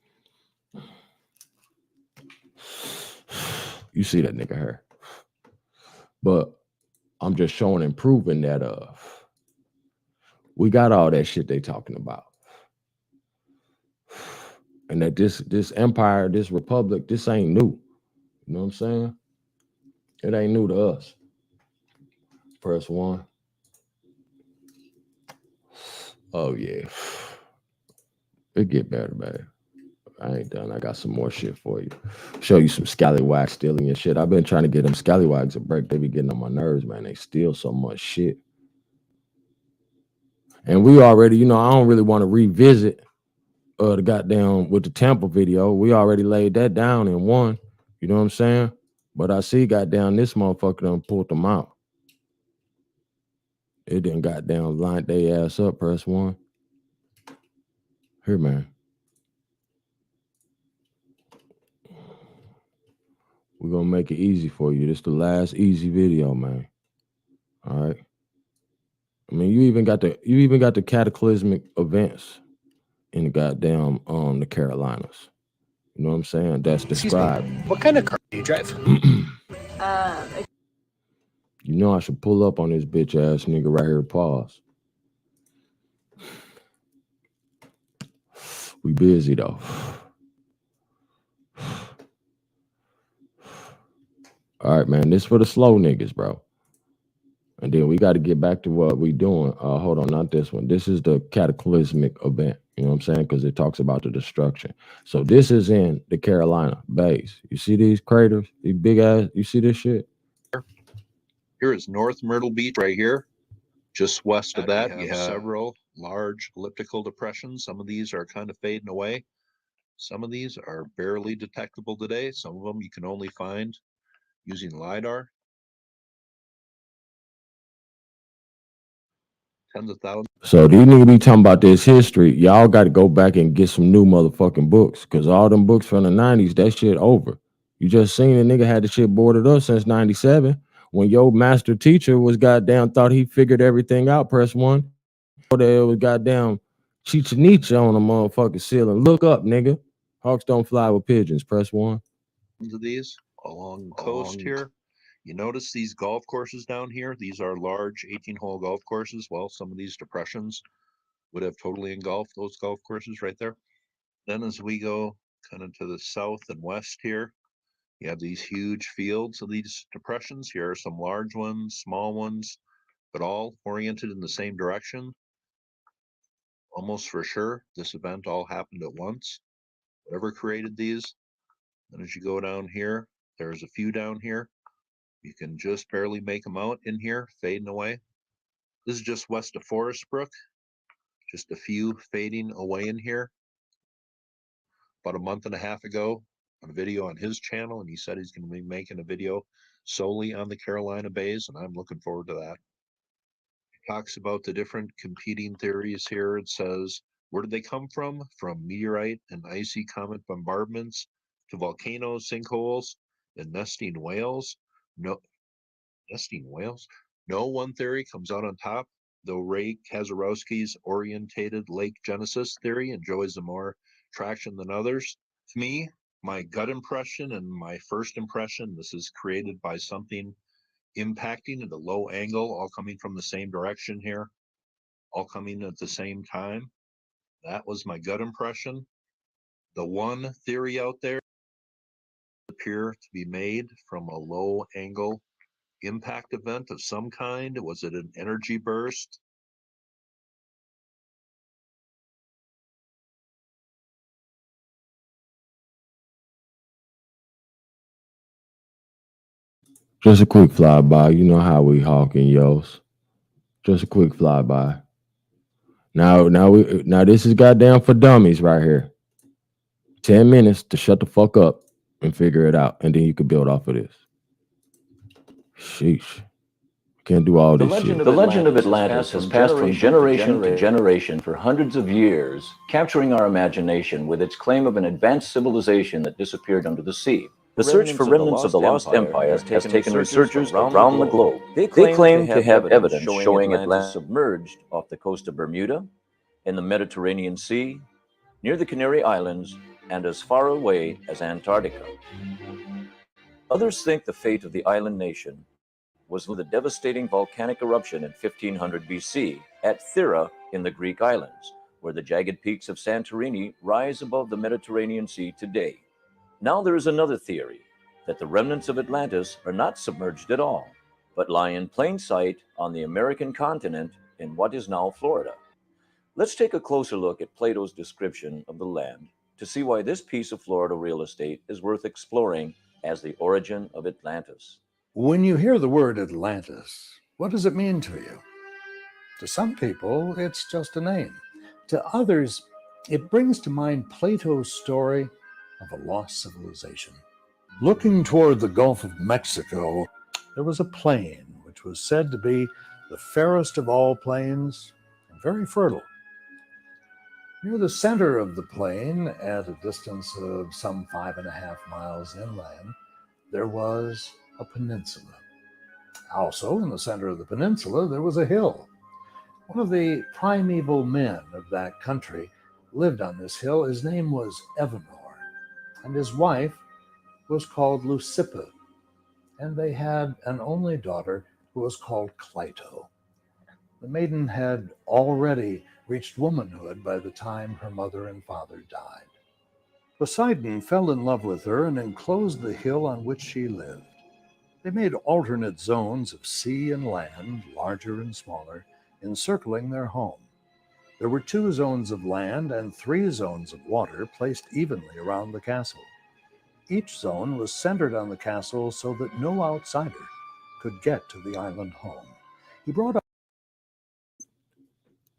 You see that nigga hair. But I'm just showing and proving that we got all that shit they talking about. And that this empire, this republic, this ain't new. You know what I'm saying? It ain't new to us. Press 1. Oh yeah. It get better, man. I ain't done. I got some more shit for you. Show you some scallywags stealing your shit. I've been trying to get them scallywags a break. They be getting on my nerves, man. They steal so much shit. And we already, I don't really want to revisit the goddamn with the temple video. We already laid that down in one. You know what I'm saying? But I see goddamn this motherfucker done pulled them out. It didn't goddamn lined their ass up. Press 1. Here, man. We're gonna make it easy for you. This the last easy video, man. All right. I mean, you even got the cataclysmic events in the goddamn the Carolinas. You know what I'm saying? That's described. What kind of car do you drive? You know I should pull up on this bitch ass nigga right here. Pause. We busy though. All right, man. This for the slow niggas, bro. And then we got to get back to what we doing. Hold on, not this one. This is the cataclysmic event. You know what I'm saying? Because it talks about the destruction. So this is in the Carolina Bays. You see these craters? These big ass. You see this shit? Here is North Myrtle Beach right here. Just west of that, you have several large elliptical depressions. Some of these are kind of fading away. Some of these are barely detectable today. Some of them you can only find using LiDAR. Tens of thousands. So these niggas be talking about this history. Y'all got to go back and get some new motherfucking books. Because all them books from the 90s, that shit over. You just seen a nigga had the shit boarded up since 97. When your master teacher was goddamn thought he figured everything out. Press 1. There was goddamn Chichen Itza on the motherfucking ceiling. Look up, nigga. Hawks don't fly with pigeons. Press 1. Of these along the coast here. You notice these golf courses down here? These are large 18-hole golf courses. Well, some of these depressions would have totally engulfed those golf courses right there. Then as we go kind of to the south and west here, you have these huge fields of these depressions. Here are some large ones, small ones, but all oriented in the same direction. Almost for sure, this event all happened at once. Whatever created these. And as you go down here, there's a few down here. You can just barely make them out in here, fading away. This is just west of Forest Brook. Just a few fading away in here. About a month and a half ago, on a video on his channel, and he said he's going to be making a video solely on the Carolina Bays, and I'm looking forward to that. It talks about the different competing theories here. It says, where did they come from? From meteorite and icy comet bombardments to volcanoes, sinkholes, and nesting whales. No, nesting whales? No one theory comes out on top, though Ray Kazarowski's orientated lake genesis theory enjoys more traction than others. To me, my gut impression and my first impression, this is created by something impacting at a low angle, all coming from the same direction here, all coming at the same time. That was my gut impression. The one theory out there appear to be made from a low angle impact event of some kind. Was it an energy burst? Just a quick flyby. You know how we Hawkin yos. Just a quick flyby. Now this is goddamn for dummies right here. 10 minutes to shut the fuck up and figure it out, and then you can build off of this. Sheesh. Can't do all this shit. The legend of Atlantis has passed from generation to generation for hundreds of years, capturing our imagination with its claim of an advanced civilization that disappeared under the sea. The search for remnants of the lost empire has taken researchers around the globe. They claim to have evidence showing Atlantis submerged off the coast of Bermuda, in the Mediterranean Sea, near the Canary Islands, and as far away as Antarctica. Others think the fate of the island nation was the devastating volcanic eruption in 1500 BC at Thera in the Greek islands, where the jagged peaks of Santorini rise above the Mediterranean Sea today. Now there is another theory, that the remnants of Atlantis are not submerged at all, but lie in plain sight on the American continent in what is now Florida. Let's take a closer look at Plato's description of the land to see why this piece of Florida real estate is worth exploring as the origin of Atlantis. When you hear the word Atlantis, what does it mean to you? To some people, it's just a name. To others, it brings to mind Plato's story of a lost civilization. Looking toward the Gulf of Mexico, there was a plain which was said to be the fairest of all plains and very fertile. Near the center of the plain, at a distance of some 5.5 miles inland, there was a peninsula. Also, in the center of the peninsula, there was a hill. One of the primeval men of that country lived on this hill. His name was Evanor, and his wife was called Leucippe, and they had an only daughter who was called Cleito. The maiden had already reached womanhood by the time her mother and father died. Poseidon fell in love with her and enclosed the hill on which she lived. They made alternate zones of sea and land, larger and smaller, encircling their home. There were 2 zones of land and 3 zones of water placed evenly around the castle. Each zone was centered on the castle so that no outsider could get to the island home. He brought up.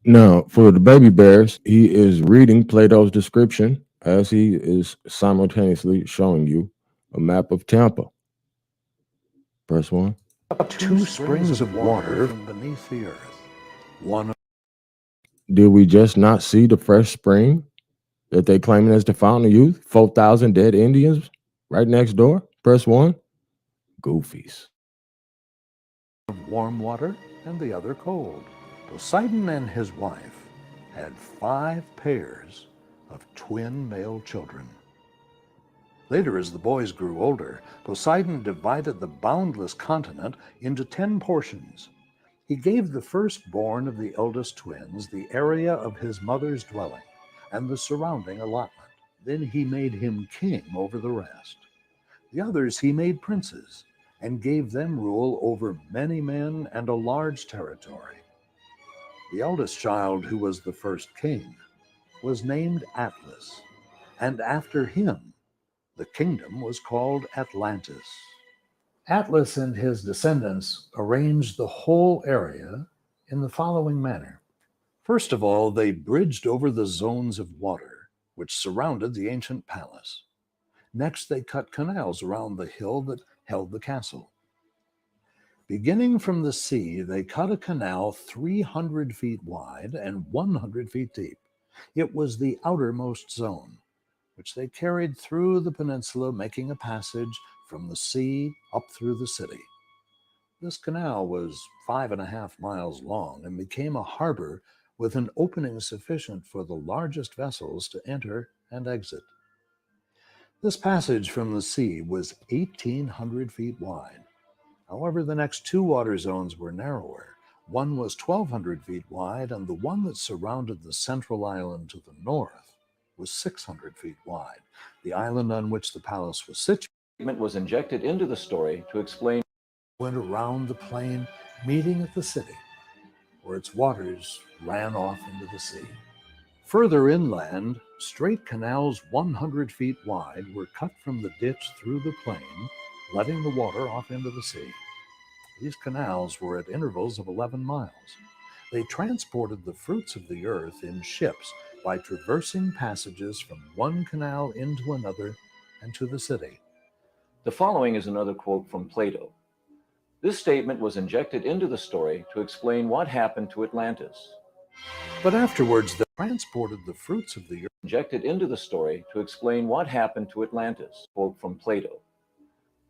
Now, for the baby bears, he is reading Plato's description as he is simultaneously showing you a map of Tampa. Press 1. 2 springs of water from beneath the earth. One. Did we just not see the fresh spring that they claiming as the fountain of youth? 4,000 dead Indians right next door. Press 1. Goofies. Of warm water and the other cold. Poseidon and his wife had 5 pairs of twin male children. Later, as the boys grew older, Poseidon divided the boundless continent into 10 portions. He gave the firstborn of the eldest twins the area of his mother's dwelling and the surrounding allotment. Then he made him king over the rest. The others he made princes and gave them rule over many men and a large territory. The eldest child, who was the first king, was named Atlas, and after him, the kingdom was called Atlantis. Atlas and his descendants arranged the whole area in the following manner. First of all, they bridged over the zones of water which surrounded the ancient palace. Next, they cut canals around the hill that held the castle. Beginning from the sea, they cut a canal 300 feet wide and 100 feet deep. It was the outermost zone, which they carried through the peninsula, making a passage from the sea up through the city. This canal was 5.5 miles long and became a harbor with an opening sufficient for the largest vessels to enter and exit. This passage from the sea was 1,800 feet wide. However, the next two water zones were narrower. One was 1,200 feet wide, and the one that surrounded the central island to the north was 600 feet wide. The island on which the palace was situated was injected into the story to explain went around the plain, meeting at the city, where its waters ran off into the sea. Further inland, straight canals 100 feet wide were cut from the ditch through the plain, letting the water off into the sea. These canals were at intervals of 11 miles. They transported the fruits of the earth in ships by traversing passages from one canal into another and to the city. The following is another quote from Plato. This statement was injected into the story to explain what happened to Atlantis. But afterwards, they transported the fruits of the earth. Injected into the story to explain what happened to Atlantis. Quote from Plato.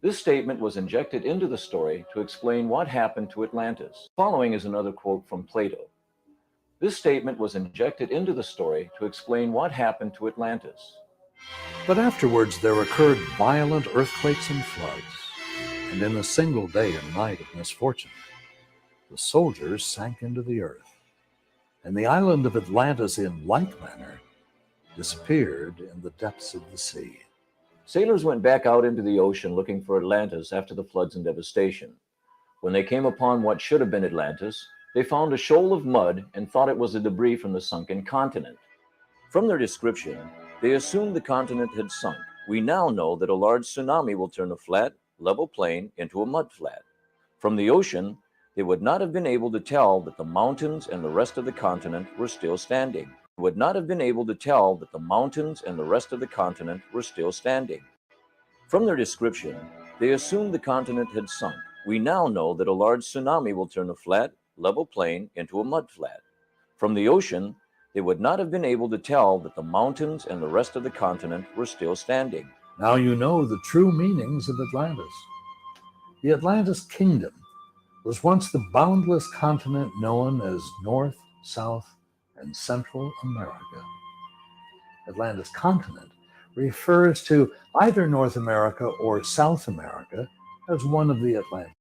This statement was injected into the story to explain what happened to Atlantis. Following is another quote from Plato. This statement was injected into the story to explain what happened to Atlantis. But afterwards there occurred violent earthquakes and floods, and in a single day and night of misfortune, the soldiers sank into the earth, and the island of Atlantis in like manner disappeared in the depths of the sea. Sailors went back out into the ocean looking for Atlantis after the floods and devastation. When they came upon what should have been Atlantis, they found a shoal of mud and thought it was the debris from the sunken continent. From their description, they assumed the continent had sunk. We now know that a large tsunami will turn a flat, level plain into a mud flat. From the ocean, they would not have been able to tell that the mountains and the rest of the continent were still standing. Would not have been able to tell that the mountains and the rest of the continent were still standing. From their description, they assumed the continent had sunk. We now know that a large tsunami will turn a flat, level plain into a mud flat. From the ocean, they would not have been able to tell that the mountains and the rest of the continent were still standing. Now you know the true meanings of Atlantis. The Atlantis Kingdom was once the boundless continent known as North, South, and Central America. Atlantis continent refers to either North America or South America as one of the Atlantic.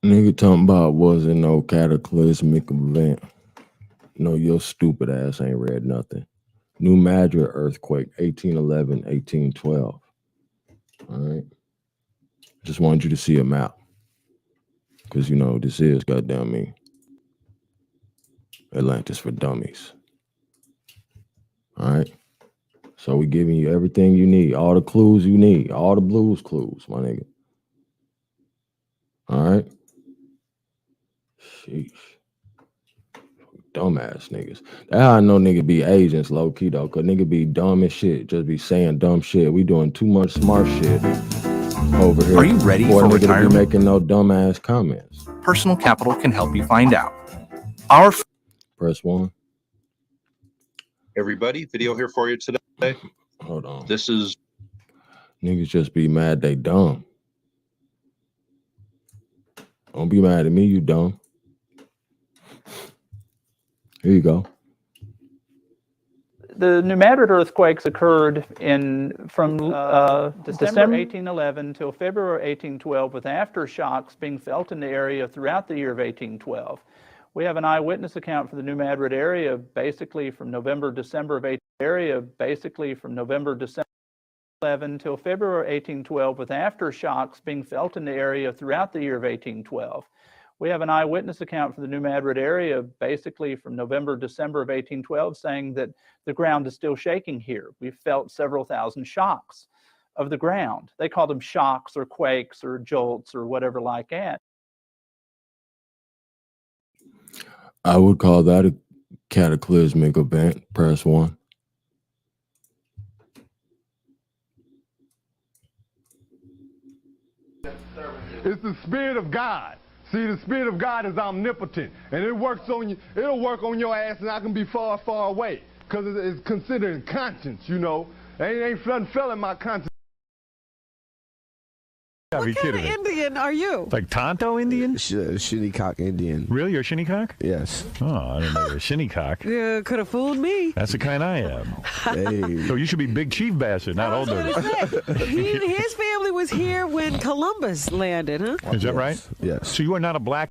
Nigga talking about wasn't no cataclysmic event. No, your stupid ass ain't read nothing. New Madrid earthquake, 1811, 1812. All right. Just wanted you to see a map. Because, you know, this is, goddamn me, Atlantis for dummies. All right. So we giving you everything you need, all the clues you need, all the blues clues, my nigga. All right. Sheesh. Dumbass niggas. That's how I know nigga be agents low key though, cause nigga be dumb as shit, just be saying dumb shit. We doing too much smart shit over here. Are you ready for nigga retirement? To be making no dumbass comments. Personal Capital can help you find out. Our Press 1. Everybody, video here for you today. Hold on. This is Niggas just be mad they dumb. Don't be mad at me, you dumb. Here you go. The New Madrid earthquakes occurred from December 1811 till February 1812, with aftershocks being felt in the area throughout the year of 1812. We have an eyewitness account for the New Madrid area basically from November, December of 1812. till February 1812, with aftershocks being felt in the area throughout the year of 1812. We have an eyewitness account for the New Madrid area, basically from November, December of 1812, saying that the ground is still shaking here. We've felt several thousand shocks of the ground. They called them shocks or quakes or jolts or whatever like that. I would call that a cataclysmic event. Press 1. It's the Spirit of God. See, the Spirit of God is omnipotent, and it works on you. It'll work on your ass, and I can be far, far away, because it's considered conscience, you know. Ain't nothing fell in my conscience. What kind of Indian are you? Like Tonto Indian? Shinnecock Indian. Really? You're a Shinnecock? Yes. Oh, I didn't know you're a Shinnecock. You could have fooled me. That's the kind I am. Hey. So you should be Big Chief Bastard, not Old Dirty. His family was here when Columbus landed, huh? Is that right? Yes. So you are not a black.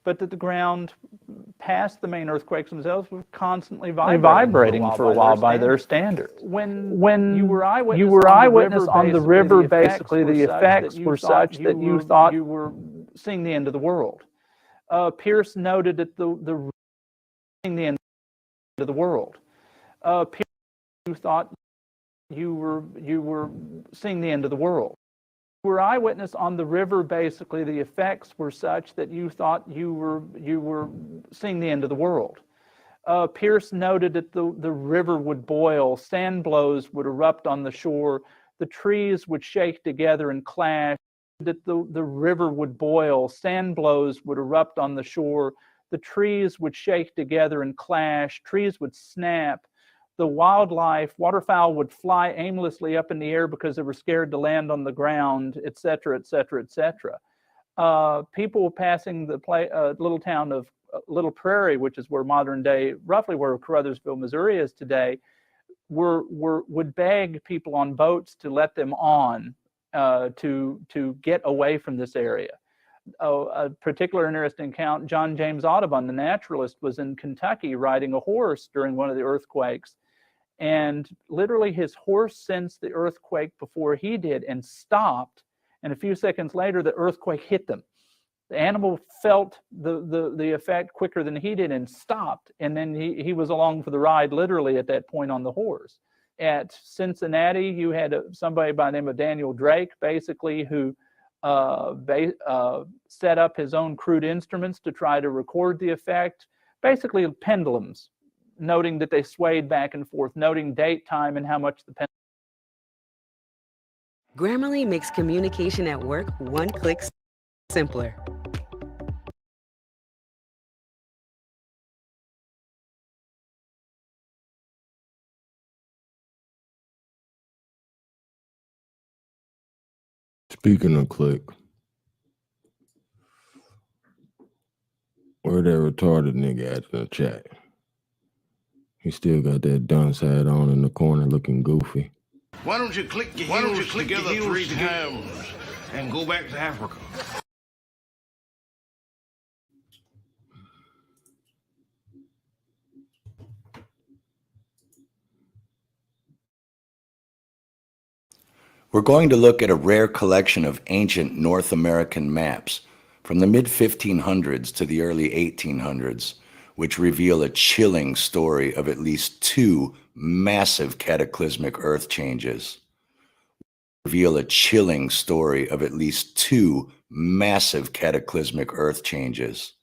But that the ground past the main earthquakes themselves was constantly vibrating for a while by their standards. When you were eyewitness on the river, basically the effects were such that you thought you were seeing the end of the world. Pierce noted that the seeing the end of the world. Pierce, you thought you were seeing the end of the world. Were eyewitness on the river, basically the effects were such that you thought you were seeing the end of the world. Pierce noted that the river would boil, sand blows would erupt on the shore, the trees would shake together and clash, that the river would boil, sand blows would erupt on the shore, the trees would shake together and clash, trees would snap, the wildlife, waterfowl would fly aimlessly up in the air because they were scared to land on the ground, etc., etc., etc. People passing the little town of Little Prairie, which is where modern day, roughly where Caruthersville, Missouri is today, would beg people on boats to let them on to get away from this area. A particular interesting account, John James Audubon, the naturalist, was in Kentucky riding a horse during one of the earthquakes. And literally his horse sensed the earthquake before he did and stopped. And a few seconds later, the earthquake hit them. The animal felt the effect quicker than he did and stopped. And then he was along for the ride literally at that point on the horse. At Cincinnati, you had somebody by the name of Daniel Drake, basically, who set up his own crude instruments to try to record the effect, basically pendulums, noting that they swayed back and forth, noting date, time, and how much the pendulum. Grammarly makes communication at work one click simpler. Speaking of click, where that retarded nigga at in the chat? He still got that dunce hat on in the corner looking goofy. Why don't you click your heels together 3 times and go back to Africa? We're going to look at a rare collection of ancient North American maps from the mid-1500s to the early 1800s, which reveal a chilling story of at least 2 massive cataclysmic earth changes. Reveal a chilling story of at least 2 massive cataclysmic earth changes.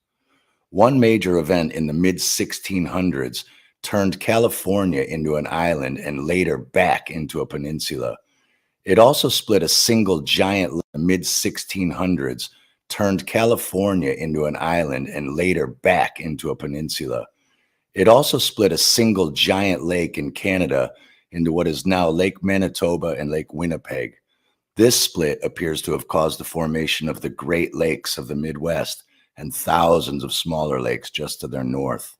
One major event in the mid-1600s turned California into an island and later back into a peninsula. It also split a single giant in the mid-1600s, turned California into an island and later back into a peninsula. It also split a single giant lake in Canada into what is now Lake Manitoba and Lake Winnipeg. This split appears to have caused the formation of the Great Lakes of the Midwest and thousands of smaller lakes just to their north.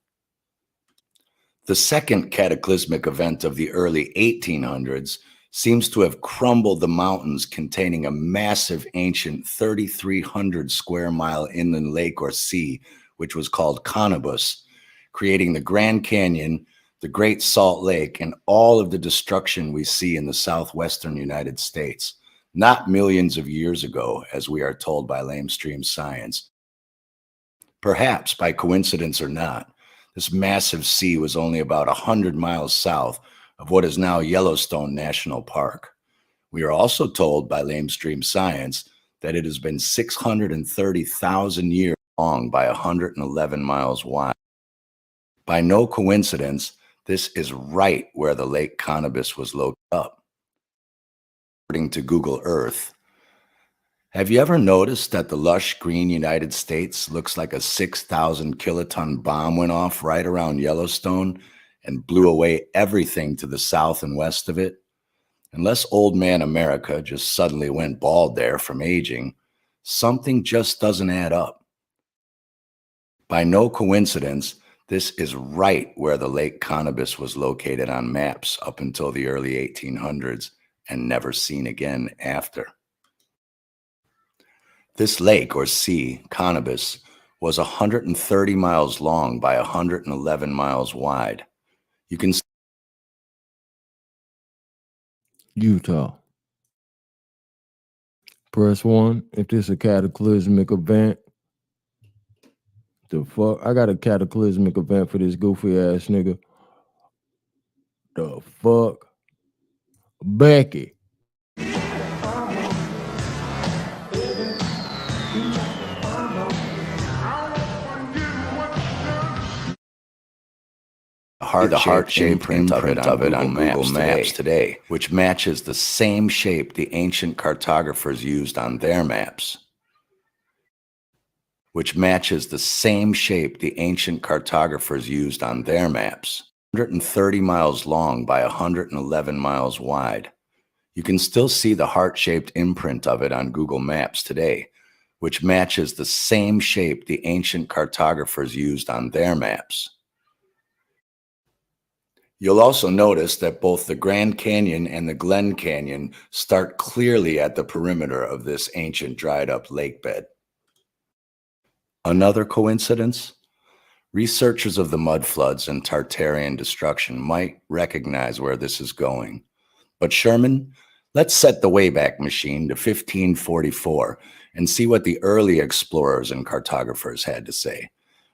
The second cataclysmic event of the early 1800s seems to have crumbled the mountains containing a massive ancient 3,300 square mile inland lake or sea, which was called Cannabis, creating the Grand Canyon, the Great Salt Lake, and all of the destruction we see in the southwestern United States, not millions of years ago, as we are told by lamestream science. Perhaps by coincidence or not, this massive sea was only about 100 miles south of what is now Yellowstone National Park. We are also told by lamestream science that it has been 630,000 years long by 111 miles wide. By no coincidence, this is right where the Lake Cannabis was located up. According to Google Earth, have you ever noticed that the lush green United States looks like a 6,000 kiloton bomb went off right around Yellowstone and blew away everything to the south and west of it? Unless old man America just suddenly went bald there from aging, something just doesn't add up. By no coincidence, this is right where the Lake Cannabis was located on maps up until the early 1800s and never seen again after. This lake or sea, Cannabis, was 130 miles long by 111 miles wide. You can Utah. Press 1 if this a cataclysmic event. The fuck? I got a cataclysmic event for this goofy ass nigga. The fuck? Becky. the heart-shaped imprint of it on Google Maps today, which matches the same shape the ancient cartographers used on their maps. 130 miles long by 111 miles wide. You can still see the heart-shaped imprint of it on Google Maps today, which matches the same shape the ancient cartographers used on their maps. You'll also notice that both the Grand Canyon and the Glen Canyon start clearly at the perimeter of this ancient dried-up lake bed. Another coincidence? Researchers of the mud floods and Tartarian destruction might recognize where this is going. But Sherman, let's set the Wayback Machine to 1544 and see what the early explorers and cartographers had to say.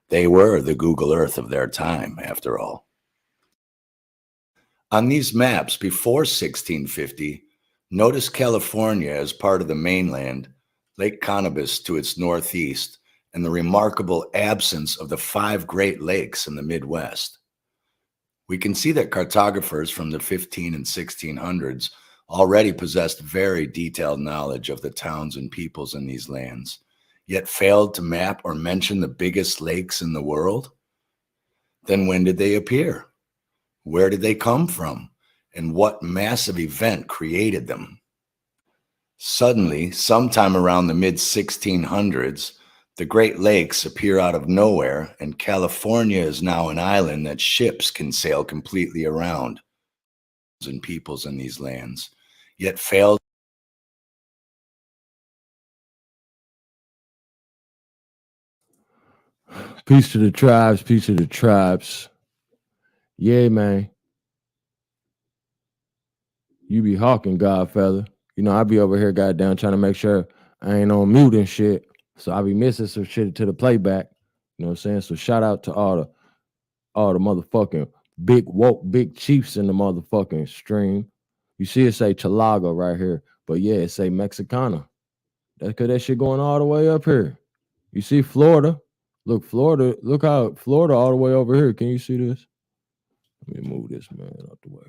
They were the Google Earth of their time, after all. On these maps before 1650, notice California as part of the mainland, Lake Cannabis to its northeast, and the remarkable absence of the 5 Great Lakes in the Midwest. We can see that cartographers from the 15 and 1600s already possessed very detailed knowledge of the towns and peoples in these lands, yet failed to map or mention the biggest lakes in the world. Then when did they appear? Where did they come from? And what massive event created them? Suddenly, sometime around the mid-1600s, the Great Lakes appear out of nowhere, and California is now an island that ships can sail completely around. And peoples in these lands, yet failed. Peace to the tribes, peace to the tribes. Yeah, man. You be hawking, Godfather. You know, I be over here, goddamn, trying to make sure I ain't on mute and shit. So I be missing some shit to the playback. You know what I'm saying? So shout out to all the motherfucking big woke, big chiefs in the motherfucking stream. You see it say Chalaga right here, but yeah, it say Mexicana. That's because that shit going all the way up here. You see Florida. Look, Florida, look how Florida all the way over here. Can you see this? Let me move this man out the way.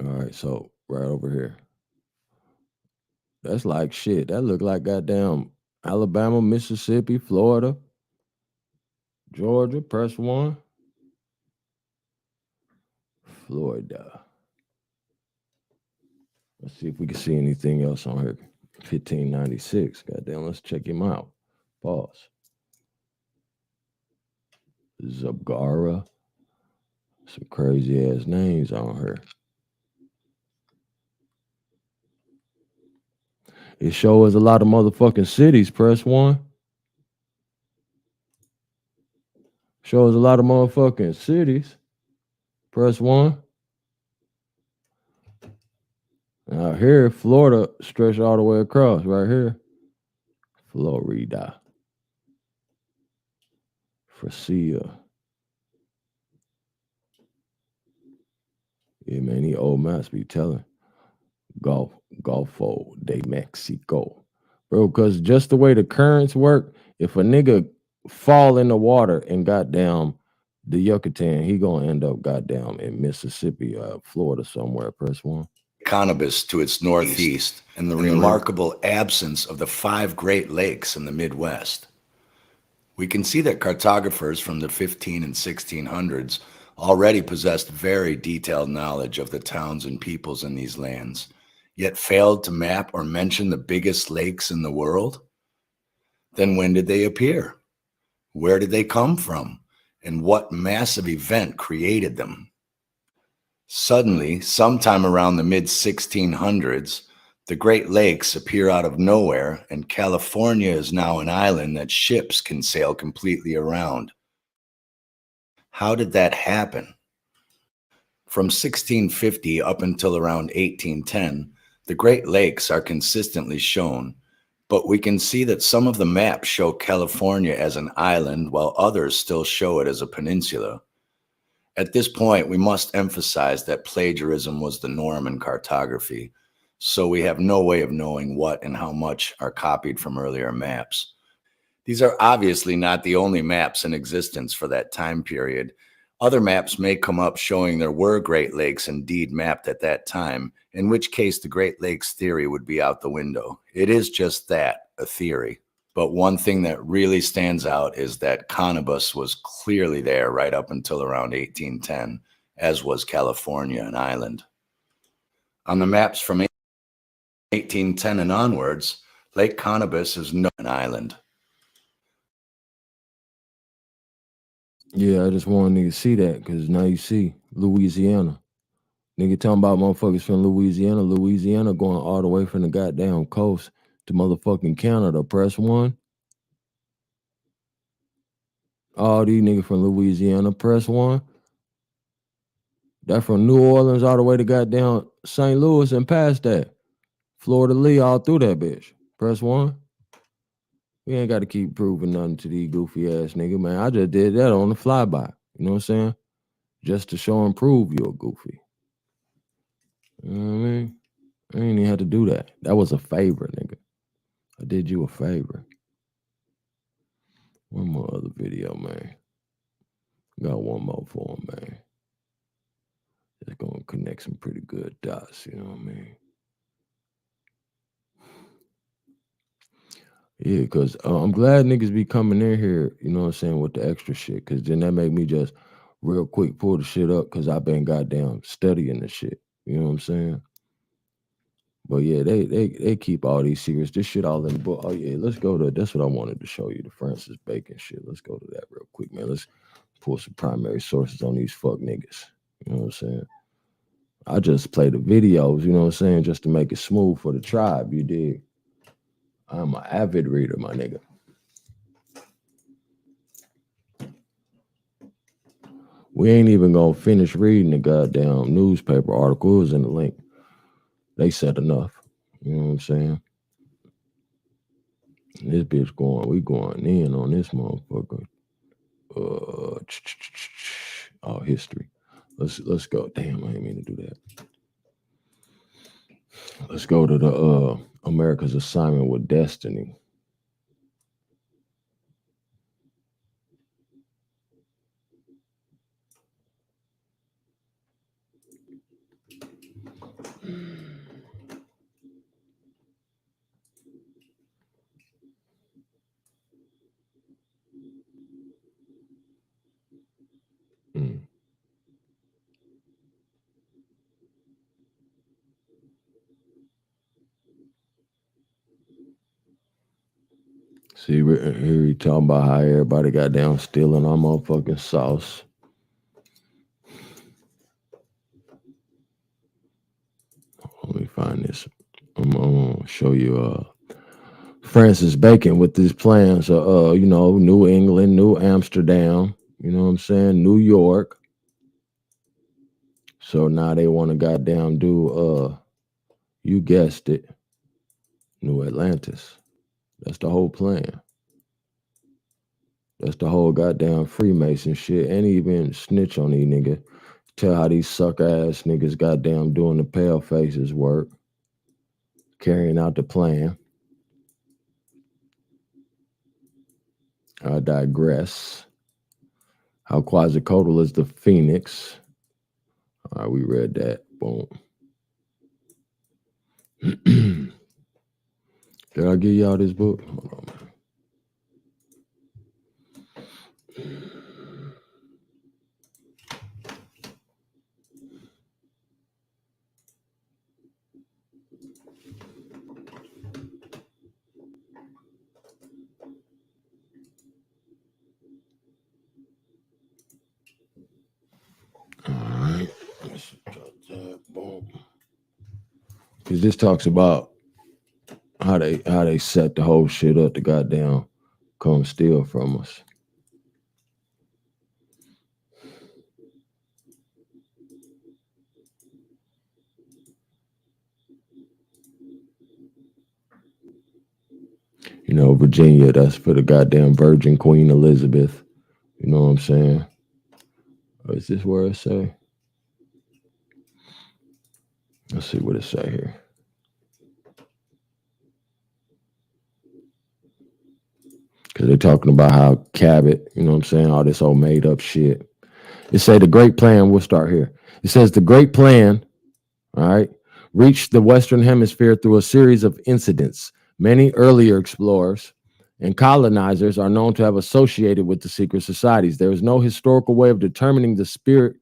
All right, so right over here. That's like shit. That look like goddamn Alabama, Mississippi, Florida, Georgia. Press 1. Florida. Let's see if we can see anything else on here. 1596. Goddamn, let's check him out. Pause. Zabgara. Some crazy ass names on her. It shows a lot of motherfucking cities. Press 1. Shows a lot of motherfucking cities. Press 1. Now here, Florida stretched all the way across right here. Florida. Francia. Yeah, man, these old maps be telling. Golfo de Mexico. Bro, because just the way the currents work, if a nigga fall in the water and goddamn the Yucatan, he gonna end up goddamn in Mississippi, Florida somewhere. Press 1. Cannabis to its northeast, and the remarkable absence of the 5 Great Lakes in the Midwest. We can see that cartographers from the 15 and 1600s already possessed very detailed knowledge of the towns and peoples in these lands, yet failed to map or mention the biggest lakes in the world? Then when did they appear? Where did they come from? And what massive event created them? Suddenly, sometime around the mid-1600s, the Great Lakes appear out of nowhere, and California is now an island that ships can sail completely around. How did that happen? From 1650 up until around 1810, the Great Lakes are consistently shown, but we can see that some of the maps show California as an island while others still show it as a peninsula. At this point, we must emphasize that plagiarism was the norm in cartography, so we have no way of knowing what and how much are copied from earlier maps. These are obviously not the only maps in existence for that time period. Other maps may come up showing there were Great Lakes indeed mapped at that time, in which case the Great Lakes theory would be out the window. It is just that, a theory. But one thing that really stands out is that cannabis was clearly there right up until around 1810, as was California, an island. On the maps from 1810 and onwards, Lake Cannabis is not an island. Yeah, I just want niggas to see that, because now you see Louisiana. Nigga talking about motherfuckers from Louisiana. Louisiana going all the way from the goddamn coast to motherfucking Canada. Press 1. All these niggas from Louisiana. Press 1. That from New Orleans all the way to goddamn St. Louis and past that. Florida Lee all through that bitch. Press 1. We ain't got to keep proving nothing to these goofy ass nigga, man. I just did that on the flyby. You know what I'm saying? Just to show and prove you're goofy. You know what I mean? I ain't even had to do that. That was a favor, nigga. I did you a favor. One more other video, man. Got one more for him, man. It's gonna connect some pretty good dots, you know what I mean? Yeah, because I'm glad niggas be coming in here, you know what I'm saying, with the extra shit, because then that make me just real quick pull the shit up, because I've been goddamn studying the shit, you know what I'm saying? But yeah, they keep all these secrets. This shit all in the book. Oh yeah, let's go to, that's what I wanted to show you, the Francis Bacon shit. Let's go to that real quick, man. Let's pull some primary sources on these fuck niggas, you know what I'm saying? I just play the videos, you know what I'm saying, just to make it smooth for the tribe, you dig? I'm an avid reader, my nigga. We ain't even gonna finish reading the goddamn newspaper article. It was in the link. They said enough. You know what I'm saying? This bitch going, we going in on this motherfucker. Oh, history. Let's go. Damn, I didn't mean to do that. Let's go to the America's Assignment with Destiny. See, here he talking about how everybody got down stealing our motherfucking sauce. Let me find this. I'm gonna show you Francis Bacon with his plans of New England, New Amsterdam, you know what I'm saying, New York. So now they want to goddamn do you guessed it, New Atlantis. That's the whole plan. That's the whole goddamn Freemason shit. And even snitch on these niggas. Tell how these sucker ass niggas goddamn doing the pale faces work. Carrying out the plan. I digress. How Quetzalcoatl is the Phoenix. All right, we read that. Boom. Did I give y'all this book? Hold on, man. Alright. Because this talks about how they set the whole shit up to goddamn come steal from us. You know, Virginia, that's for the goddamn Virgin Queen Elizabeth. You know what I'm saying? Or is this where it say? Let's see what it say here. Because they're talking about how Cabot, you know what I'm saying, all this old made up shit. It say the Great Plan, we'll start here. It says the Great Plan, all right, reached the Western Hemisphere through a series of incidents. Many earlier explorers and colonizers are known to have associated with the secret societies. There is no historical way of determining the secret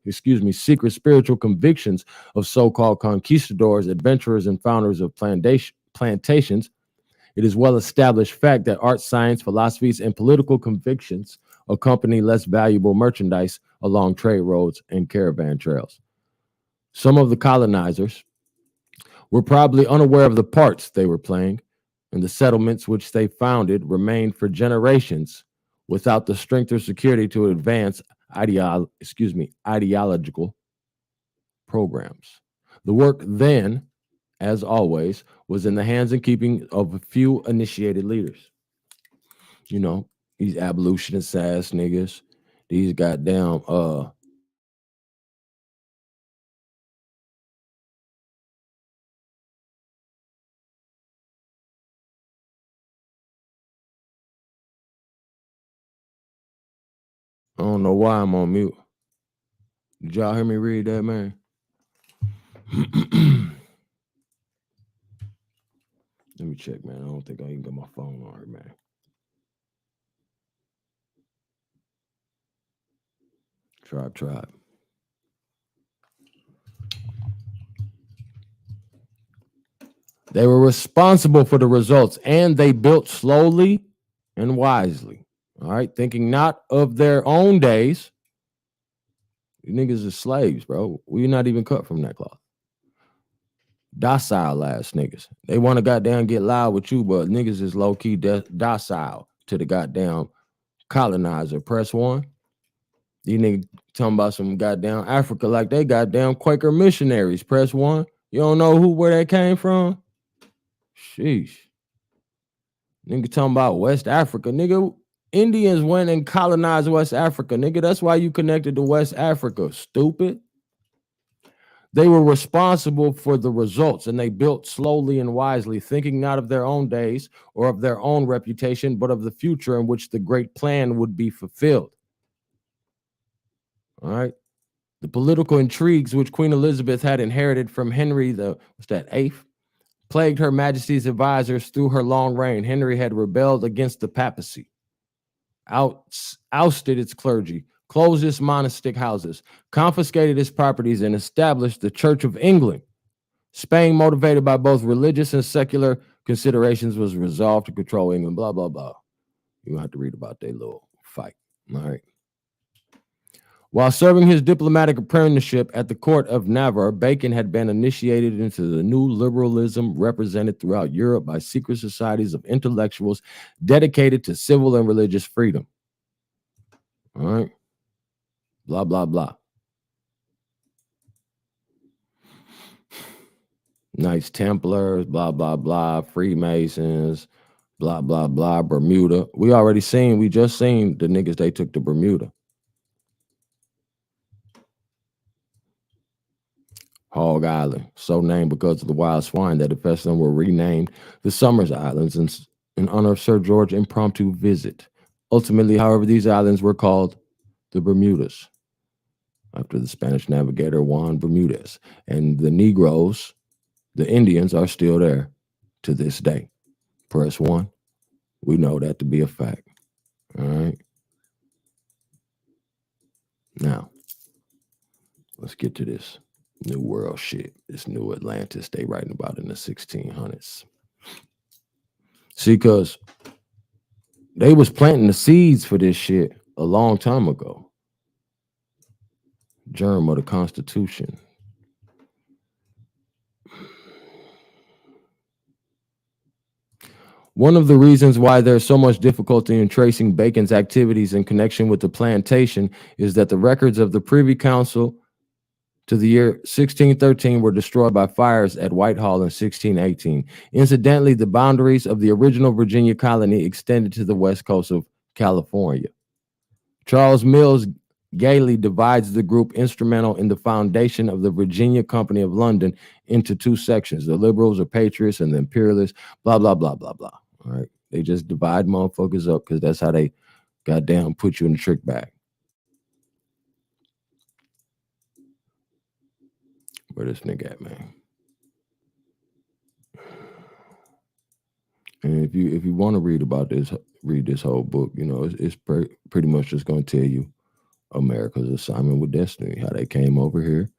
spiritual convictions of so-called conquistadors, adventurers, and founders of plantations. It is well-established fact that art, science, philosophies, and political convictions accompany less valuable merchandise along trade roads and caravan trails. Some of the colonizers were probably unaware of the parts they were playing, and the settlements which they founded remained for generations without the strength or security to advance ideological programs. The work then, as always, was in the hands and keeping of a few initiated leaders. You know, these abolitionist ass niggas, these goddamn I don't know why I'm on mute. Did y'all hear me read that, man? Let me check, man. I don't think I even got my phone on here, man. Tribe. They were responsible for the results, and they built slowly and wisely. All right, thinking not of their own days. You niggas are slaves, bro. We're not even cut from that cloth. Docile ass niggas. They want to goddamn get loud with you, but niggas is low key docile to the goddamn colonizer. Press one. You niggas talking about some goddamn Africa like they goddamn Quaker missionaries. Press one. You don't know where that came from? Sheesh. Nigga talking about West Africa. Nigga, Indians went and colonized West Africa. Nigga, that's why you connected to West Africa. Stupid. They were responsible for the results, and they built slowly and wisely, thinking not of their own days or of their own reputation, but of the future in which the great plan would be fulfilled. All right. The political intrigues which Queen Elizabeth had inherited from Henry the eighth plagued her Majesty's advisors through her long reign. Henry had rebelled against the papacy, ousted its clergy, closed its monastic houses, confiscated its properties, and established the Church of England. Spain, motivated by both religious and secular considerations, was resolved to control England, blah, blah, blah. You have to read about their little fight. All right. While serving his diplomatic apprenticeship at the court of Navarre, Bacon had been initiated into the new liberalism represented throughout Europe by secret societies of intellectuals dedicated to civil and religious freedom. All right. Blah, blah, blah. Knights Templars, blah, blah, blah, Freemasons, blah, blah, blah, Bermuda. We just seen the niggas they took to Bermuda. Hog Island, so named because of the wild swine that infested them, were renamed the Somers Islands in honor of Sir George's impromptu visit. Ultimately, however, these islands were called the Bermudas, after the Spanish navigator Juan Bermudez. And the Negroes, the Indians, are still there to this day. Press 1. We know that to be a fact. All right. Now, let's get to this New World shit, this new Atlantis they writing about in the 1600s. See, because they was planting the seeds for this shit a long time ago. Germ of the Constitution. One of the reasons why there's so much difficulty in tracing Bacon's activities in connection with the plantation is that the records of the Privy Council to the year 1613 were destroyed by fires at Whitehall in 1618. Incidentally, the boundaries of the original Virginia colony extended to the west coast of California. Charles Mills gaily divides the group instrumental in the foundation of the Virginia Company of London into two sections, the liberals or patriots and the imperialists, blah, blah, blah, blah, blah. All right. They just divide motherfuckers up because that's how they goddamn put you in the trick bag. Where this nigga at, man? And if you want to read about this, read this whole book. You know, it's pretty much just going to tell you America's assignment with destiny, how they came over here,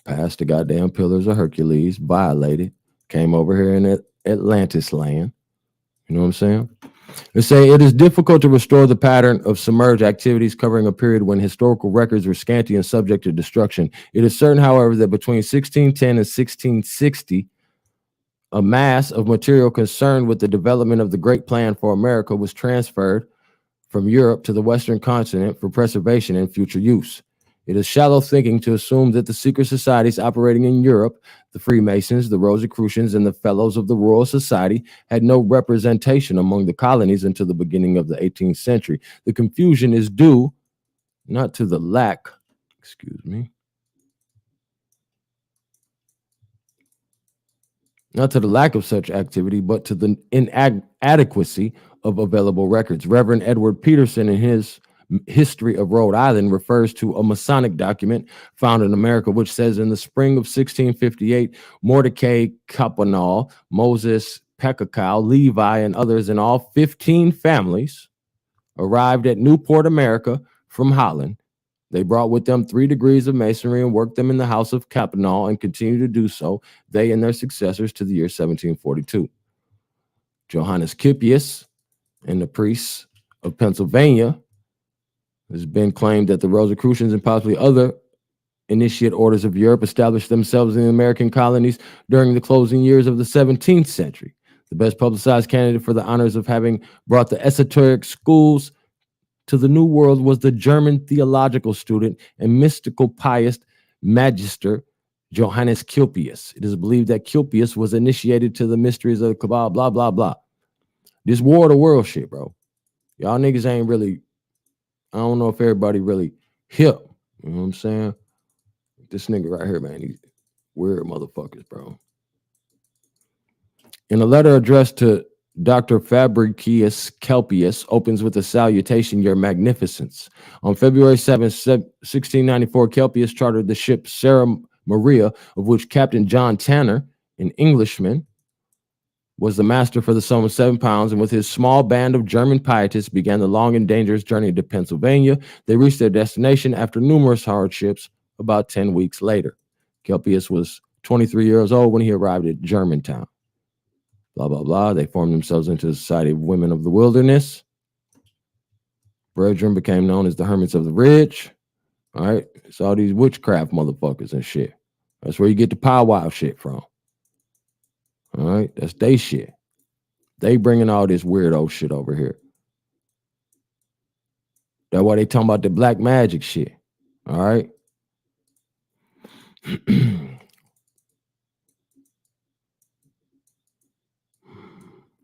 passed the goddamn Pillars of Hercules, violated, came over here in Atlantis land. You know what I'm saying? They say it is difficult to restore the pattern of submerged activities covering a period when historical records were scanty and subject to destruction. It is certain, however, that between 1610 and 1660, a mass of material concerned with the development of the Great Plan for America was transferred from Europe to the Western continent for preservation and future use. It is shallow thinking to assume that the secret societies operating in Europe, the Freemasons, the Rosicrucians, and the Fellows of the Royal Society, had no representation among the colonies until the beginning of the 18th century. The confusion is due not to the lack, not to the lack of such activity, but to the inadequacy of available records. Reverend Edward Peterson, in his History of Rhode Island, refers to a Masonic document found in America, which says in the spring of 1658, Mordecai Caponal, Moses Pekakow, Levi, and others in all 15 families arrived at Newport, America from Holland. They brought with them 3 degrees of masonry and worked them in the house of Caponal and continue to do so, they and their successors, to the year 1742. Johannes Kippius and the priests of Pennsylvania. It has been claimed that the Rosicrucians and possibly other initiate orders of Europe established themselves in the American colonies during the closing years of the 17th century. The best publicized candidate for the honors of having brought the esoteric schools to the New World was the German theological student and mystical pious magister Johannes Kippius. It is believed that Kippius was initiated to the mysteries of the Kabbalah, blah, blah, blah. This war of the world shit, bro. Y'all niggas ain't really, I don't know if everybody really hip. You know what I'm saying? This nigga right here, man, he's weird motherfuckers, bro. In a letter addressed to Dr. Fabricius Kelpius, opens with a salutation, Your Magnificence. On February 7, 1694, Kelpius chartered the ship Sarah Maria, of which Captain John Tanner, an Englishman, was the master for the sum of 7 pounds, and with his small band of German pietists began the long and dangerous journey to Pennsylvania. They reached their destination after numerous hardships about 10 weeks later. Kelpius was 23 years old when he arrived at Germantown. Blah, blah, blah. They formed themselves into the Society of Women of the Wilderness. Brethren became known as the hermits of the ridge. All right. It's all these witchcraft motherfuckers and shit. That's where you get the powwow shit from. All right. That's they shit. They bringing all this weirdo shit over here. That's why they talking about the black magic shit. All right.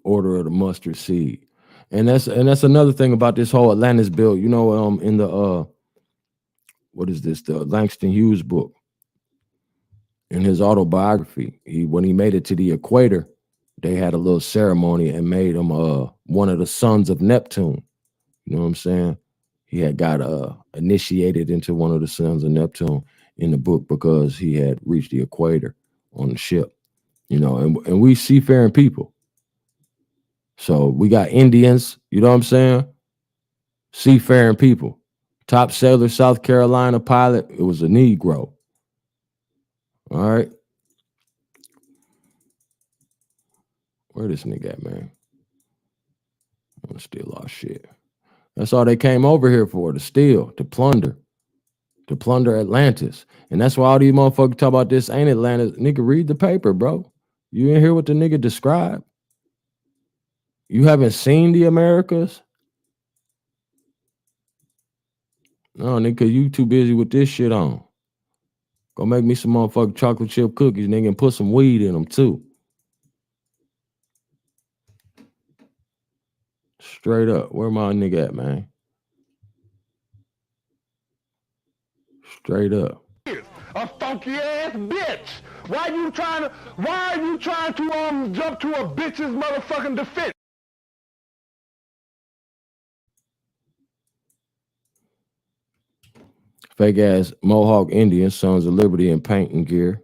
Order of the mustard seed. And that's another thing about this whole Atlantis bill. You know, in the what is this? The Langston Hughes book. In his autobiography, when he made it to the equator, they had a little ceremony and made him one of the sons of Neptune. You know what I'm saying? He had got initiated into one of the sons of Neptune in the book because he had reached the equator on the ship. You know, and we seafaring people. So we got Indians, you know what I'm saying? Seafaring people. Top sailor, South Carolina pilot, it was a Negro. All right. Where this nigga at, man? I'm gonna steal our shit. That's all they came over here for, to steal, to plunder Atlantis. And that's why all these motherfuckers talk about this ain't Atlantis. Nigga, read the paper, bro. You didn't hear what the nigga described? You haven't seen the Americas? No, nigga, you too busy with this shit on. Go make me some motherfucking chocolate chip cookies, nigga, and put some weed in them, too. Straight up. Where my nigga at, man? Straight up. A funky ass bitch. Why are you trying to jump to a bitch's motherfucking defense? Fake ass Mohawk Indians, Sons of Liberty in paint and gear.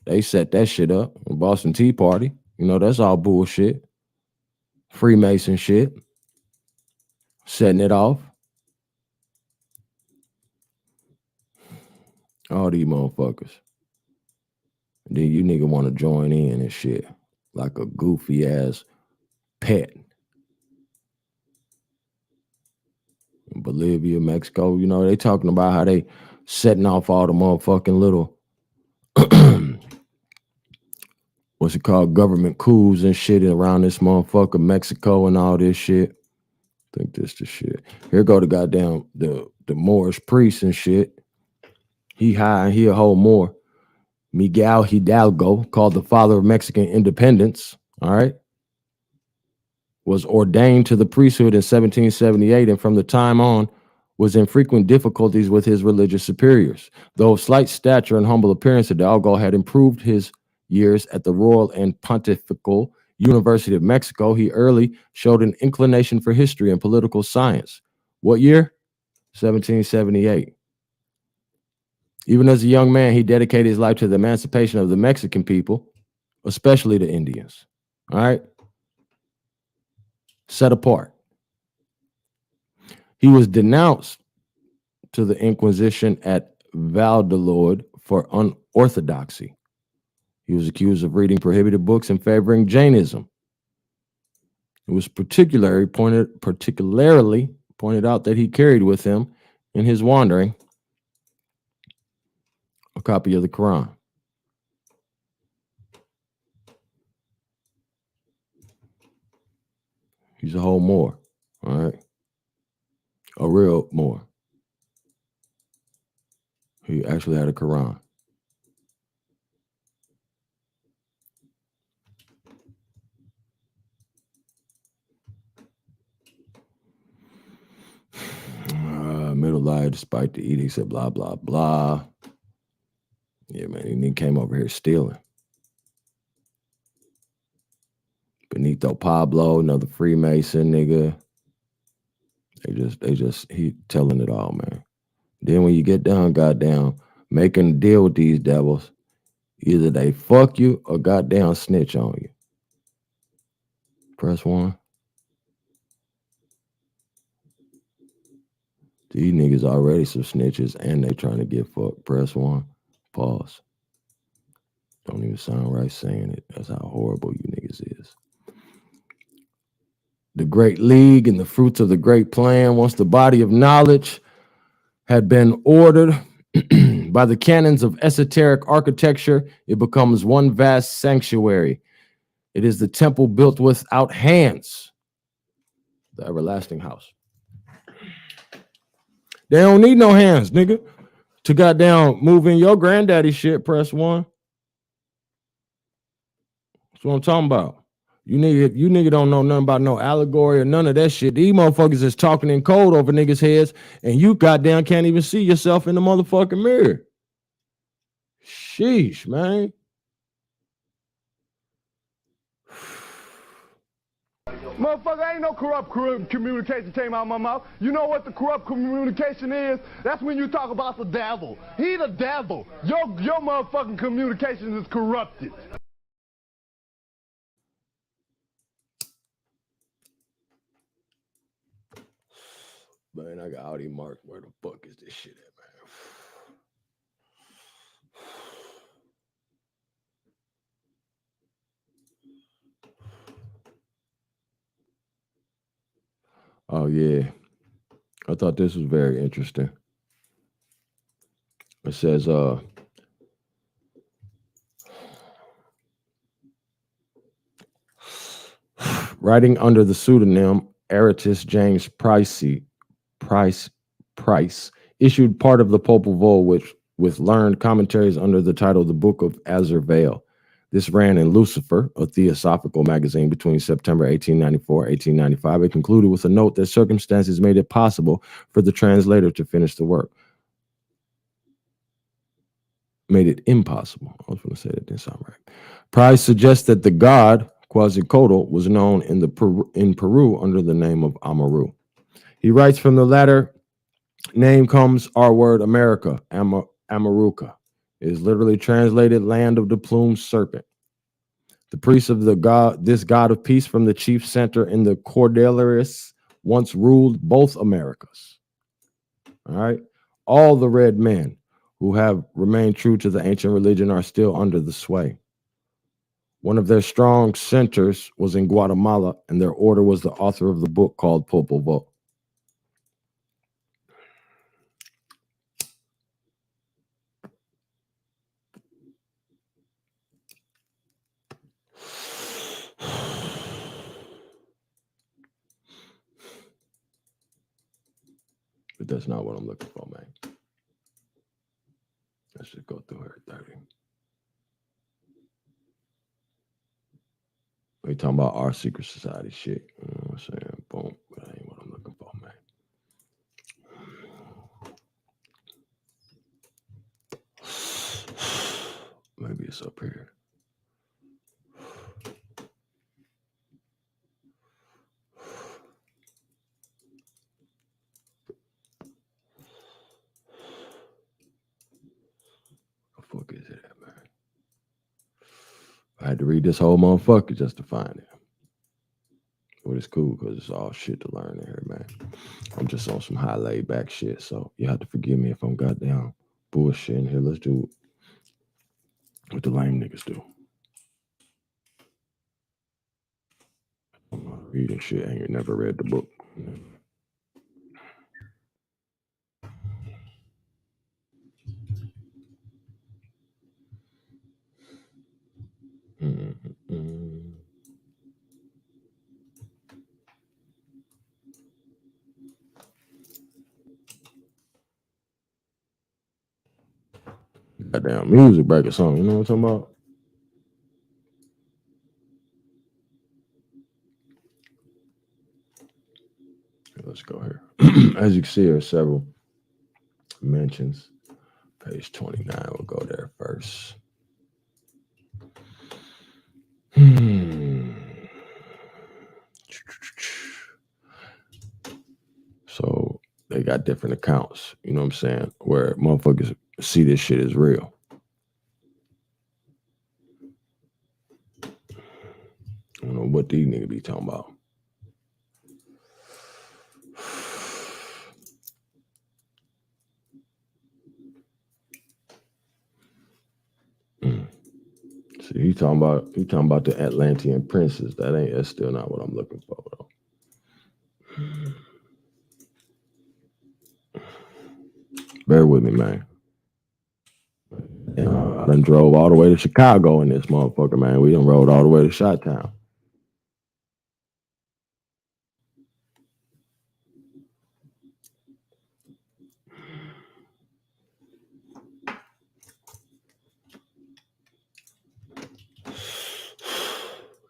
They set that shit up. Boston Tea Party. You know, that's all bullshit. Freemason shit. Setting it off. All these motherfuckers. And then you nigga want to join in and shit. Like a goofy ass pet. In Bolivia, Mexico, you know, they talking about how they setting off all the motherfucking little what's it called, government coups and shit around this motherfucker, Mexico and all this shit. I think this the shit. Here go the goddamn the Moorish priest and shit. He high and he a whole Moor. Miguel Hidalgo, called the father of Mexican independence, all right, was ordained to the priesthood in 1778, and from the time on was in frequent difficulties with his religious superiors. Though of slight stature and humble appearance, Hidalgo had improved his years at the Royal and Pontifical University of Mexico. He early showed an inclination for history and political science. What year? 1778. Even as a young man, he dedicated his life to the emancipation of the Mexican people, especially the Indians. All right? Set apart. He was denounced to the Inquisition at Valladolid for unorthodoxy. He was accused of reading prohibited books and favoring Jainism. It was particularly pointed out that he carried with him in his wandering a copy of the Quran. He's a whole Moor, all right? A real Moor. He actually had a Quran. Middle life, despite the edict, said blah, blah, blah. Yeah, man, and he came over here stealing. Benito Pablo, another Freemason nigga. He telling it all, man. Then when you get down, goddamn, making a deal with these devils, either they fuck you or goddamn snitch on you. Press 1. These niggas already some snitches and they trying to get fucked. Press 1. Pause. Don't even sound right saying it. That's how horrible you niggas is. the great league and the fruits of the great plan. Once the body of knowledge had been ordered by the canons of esoteric architecture, it becomes one vast sanctuary. It is the temple built without hands, the everlasting house. They don't need no hands, nigga. To goddamn move in your granddaddy shit, press 1. That's what I'm talking about. You nigga don't know nothing about no allegory or none of that shit. These motherfuckers is talking in code over niggas' heads, and you goddamn can't even see yourself in the motherfucking mirror. Sheesh, man. Motherfucker, ain't no corrupt communication came out of my mouth. You know what the corrupt communication is? That's when you talk about the devil. He the devil. Your motherfucking communication is corrupted. Man, I got Audi Mark. Where the fuck is this shit at, man? Oh, yeah. I thought this was very interesting. It says, writing under the pseudonym Aratus James Price issued part of the Popol Vuh with learned commentaries under the title The Book of Azur Vale. This ran in Lucifer, a theosophical magazine, between September 1894 and 1895. It concluded with a note that circumstances made it possible for the translator to finish the work. Made it impossible. I was going to say that didn't sound right. Price suggests that the god Quetzalcoatl was known in Peru under the name of Amaru. He writes, from the latter name comes our word America, Amaruca. It is literally translated land of the plumed serpent. The priests of this god of peace from the chief center in the Cordilleras once ruled both Americas. All right. All the red men who have remained true to the ancient religion are still under the sway. One of their strong centers was in Guatemala, and their order was the author of the book called Popol Vuh. But that's not what I'm looking for, man. Let's just go through everything. We talking about our secret society shit. You know what I'm saying? Boom. But that ain't what I'm looking for, man. Maybe it's up here. What the fuck is it, man? I had to read this whole motherfucker just to find it. But it's cool because it's all shit to learn in here, man. I'm just on some high laid back shit, so you have to forgive me if I'm goddamn bullshit in here. Let's do what the lame niggas do. I'm not reading shit and you never read the book. Goddamn music break or something, you know what I'm talking about? Let's go here. As you can see, there are several mentions. Page 29, we'll go there first. So they got different accounts, you know what I'm saying, where motherfuckers see this shit as real. I don't know what these niggas be talking about. See, he talking about the Atlantean princes. That's still not what I'm looking for, though. with me, man. I done drove all the way to Chicago in this motherfucker, man. We done rode all the way to Chi-Town.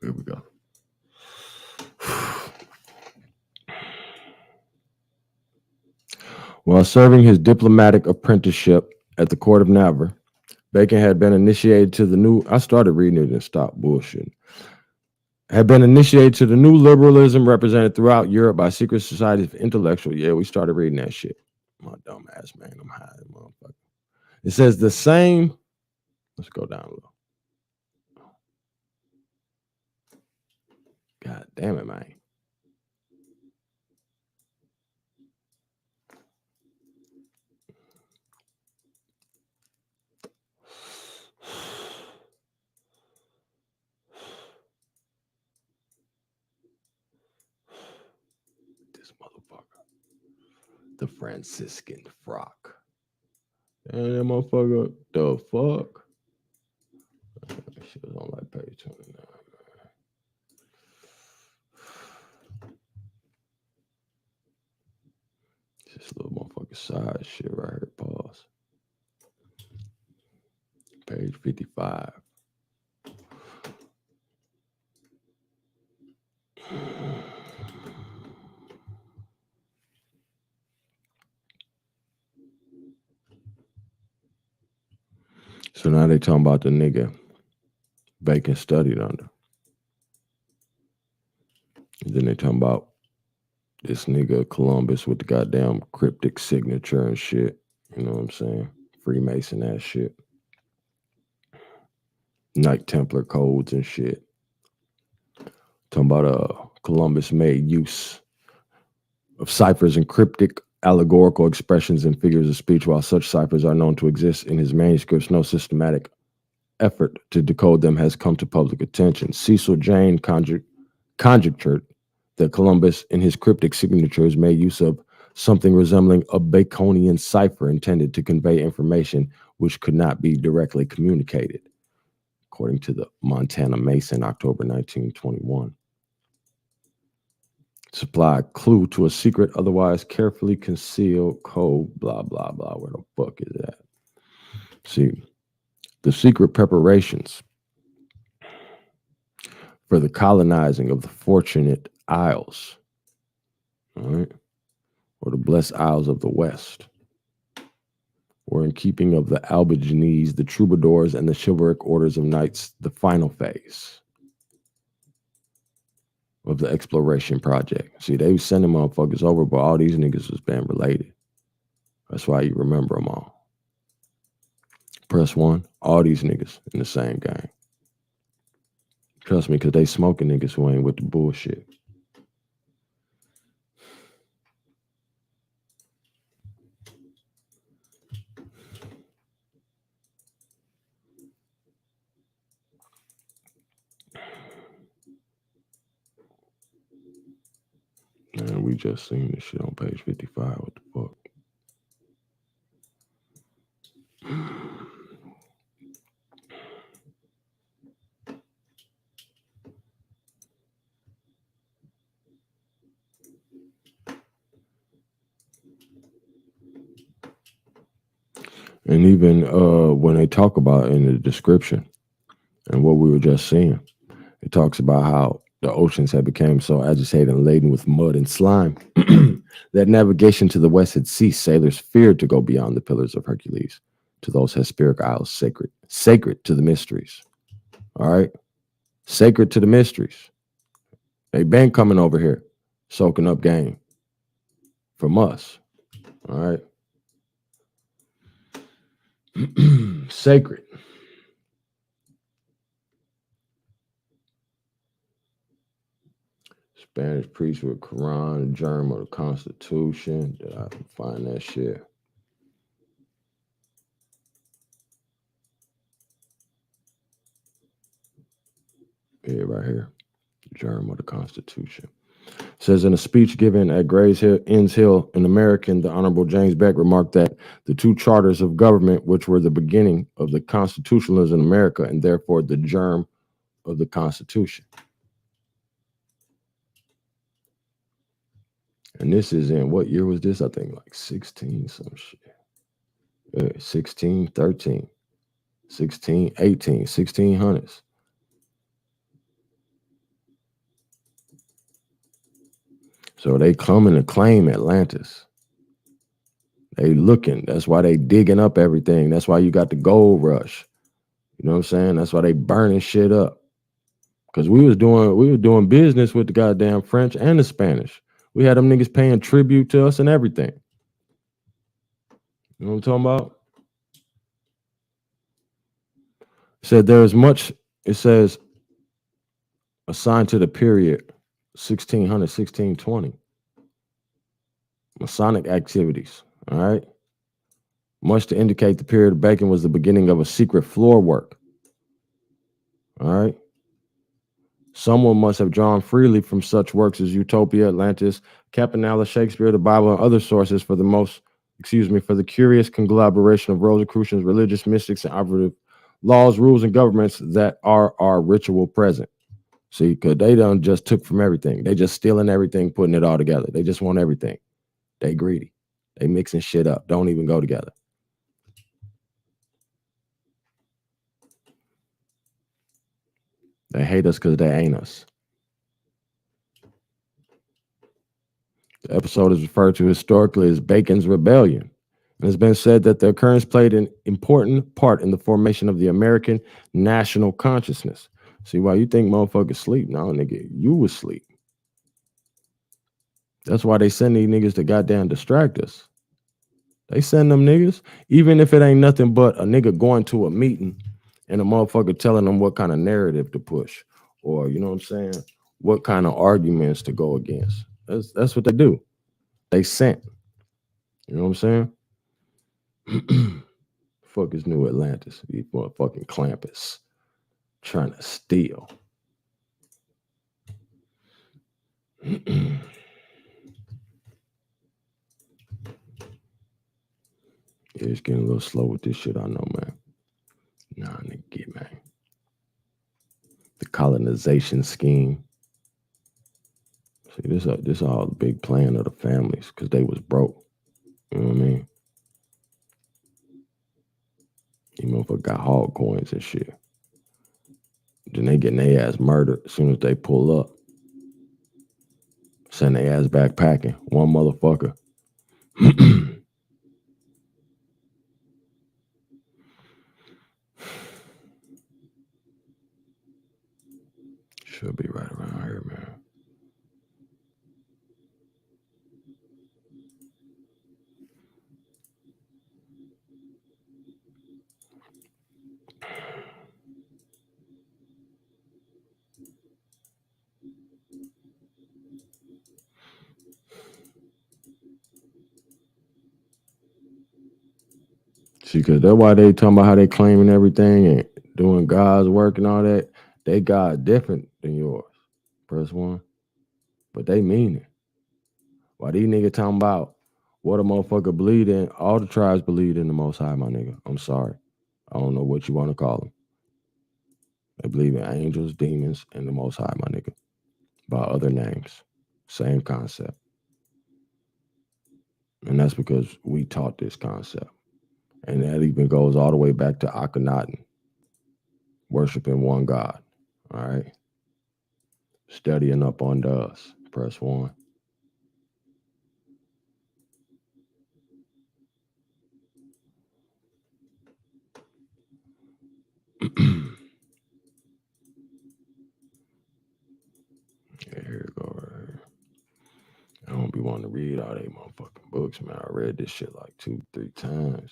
Here we go. While serving his diplomatic apprenticeship at the court of Navarre, Bacon had been initiated to the new, I started reading it and stopped bullshitting. Had been initiated to the new liberalism represented throughout Europe by secret societies of intellectual. Yeah, we started reading that shit. My dumb ass, man. I'm high, motherfucker. It says the same. Let's go down low. God damn it, man. This motherfucker. The Franciscan frock. And that motherfucker, the fuck? That shit was on like page 29. This little motherfucker side shit right here. Pause. Page 55. So now they talking about the nigga Bacon studied under. And then they talking about this nigga Columbus with the goddamn cryptic signature and shit. You know what I'm saying? Freemason ass shit. Knight Templar codes and shit. Talking about Columbus made use of ciphers and cryptic allegorical expressions and figures of speech. While such ciphers are known to exist in his manuscripts, no systematic effort to decode them has come to public attention. Cecil Jane conjectured that Columbus, in his cryptic signatures, made use of something resembling a Baconian cipher intended to convey information which could not be directly communicated, according to the Montana Mason, October 1921. Supply a clue to a secret, otherwise carefully concealed code, blah, blah, blah. Where the fuck is that? See, the secret preparations for the colonizing of the Fortunate Isles, all right, or the Blessed Isles of the West, were in keeping of the Albigenese, the troubadours, and the chivalric orders of knights, the final phase of the exploration project. See, they was sending motherfuckers over, but all these niggas was being related. That's why you remember them all. Press 1, all these niggas in the same gang. Trust me, because they smoking niggas who ain't with the bullshit. Man, we just seen this shit on page 55. What the fuck? And even when they talk about in the description and what we were just seeing, it talks about how the oceans had become so agitated and laden with mud and slime that navigation to the west had ceased. Sailors feared to go beyond the Pillars of Hercules to those Hesperic Isles, sacred to the mysteries. All right? Sacred to the mysteries. They been coming over here, soaking up game from us. All right? Sacred. Spanish priest with Quran, germ of the Constitution. Did I can find that shit? Yeah, right here. Germ of the Constitution. Says in a speech given at Gray's Hill, Inns Hill in American, the Honorable James Beck remarked that the two charters of government, which were the beginning of the constitutionalism in America and therefore the germ of the Constitution. And this is in, what year was this? I think like 16, some shit. 16, 13, 16, 18, 1600s. So they coming to claim Atlantis. They looking. That's why they digging up everything. That's why you got the gold rush. You know what I'm saying? That's why they burning shit up. Because we was doing business with the goddamn French and the Spanish. We had them niggas paying tribute to us and everything. You know what I'm talking about? It said there is much, it says, assigned to the period 1600, 1620. Masonic activities, all right? Much to indicate the period of Bacon was the beginning of a secret floor work. All right? Someone must have drawn freely from such works as Utopia, Atlantis, Campanella, Shakespeare, the Bible, and other sources for the curious conglomeration of Rosicrucians, religious mystics, and operative laws, rules, and governments that are our ritual present. See, because they done just took from everything. They just stealing everything, putting it all together. They just want everything. They greedy. They mixing shit up. Don't even go together. They hate us because they ain't us. The episode is referred to historically as Bacon's Rebellion. And it's been said that the occurrence played an important part in the formation of the American national consciousness. See, why you think motherfuckers sleep? No, nigga, you was sleep. That's why they send these niggas to goddamn distract us. They send them niggas, even if it ain't nothing but a nigga going to a meeting and a motherfucker telling them what kind of narrative to push, or, you know what I'm saying, what kind of arguments to go against. That's what they do. They sent. You know what I'm saying? Fuck is New Atlantis? These motherfucking Clampus trying to steal. Yeah, it's getting a little slow with this shit, I know, man. Nah, nigga, man. The colonization scheme. See, this all the big plan of the families because they was broke. You know what I mean? You motherfucker got hog coins and shit. Then they getting their ass murdered as soon as they pull up. Send their ass back packing. One motherfucker. Should be right around here, man. See, because that's why they talking about how they claiming everything and doing God's work and all that. They God different than yours. Press one. But they mean it. Why these niggas talking about what a motherfucker believe in? All the tribes believe in the Most High, my nigga. I'm sorry. I don't know what you want to call them. They believe in angels, demons, and the Most High, my nigga. By other names. Same concept. And that's because we taught this concept. And that even goes all the way back to Akhenaten. Worshiping one God. All right. Studying up on us. Press one. Yeah, here we go right here. I don't be wanting to read all they motherfucking books, man. I read this shit like 2-3 times.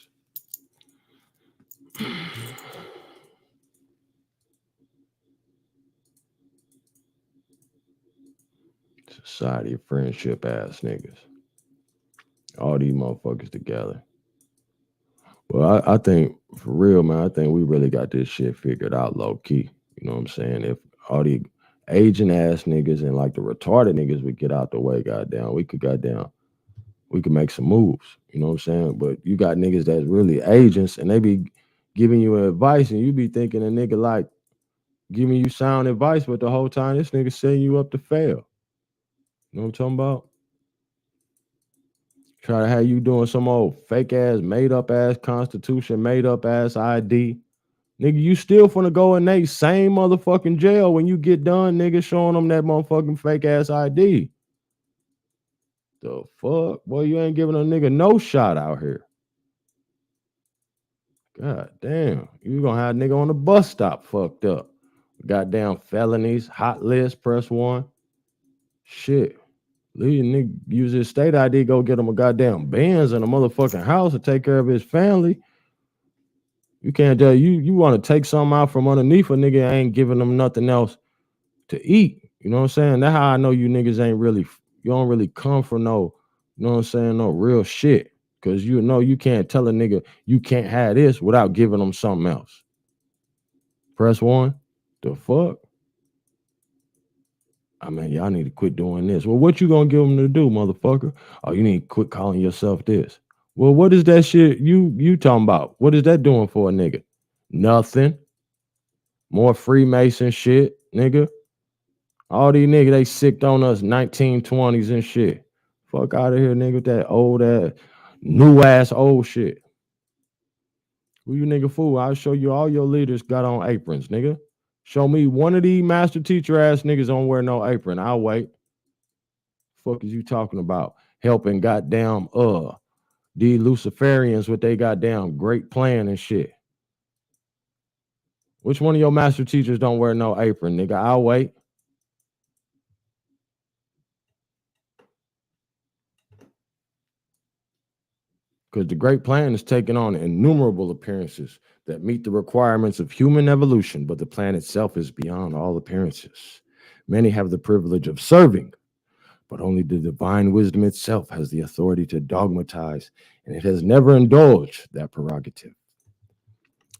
Society of friendship ass niggas. All these motherfuckers together. Well, I think, for real, man, I think we really got this shit figured out low key. You know what I'm saying? If all the aging ass niggas and like the retarded niggas would get out the way, we could make some moves. You know what I'm saying? But you got niggas that's really agents and they be giving you advice and you be thinking a nigga like giving you sound advice, but the whole time this nigga setting you up to fail. You know what I'm talking about? Try to have you doing some old fake ass, made up ass constitution, made up ass ID. Nigga, you still finna go in they same motherfucking jail when you get done, nigga, showing them that motherfucking fake ass ID. The fuck? Boy, you ain't giving a nigga no shot out here. God damn. You gonna have a nigga on the bus stop fucked up. Goddamn felonies, hot list, press 1. Shit. Leave nigga use his state ID, go get him a goddamn Benz and a motherfucking house to take care of his family. You can't tell you want to take something out from underneath a nigga ain't giving them nothing else to eat. You know what I'm saying? That's how I know you niggas ain't really, you don't really come for no, you know what I'm saying, no real shit. Cause you know you can't tell a nigga you can't have this without giving them something else. Press 1. The fuck? I mean, y'all need to quit doing this. Well, what you gonna give them to do, motherfucker? Oh, you need to quit calling yourself this. Well, what is that shit you talking about? What is that doing for a nigga? Nothing. More Freemason shit, nigga. All these niggas, they sicked on us 1920s and shit. Fuck out of here, nigga, with that old ass, new ass old shit. Who you nigga fool? I'll show you all your leaders got on aprons, nigga. Show me one of these master teacher ass niggas don't wear no apron. I'll wait. Fuck is you talking about? Helping goddamn these Luciferians with they goddamn great plan and shit. Which one of your master teachers don't wear no apron, nigga? I'll wait. Because the great plan is taking on innumerable appearances that meet the requirements of human evolution, but the plan itself is beyond all appearances. Many have the privilege of serving, but only the divine wisdom itself has the authority to dogmatize, and it has never indulged that prerogative.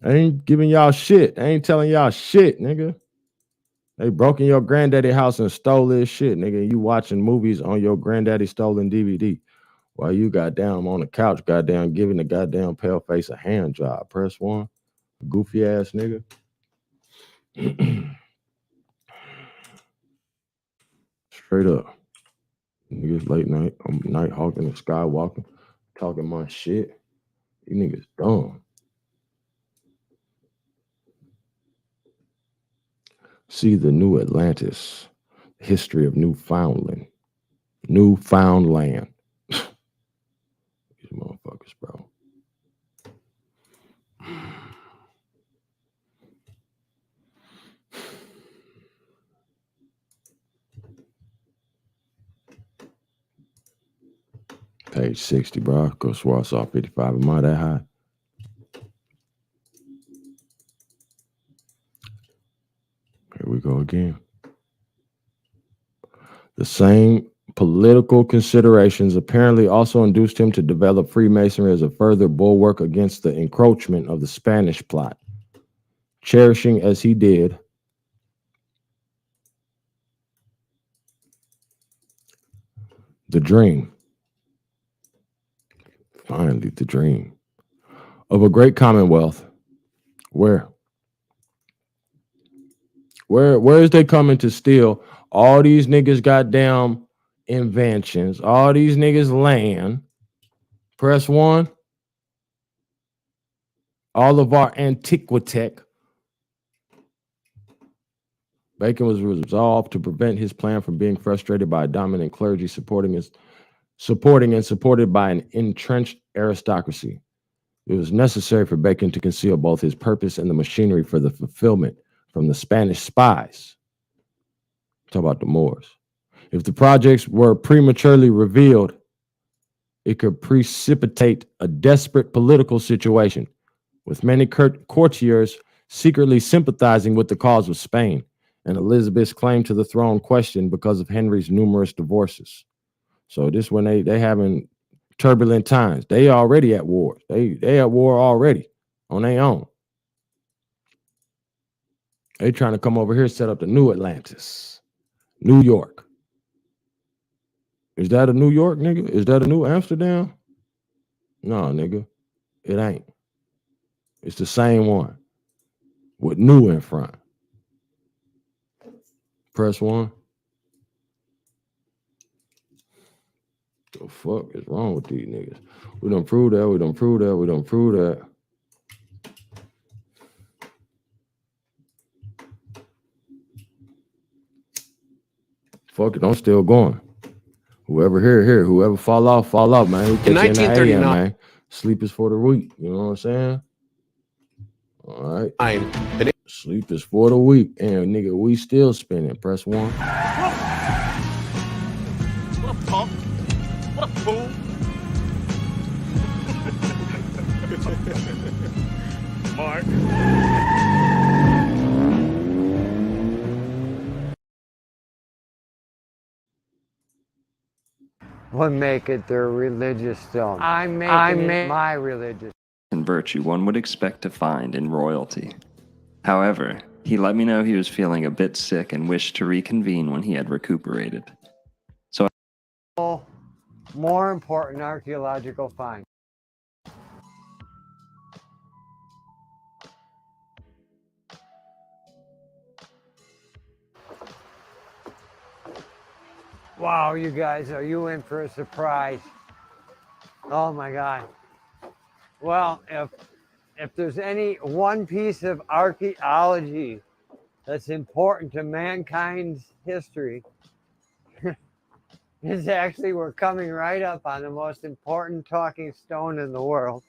I ain't giving y'all shit. I ain't telling y'all shit, nigga. They broke in your granddaddy house and stole this shit, nigga. You watching movies on your granddaddy stolen DVD while you goddamn on the couch, goddamn giving the goddamn pale face a hand job. Press 1. Goofy ass nigga. Straight up. Niggas late night. I'm night hawking and skywalking, talking my shit. You niggas dumb. See the new Atlantis, history of Newfoundland. Newfoundland. These motherfuckers, bro. Page 60, bro. Go swat saw 55. Am I that high? Here we go again. The same political considerations apparently also induced him to develop Freemasonry as a further bulwark against the encroachment of the Spanish plot. Cherishing as he did the dream, finally the dream, of a great commonwealth where is they coming to steal all these niggas goddamn inventions, all these niggas land. Press 1. All of our antiquitech. Bacon was resolved to prevent his plan from being frustrated by a dominant clergy supported by an entrenched aristocracy. It was necessary for Bacon to conceal both his purpose and the machinery for the fulfillment from the Spanish spies. Talk about the Moors. If the projects were prematurely revealed, it could precipitate a desperate political situation, with many courtiers secretly sympathizing with the cause of Spain, and Elizabeth's claim to the throne questioned because of Henry's numerous divorces. So this when they having turbulent times. They already at war. They at war already on their own. They trying to come over here, set up the new Atlantis. New York. Is that a New York, nigga? Is that a New Amsterdam? No, nigga. It ain't. It's the same one with new in front. Press 1. The fuck is wrong with these niggas? We done proved that. We done proved that. We done proved that. Fuck it, I'm still going. Whoever here. Whoever fall off, man. We catch you in the AM, man. Sleep is for the weak. You know what I'm saying? All right. Sleep is for the weak. And nigga, we still spinning. Press 1. What a punk. What a fool. Mark. Would make it their religious stone. I make my religious. And virtue one would expect to find in royalty. However, he let me know he was feeling a bit sick and wished to reconvene when he had recuperated. So, more important archaeological find. Wow, you guys, are you in for a surprise? Oh my God. Well, if there's any one piece of archaeology that's important to mankind's history, it's actually we're coming right up on the most important talking stone in the world.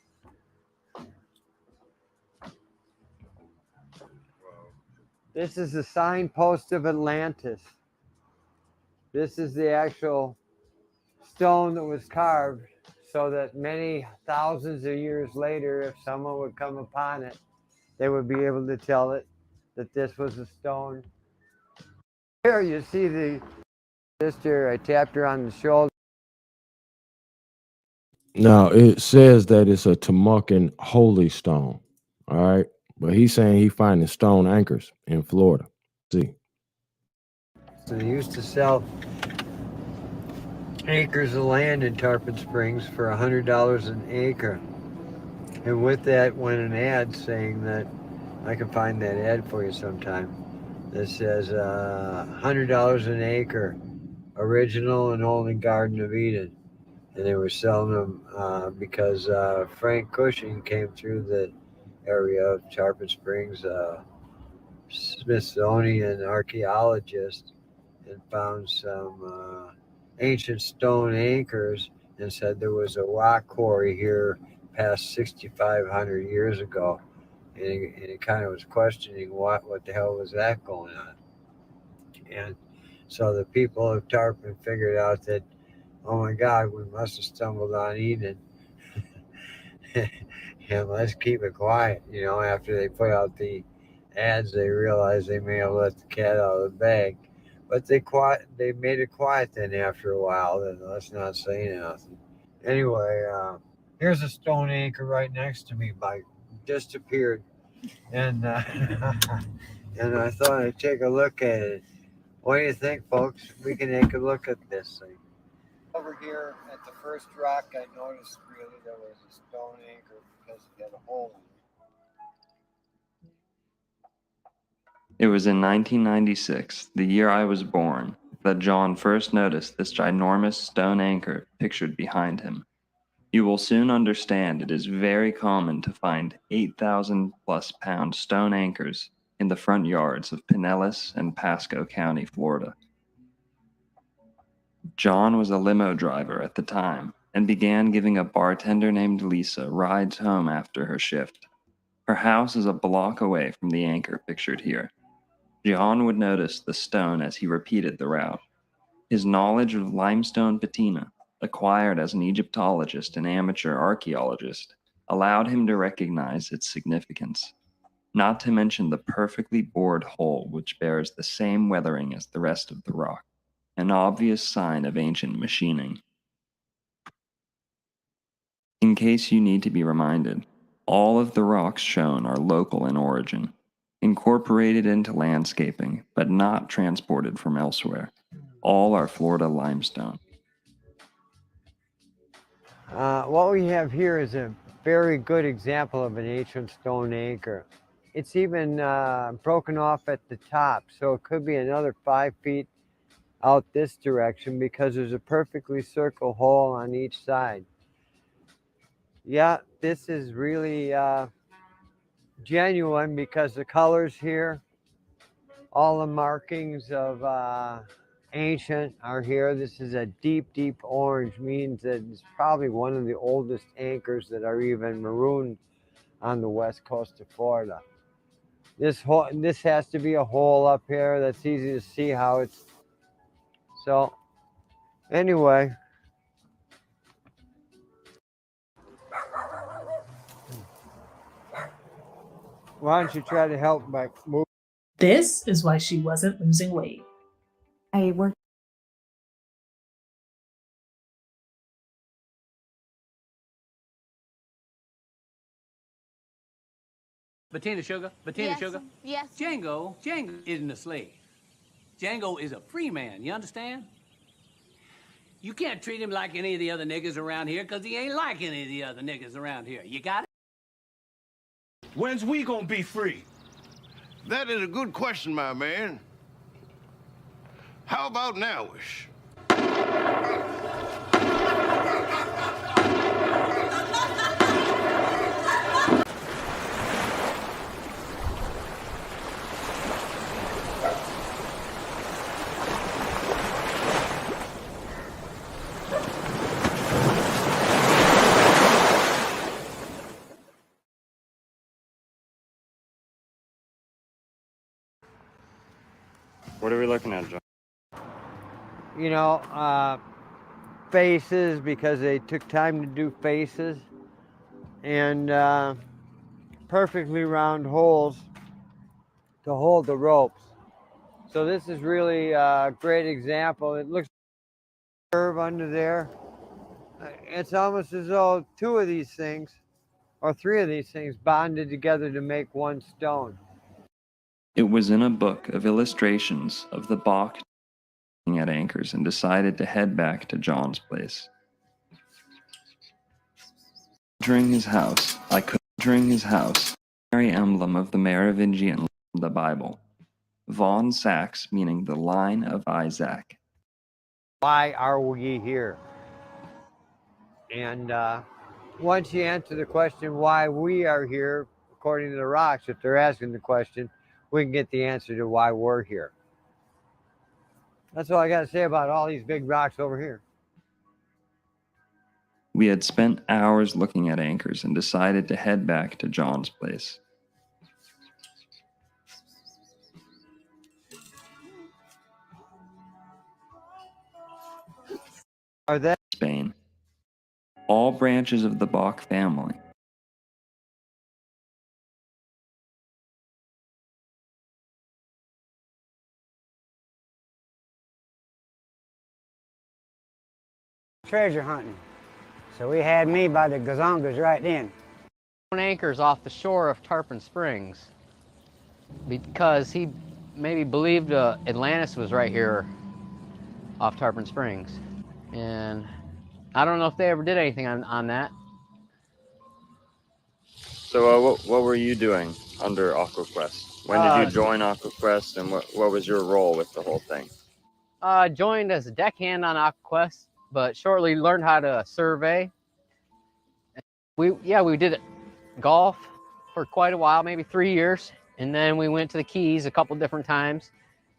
This is the signpost of Atlantis. This is the actual stone that was carved so that many thousands of years later, if someone would come upon it, they would be able to tell it that this was a stone. Here you see the sister, I tapped her on the shoulder. Now, it says that it's a Tamukan holy stone. All right. But he's saying he finding stone anchors in Florida. See. So they used to sell acres of land in Tarpon Springs for $100 an acre. And with that went an ad saying that, I can find that ad for you sometime, that says $100 an acre, original and old in Garden of Eden. And they were selling them because Frank Cushing came through the area of Tarpon Springs, Smithsonian archaeologist, and found some ancient stone anchors and said there was a rock quarry here past 6,500 years ago. And he kind of was questioning what the hell was that going on. And so the people of Tarpon figured out that, oh my God, we must have stumbled on Eden. And let's keep it quiet. You know, after they put out the ads, they realized they may have let the cat out of the bag. But they made it quiet then after a while. Then let's not say nothing. Anyway, here's a stone anchor right next to me, disappeared. And and I thought I'd take a look at it. What do you think, folks? We can take a look at this thing. Over here at the first rock, I noticed really there was a stone anchor because it had a hole in it. it was in 1996, the year I was born, that John first noticed this ginormous stone anchor pictured behind him. You will soon understand it is very common to find 8,000 plus pound stone anchors in the front yards of Pinellas and Pasco County, Florida. John was a limo driver at the time and began giving a bartender named Lisa rides home after her shift. Her house is a block away from the anchor pictured here. John would notice the stone as he repeated the route. His knowledge of limestone patina, acquired as an Egyptologist and amateur archaeologist, allowed him to recognize its significance, not to mention the perfectly bored hole which bears the same weathering as the rest of the rock, an obvious sign of ancient machining. In case you need to be reminded, all of the rocks shown are local in origin, incorporated into landscaping, but not transported from elsewhere. All are Florida limestone. What we have here is a very good example of an ancient stone anchor. It's even broken off at the top, so it could be another 5 feet out this direction because there's a perfectly circle hole on each side. Yeah, this is really genuine because the colors here, all the markings of ancient are here. This is a deep, deep orange, means that it's probably one of the oldest anchors that are even marooned on the west coast of Florida. This has to be a hole up here. That's easy to see how it's. So, anyway. Why don't you try to help by moving? This is why she wasn't losing weight. I worked. Bettina Sugar, Yes, Sugar. yes. Django isn't a slave. Django is a free man, you understand? You can't treat him like any of the other niggas around here, because he ain't like any of the other niggas around here. You got it? When's we gonna be free? That is a good question, my man. How about nowish? What are we looking at, John? You know, faces, because they took time to do faces, and perfectly round holes to hold the ropes. So this is really a great example. It looks like a curve under there. It's almost as though two of these things, or three of these things, bonded together to make one stone. It was in a book of illustrations of the Bach at anchors and decided to head back to John's place. Entering his house, primary emblem of the Merovingian, the Bible. Von Sachs, meaning the line of Isaac. Why are we here? And once you answer the question why we are here, according to the rocks, if they're asking the question, we can get the answer to why we're here. That's all I got to say about all these big rocks over here. We had spent hours looking at anchors and decided to head back to John's place. Are they? Spain. All branches of the Bach family. Treasure hunting. So we had me by the gazongas right then. Anchors off the shore of Tarpon Springs because he maybe believed Atlantis was right here off Tarpon Springs. And I don't know if they ever did anything on that. So what were you doing under AquaQuest? When did you join AquaQuest, and what was your role with the whole thing? Joined as a deckhand on AquaQuest, but shortly learned how to survey. We did golf for quite a while, maybe 3 years, and then we went to the Keys a couple different times,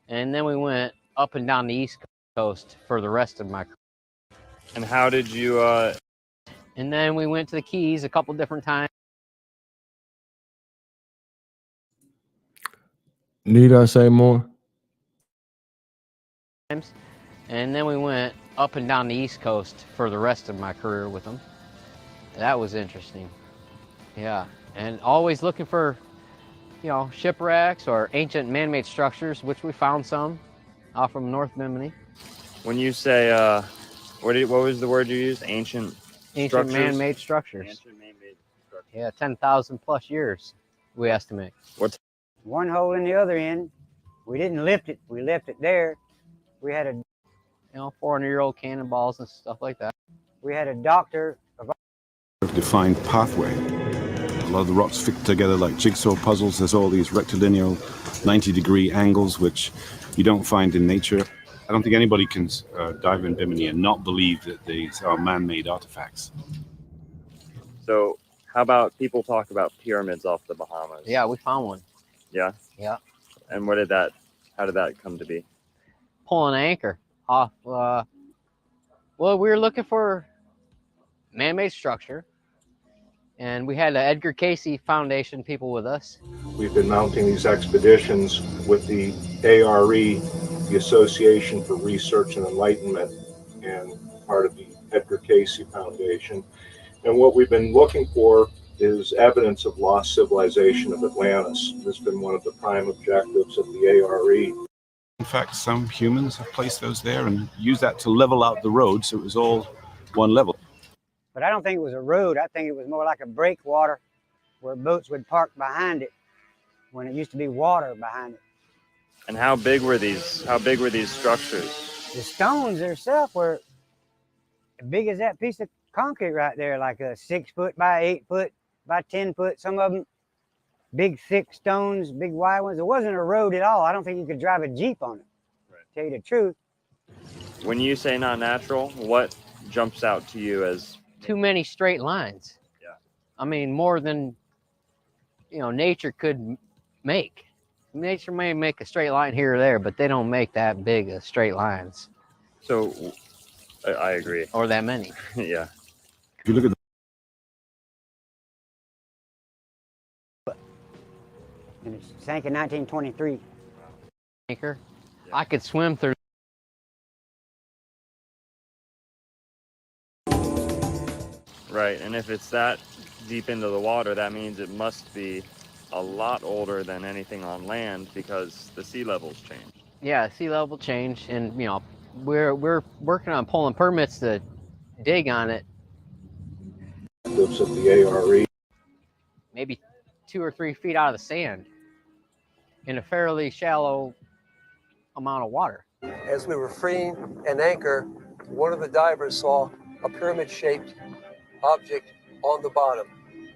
and then we went up and down the East Coast for the rest of my career. And how did you And then we went to the Keys a couple different times. Need I say more? And then we went up and down the East Coast for the rest of my career with them. That was interesting. Yeah, and always looking for, shipwrecks or ancient man-made structures, which we found some off from North Bimini. When you say, what was the word you used? Ancient man-made structures. Ancient man-made structures. Yeah, 10,000 plus years, we estimate. One hole in the other end. We didn't lift it. We left it there. We had a 400-year-old cannonballs and stuff like that. We had a doctor. Defined pathway. A lot of the rocks fit together like jigsaw puzzles. There's all these rectilinear 90-degree angles which you don't find in nature. I don't think anybody can dive in Bimini and not believe that these are man-made artifacts. So how about people talk about pyramids off the Bahamas? Yeah, we found one. Yeah? Yeah. And how did that come to be? Pulling an anchor off. Well, we were looking for man-made structure, and we had the Edgar Casey Foundation people with us. We've been mounting these expeditions with the ARE, the Association for Research and Enlightenment, and part of the Edgar Casey Foundation. And what we've been looking for is evidence of lost civilization of Atlantis. This has been one of the prime objectives of the ARE. In fact, some humans have placed those there and used that to level out the road so it was all one level. But I don't think it was a road. I think it was more like a breakwater where boats would park behind it when it used to be water behind it. And how big were these structures? The stones themselves were as big as that piece of concrete right there, like a 6 foot by 8 foot by 10 foot. Some of them big, thick stones, big wide ones. It wasn't a road at all. I don't think you could drive a Jeep on it, right. Tell you the truth. When you say not natural, what jumps out to you as too many straight lines? Yeah. I mean, more than, nature could make. Nature may make a straight line here or there, but they don't make that big of straight lines. So, I agree. Or that many. Yeah. If you look at And it sank in 1923. Anchor. Yeah. I could swim through. Right, and if it's that deep into the water, that means it must be a lot older than anything on land because the sea levels changed. Yeah, sea level change, and we're working on pulling permits to dig on it. Of the ARE. Maybe 2 or 3 feet out of the sand in a fairly shallow amount of water. As we were freeing an anchor, one of the divers saw a pyramid-shaped object on the bottom.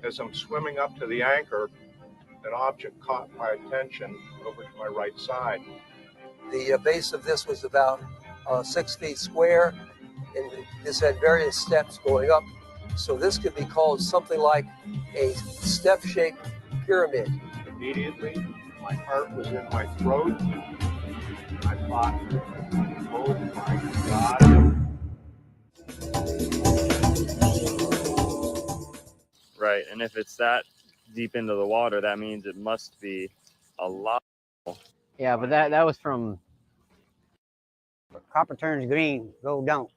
As I'm swimming up to the anchor, an object caught my attention over to my right side. The base of this was about 6 feet square, and this had various steps going up. So this could be called something like a step-shaped pyramid. Immediately, my heart was in my throat. I thought, oh my God. Right, and if it's that deep into the water, that means it must be a lot. Yeah, but that was from copper turns green, gold don't.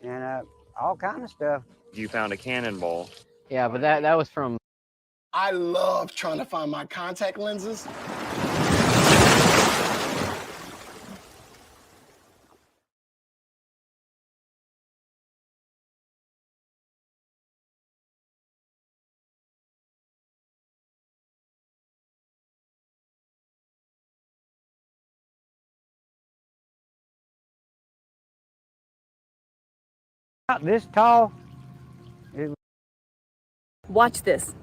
And all kind of stuff. You found a cannonball. Yeah, but that was from. I love trying to find my contact lenses. This tall. Watch this.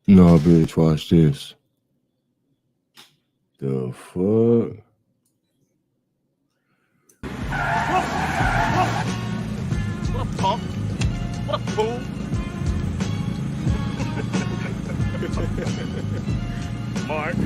No, bitch, watch this. The fuck? What a punk. What a fool. Mark.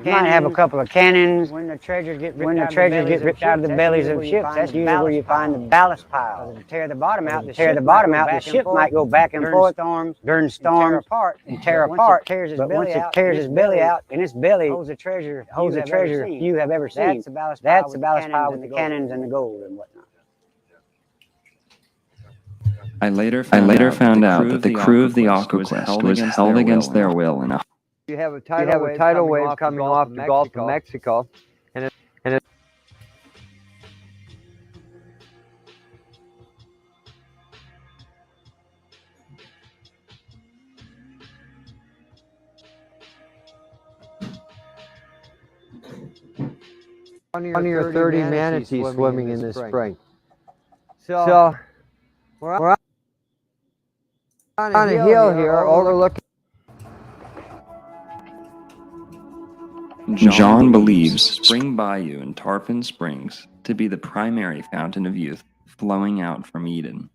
You might have a couple of cannons. When the treasures get ripped out of the bellies of ships, that's usually where you find the ballast piles. To tear the bottom out, the ship might go back and forth during storms and tear apart. But once it tears its belly out, and its belly holds a treasure you have ever seen. That's the ballast pile with the cannons and the gold and whatnot. I later found out that the crew of the Aquaquest was held against their will in a. You have a tidal wave coming off the Gulf of Mexico, and 20 or 30 manatees swimming in this spring. So we're on a hill here overlooking. John believes Spring Bayou in Tarpon Springs to be the primary fountain of youth flowing out from Eden.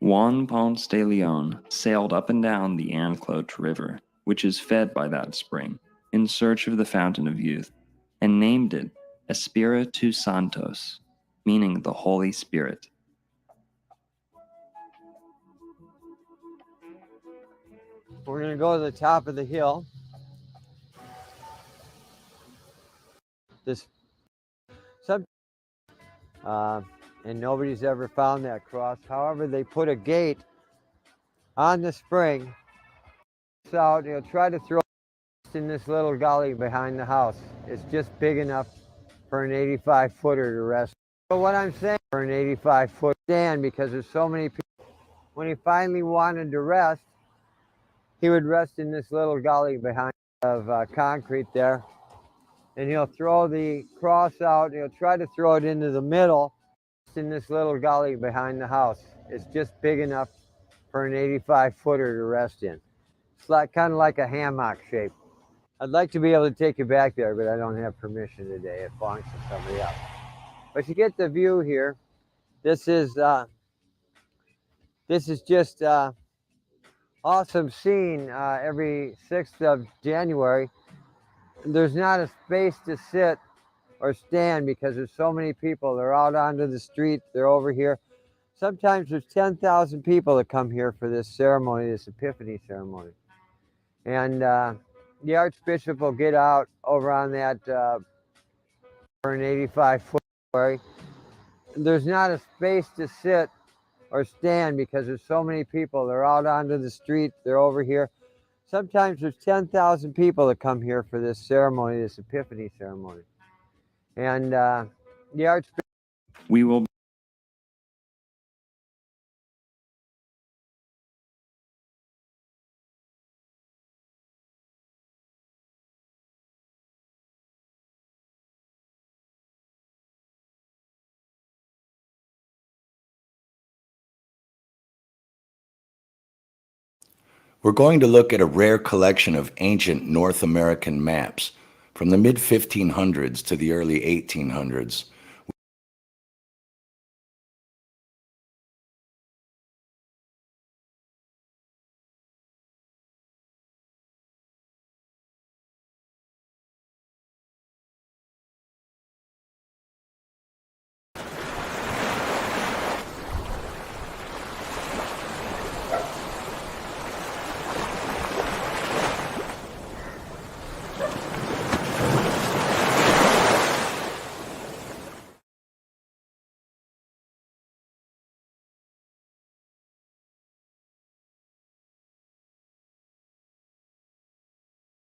Juan Ponce de Leon sailed up and down the Anclote River, which is fed by that spring, in search of the fountain of youth, and named it Espiritu Santos, meaning the Holy Spirit. We're going to go to the top of the hill. And nobody's ever found that cross. However, they put a gate on the spring. So you'll try to throw it in this little gully behind the house. It's just big enough for an 85-footer to rest. So what I'm saying, for an 85-foot stand, because there's so many people. When he finally wanted to rest, he would rest in this little gully behind of concrete there. And he'll throw the cross out. He'll try to throw it into the middle in this little gully behind the house. It's just big enough for an 85-footer to rest in. It's like kind of like a hammock shape. I'd like to be able to take you back there, but I don't have permission today. It belongs to somebody else. But you get the view here. This is just awesome scene every 6th of January. There's not a space to sit or stand because there's so many people. They're out onto the street. They're over here. Sometimes there's 10,000 people that come here for this ceremony, this Epiphany ceremony. And the Archbishop will get out over on that for an 85-foot. There's not a space to sit or stand because there's so many people. They're out onto the street. They're over here. Sometimes there's 10,000 people that come here for this ceremony, this Epiphany ceremony. And the Archbishop. We will. We're going to look at a rare collection of ancient North American maps from the mid-1500s to the early 1800s.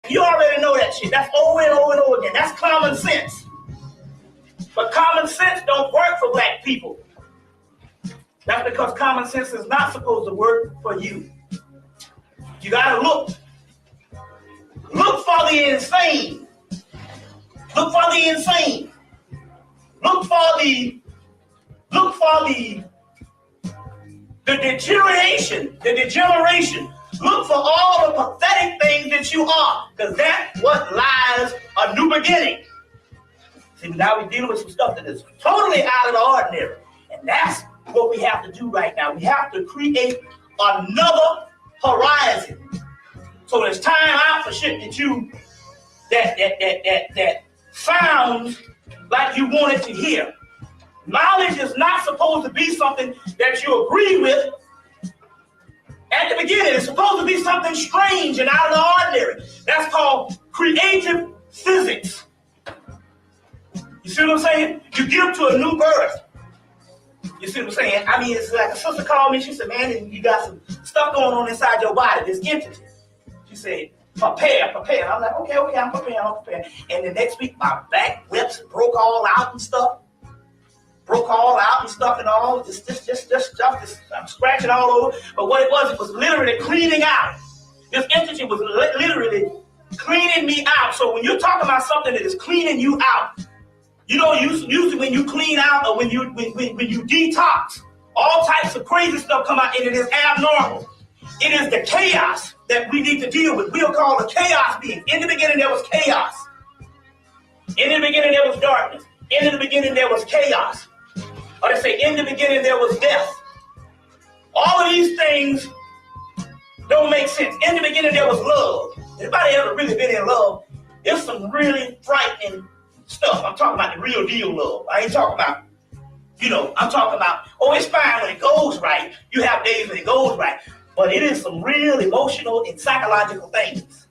You already know that shit. That's over and over and over again. That's common sense. But common sense don't work for black people. That's because common sense is not supposed to work for you. You gotta look. Look for the insane. Look for the insane. Look for the deterioration, the degeneration. Look for all the pathetic things that you are, because that's what lies a new beginning. See, now we're dealing with some stuff that is totally out of the ordinary. And that's what we have to do right now. We have to create another horizon. So there's time out for shit that sounds like you wanted to hear. Knowledge is not supposed to be something that you agree with at the beginning. It's supposed to be something strange and out of the ordinary. That's called creative physics. You see what I'm saying? You give to a new birth. You see what I'm saying? I mean, it's like a sister called me. She said, man, you got some stuff going on inside your body, this entity. She said, prepare. I'm like, okay, I'm preparing. And the next week, my back whips broke all out and stuff. And all. Just stuff. I'm scratching all over. But what it was literally cleaning out. This entity was literally cleaning me out. So when you're talking about something that is cleaning you out, you know, usually when you clean out or when you detox, all types of crazy stuff come out, and it is abnormal. It is the chaos that we need to deal with. We'll call the chaos being. In the beginning, there was chaos. In the beginning, there was darkness. In the beginning, there was chaos. Or they say, in the beginning, there was death. All of these things don't make sense. In the beginning, there was love. Anybody ever really been in love? There's some really frightening stuff. I'm talking about the real deal love. I ain't talking about, I'm talking about, it's fine when it goes right. You have days when it goes right. But it is some real emotional and psychological things.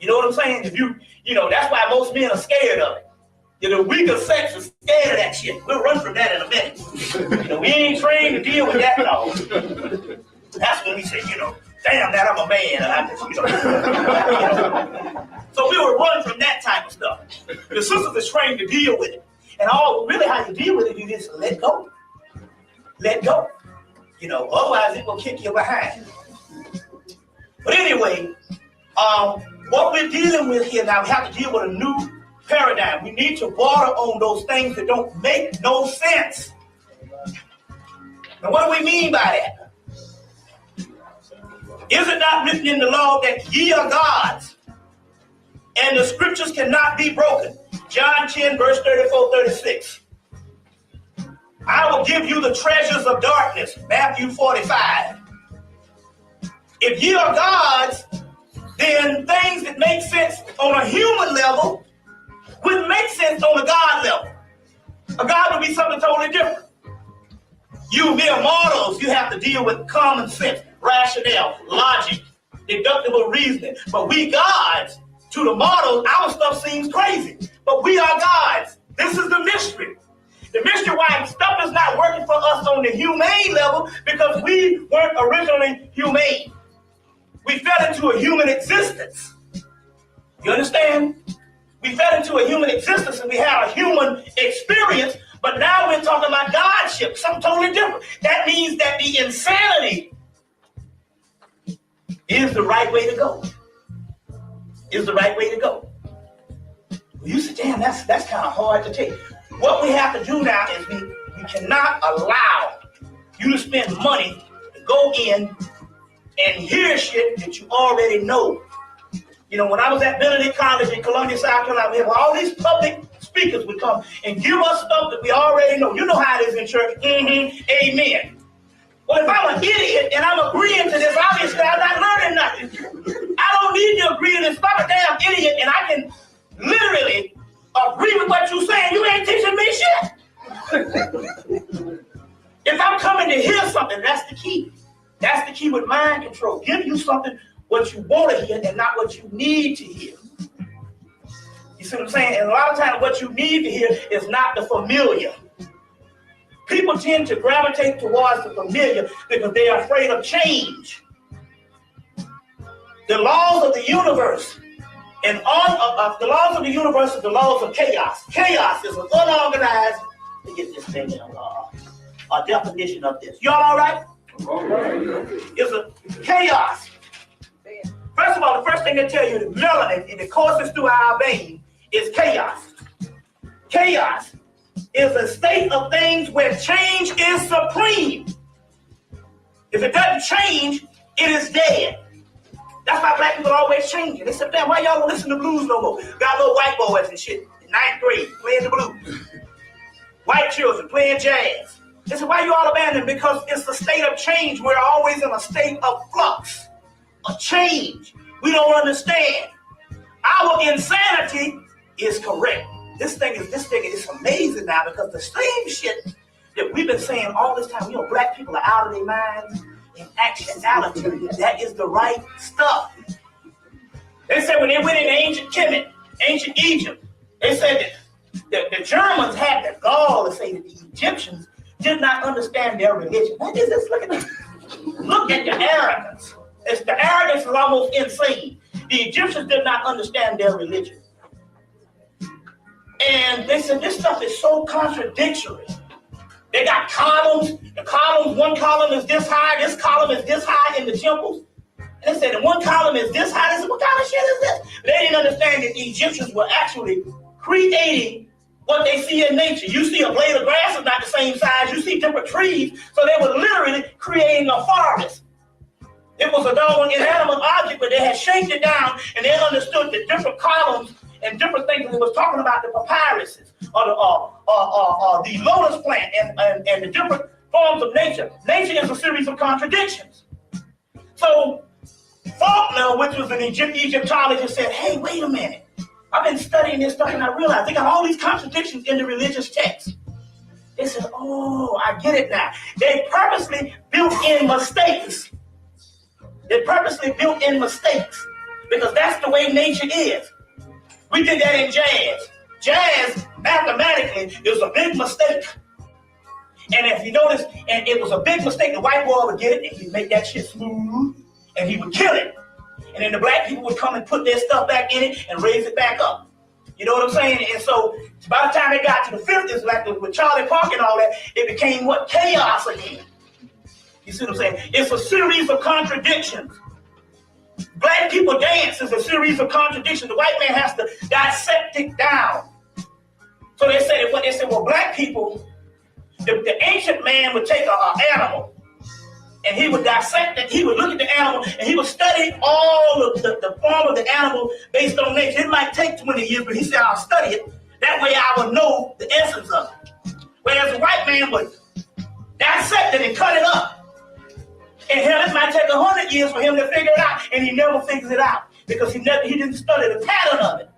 You know what I'm saying? That's why most men are scared of it. The weaker sex is scared of that shit. We'll run from that in a minute. We ain't trained to deal with that at all. That's when we say, damn that I'm a man. So we will run from that type of stuff. The sisters is trained to deal with it. And how you deal with it, you just let go. Let go. Otherwise it will kick you behind. But anyway, what we're dealing with here now, we have to deal with a new paradigm. We need to border on those things that don't make no sense. Now, what do we mean by that? Is it not written in the law that ye are gods, and the scriptures cannot be broken? John 10, verse 34, 36. I will give you the treasures of darkness. Matthew 45. If ye are gods, then things that make sense on a human level wouldn't make sense on a God level. A God would be something totally different. You mere mortals, you have to deal with common sense, rationale, logic, deductible reasoning. But we gods, to the mortals, our stuff seems crazy. But we are gods. This is the mystery. The mystery why stuff is not working for us on the humane level, because we weren't originally humane. We fell into a human existence. You understand? We fell into a human existence and we had a human experience, but now we're talking about godship, something totally different. That means that the insanity is the right way to go. Is the right way to go. You say, damn, that's kind of hard to take. What we have to do now is we cannot allow you to spend money to go in and hear shit that you already know. When I was at Benedict College in Columbia, South Carolina, we have all these public speakers would come and give us stuff that we already know. You know how it is in church. Amen. Well, if I'm an idiot and I'm agreeing to this, obviously I'm not learning nothing. I don't need to agree to this. If I'm a damn idiot and I can literally agree with what you're saying, you ain't teaching me shit. If I'm coming to hear something, that's the key. That's the key with mind control. Give you something what you want to hear and not what you need to hear. You see what I'm saying? And a lot of times what you need to hear is not the familiar. People tend to gravitate towards the familiar because they are afraid of change. The laws of the universe and the laws of the universe are the laws of chaos. Chaos is an unorganized, to get this thing in a definition of this. Y'all all right? It's a chaos. First of all, the first thing they tell you, the melanin, and it courses through our vein, is chaos. Chaos is a state of things where change is supreme. If it doesn't change, it is dead. That's why black people are always changing. They said, damn, why y'all don't listen to blues no more? Got little white boys and shit in 9th grade playing the blues. White children playing jazz. They said, why you all abandoning? Because it's a state of change. We're always in a state of flux. A change. We don't understand. Our insanity is correct. This thing is amazing now because the same shit that we've been saying all this time, black people are out of their minds. In actuality, that is the right stuff. They said when they went into ancient Kemet, ancient Egypt, they said that the Germans had the gall to say that the Egyptians did not understand their religion. Look at this. Look at the arrogance. The arrogance is almost insane. The Egyptians did not understand their religion. And they said this stuff is so contradictory. They got columns. The columns, one column is this high, this column is this high in the temples. And they said, and one column is this high. They said, what kind of shit is this? They didn't ancient Egyptians were actually creating what they see in nature. You see a blade of grass is not the same size. You see different trees. So they were literally creating a forest. It was a doggone inanimate object, but they had shaped it down and they understood the different columns and different things. It was talking about the papyruses or the lotus plant and the different forms of nature. Nature is a series of contradictions. So Faulkner, which was an Egyptologist, said, hey, wait a minute. I've been studying this stuff and I realized they got all these contradictions in the religious text. They said, oh, I get it now. They purposely built in mistakes. They purposely built in mistakes because that's the way nature is. We did that in jazz. Jazz, mathematically, is a big mistake. And if you notice, and it was a big mistake, the white boy would get it and he'd make that shit smooth and he would kill it. And then the black people would come and put their stuff back in it and raise it back up. You know what I'm saying? And so by the time it got to the 50s, like with Charlie Parker and all that, it became what? Chaos again. You see what I'm saying? It's a series of contradictions. Black people dance is a series of contradictions. The white man has to dissect it down. So they said, well, black people, the ancient man would take an animal and he would dissect it. He would look at the animal and he would study all of the form of the animal based on nature. It might take 20 years, but he said, I'll study it. That way I will know the essence of it. Whereas the white man would dissect it and cut it up. And hell, it might take 100 years for him to figure it out, and he never figures it out because he didn't study the pattern of it,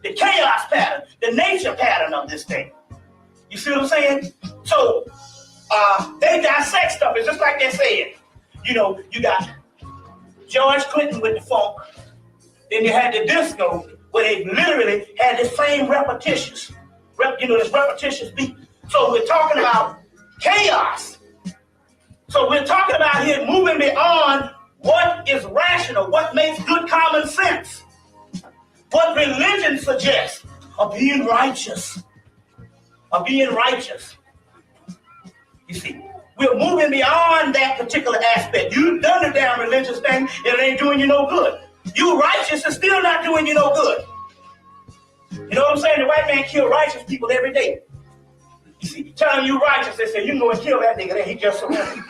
the chaos pattern, the nature pattern of this thing. You see what I'm saying? So they dissect stuff. It's just like they said. You know, you got George Clinton with the funk, then you had the disco where they literally had the same repetitious, this repetitious beat. So we're talking about chaos. So we're talking about here moving beyond what is rational, what makes good common sense, what religion suggests of being righteous, You see, we're moving beyond that particular aspect. You've done the damn religious thing, and it ain't doing you no good. You righteous is still not doing you no good. You know what I'm saying? The white man kill righteous people every day. You see, telling you righteous, they say, you can go and kill that nigga, then he just surrendered.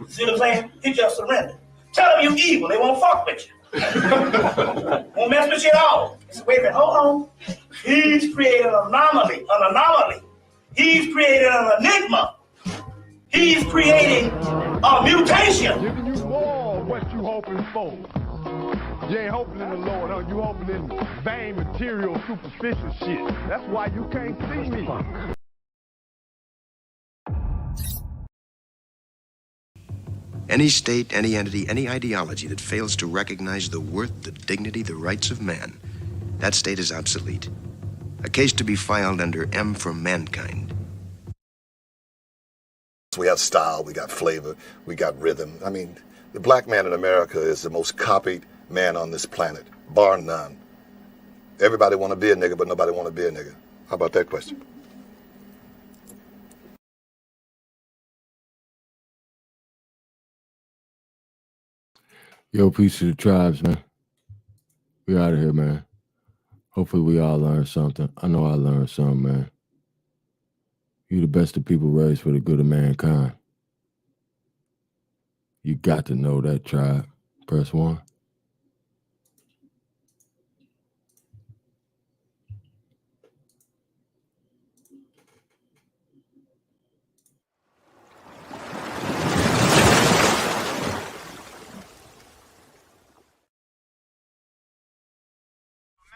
See what I'm saying? He just surrendered. Tell them you evil, they won't fuck with you. Won't mess with you at all. They say, wait a minute, hold on. He's created an anomaly. He's created an enigma. He's creating a mutation. Giving you more of what you hoping for. You ain't hoping in the Lord, huh? You hoping in vain, material, superficial shit. That's why you can't see me. Any state, any entity, any ideology that fails to recognize the worth, the dignity, the rights of man, that state is obsolete. A case to be filed under M for Mankind. We have style, we got flavor, we got rhythm. I mean, the black man in America is the most copied man on this planet, bar none. Everybody want to be a nigga, but nobody want to be a nigga. How about that question? Yo, peace to the tribes, man. We out of here, man. Hopefully we all learned something. I know I learned something, man. You the best of people raised for the good of mankind. You got to know that, tribe. Press 1.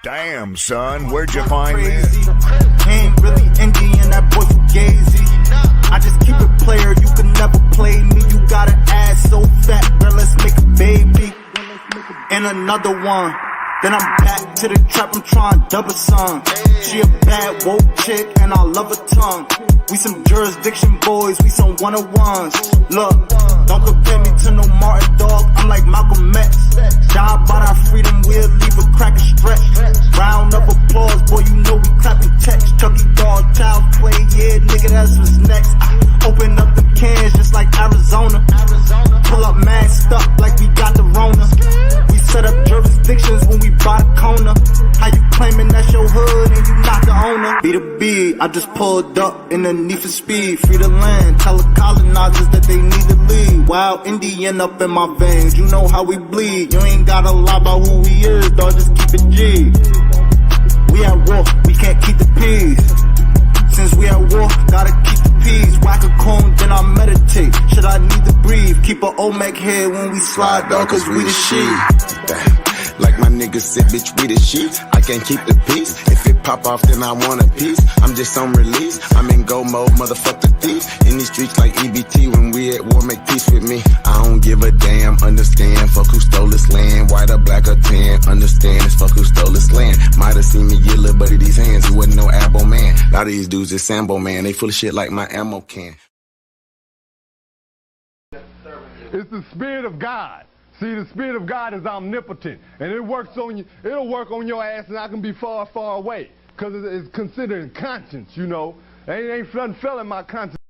Damn, son, where'd you find this? Ain't really Indian, that boy Fugazi. I just keep it player, you can never play me. You got an ass so fat, girl, let's make a baby. And another one. Then I'm back to the trap, I'm trying to double some. She a bad woke chick and I love her tongue. We some jurisdiction boys, we some 101s. Look, don't compare me to no Martin dog, I'm like Malcolm X. Die about our freedom, we'll leave a crack and stretch. Round of applause, boy, you know we clapping checks. Chucky dog, child play, yeah, nigga, that's what's next. Open up the cans just like Arizona. Pull up mad stuff like we got the Rona. We set up jurisdictions when we by the corner. How you claiming that's your hood and you not the owner? Be the B, I just pulled up in the need for speed. Free the land, tell the colonizers that they need to leave. Wild Indian up in my veins, you know how we bleed. You ain't gotta lie about who we is, dog, just keep it G. We at war, we can't keep the peace. Since we at war, gotta keep the peace. Whack a cone, then I meditate. Should I need to breathe? Keep a Olmec head when we slide, dog, cause we the shit. Like my niggas said, bitch, we the shit. I can't keep the peace. If it pop off, then I want a piece. I'm just on release. I'm in go mode, motherfuck the thief. In these streets like EBT, when we at war, make peace with me. I don't give a damn, understand. Fuck who stole this land, white or black or tan. Understand, it's fuck who stole this land. Might have seen me get little buddy these hands. He wasn't no abo man. A lot of these dudes is Sambo man. They full of shit like my ammo can. It's the Spirit of God. See, the Spirit of God is omnipotent, and it works on you. It'll work on your ass, and I can be far, far away, because it's considered conscience, you know. Ain't nothing fell in my conscience.